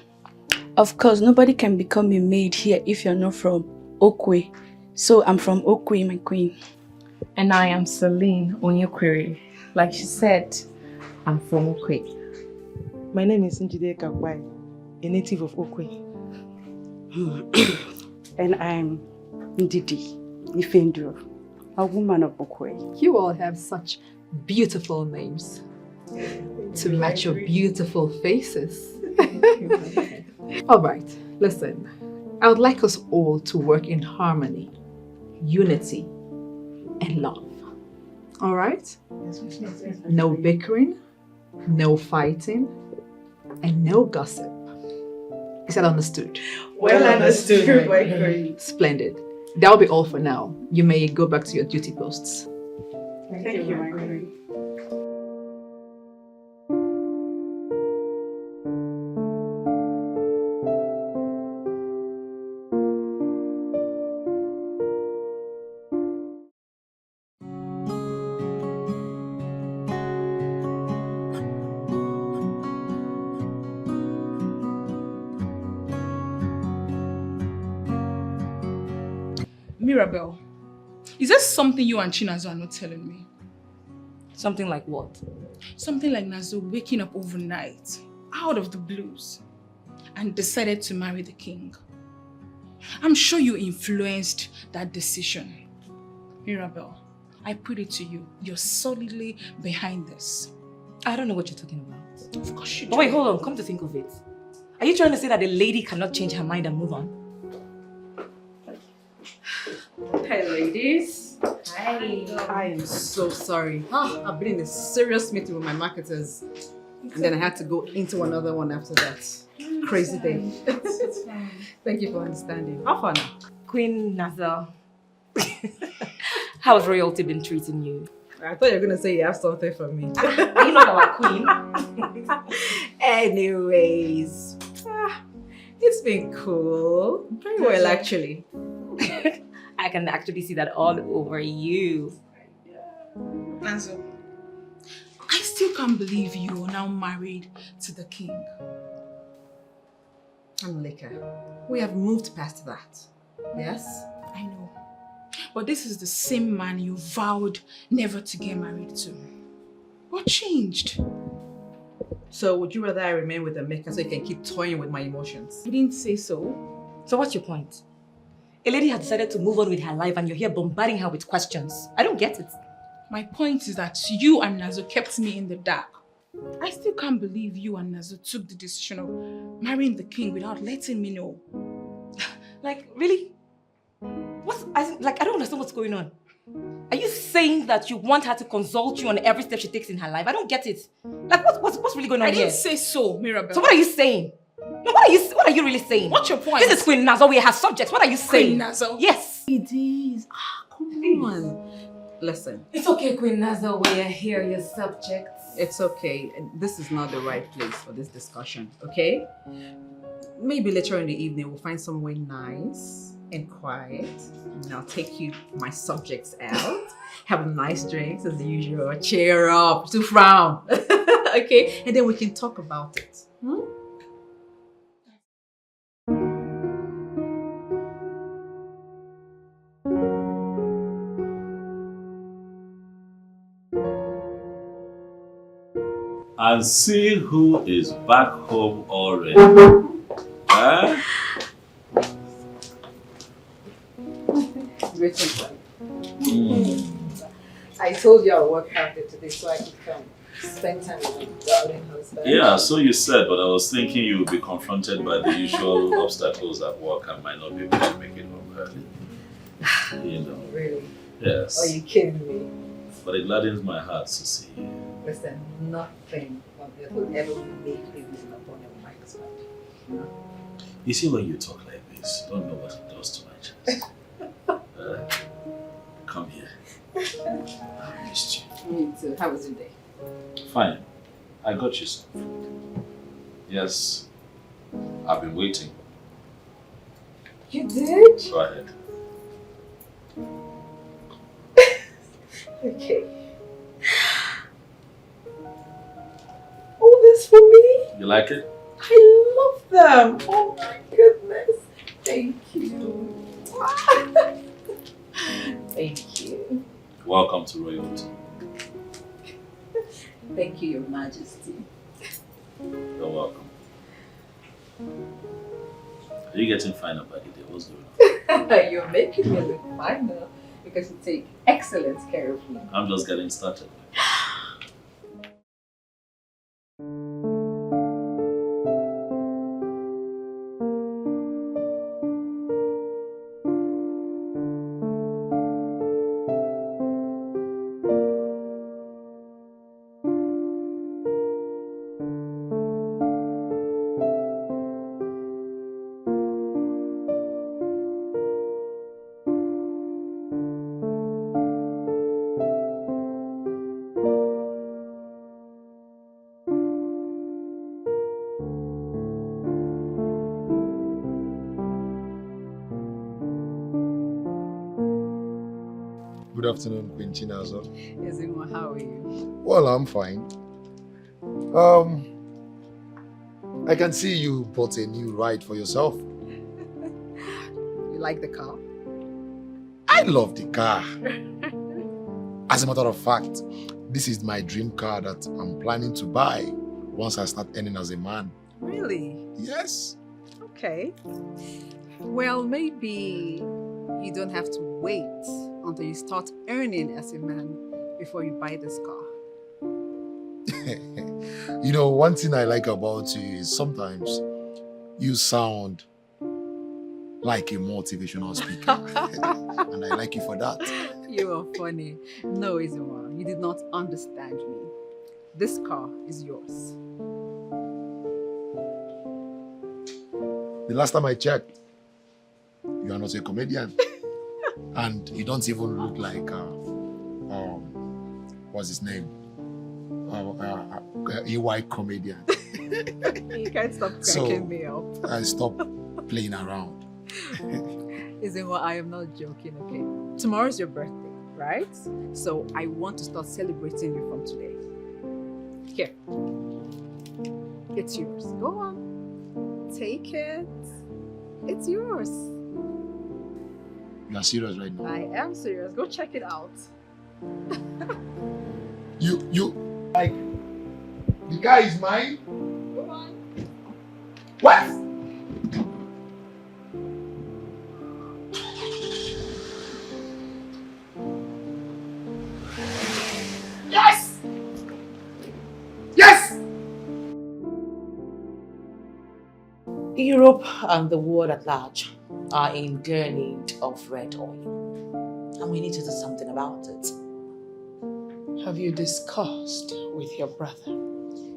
Of course, nobody can become a maid here if you're not from Okwe. So I'm from Okwe, my queen. And I am Celine Onyekwere. Like she said, I'm from Okwe. My name is Njide Kakwai, a native of Okwe. And I'm Ndidi Ifendu, a woman of Okwe. You all have such beautiful names to match your beautiful faces. All right, listen. I would like us all to work in harmony, unity, and love. All right? No bickering, no fighting, and no gossip. Is that understood? Well understood, my queen. Splendid. That'll be all for now. You may go back to your duty posts. Thank you, my queen. Mirabelle, is there something you and Chinazo are not telling me? Something like what? Something like Nazo waking up overnight, out of the blues, and decided to marry the king. I'm sure you influenced that decision. Mirabelle, I put it to you, you're solidly behind this. I don't know what you're talking about. Of course you do. But wait, hold on, come to think of it. Are you trying to say that a lady cannot change her mind and move on? Hi, ladies. Hi. I am so sorry. I've been in a serious meeting with my marketers, and then I had to go into another one after that. Crazy day. Thank you for understanding. How far now? Queen Nazo, how has royalty been treating you? I thought you were going to say you have something for me. Are you not our queen? Anyways, it's been cool. Very well, actually. I can actually see that all over you. Nazo, I still can't believe you are now married to the king. Angelika, we have moved past that. Yes? I know. But this is the same man you vowed never to get married to. What changed? So would you rather I remain with Emeka so you can keep toying with my emotions? You didn't say so. So what's your point? A lady has decided to move on with her life and you're here bombarding her with questions. I don't get it. My point is that you and Nazo kept me in the dark. I still can't believe you and Nazo took the decision of marrying the king without letting me know. Like, really? I don't understand what's going on. Are you saying that you want her to consult you on every step she takes in her life? I don't get it. Like, what's really going on here? I didn't say so, Mirabelle. So what are you saying? No, what are you really saying? What's your point? This is Queen Nazo. We have subjects. What are you saying? Queen Nazo? Yes. It is. Come on. Listen. It's okay, Queen Nazo. We are here, your subjects. It's okay. This is not the right place for this discussion, okay? Maybe later in the evening we'll find somewhere nice and quiet. And I'll take you, my subjects out, have a nice drinks as usual, cheer up, to frown, okay? And then we can talk about it. Hmm? And see who is back home already. Huh? I told you I'll work harder today so I could come spend time with my darling husband. Yeah, so you said, but I was thinking you would be confronted by the usual obstacles at work and might not be able to make it home early. You know. Really? Yes. Are you kidding me? But it gladdens my heart to see you. Listen, nothing on earth will ever make me reason upon your my husband. You know? You see, when you talk like this, you don't know what it does to my chest. Come here. I missed you. Me too. How was your day? Fine. I got you some food. Yes. I've been waiting. You did? Go ahead. Okay. All this for me? You like it? I love them. Oh my goodness. Thank you. Thank you. Welcome to royalty. Thank you, Your Majesty. You're welcome. Are you getting finer by the day? What's going on? You're making me look finer because you take excellent care of me. I'm just getting started. Good afternoon, Queen Chinazo. Ezimo, how are you? Well, I'm fine. I can see you bought a new ride for yourself. You like the car? I love the car. As a matter of fact, this is my dream car that I'm planning to buy once I start earning as a man. Really? Yes. Okay. Well, maybe you don't have to wait until you start earning as a man before you buy this car. You know, one thing I like about you is sometimes you sound like a motivational speaker. And I like you for that. You are funny. No, Ezimo, you did not understand me. This car is yours. The last time I checked, you are not a comedian. And you don't even look like, what's his name? A white comedian. You can't stop cracking me up. I stop playing around. Ezimo, I am not joking, okay? Tomorrow's your birthday, right? So I want to start celebrating you from today. Here. It's yours. Go on. Take it. It's yours. You are serious right now? I am serious. Go check it out. Like, the car is mine? Go on. What? Yes! Yes! Europe and the world at large are in dire need of red oil, and we need to do something about it. Have you discussed with your brother?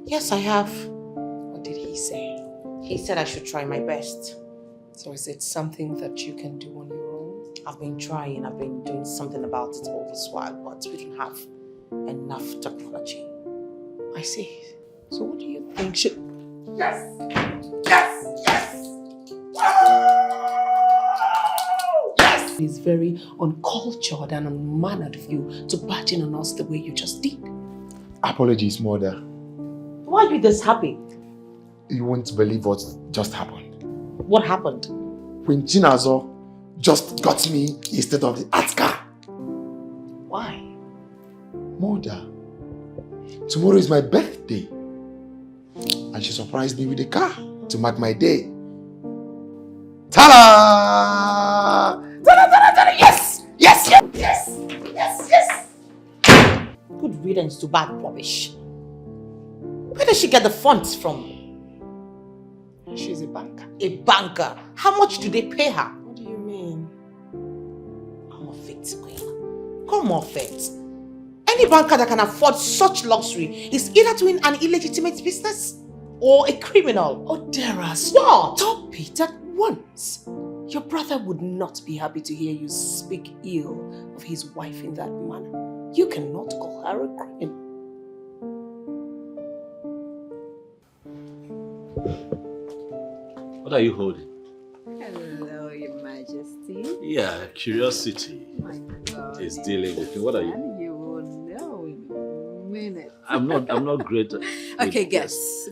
Yes, I have. What did he say? He said I should try my best. So is it something that you can do on your own? I've been trying, I've been doing something about it all this while, but we don't have enough technology. I see. So what do you think should... Yes! Yes! Yes! Yes! It's very uncultured and unmannered of you to barge in on us the way you just did. Apologies, Mother. Why are you this happy? You won't believe what just happened. What happened? When Chinazo just got me instead of the art car. Why? Mother, tomorrow is my birthday. And she surprised me with a car to mark my day. Ta-da! Ta-da, ta-da, ta-da! Yes! Yes! Yes! Yes! Yes! Yes! Good riddance to bad rubbish. Where did she get the funds from? She's a banker. A banker? How much do they pay her? What do you mean? Come off it, Queen. Come off it. Any banker that can afford such luxury is either doing an illegitimate business or a criminal. Oh, Dara, what? Stop it at once. Your brother would not be happy to hear you speak ill of his wife in that manner. You cannot call her a criminal. What are you holding? Hello, Your Majesty. Yeah, curiosity is dealing with me. What are you? You will know in a minute. I'm not great. Okay, guess.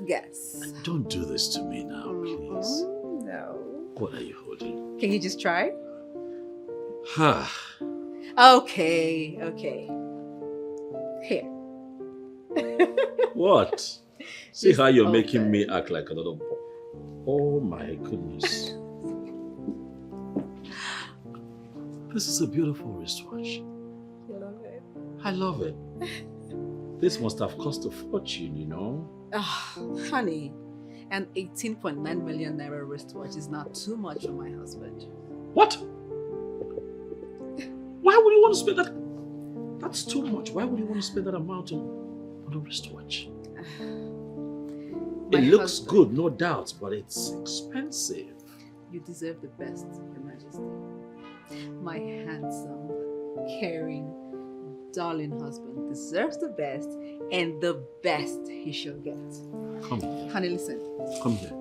Don't do this to me now, please. No. What are you holding? Can you just try? Ha. Okay. Here. What? See how you're making me act like another boy. Oh my goodness. This is a beautiful wristwatch. You love it? I love it. This must have cost a fortune, you know? Honey, an 18.9 million naira wristwatch is not too much for my husband. What? Why would you want to spend that? That's too much. Why would you want to spend that amount on a wristwatch? It looks good, no doubt, but it's expensive. You deserve the best, Your Majesty. My handsome, caring, darling husband deserves the best, and the best he shall get. Come here. Honey, listen. Come here.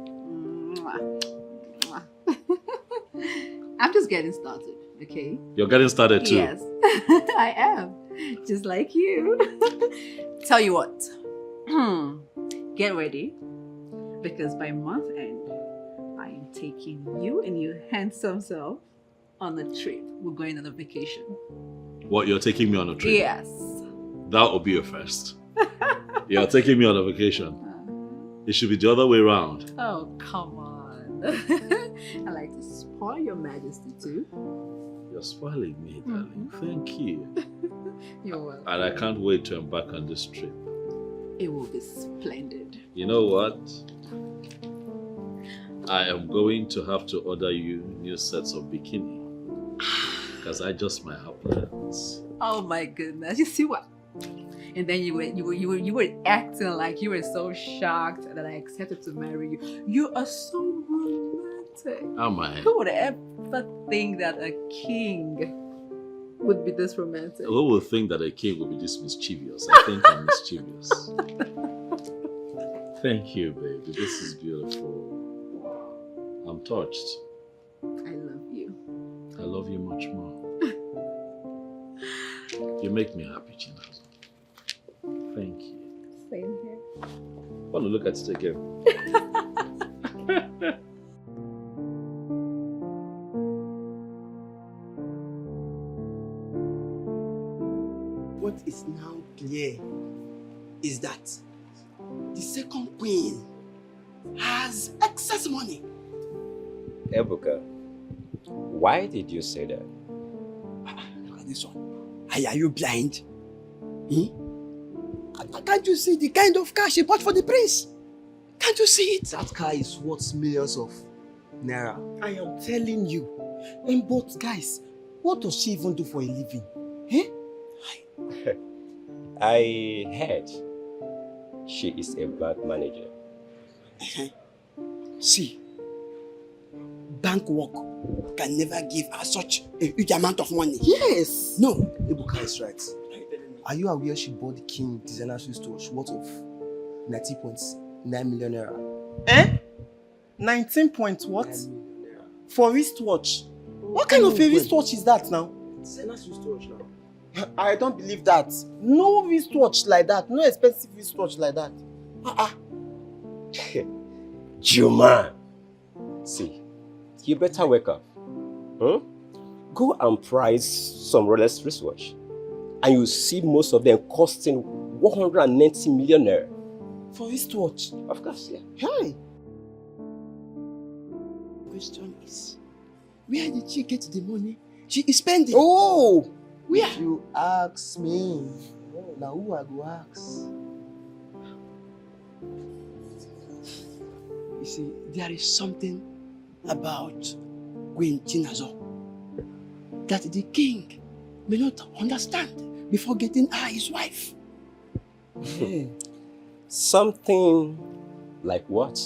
Mwah. I'm just getting started, okay? You're getting started too? Yes, I am. Just like you. Tell you what. Get ready. Because by month end, I am taking you and your handsome self on a trip. We're going on a vacation. What, you're taking me on a trip? Yes. That will be a first. You're taking me on a vacation. It should be the other way around. Oh, come on. I like to spoil Your Majesty too. You're spoiling me, darling. Thank you. You're welcome. And I can't wait to embark on this trip. It will be splendid. You know what? I am going to have to order you new sets of bikini. Because I just might have plans. Oh my goodness. You see what? And then you were acting like you were so shocked that I accepted to marry you. You are so romantic. Am I? Who would ever think that a king would be this romantic? Who would think that a king would be this mischievous? I think I'm mischievous. Thank you, baby. This is beautiful. I'm touched. I love you. I love you much more. You make me happy, Chinazo. Thank you. Same here. I want to look at it again. What is now clear is that the second queen has excess money. Ebuka, why did you say that? Look at this one. Are you blind? Can't you see the kind of car she bought for the prince? Can't you see it? That car is worth millions of naira. I am telling you. But guys, what does she even do for a living? I heard she is a bank manager. See, bank work can never give her such a huge amount of money. Yes. No. Ebuka is right. Are you aware she bought the king designer wristwatch worth of 19.9 million naira. Eh? 19 point what? For wristwatch. What kind of a wristwatch is that now? It's a nice wristwatch now. I don't believe that. No wristwatch like that. No expensive wristwatch like that. Juma. See, you better wake up. Go and price some Rolex wristwatch. And you see most of them costing 190 million naira. For wristwatch? Of course, yeah. Hey! Question is, where did she get the money she is spending? Oh! Where? If you ask me, now who I go ask? You see, there is something about Queen Chinazo that the king may not understand before getting her his wife. Yeah. Something like what?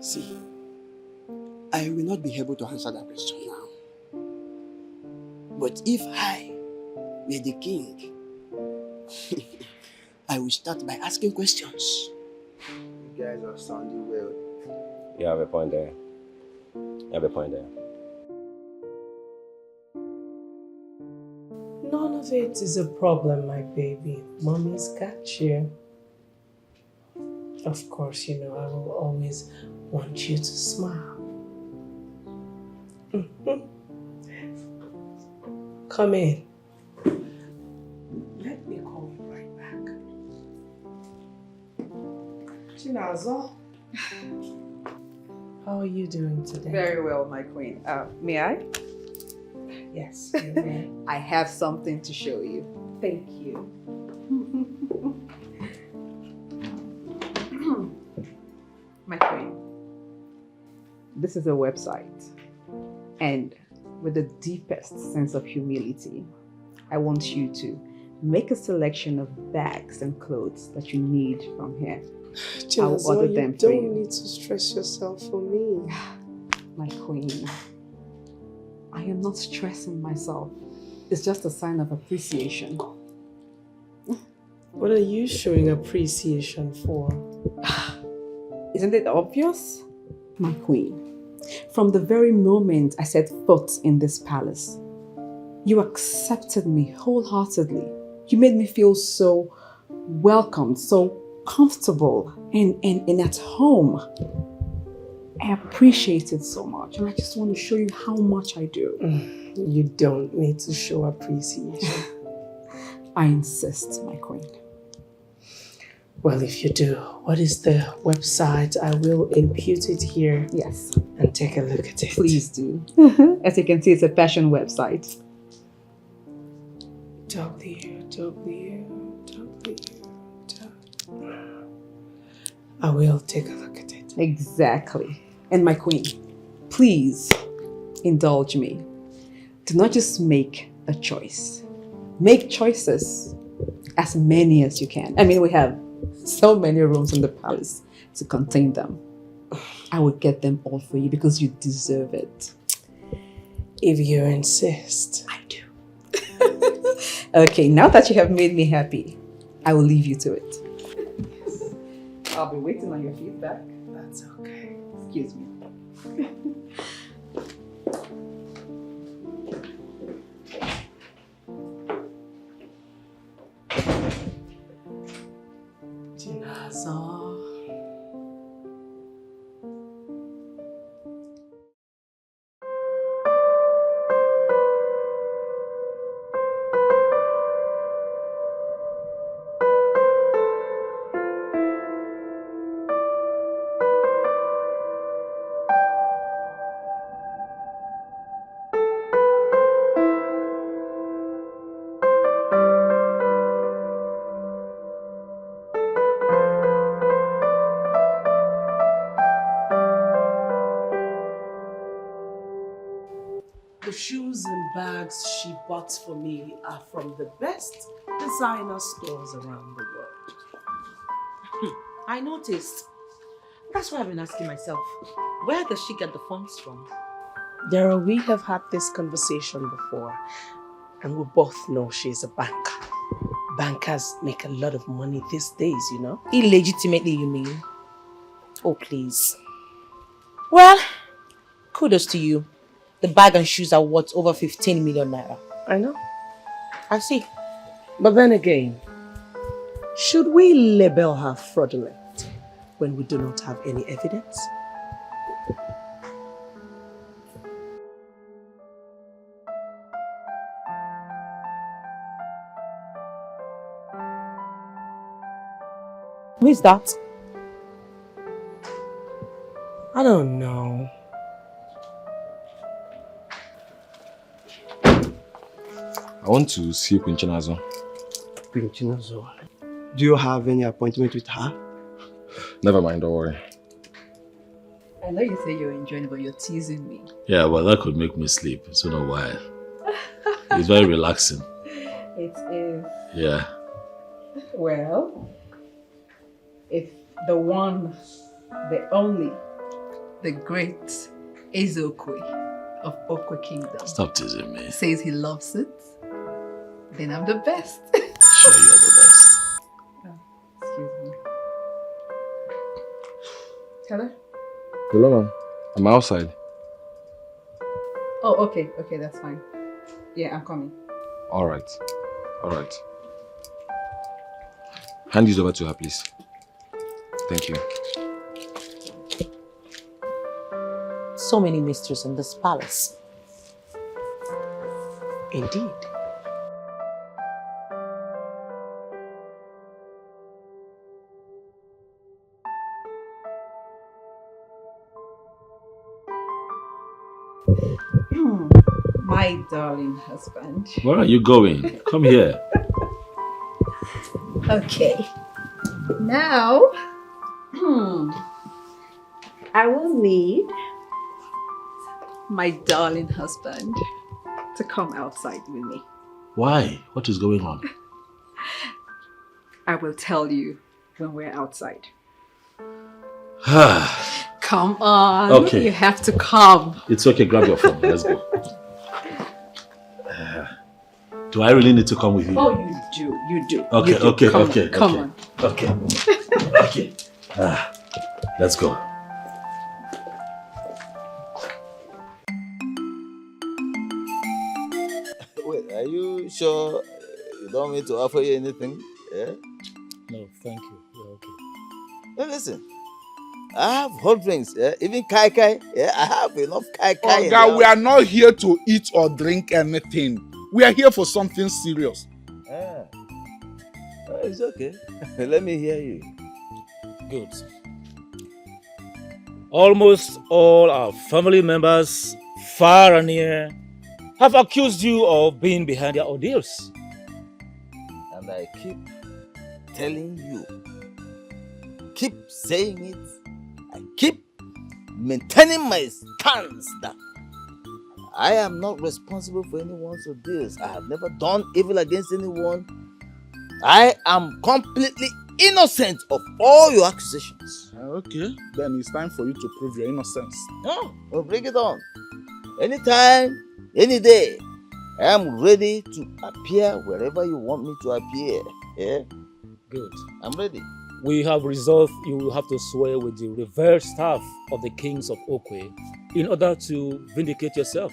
See, I will not be able to answer that question now. But if I were the king, I will start by asking questions. You guys are sounding well. You have a point there. You have a point there. None of it is a problem, my baby. Mommy's got you. Of course, you know I will always want you to smile. Come in. Let me call you right back. Chinazo, how are you doing today? Very well, my queen. May I? Yes, you may. I have something to show you. Thank you. My queen, this is a website, and with the deepest sense of humility, I want you to make a selection of bags and clothes that you need from here. I'll order them for you. You don't need to stress yourself for me. My queen, I am not stressing myself. It's just a sign of appreciation. What are you showing appreciation for? Isn't it obvious? My queen, from the very moment I set foot in this palace, you accepted me wholeheartedly. You made me feel so welcomed, so comfortable and at home. I appreciate it so much, and I just want to show you how much I do. You don't need to show appreciation. I insist, my queen. Well, if you do, what is the website? I will impute it here. Yes. And take a look at it. Please do. As you can see, it's a fashion website. I will take a look at it. Exactly. And my queen, please indulge me. Do not just make a choice. Make choices, as many as you can. I mean, we have so many rooms in the palace to contain them. I will get them all for you because you deserve it. If you insist. I do. Okay, now that you have made me happy, I will leave you to it. I'll be waiting on your feedback. That's okay. Excuse me. The shoes and bags she bought for me are from the best designer stores around the world. I noticed. That's why I've been asking myself, where does she get the funds from? Daryl, we have had this conversation before, and we both know she's a banker. bankers make a lot of money these days, you know? Illegitimately, you mean? Oh, please. Well, kudos to you. The bag and shoes are worth over 15 million naira. I know. I see. But then again, should we label her fraudulent when we do not have any evidence? Who is that? I don't know. I want to see Queen Chinazo. Queen Chinazo. Do you have any appointment with her? Never mind, don't worry. I know you say you're enjoying it, but you're teasing me. Yeah, well, that could make me sleep. It's been a while. It's very relaxing. It is. Yeah. Well, if the one, the only, the great Edochie of Okwe Kingdom Stop teasing me. says he loves it, then I'm the best. Sure, you're the best. Excuse me. Hello? Hello, ma'am. I'm outside. Oh, okay. Okay, that's fine. Yeah, I'm coming. All right. All right. Hand this over to her, please. Thank you. So many mysteries in this palace. Indeed. My darling husband. Where are you going? Come here. Okay. Now, I will need my darling husband to come outside with me. Why? What is going on? I will tell you when we're outside. Ah, Come on. Okay. You have to come. it's okay. Grab your phone. Let's go. Do I really need to come with you? Oh, you do. You do. Okay, You do. okay, Come okay, on. Come okay. on. Okay. Okay. Let's go. Wait, are you sure you don't want me to offer you anything? Yeah? No, thank you. You're okay. Now listen, I have hot drinks, yeah? Even kai kai. Yeah, I have enough kai kai. in Oga, the we house. are not here to eat or drink anything. We are here for something serious. Ah. Oh, it's okay. Let me hear you. Good. Almost all our family members, far and near, have accused you of being behind their ordeals. And I keep telling you, keep saying it, I keep maintaining my stance that I am not responsible for anyone's ordeals. I have never done evil against anyone. I am completely innocent of all your accusations. Okay, then it's time for you to prove your innocence. No, well, bring it on. Anytime, any day, I am ready to appear wherever you want me to appear. Yeah? Good. I'm ready. We have resolved you will have to swear with the revered staff of the kings of Okwe in order to vindicate yourself.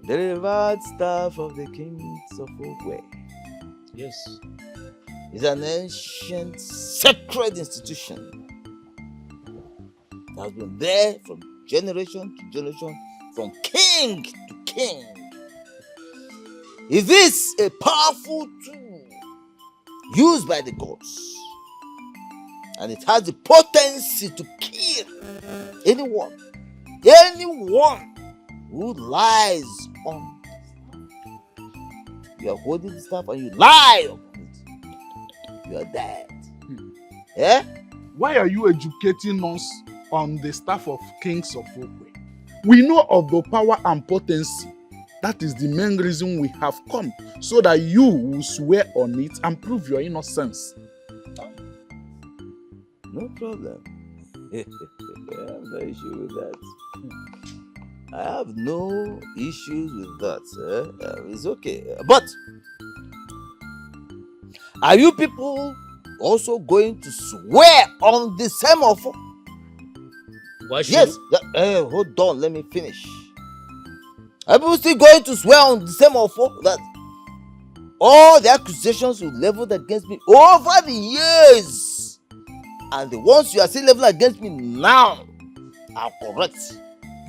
The revered staff of the kings of Okwe Yes. is an ancient, sacred institution that has been there from generation to generation, from king to king. It is a powerful tool used by the gods, and it has the potency to kill anyone who lies on the staff. You are holding the staff and you lie on it. You are dead. Yeah? Why are you educating us on the staff of kings of Okwe? We know of the power and potency. That is the main reason we have come, so that you will swear on it and prove your innocence. No problem. I'm very sure with that. I have no issues with that. It's okay. But are you people also going to swear on the same offer? Why should Yes. Hold on, let me finish. Are people still going to swear on the same offer that all the accusations you leveled against me over the years and the ones you are still leveling against me now are correct?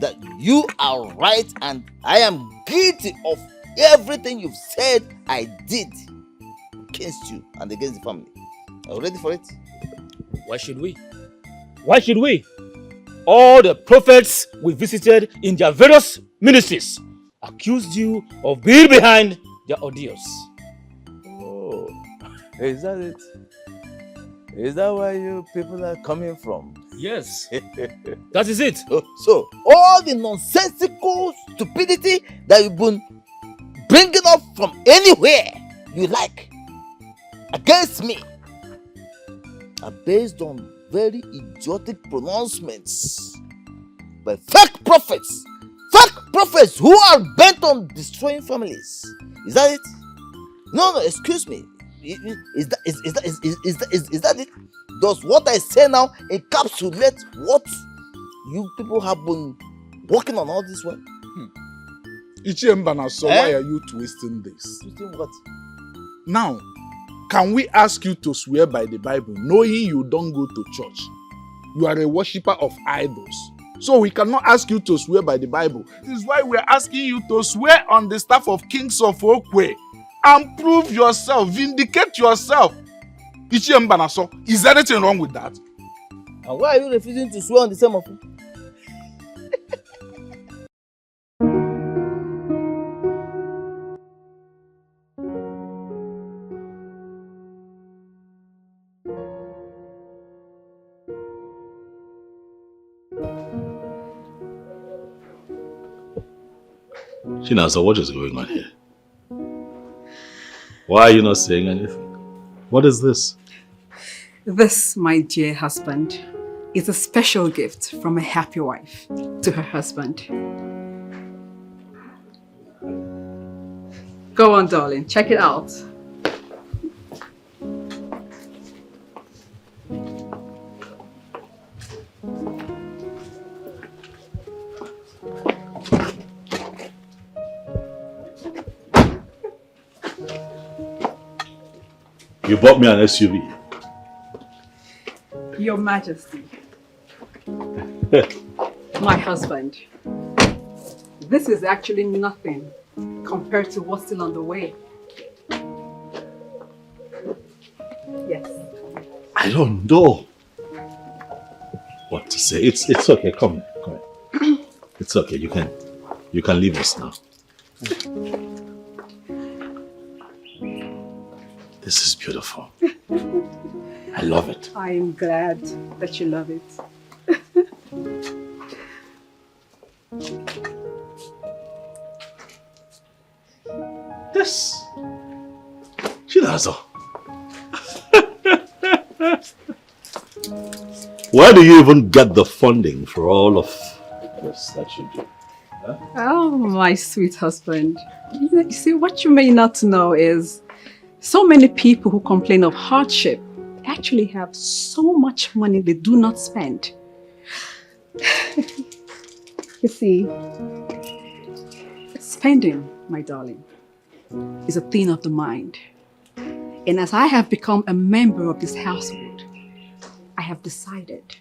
That you are right and I am guilty of everything you've said I did against you and against the family. Are you ready for it? Why should we? Why should we? All the prophets we visited in their various ministries accused you of being behind their ordeals. Oh, is that it? Is that where you people are coming from? Yes. That is it. So, all the nonsensical stupidity that you've been bringing up from anywhere you like against me are based on very idiotic pronouncements by fake prophets who are bent on destroying families. Is that it? No, excuse me. Is that it? Does what I say now encapsulate what you people have been working on all this while? Ichembana, so why are you twisting this? Twisting what? Now, can we ask you to swear by the Bible, knowing you don't go to church? You are a worshipper of idols. So we cannot ask you to swear by the Bible. This is why we're asking you to swear on the staff of Kings of Okwe and prove yourself, vindicate yourself. Ichembana, so is there anything wrong with that? And why are you refusing to swear on the same offer? Chinasa, what is going on here? Why are you not saying anything? What is this? This, my dear husband, is a special gift from a happy wife to her husband. Go on, darling, check it out. You bought me an SUV. Your Majesty, my husband, this is actually nothing compared to what's still on the way. Yes. I don't know what to say. It's okay. Come here. It's okay. You can leave us now. This is beautiful. I love it. I am glad that you love it. This. Chinazo. Where do you even get the funding for all of this that you do? Huh? Oh, my sweet husband. You see, what you may not know is so many people who complain of hardship actually have so much money they do not spend. You see, spending, my darling, is a thing of the mind. And as I have become a member of this household, I have decided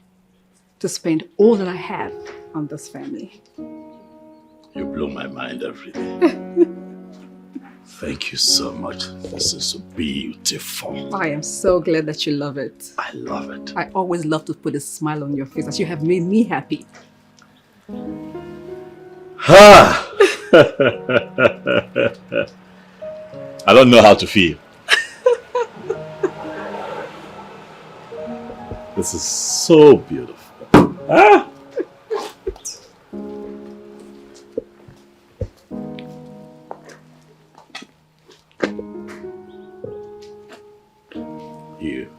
to spend all that I have on this family. You blow my mind every day. Thank you so much. This is beautiful. I am so glad that you love it. I love it. I always love to put a smile on your face as you have made me happy. Ha! I don't know how to feel. This is so beautiful. Ah! You.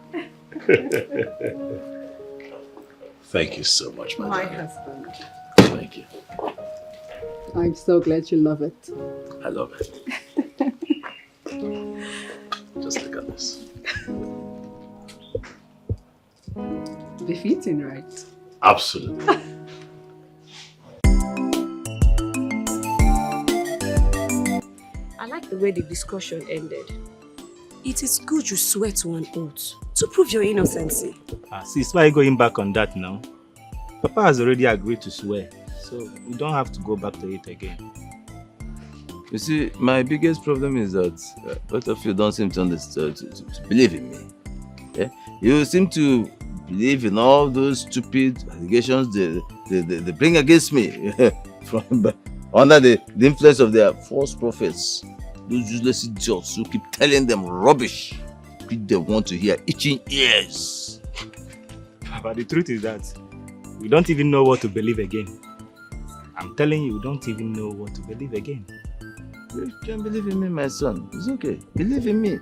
Thank you so much, my darling. husband. Thank you. I'm so glad you love it. I love it. Just look at this. Befitting, right? Absolutely. I like the way the discussion ended. It is good you swear to an oath to prove your innocency. Sis, why are you going back on that now? Papa has already agreed to swear, so we don't have to go back to it again. You see, my biggest problem is that both of you don't seem to understand, to believe in me. Yeah? You seem to believe in all those stupid allegations they bring against me from under the influence of their false prophets. Those useless idiots who keep telling them rubbish which they want to hear, itching ears. But the truth is that we don't even know what to believe again. I'm telling you, we don't even know what to believe again. You can believe in me, my son. It's okay. Believe in me.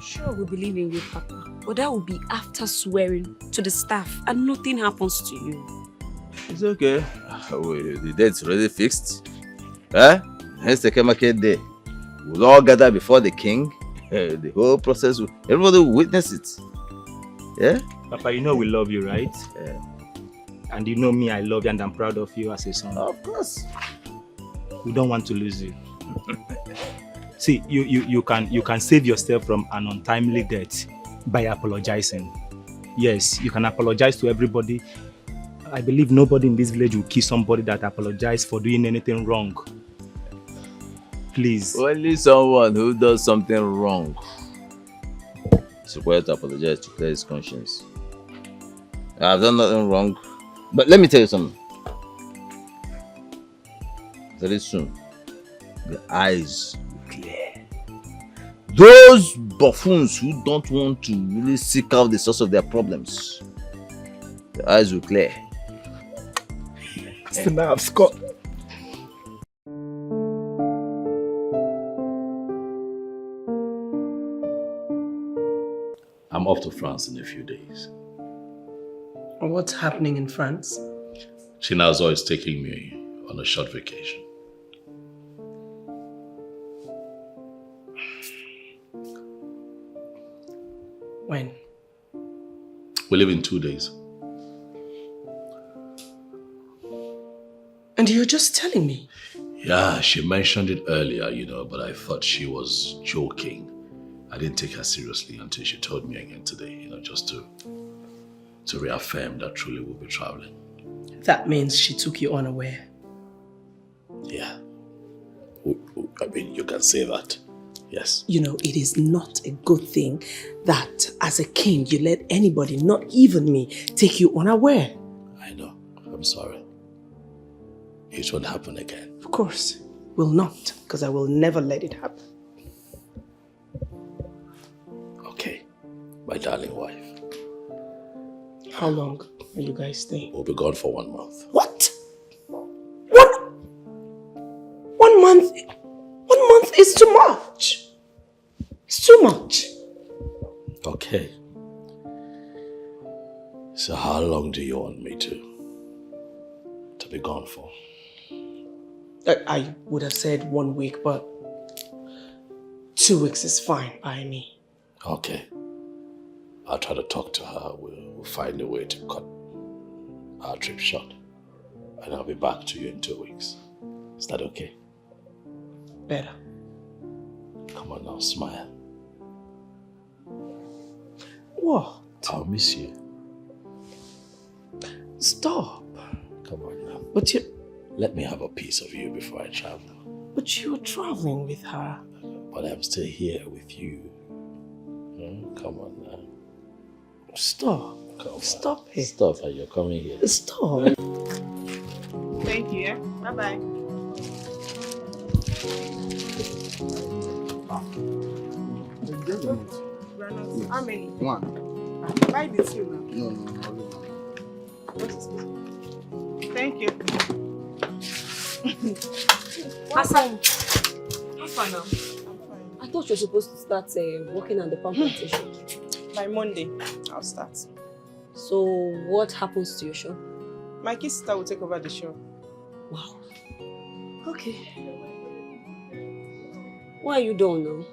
Sure, we believe in you, Papa. But that will be after swearing to the staff and nothing happens to you. It's okay. The date's already fixed. Huh? Hence the market day. We'll all gather before the king. The whole process, everybody will witness it. Yeah? Papa, you know we love you, right? Yeah. And you know me, I love you and I'm proud of you as a son. Of course. We don't want to lose you. See, you can save yourself from an untimely death by apologizing. Yes, you can apologize to everybody. I believe nobody in this village will kill somebody that apologized for doing anything wrong. Please. Only someone who does something wrong is required to apologize to clear his conscience. I've done nothing wrong. But let me tell you something. Very soon, the eyes will clear. Those buffoons who don't want to really seek out the source of their problems, the eyes will clear. So now I've scored. I'm off to France in a few days. What's happening in France? Chinazo is taking me on a short vacation. When? We leave in 2 days. And you're just telling me? Yeah, she mentioned it earlier, but I thought she was joking. I didn't take her seriously until she told me again today, just to reaffirm that truly we'll be traveling. That means she took you unaware. Yeah. I mean, you can say that. Yes. It is not a good thing that as a king you let anybody, not even me, take you unaware. I know. I'm sorry. It won't happen again. Of course. Will not, because I will never let it happen. Okay. My darling wife. How long are you guys staying? We'll be gone for 1 month. What? 1 month? 1 month is too much. It's too much. Okay. So how long do you want me to be gone for? I would have said 1 week, but 2 weeks is fine by me. Okay. I'll try to talk to her. We'll find a way to cut our trip short. And I'll be back to you in 2 weeks. Is that okay? Better. Come on now, smile. What? I'll miss you. Stop. Come on now. But you... Let me have a piece of you before I travel. But you're traveling with her. But I'm still here with you. Come on now. Stop. Come on. Stop it. Stop, and you're coming here. Stop. Thank you. Bye-bye. How many? 1. Buy the 2 now. No. Thank you. Hassan, how far now? I thought you were supposed to start working on the palm plantation. By Monday, I'll start. So what happens to your shop? My kid sister will take over the shop. Wow. Okay. Why are you done now?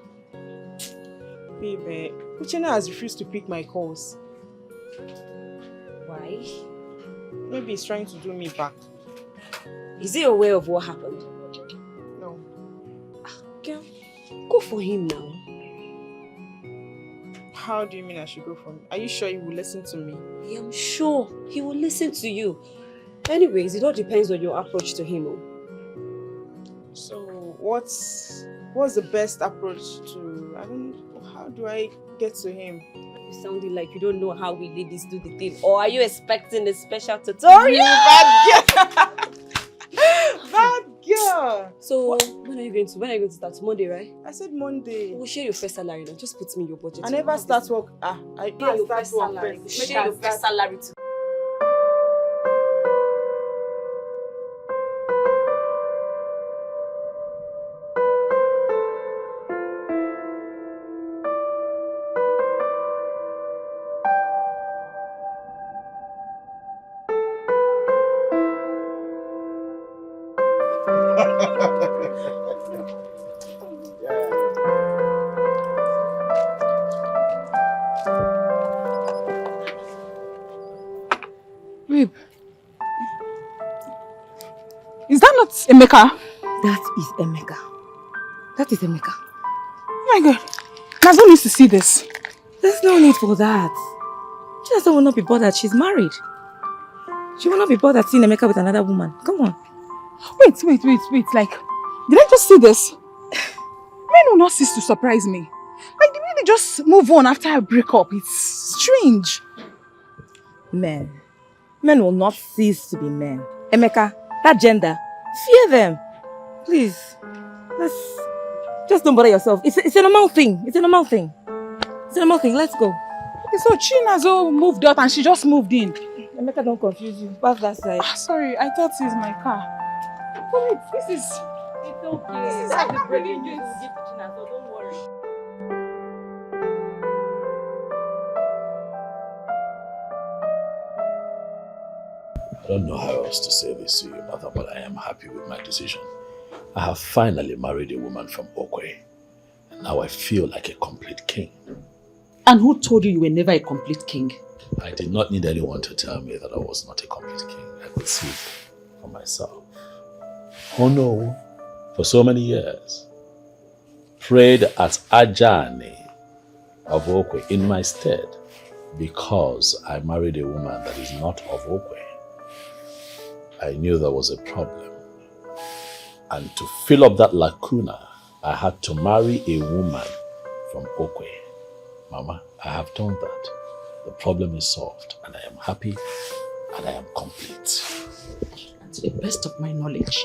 Babe, Uchenna has refused to pick my calls. Why? Maybe he's trying to do me back. Is he aware of what happened? No. Girl, go for him now. How do you mean I should go for him? Are you sure he will listen to me? I am sure he will listen to you. Anyways, it all depends on your approach to him. So, what's the best approach to... How do I get to him? You sounding like you don't know how we ladies do the thing. Or are you expecting a special tutorial? You bad girl! Bad girl! So, when are you going to start? Monday, right? I said Monday. We'll share your first salary now. Just put me in your budget. I never start work. I share your start first work salary. first. Share your first salary too. Babe, is that not Emeka? That is Emeka. That is Emeka. Oh my God, Nazo needs to see this. There's no need for that. Chinasa will not be bothered. She's married. She will not be bothered seeing Emeka with another woman. Come on. Wait. Like, did I just see this? Men will not cease to surprise me. Like, the way they just move on after I break up. It's strange. Men will not cease to be men. Emeka, that gender, fear them. Please, just don't bother yourself. It's a normal thing. It's a normal thing. Let's go. Okay, so Chinazo moved out and she just moved in. Emeka, don't confuse you. Pass that side. Sorry, I thought this is my car. Oh, wait, this is... It's okay. This is That's the really present you good. will give to Chinazo. Don't worry. I don't know how else to say this to you, mother, but I am happy with my decision. I have finally married a woman from Okwe. And now I feel like a complete king. And who told you were never a complete king? I did not need anyone to tell me that I was not a complete king. I could see it for myself. Oh no, for so many years, prayed at Ajani of Okwe in my stead because I married a woman that is not of Okwe. I knew there was a problem. And to fill up that lacuna, I had to marry a woman from Okwe. Mama, I have done that. The problem is solved and I am happy and I am complete. And to the best of my knowledge,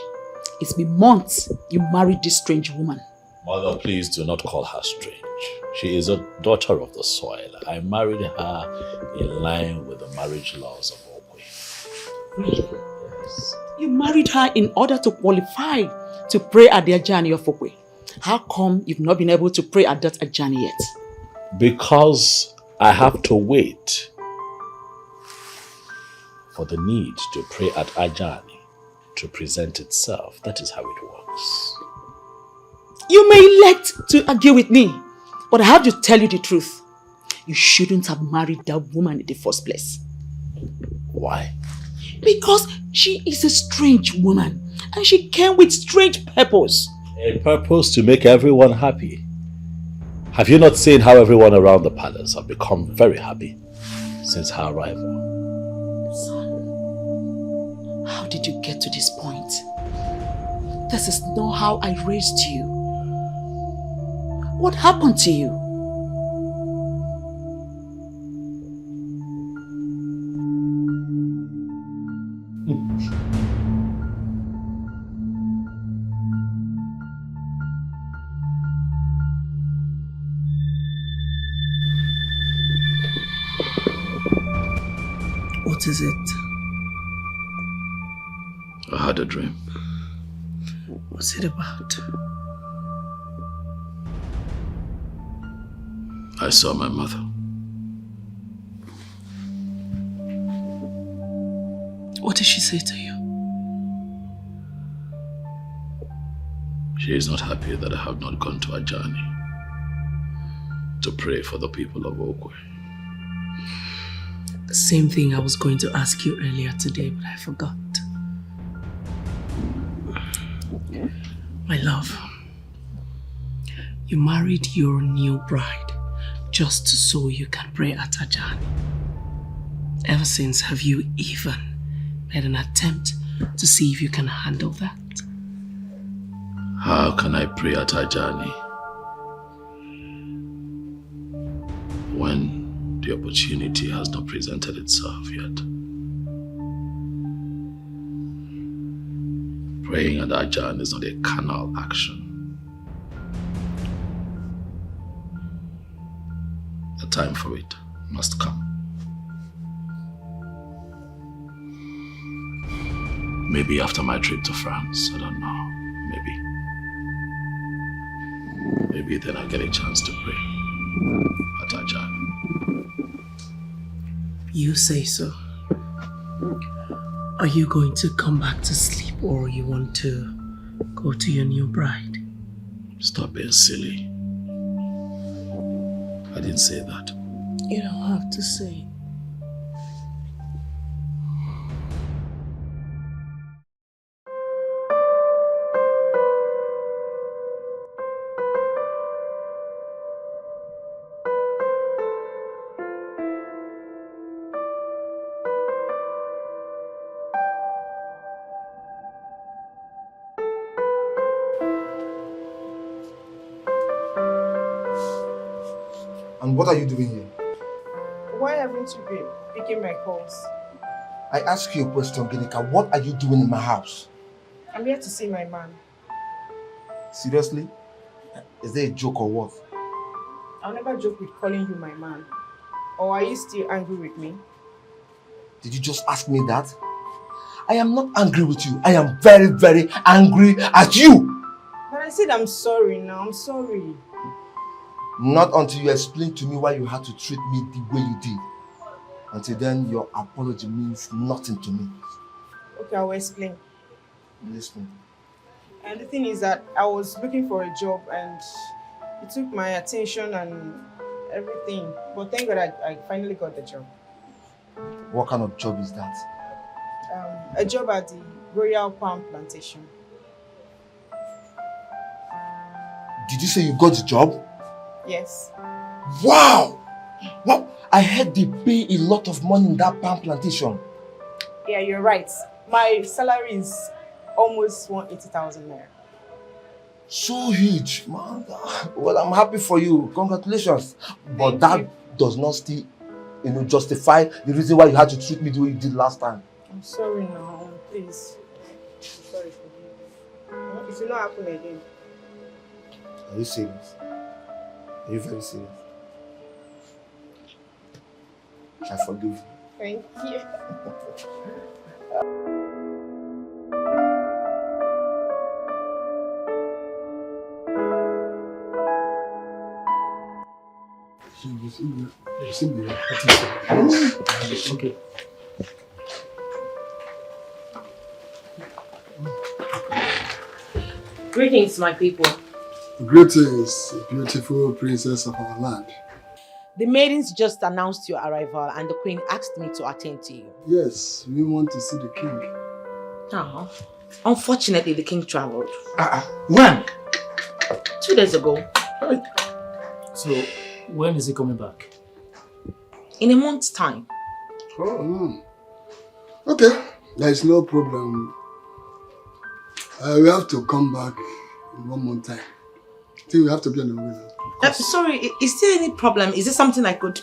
it's been months you married this strange woman. Mother, please do not call her strange. She is a daughter of the soil. I married her in line with the marriage laws of Okwe. Really? Yes. You married her in order to qualify to pray at the Ajani of Okwe. How come you've not been able to pray at that Ajani yet? Because I have to wait for the need to pray at Ajani to present itself. That is how it works. You may elect to argue with me, but I have to tell you the truth. You shouldn't have married that woman in the first place. Why? Because she is a strange woman and she came with strange purpose. A purpose to make everyone happy. Have you not seen how everyone around the palace have become very happy since her arrival? Son, how did you get to this point? This is not how I raised you. What happened to you? What is it? I had a dream. What's it about? I saw my mother. What did she say to you? She is not happy that I have not gone to Ajani to pray for the people of Okwe. Same thing I was going to ask you earlier today, but I forgot. My love, you married your new bride just so you can pray at Ajani. Ever since, have you even made an attempt to see if you can handle that? How can I pray at Ajani when the opportunity has not presented itself yet? Praying at Ajani is not a carnal action. The time for it must come. Maybe after my trip to France, I don't know. Maybe then I'll get a chance to pray at Ajani. You say so. Are you going to come back to sleep or you want to go to your new bride? Stop being silly. I didn't say that. You don't have to say. And what are you doing here? Why haven't you been picking my calls? I ask you a question, Ginika. What are you doing in my house? I'm here to see my man. Seriously? Is there a joke or what? I'll never joke with calling you my man. Or are you still angry with me? Did you just ask me that? I am not angry with you. I am very, very angry at you. But I said I'm sorry now. I'm sorry. Not until you explain to me why you had to treat me the way you did. Until then, your apology means nothing to me. Okay, I will explain. Listen. And the thing is that I was looking for a job and it took my attention and everything. But thank God I finally got the job. What kind of job is that? A job at the Royal Palm Plantation. Did you say you got the job? Yes. Wow! Wow! I heard they pay a lot of money in that palm plantation. Yeah, you're right. My salary is almost 180,000 naira. So huge, man. Well, I'm happy for you. Congratulations. But that does not still, justify the reason why you had to treat me the way you did last time. I'm sorry now, please. I'm sorry for you. It will not happen again. Are you serious? Are you very serious? I forgive you. Thank you. Okay. Greetings, my people. Greetings, beautiful princess of our land. The maidens just announced your arrival and the queen asked me to attend to you. Yes, we want to see the king. Oh, unfortunately, the king traveled. When? 2 days ago. So, when is he coming back? In a month's time. Oh, okay, there is no problem. We have to come back in 1 month time. I think we have to be on the way now. Sorry, is there any problem? Is this something I could,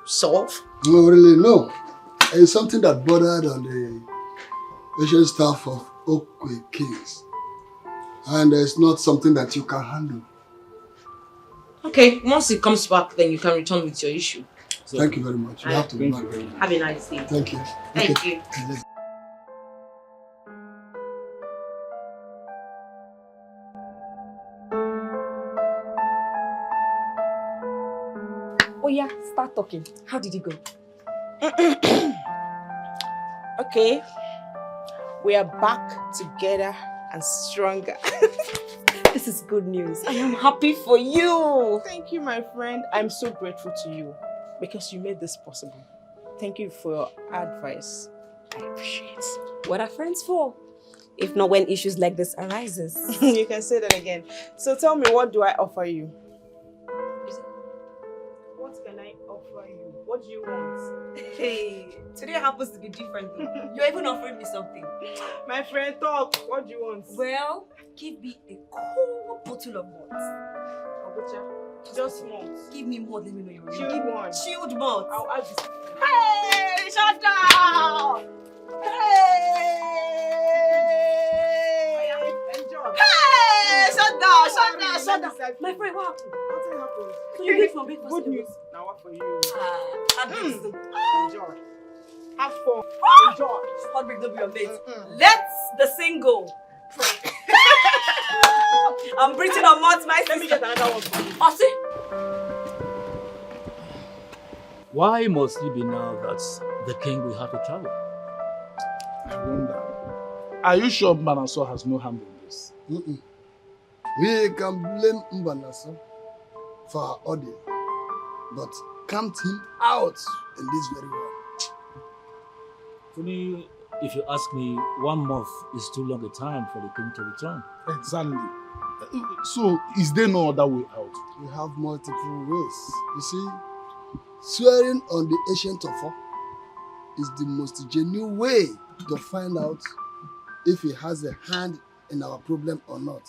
solve? No, really, no. It's something that bordered on the ancient staff of Okwe kings. And it's not something that you can handle. Okay, once it comes back, then you can return with your issue. So, thank you very much. We have to be back. Have a nice day. Thank you. Thank Okay. you. Oh yeah, start talking. How did it go? Okay. We are back together and stronger. This is good news. I am happy for you. Thank you, my friend. I'm so grateful to you because you made this possible. Thank you for your advice. I appreciate it. What are friends for? If not when issues like this arises. You can say that again. So tell me, what do I offer you? What can I offer you? What do you want? Hey, today happens to be different though. You're even offering me something. My friend, talk. What do you want? Well, give me a cool bottle of malt. Just malt. Give me malt, let me know you're Chilled one. Chilled malt. I'll add this. Hey, shut down! Hey! Enjoy. Hey, shut down. My friend, what happened? Nothing happened. So you leave from breakfast? Good news. Now what for you? Enjoy. Have fun. Enjoy. Heartbreak don't be your mate. Let's the single. I'm breathing on malt, my sister. Let me get another one for you. Oh, see? Why must it be now that the king will have to travel? I wonder. Are you sure Mbanaso has no hand in this? We can blame Mbanaso for our ordeal, but count him out in this very world. Only if you ask me, 1 month is too long a time for the king to return. Exactly. So, is there no other way out? We have multiple ways. You see, swearing on the ancient offer is the most genuine way to find out if he has a hand in our problem or not.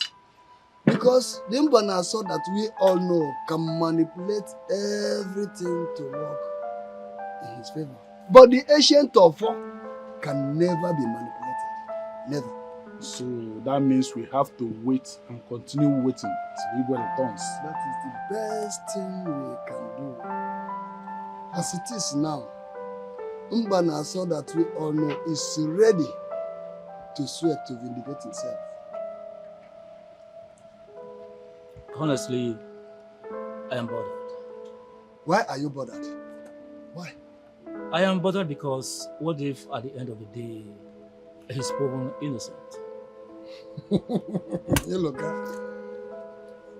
Because the Mbanaso that we all know can manipulate everything to work in his favor. But the ancient offer can never be manipulated. Never. So that means we have to wait and continue waiting till Igwe returns. That is the best thing we can do. As it is now, Mbanaso that we all know is ready to swear to vindicate himself. Honestly, I am bothered. Why are you bothered? Why? I am bothered because what if at the end of the day, he's proven innocent? You look at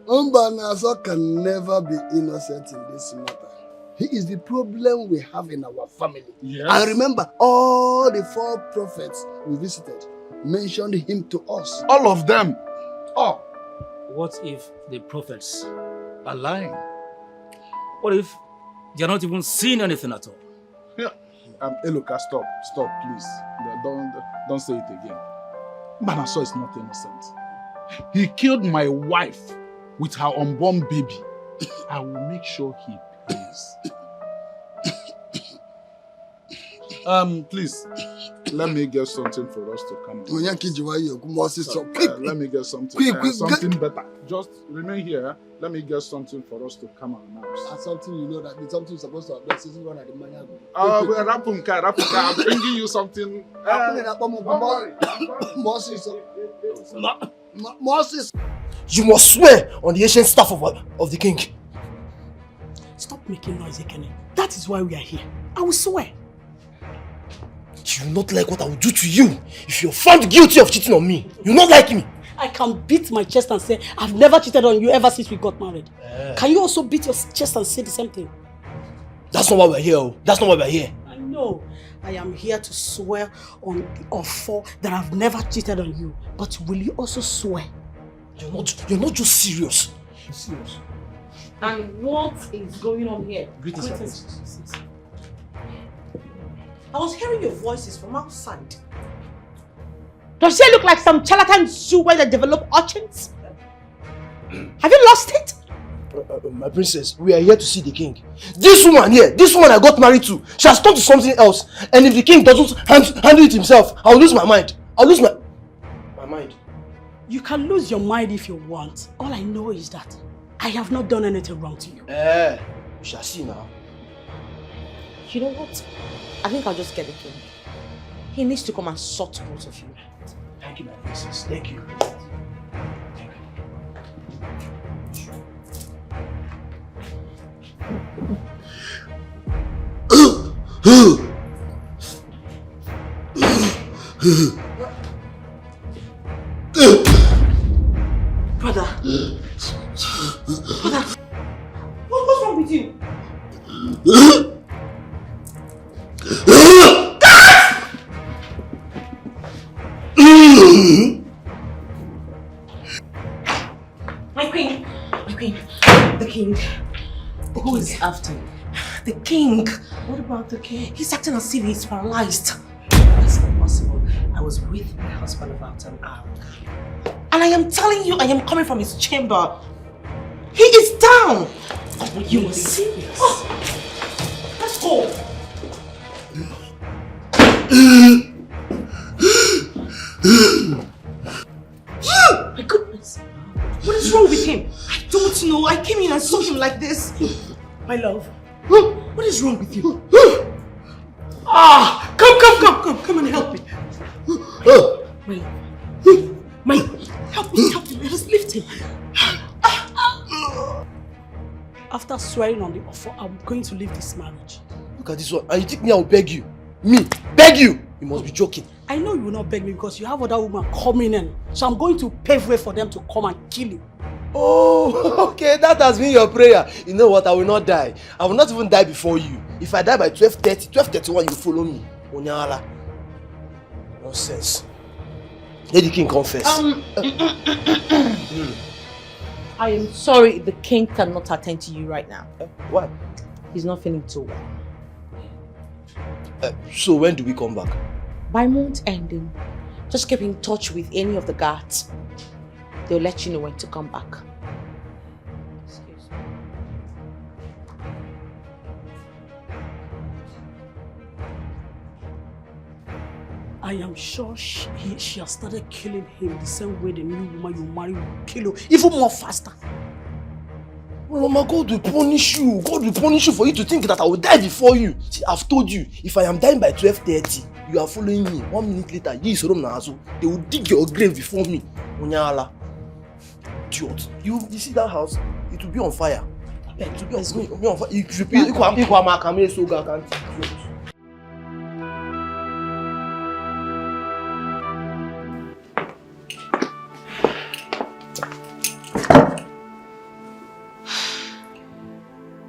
Mbanaso can never be innocent in this matter. He is the problem we have in our family. Yes. And remember, all the 4 prophets we visited mentioned him to us. All of them. All. What if the prophets are lying? What if they are not even seeing anything at all? Yeah. Eloka, stop, please. Don't say it again. Mbanaso is not innocent. He killed my wife with her unborn baby. I will make sure he pays. Please, let me get something for us to come on. Let me get something. Something better. Just remain here. Let me get something for us to come and announce. Something you know that it's something you're supposed to have done since you at the money. Rapunka, I'm bringing you something. Moses. You must swear on the ancient staff of the king. Stop making noise, Ekene. That is why we are here. I will swear. You will not like what I will do to you if you're found guilty of cheating on me. You will not like me. I can beat my chest and say, I've never cheated on you ever since we got married. Can you also beat your chest and say the same thing? That's not why we're here. That's not why we're here. I know. I am here to swear on the offer that I've never cheated on you. But will you also swear? You're not just serious. I'm serious. And what is going on here? Greetings. I was hearing your voices from outside. Does it look like some charlatan zoo where they develop urchins? Have you lost it? My princess, we are here to see the king. This woman here, this woman I got married to, she has turned to something else. And if the king doesn't handle it himself, I'll lose my mind. I'll lose my mind. You can lose your mind if you want. All I know is that I have not done anything wrong to you. We shall see now. You know what? I think I'll just get the king. He needs to come and sort both of you. Thank you, my princess. Thank you. Brother, My queen, the king. Who is after you? The king. What about the king? He's acting as if he's paralyzed. That's not possible. I was with my husband about an hour. And I am telling you, I am coming from his chamber. He is down. Oh, you were serious? Oh. Let's go. My goodness. What is wrong with him? I don't know. I came in and saw him like this. My love. What is wrong with you? Come and help me. Help me, let us lift him. After swearing on the offer, I'm going to leave this marriage. Look at this one. And you think me I will beg you? Me? Beg you? You must be joking. I know you will not beg me because you have other women coming in. So I'm going to pave way for them to come and kill you. Oh, okay. That has been your prayer. You know what? I will not die. I will not even die before you. If I die by 12:30, 12:31, you follow me. Onyala. Nonsense. Let the king confess. I am sorry the king cannot attend to you right now. Why? He's not feeling too well. So when do we come back? By month ending, just keep in touch with any of the guards. They'll let you know when to come back. Excuse me. I am sure she has started killing him the same way the new woman you marry will kill you, even more faster. Well, Mama, God will punish you. God will punish you for you to think that I will die before you. See, I've told you, if I am dying by 12:30, you are following me. 1 minute later, they will dig your grave before me. Onyala. Idiot. You see that house? It will be on fire. It will be on fire. If you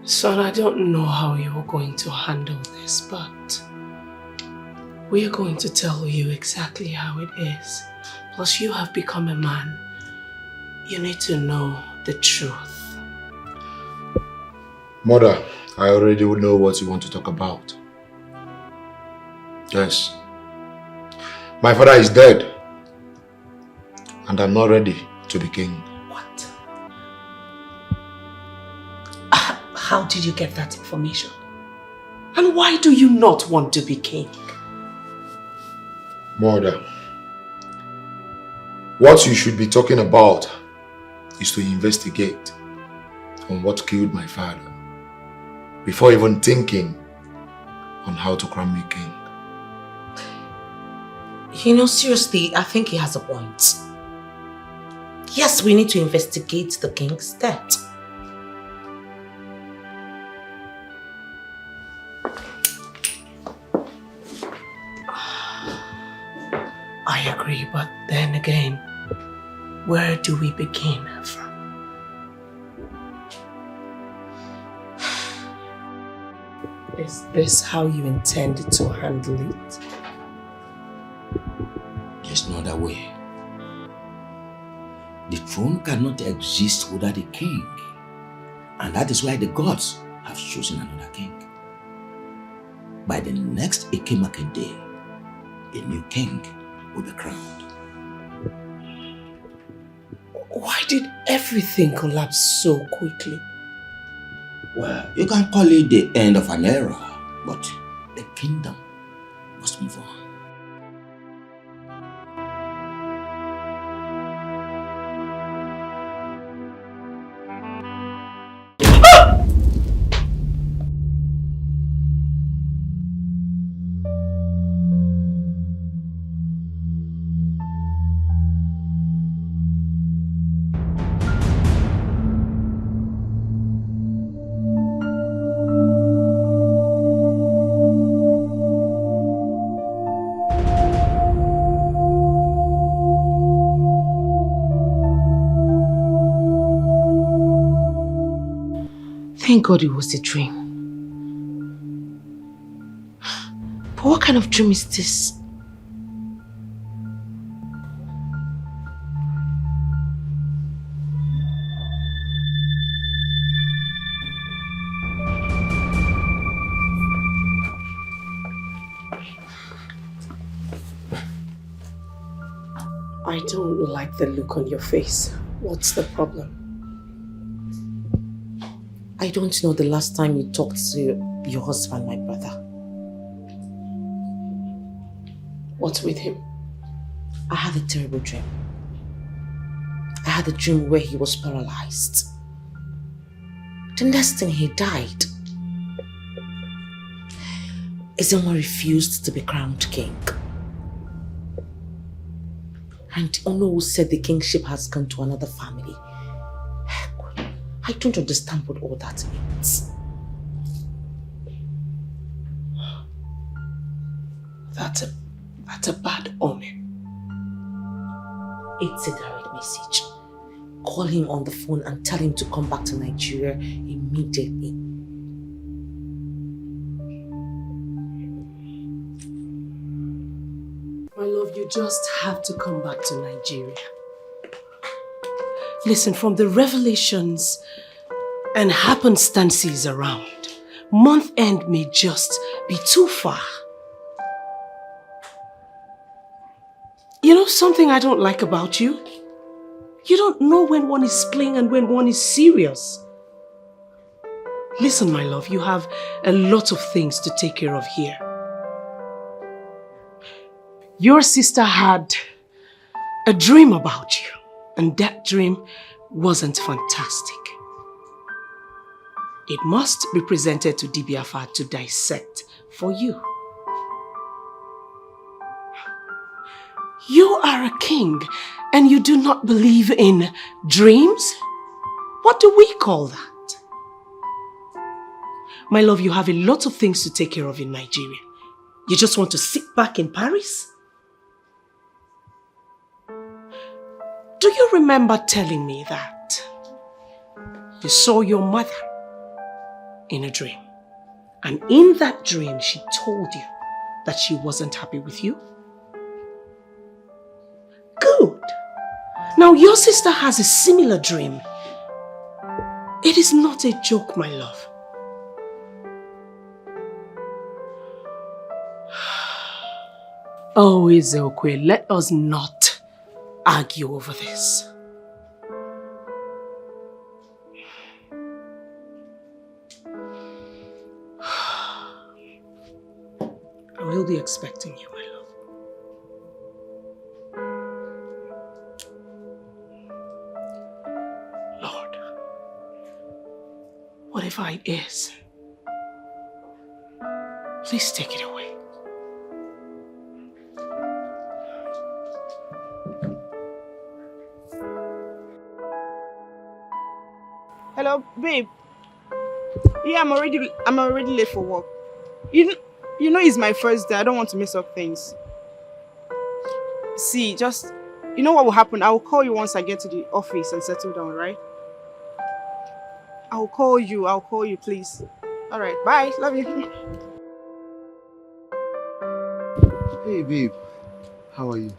Son, I don't know how you are going to handle this, but we are going to tell you exactly how it is. Plus, you have become a man. You need to know the truth. Mother, I already know what you want to talk about. Yes. My father is dead. And I'm not ready to be king. What? How did you get that information? And why do you not want to be king? Mother, what you should be talking about is to investigate on what killed my father before even thinking on how to crown me king. You know, seriously, I think he has a point. Yes, we need to investigate the king's death. I agree, but then again, where do we begin from? Is this how you intended to handle it? There's no other way. The throne cannot exist without a king. And that is why the gods have chosen another king. By the next Eke day, a new king will be crowned. Why did everything collapse so quickly? Well, you can call it the end of an era, but the kingdom must move on. Thank God it was a dream. But what kind of dream is this? I don't like the look on your face. What's the problem? I don't know the last time you talked to your husband, my brother. What's with him? I had a terrible dream. I had a dream where he was paralyzed. The next thing, he died. Ezenwa refused to be crowned king. And Ono said the kingship has gone to another family. I don't understand what all that means. That's a bad omen. It's a direct message. Call him on the phone and tell him to come back to Nigeria immediately. My love, you just have to come back to Nigeria. Listen, from the revelations and happenstances around, month end may just be too far. You know something I don't like about you? You don't know when one is playing and when one is serious. Listen, my love, you have a lot of things to take care of here. Your sister had a dream about you, and that dream wasn't fantastic. It must be presented to Dibiafa to dissect for you. You are a king and you do not believe in dreams? What do we call that? My love, you have a lot of things to take care of in Nigeria. You just want to sit back in Paris? Do you remember telling me that you saw your mother in a dream? And in that dream, she told you that she wasn't happy with you? Good. Now your sister has a similar dream. It is not a joke, my love. Oh, Ezeokwe, let us not argue over this. I will be expecting you, my love. Lord, whatever it is, please take it away. Hello, babe. Yeah, I'm already late for work. You know it's my first day. I don't want to mess up things. See, you know what will happen? I will call you once I get to the office and settle down, right? I'll call you, please. All right, bye. Love you. Hey, babe. How are you?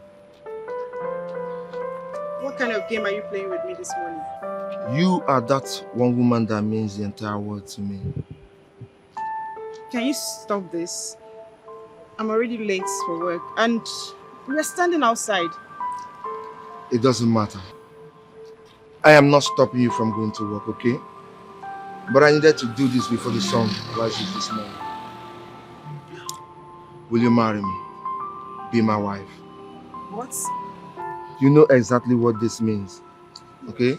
What kind of game are you playing with me this morning? You are that one woman that means the entire world to me. Can you stop this? I'm already late for work and we're standing outside. It doesn't matter. I am not stopping you from going to work, okay? But I needed to do this before the sun rises this morning. Will you marry me? Be my wife. What? You know exactly what this means, okay?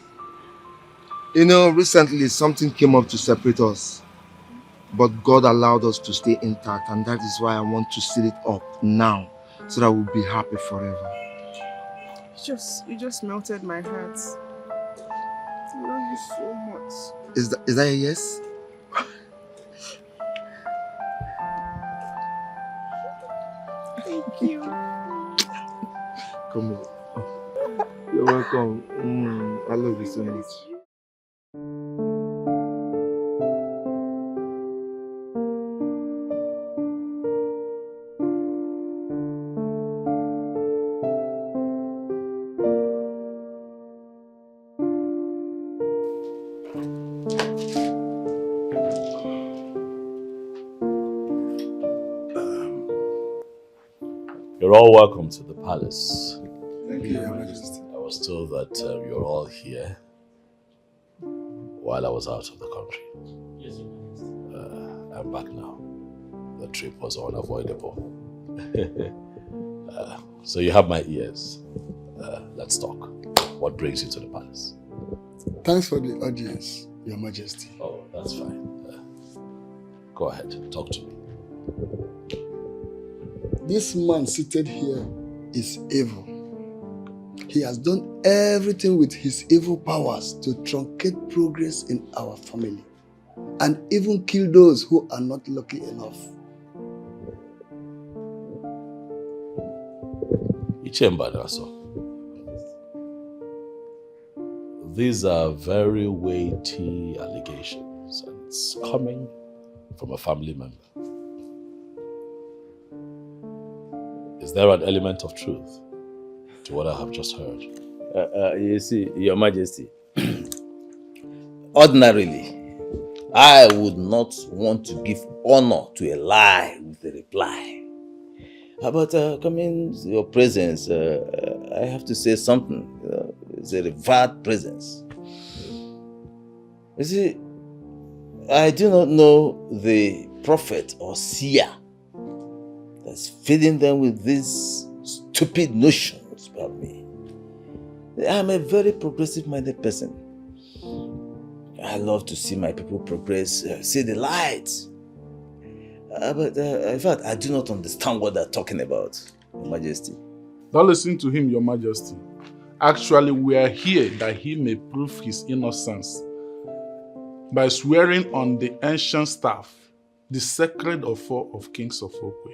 You know, recently something came up to separate us, but God allowed us to stay intact, and that is why I want to seal it up now, so that we'll be happy forever. You just melted my heart. I love you so much. Is that a yes? Thank you. Come on. You're welcome. I love you so much. You're all welcome to the palace. Thank you, Your Majesty. I was told that you're all here while I was out of the country. Yes, Your Majesty. I'm back now. The trip was unavoidable. So you have my ears. Let's talk. What brings you to the palace? Thanks for the audience, Your Majesty. Oh, that's fine. Go ahead, talk to me. This man seated here is evil. He has done everything with his evil powers to truncate progress in our family and even kill those who are not lucky enough. These are very weighty allegations, and it's coming from a family member. Is there an element of truth to what I have just heard? You see, Your Majesty, ordinarily, I would not want to give honor to a lie with a reply. But coming to your presence, I have to say something. It's a revered presence. You see, I do not know the prophet or seer that's feeding them with these stupid notions about me. I'm a very progressive-minded person. I love to see my people progress, see the light. But in fact, I do not understand what they're talking about, Your Majesty. Don't listen to him, Your Majesty. Actually, we are here that he may prove his innocence by swearing on the ancient staff, the sacred offer of Kings of Okwe.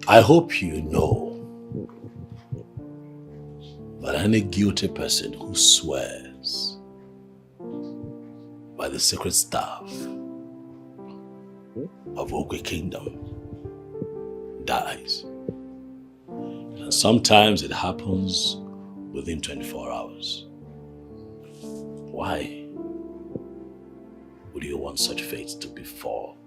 I hope you know that any guilty person who swears by the sacred staff of Okwe Kingdom dies. And sometimes it happens within 24 hours. Why would you want such fate to befall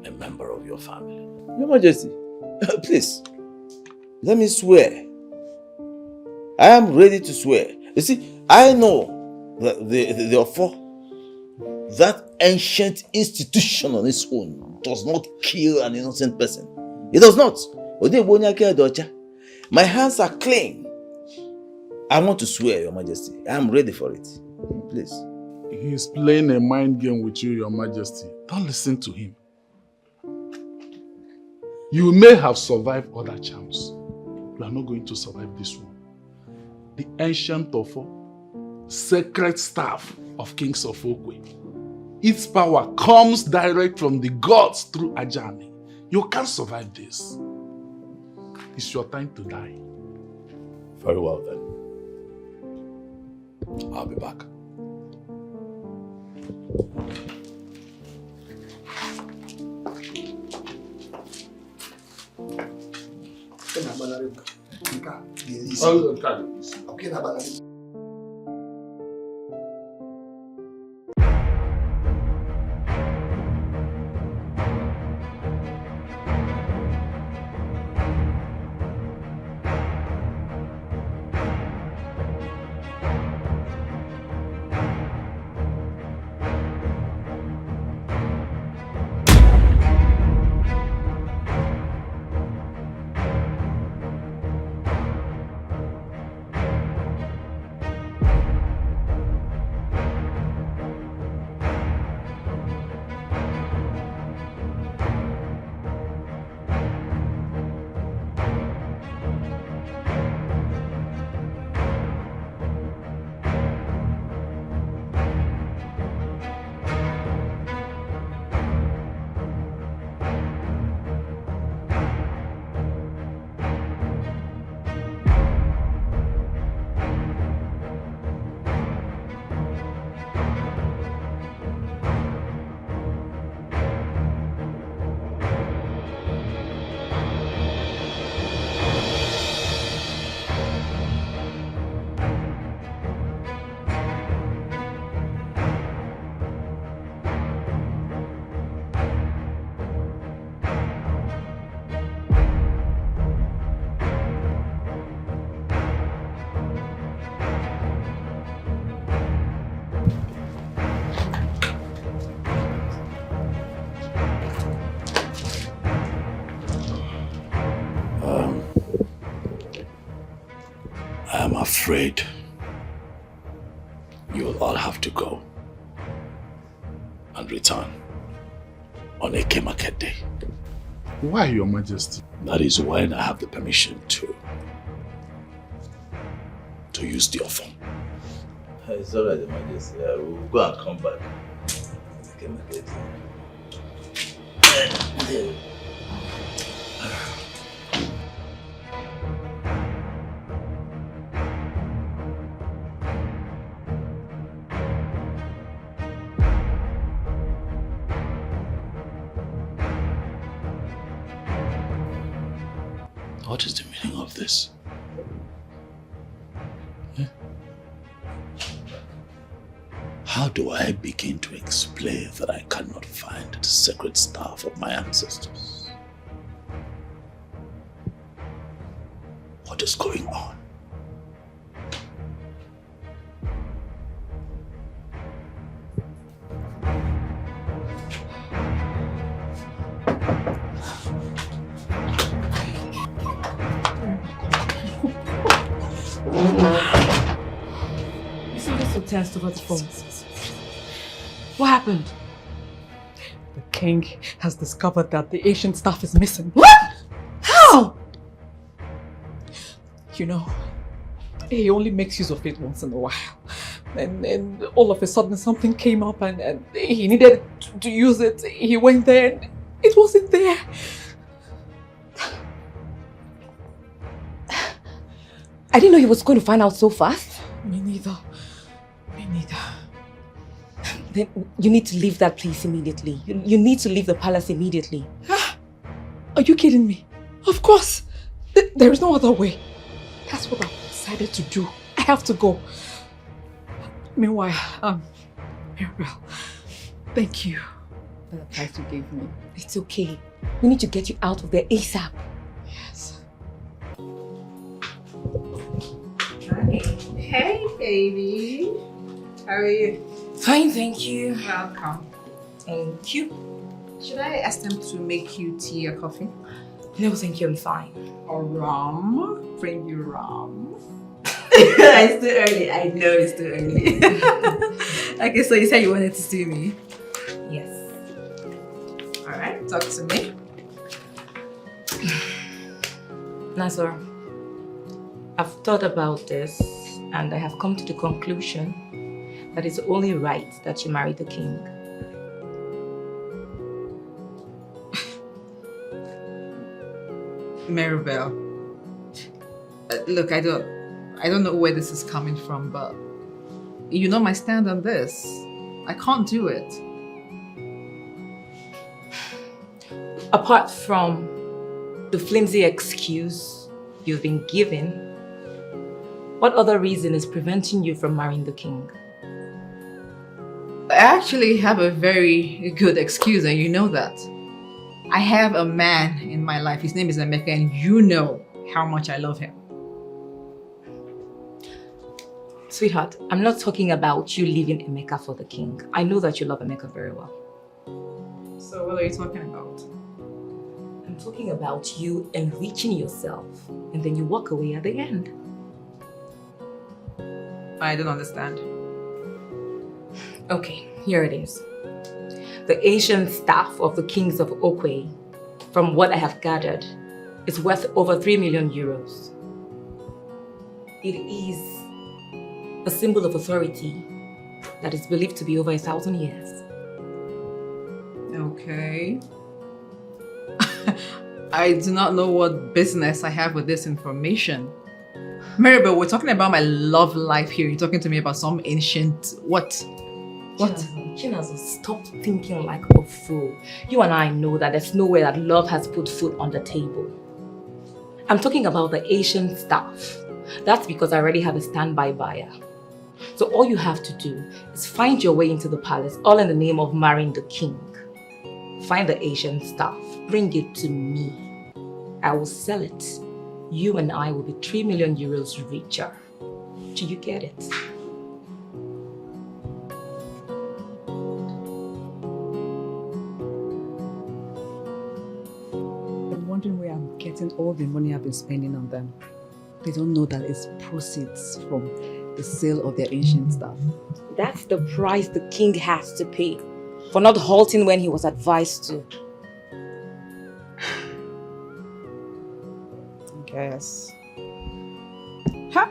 a member of your family? Your Majesty, please, let me swear. I am ready to swear. You see, I know that the offer, that ancient institution on its own, does not kill an innocent person. It does not. My hands are clean. I want to swear, Your Majesty. I am ready for it. Please. He is playing a mind game with you, Your Majesty. Don't listen to him. You may have survived other charms. You are not going to survive this one. The ancient offer, sacred staff of Kings of Okwe. Its power comes direct from the gods through Ajani. You can't survive this. It's your time to die. Very well then. I'll be back. afraid you'll all have to go and return on Eke Market Day. Why, Your Majesty? That is when I have the permission to use the offer. It's alright, Your Majesty. I will go and come back. Eke Market Day. What is the meaning of this? How do I begin to explain that I cannot find the sacred staff of my ancestors? What is going on? You seem so tense over the phone. What happened? The king has discovered that the ancient staff is missing. What? How? You know, he only makes use of it once in a while. And all of a sudden something came up and he needed to use it. He went there and it wasn't there. I didn't know he was going to find out so fast. Me neither. Me neither. Then you need to leave that place immediately. You need to leave the palace immediately. Are you kidding me? Of course. There is no other way. That's what I've decided to do. I have to go. Meanwhile, Mirabel, thank you for the advice you gave me. It's okay. We need to get you out of there ASAP. Yes. Hi. Hey, baby. How are you? Fine, thank you. Welcome. Thank you. Should I ask them to make you tea or coffee? No, thank you, I'm fine. Or rum? Bring you rum. It's too early. I know it's too early. Okay, so you said you wanted to see me? Yes. Alright, talk to me. Nazor, I've thought about this and I have come to the conclusion that it's only right that you marry the king. Maribel. Look, I don't know where this is coming from, but you know my stand on this. I can't do it. Apart from the flimsy excuse you've been given, what other reason is preventing you from marrying the king? I actually have a very good excuse, and you know that. I have a man in my life. His name is Emeka, and you know how much I love him. Sweetheart, I'm not talking about you leaving Emeka for the king. I know that you love Emeka very well. So what are you talking about? I'm talking about you enriching yourself and then you walk away at the end. I don't understand. Okay, here it is. The ancient staff of the kings of Okwe, from what I have gathered, is worth over 3 million euros. It is a symbol of authority that is believed to be over 1,000 years. Okay. I do not know what business I have with this information. Maribel, we're talking about my love life here. You're talking to me about some ancient... What? What? Chinazo, stop thinking like a fool. You and I know that there's no way that love has put food on the table. I'm talking about the Asian staff. That's because I already have a standby buyer. So all you have to do is find your way into the palace, all in the name of marrying the king. Find the Asian staff, bring it to me. I will sell it. You and I will be 3 million euros richer. Do you get it? I'm wondering where I'm getting all the money I've been spending on them. They don't know that it's proceeds from the sale of their ancient stuff. That's the price the king has to pay for not halting when he was advised to. Yes. Ha!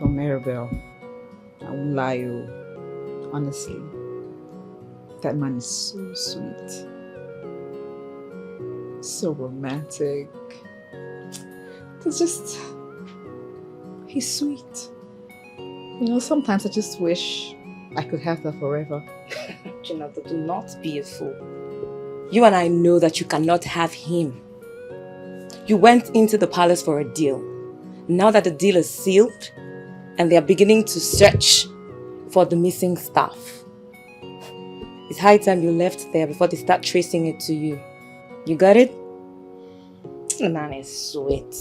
But Maribel, I won't lie you. Honestly, that man is so sweet. So romantic. It's just... he's sweet. You know, sometimes I just wish I could have that forever. Jonathan, do not be a fool. You and I know that you cannot have him. You went into the palace for a deal. Now that the deal is sealed, and they are beginning to search for the missing staff, it's high time you left there before they start tracing it to you. You got it? The man is sweet.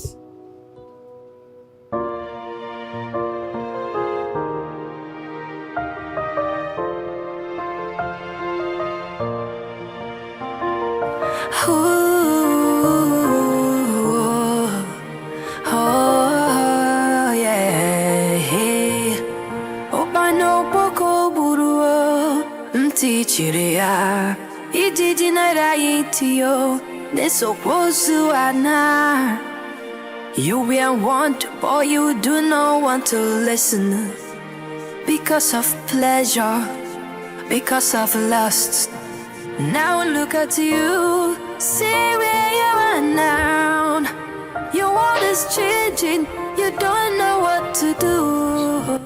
Chiria, ididinara itio, nesoposuana. You will want, but you do not want to listen. Because of pleasure, because of lust. Now look at you, see where you are now. Your world is changing, you don't know what to do.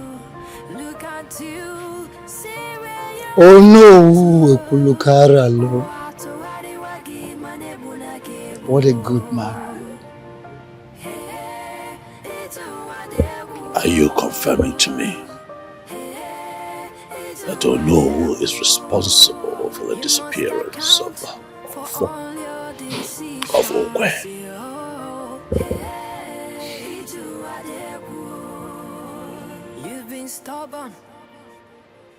Look at you. Oh no, Ekulukara, Lord. What a good man. Are you confirming to me that Onowu is responsible for the disappearance of Okwe? You've been stubborn.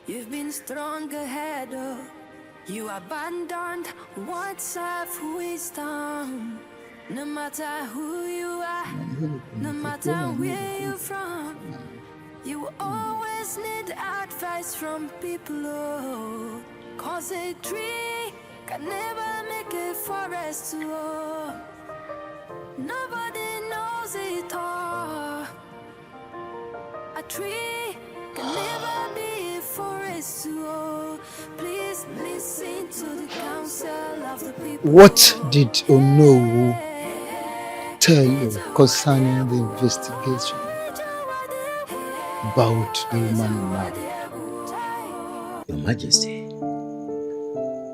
You've been strong-headed, you abandoned words of wisdom. No matter who you are, no matter where you're from, you always need advice from people. Cause a tree can never make a forest. Nobody knows it all. A tree can never be forest. Please listen to the counsel of the people. What did Onowu tell you concerning the investigation about the woman you married? Your Majesty,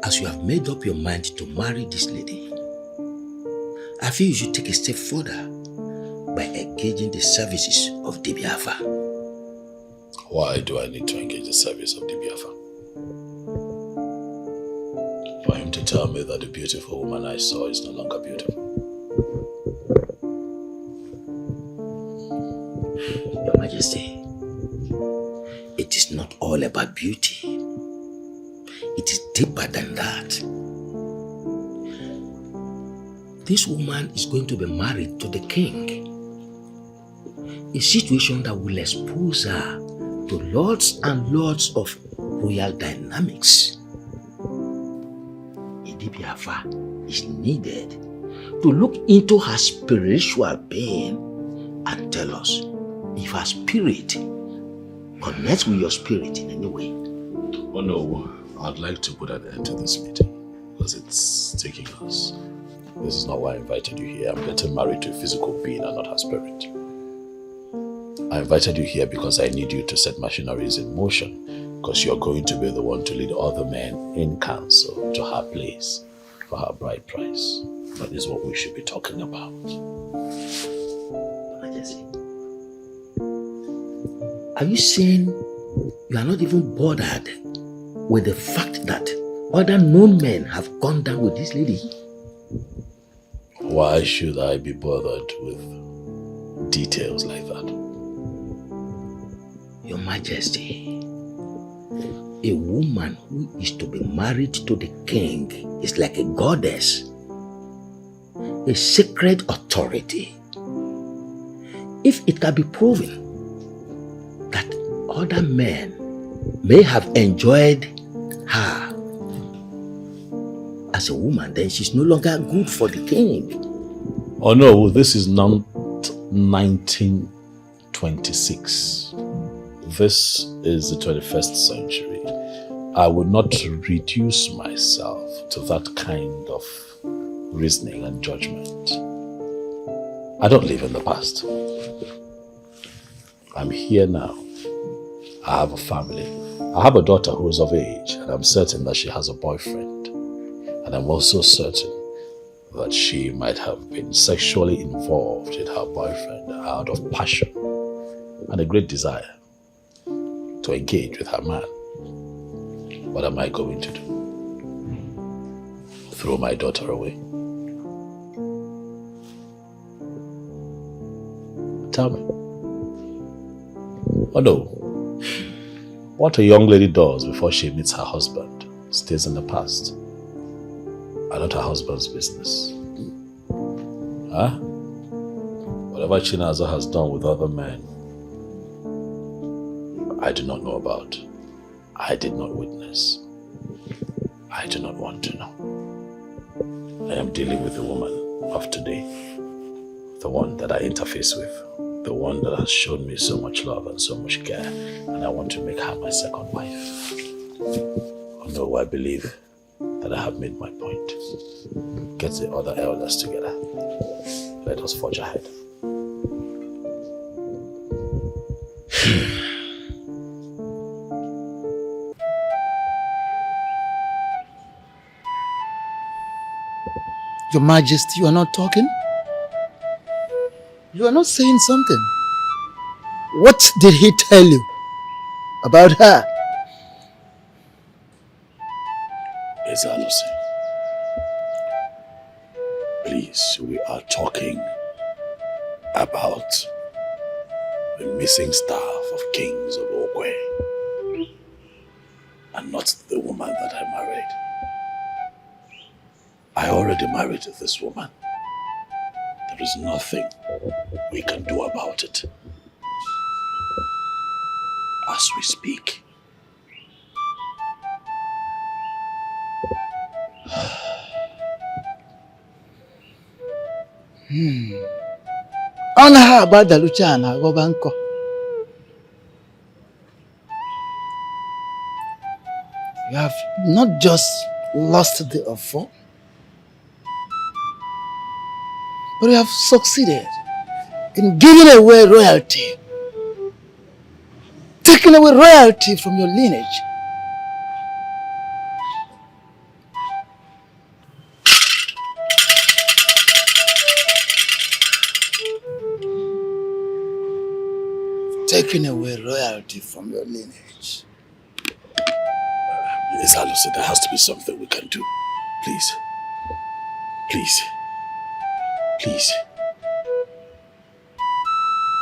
as you have made up your mind to marry this lady, I feel you should take a step further by engaging the services of Dibiafa. Why do I need to engage the service of Dibiafa? For him to tell me that the beautiful woman I saw is no longer beautiful. Your Majesty, it is not all about beauty. It is deeper than that. This woman is going to be married to the king. A situation that will expose her to lots and lots of royal dynamics. Idibiafa is needed to look into her spiritual being and tell us if her spirit connects with your spirit in any way. Oh no, I'd like to put an end to this meeting because it's taking us. This is not why I invited you here. I'm getting married to a physical being and not her spirit. I invited you here because I need you to set machineries in motion, because you're going to be the one to lead other men in council to her place for her bride price. That is what we should be talking about. Are you saying you are not even bothered with the fact that other known men have gone down with this lady? Why should I be bothered with details like that? Your Majesty, a woman who is to be married to the king is like a goddess, a sacred authority. if it can be proven that other men may have enjoyed her as a woman, then she's no longer good for the king. Oh no, this is not 1926. This is the 21st century. I would not reduce myself to that kind of reasoning and judgment. I don't live in the past. I'm here now. I have a family. I have a daughter who is of age, and I'm certain that she has a boyfriend. And I'm also certain that she might have been sexually involved with her boyfriend out of passion and a great desire to engage with her man. What am I going to do? Throw my daughter away? Tell me. Oh no. What a young lady does before she meets her husband stays in the past and not her husband's business. Huh? Whatever Chinaza has done with other men, I do not know about. I did not witness. I do not want to know. I am dealing with the woman of today, the one that I interface with, the one that has shown me so much love and so much care, and I want to make her my second wife. Although I believe that I have made my point. Get the other elders together. Let us forge ahead. Your Majesty, you are not talking? You are not saying something. What did he tell you about her? Yes, Alusi. Please, we are talking about the missing staff of kings of Okwe, and not the woman that I married. I already married this woman. There is nothing we can do about it. As we speak. On her about the Luciana Gobanko. You have not just lost the offer, but you have succeeded in giving away royalty, taking away royalty from your lineage. Taking away royalty from your lineage. Yes, Alusi, there has to be something we can do. Please. Please. Please.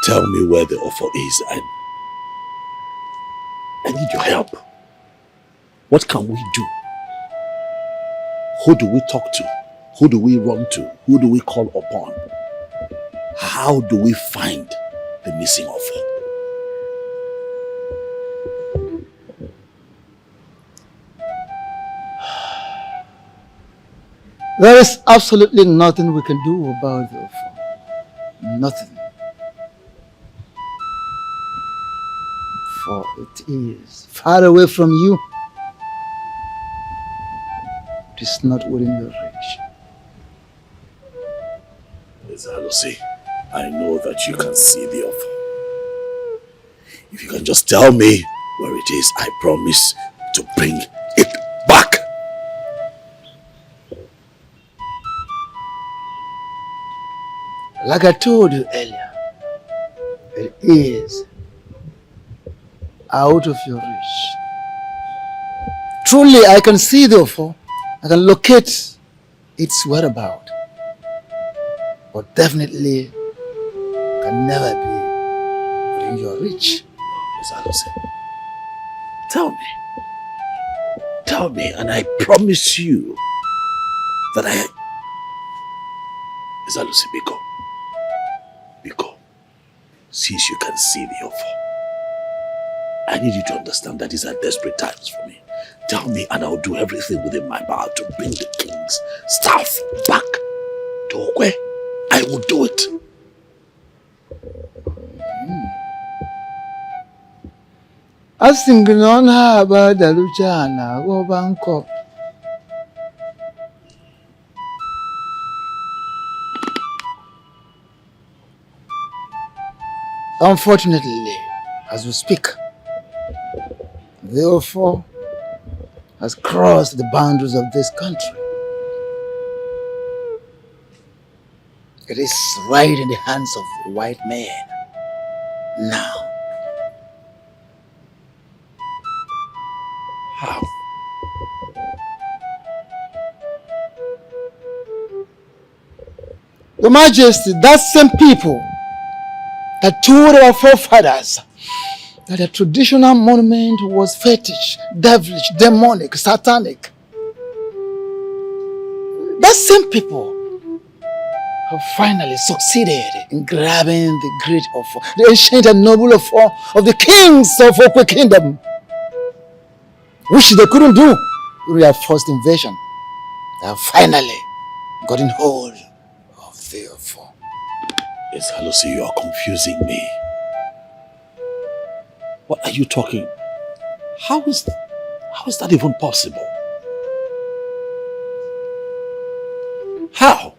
Tell me where the offer is, and I need your help. What can we do? Who do we talk to? Who do we run to? Who do we call upon? How do we find the missing offer? There is absolutely nothing we can do about the offer. Nothing. For it is far away from you. It is not within your reach. Miss Alusi, I know that you can see the offer. If you can just tell me where it is, I promise to bring it back. Like I told you earlier, it is out of your reach. Truly, I can see the offer. I can locate its whereabouts. But definitely can never be within your reach. Miss Alusi, tell me, and I promise you that Miss Alusi, Biko. it is you can see me off. I need you to understand that these are desperate times for me. Tell me and I'll do everything within my power to bring the king's staff back to Okwe. I will do it. Asingnona badaluchana gobanko. Unfortunately, as we speak, the Ofo has crossed the boundaries of this country. It is right in the hands of the white man now. How? Your Majesty, that same people that told our forefathers that a traditional monument was fetish, devilish, demonic, satanic. That same people have finally succeeded in grabbing the great Ofo, the ancient and noble Ofo of the kings of Okwe Kingdom, which they couldn't do during their first invasion. They have finally gotten hold of the Ofo. Yes, Halusi, you are confusing me. What are you talking? How is that even possible? How?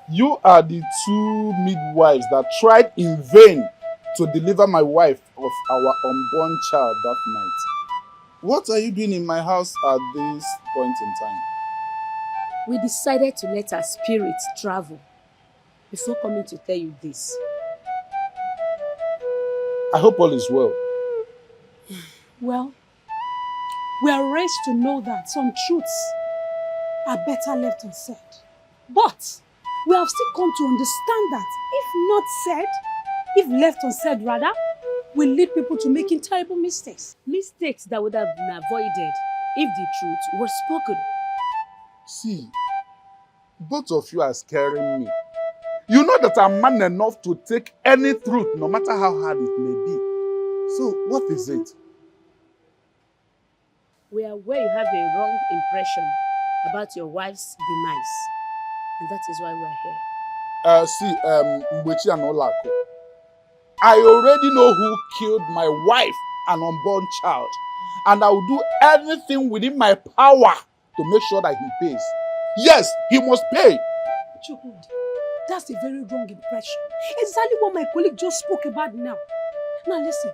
You are the two midwives that tried in vain to deliver my wife of our unborn child that night. What are you doing in my house at this point in time? We decided to let our spirits travel before coming to tell you this. I hope all is well. Well, we are raised to know that some truths are better left unsaid. But we have still come to understand that if not said, if left unsaid rather, will lead people to making terrible mistakes. Mistakes that would have been avoided if the truth was spoken. See, both of you are scaring me. You know that I'm man enough to take any truth, no matter how hard it may be. So, what is it? We are aware you have a wrong impression about your wife's demise. And that is why we are here. Mbechi and Olako. I already know who killed my wife and unborn child. And I will do anything within my power to make sure that he pays. Yes, he must pay. Chukwudi, that's a very wrong impression. Exactly what my colleague just spoke about now. Now listen,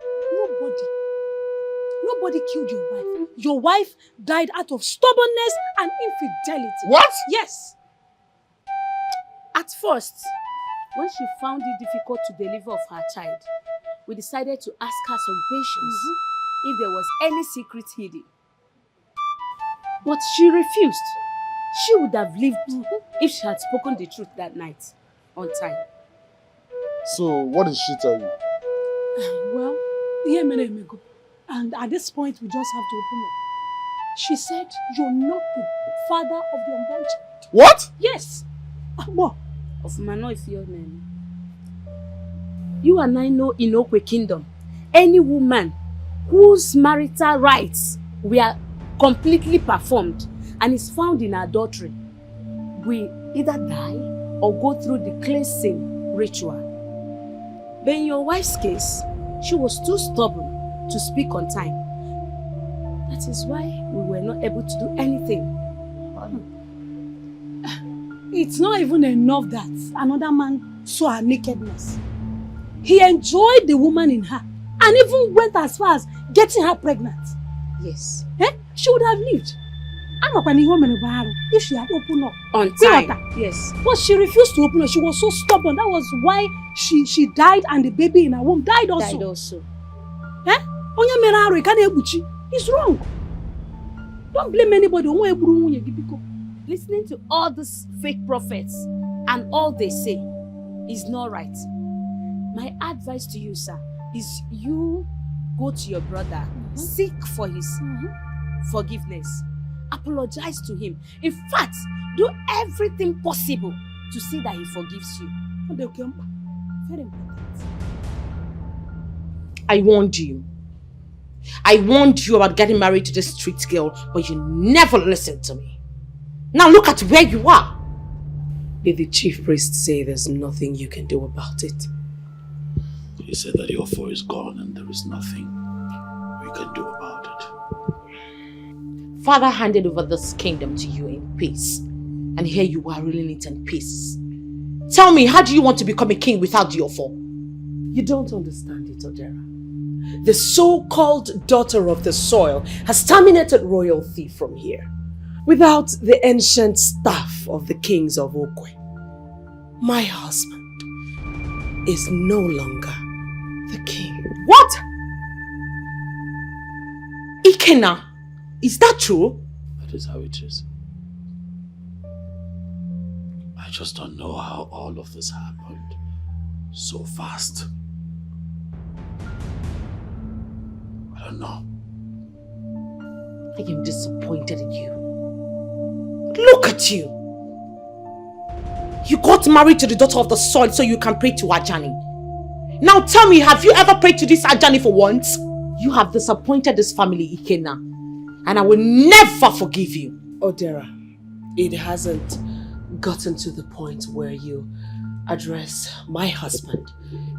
nobody killed your wife. Your wife died out of stubbornness and infidelity. What? Yes. At first, when she found it difficult to deliver of her child, we decided to ask her some questions if there was any secret hidden. But she refused. She would have lived if she had spoken the truth that night, on time. So, what did she tell you? Well, go. And at this point, we just have to open up. She said, you're not the father of the unborn child. What? Yes. What? Of Mano if your name. You and I know in Okwe Kingdom, any woman whose marital rights were completely performed and is found in adultery will either die or go through the cleansing ritual. But in your wife's case, she was too stubborn to speak on time. That is why we were not able to do anything. It's not even enough that another man saw her nakedness. He enjoyed the woman in her and even went as far as getting her pregnant. Yes. She would have lived. If she had opened up. On time. Yes. But she refused to open up. She was so stubborn. That was why she died and the baby in her womb died also. It's wrong. Don't blame anybody. Listening to all these fake prophets and all they say is not right. My advice to you, sir, is you go to your brother, seek for his forgiveness, apologize to him. In fact, do everything possible to see that he forgives you. Very important. I warned you. I warned you about getting married to this street girl, but you never listened to me. Now look at where you are. Did the chief priest say there's nothing you can do about it? He said that your foe is gone and there is nothing we can do about it. Father handed over this kingdom to you in peace. And here you are ruling it in pieces. Tell me, how do you want to become a king without your foe? You don't understand it, Odera. The so-called daughter of the soil has terminated royalty from here. Without the ancient staff of the kings of Okwe, my husband is no longer the king. What? Ikena, is that true? That is how it is. I just don't know how all of this happened so fast. I don't know. I am disappointed in you. Look at you. You got married to the daughter of the soil so you can pray to Ajani. Now tell me, have you ever prayed to this Ajani for once? You have disappointed this family, Ikena. And I will never forgive you. Odera, it hasn't gotten to the point where you address my husband,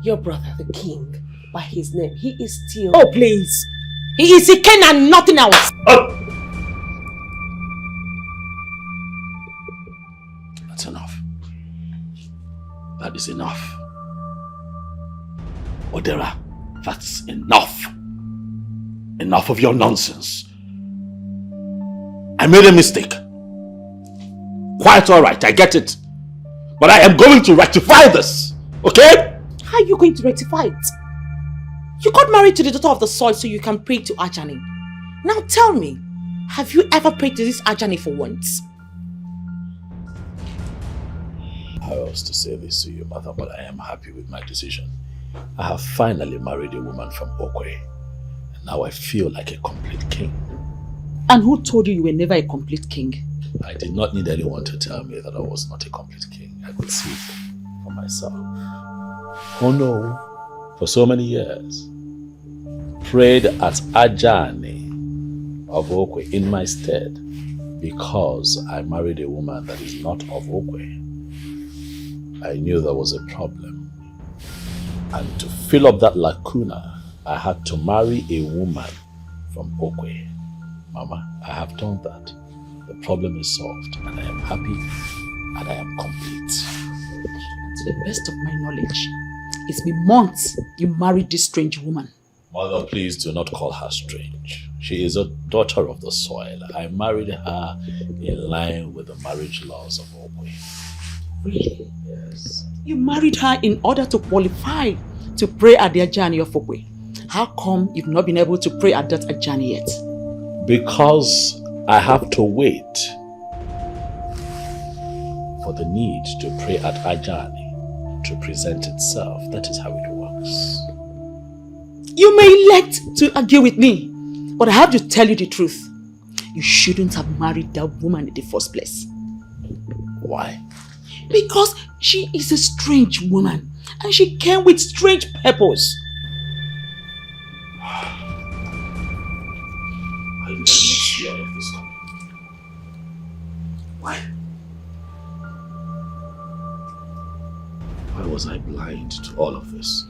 your brother, the king, by his name. He is still... Oh, please. He is Ikena and nothing else. Oh. That's enough. That is enough. Odera, that's enough. Enough of your nonsense. I made a mistake. Quite alright, I get it. But I am going to rectify this, okay? How are you going to rectify it? You got married to the daughter of the soil so you can pray to Ajani. Now tell me, have you ever prayed to this Ajani for once? I was to say this to you, mother, but I am happy with my decision. I have finally married a woman from Okwe. And now I feel like a complete king. And who told you were never a complete king? I did not need anyone to tell me that I was not a complete king. I could see it for myself. Oh no, for so many years, prayed at Ajani of Okwe in my stead because I married a woman that is not of Okwe. I knew there was a problem. And to fill up that lacuna, I had to marry a woman from Okwe. Mama, I have done that. The problem is solved and I am happy and I am complete. To the best of my knowledge, it's been months you married this strange woman. Mother, please do not call her strange. She is a daughter of the soil. I married her in line with the marriage laws of Okwe. Really? Yes. You married her in order to qualify to pray at the Ajani of Okwe. How come you've not been able to pray at that Ajani yet? Because I have to wait for the need to pray at Ajani to present itself. That is how it works. You may elect to argue with me, but I have to tell you the truth. You shouldn't have married that woman in the first place. Why? Because she is a strange woman and she came with strange purpose. I did not see all of this coming. Why? Why was I blind to all of this?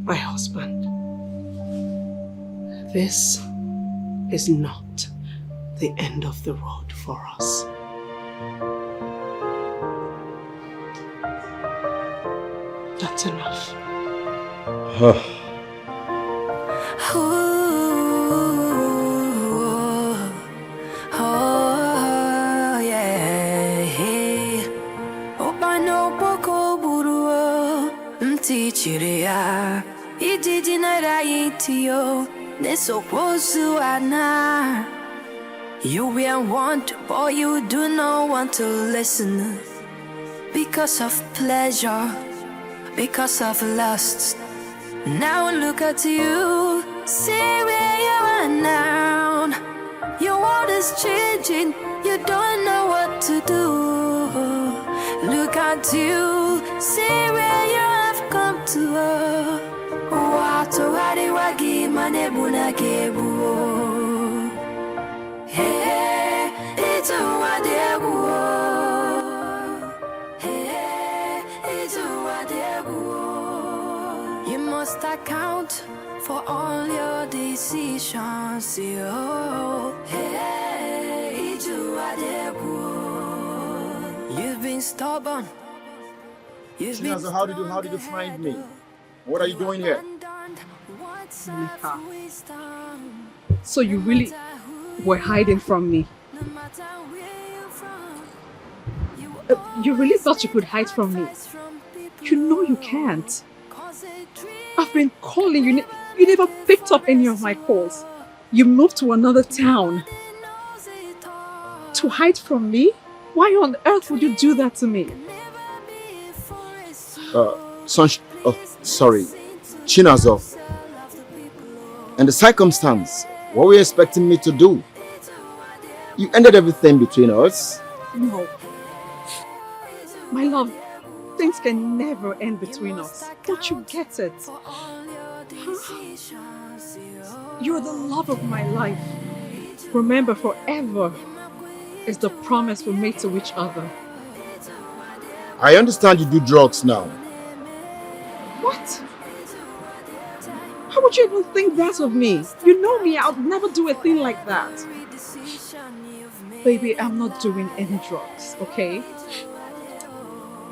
My husband, this is not the end of the road for us. That's enough. You will want, but you do not want to listen. Because of pleasure, because of lust. Now look at you, See where you are now. Your world is changing. You don't know what to do. Look at you. See where you have come to. Watu wadi wagi manebuna gebu. Hey, it's a wadebu. Hey, it's a wadebu. You must account for all your decisions. Yo. Hey, it's a wadebu. You've been stubborn. You've been So how did you find me? What are you doing here? Nika. So you really were hiding from me? You really thought you could hide from me? You know you can't. I've been calling you. You never picked up any of my calls. You moved to another town. To hide from me? Why on earth would you do that to me? Sorry. Chinazo. And the circumstance, what were you expecting me to do? You ended everything between us. No. My love, things can never end between us. Don't you get it? You're the love of my life. Remember, forever is the promise we made to each other. I understand you do drugs now. What? How would you even think that of me? You know me, I'll never do a thing like that. Baby, I'm not doing any drugs, okay?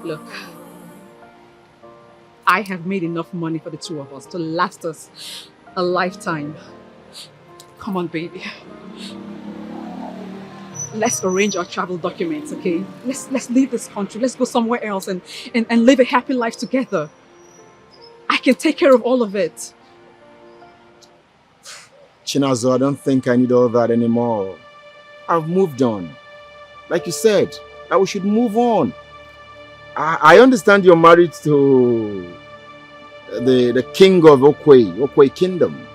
Look, I have made enough money for the two of us to last us a lifetime. Come on, baby. Let's arrange our travel documents, okay? Let's leave this country. Let's go somewhere else and live a happy life together. I can take care of all of it. Chinazo, I don't think I need all that anymore. I've moved on. Like you said, that we should move on. I understand you're married to the king of Okwe Kingdom.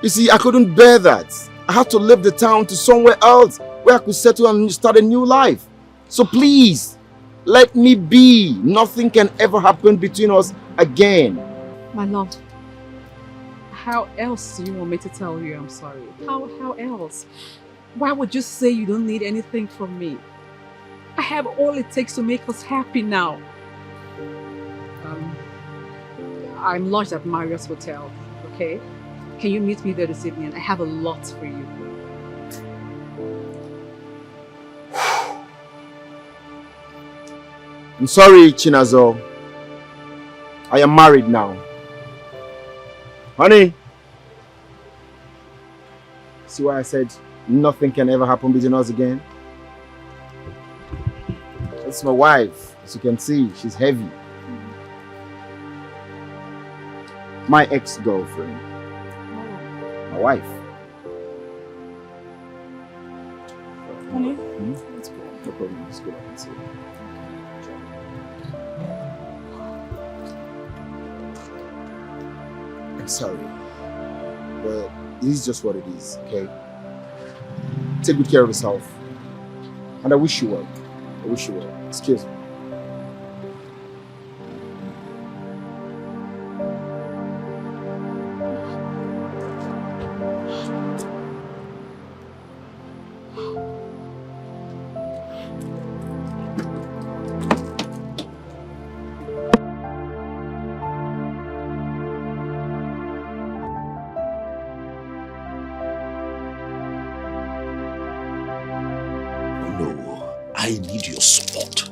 You see, I couldn't bear that. I had to leave the town to somewhere else where I could settle and start a new life. So please, let me be. Nothing can ever happen between us again. My love, how else do you want me to tell you I'm sorry? How else? Why would you say you don't need anything from me? I have all it takes to make us happy now. I'm lodged at Marriott's Hotel, okay? Can you meet me there this evening? I have a lot for you. I'm sorry, Chinazo. I am married now. Honey. See why I said nothing can ever happen between us again? That's my wife. As you can see, she's heavy. My ex-girlfriend. My wife. Honey, let's go. No problem. Let's go back and see. I'm sorry, but this is just what it is, okay? Take good care of yourself. And I wish you well. I wish you well. Excuse me. I need your support.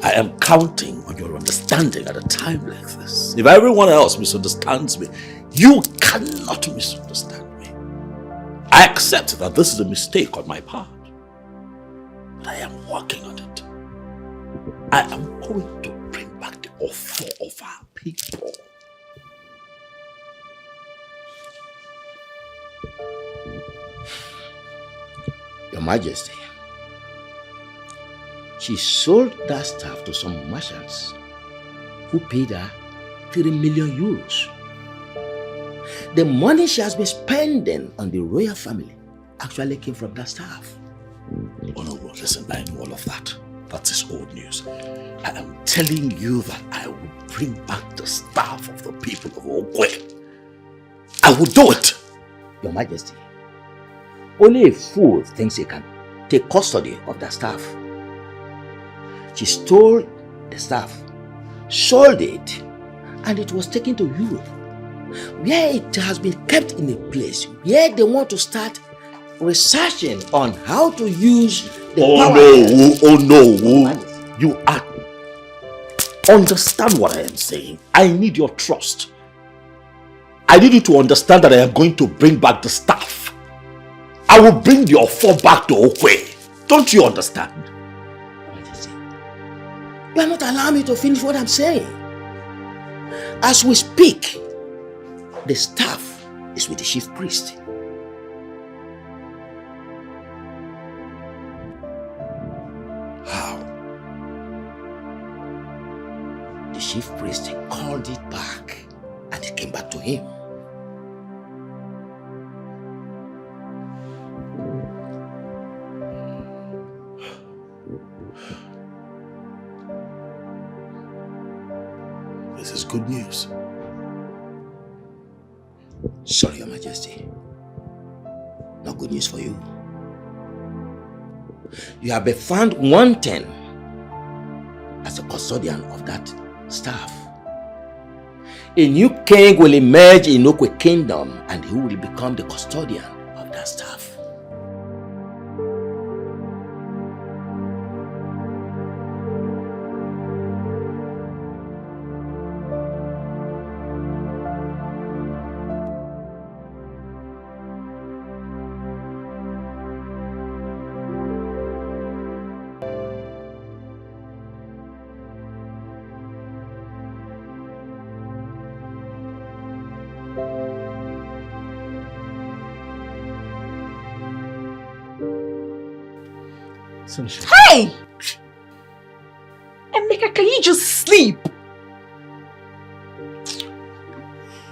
I am counting on your understanding at a time like this. If everyone else misunderstands me, you cannot misunderstand me. I accept that this is a mistake on my part, but I am working on it. I am going to bring back the offer of our people. Your Majesty, she sold that stuff to some merchants who paid her 3 million euros. the money she has been spending on the royal family actually came from that staff. Oh no, listen, I know all of that. That is old news. I am telling you that I will bring back the staff of the people of Okwe. I will do it. Your Majesty, only a fool thinks he can take custody of the staff. She stole the staff, sold it, and it was taken to Europe, where it has been kept in a place where they want to start researching on how to use the power. Oh no, you are. Understand what I am saying. I need your trust. I need you to understand that I am going to bring back the staff. I will bring your four back to Okwe. Don't you understand? You are not allowing me to finish what I'm saying. As we speak, the staff is with the chief priest. How? The chief priest called it back and it came back to him. This is good news. Sorry, Your Majesty. Not good news for you. You have been found wanting as the custodian of that staff. A new king will emerge in Okwe Kingdom and he will become the custodian of that staff. Sunshine. Hey! Emeka, can you just sleep?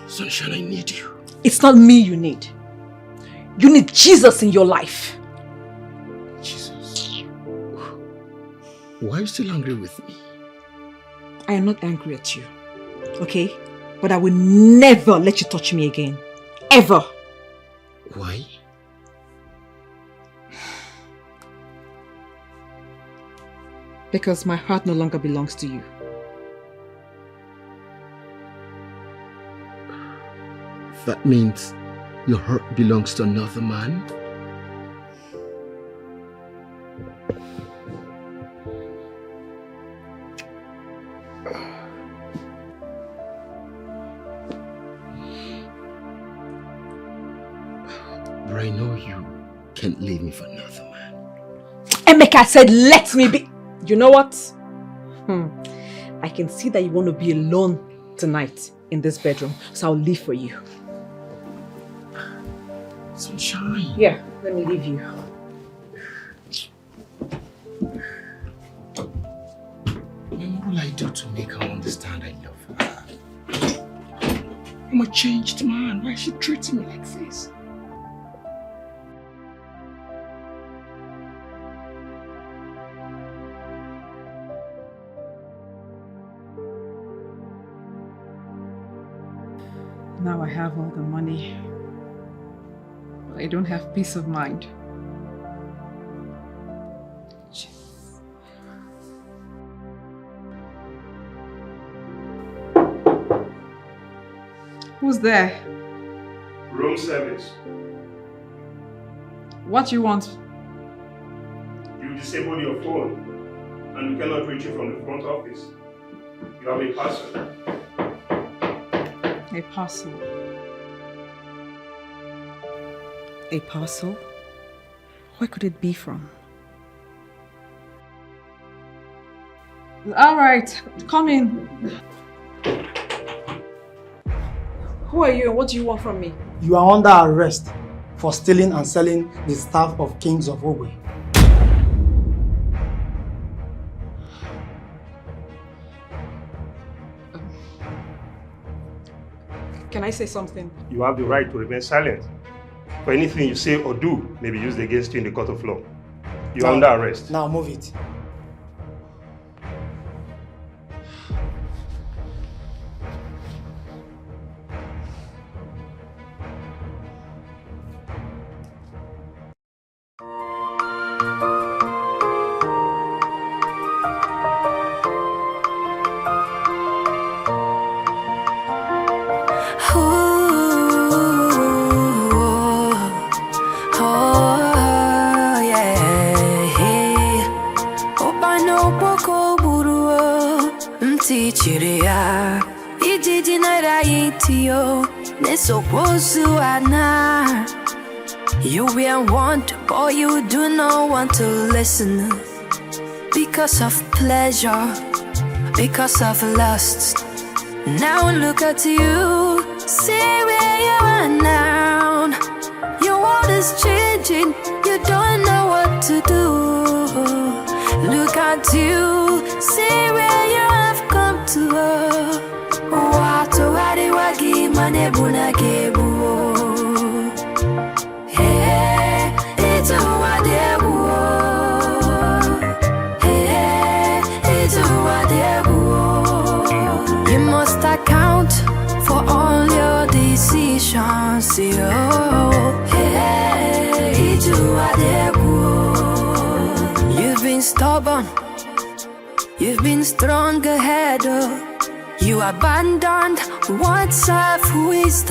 Sunshine, I need you. It's not me you need. You need Jesus in your life. Jesus. Why are you still angry with me? I am not angry at you, okay? But I will never let you touch me again. Ever. Why? Because my heart no longer belongs to you. That means your heart belongs to another man? But I know you can't leave me for another man. Emeka said, let me be. You know what? I can see that you want to be alone tonight in this bedroom, so I'll leave for you. Sunshine. Yeah, let me leave you. What will I do to make her understand I love her? I'm a changed man. Why is she treating me like this? Now I have all the money, but I don't have peace of mind. Who's there? Room service. What you want? You disabled your phone and we cannot reach you from the front office. You have a parcel. A parcel. A parcel? Where could it be from? All right, come in. Who are you and what do you want from me? You are under arrest for stealing and selling the staff of Kings of Ogwe. Can Can I say something? You have the right to remain silent. For anything you say or do may be used against you in the court of law. You are under arrest. Now move it. You will want, or you do not want to listen. Because of pleasure, because of lust. Now look at you, see where you are now. Your world is changing, you don't know what to do. Look at you, see where you have come to. Watu wadi wagi manebuna gebu. Hey, it's a wadebu. Hey, it's a wadebu. You must account for all your decisions. Hey, it's a wadebu. You've been stubborn, you've been strong ahead. You abandoned what's of wisdom.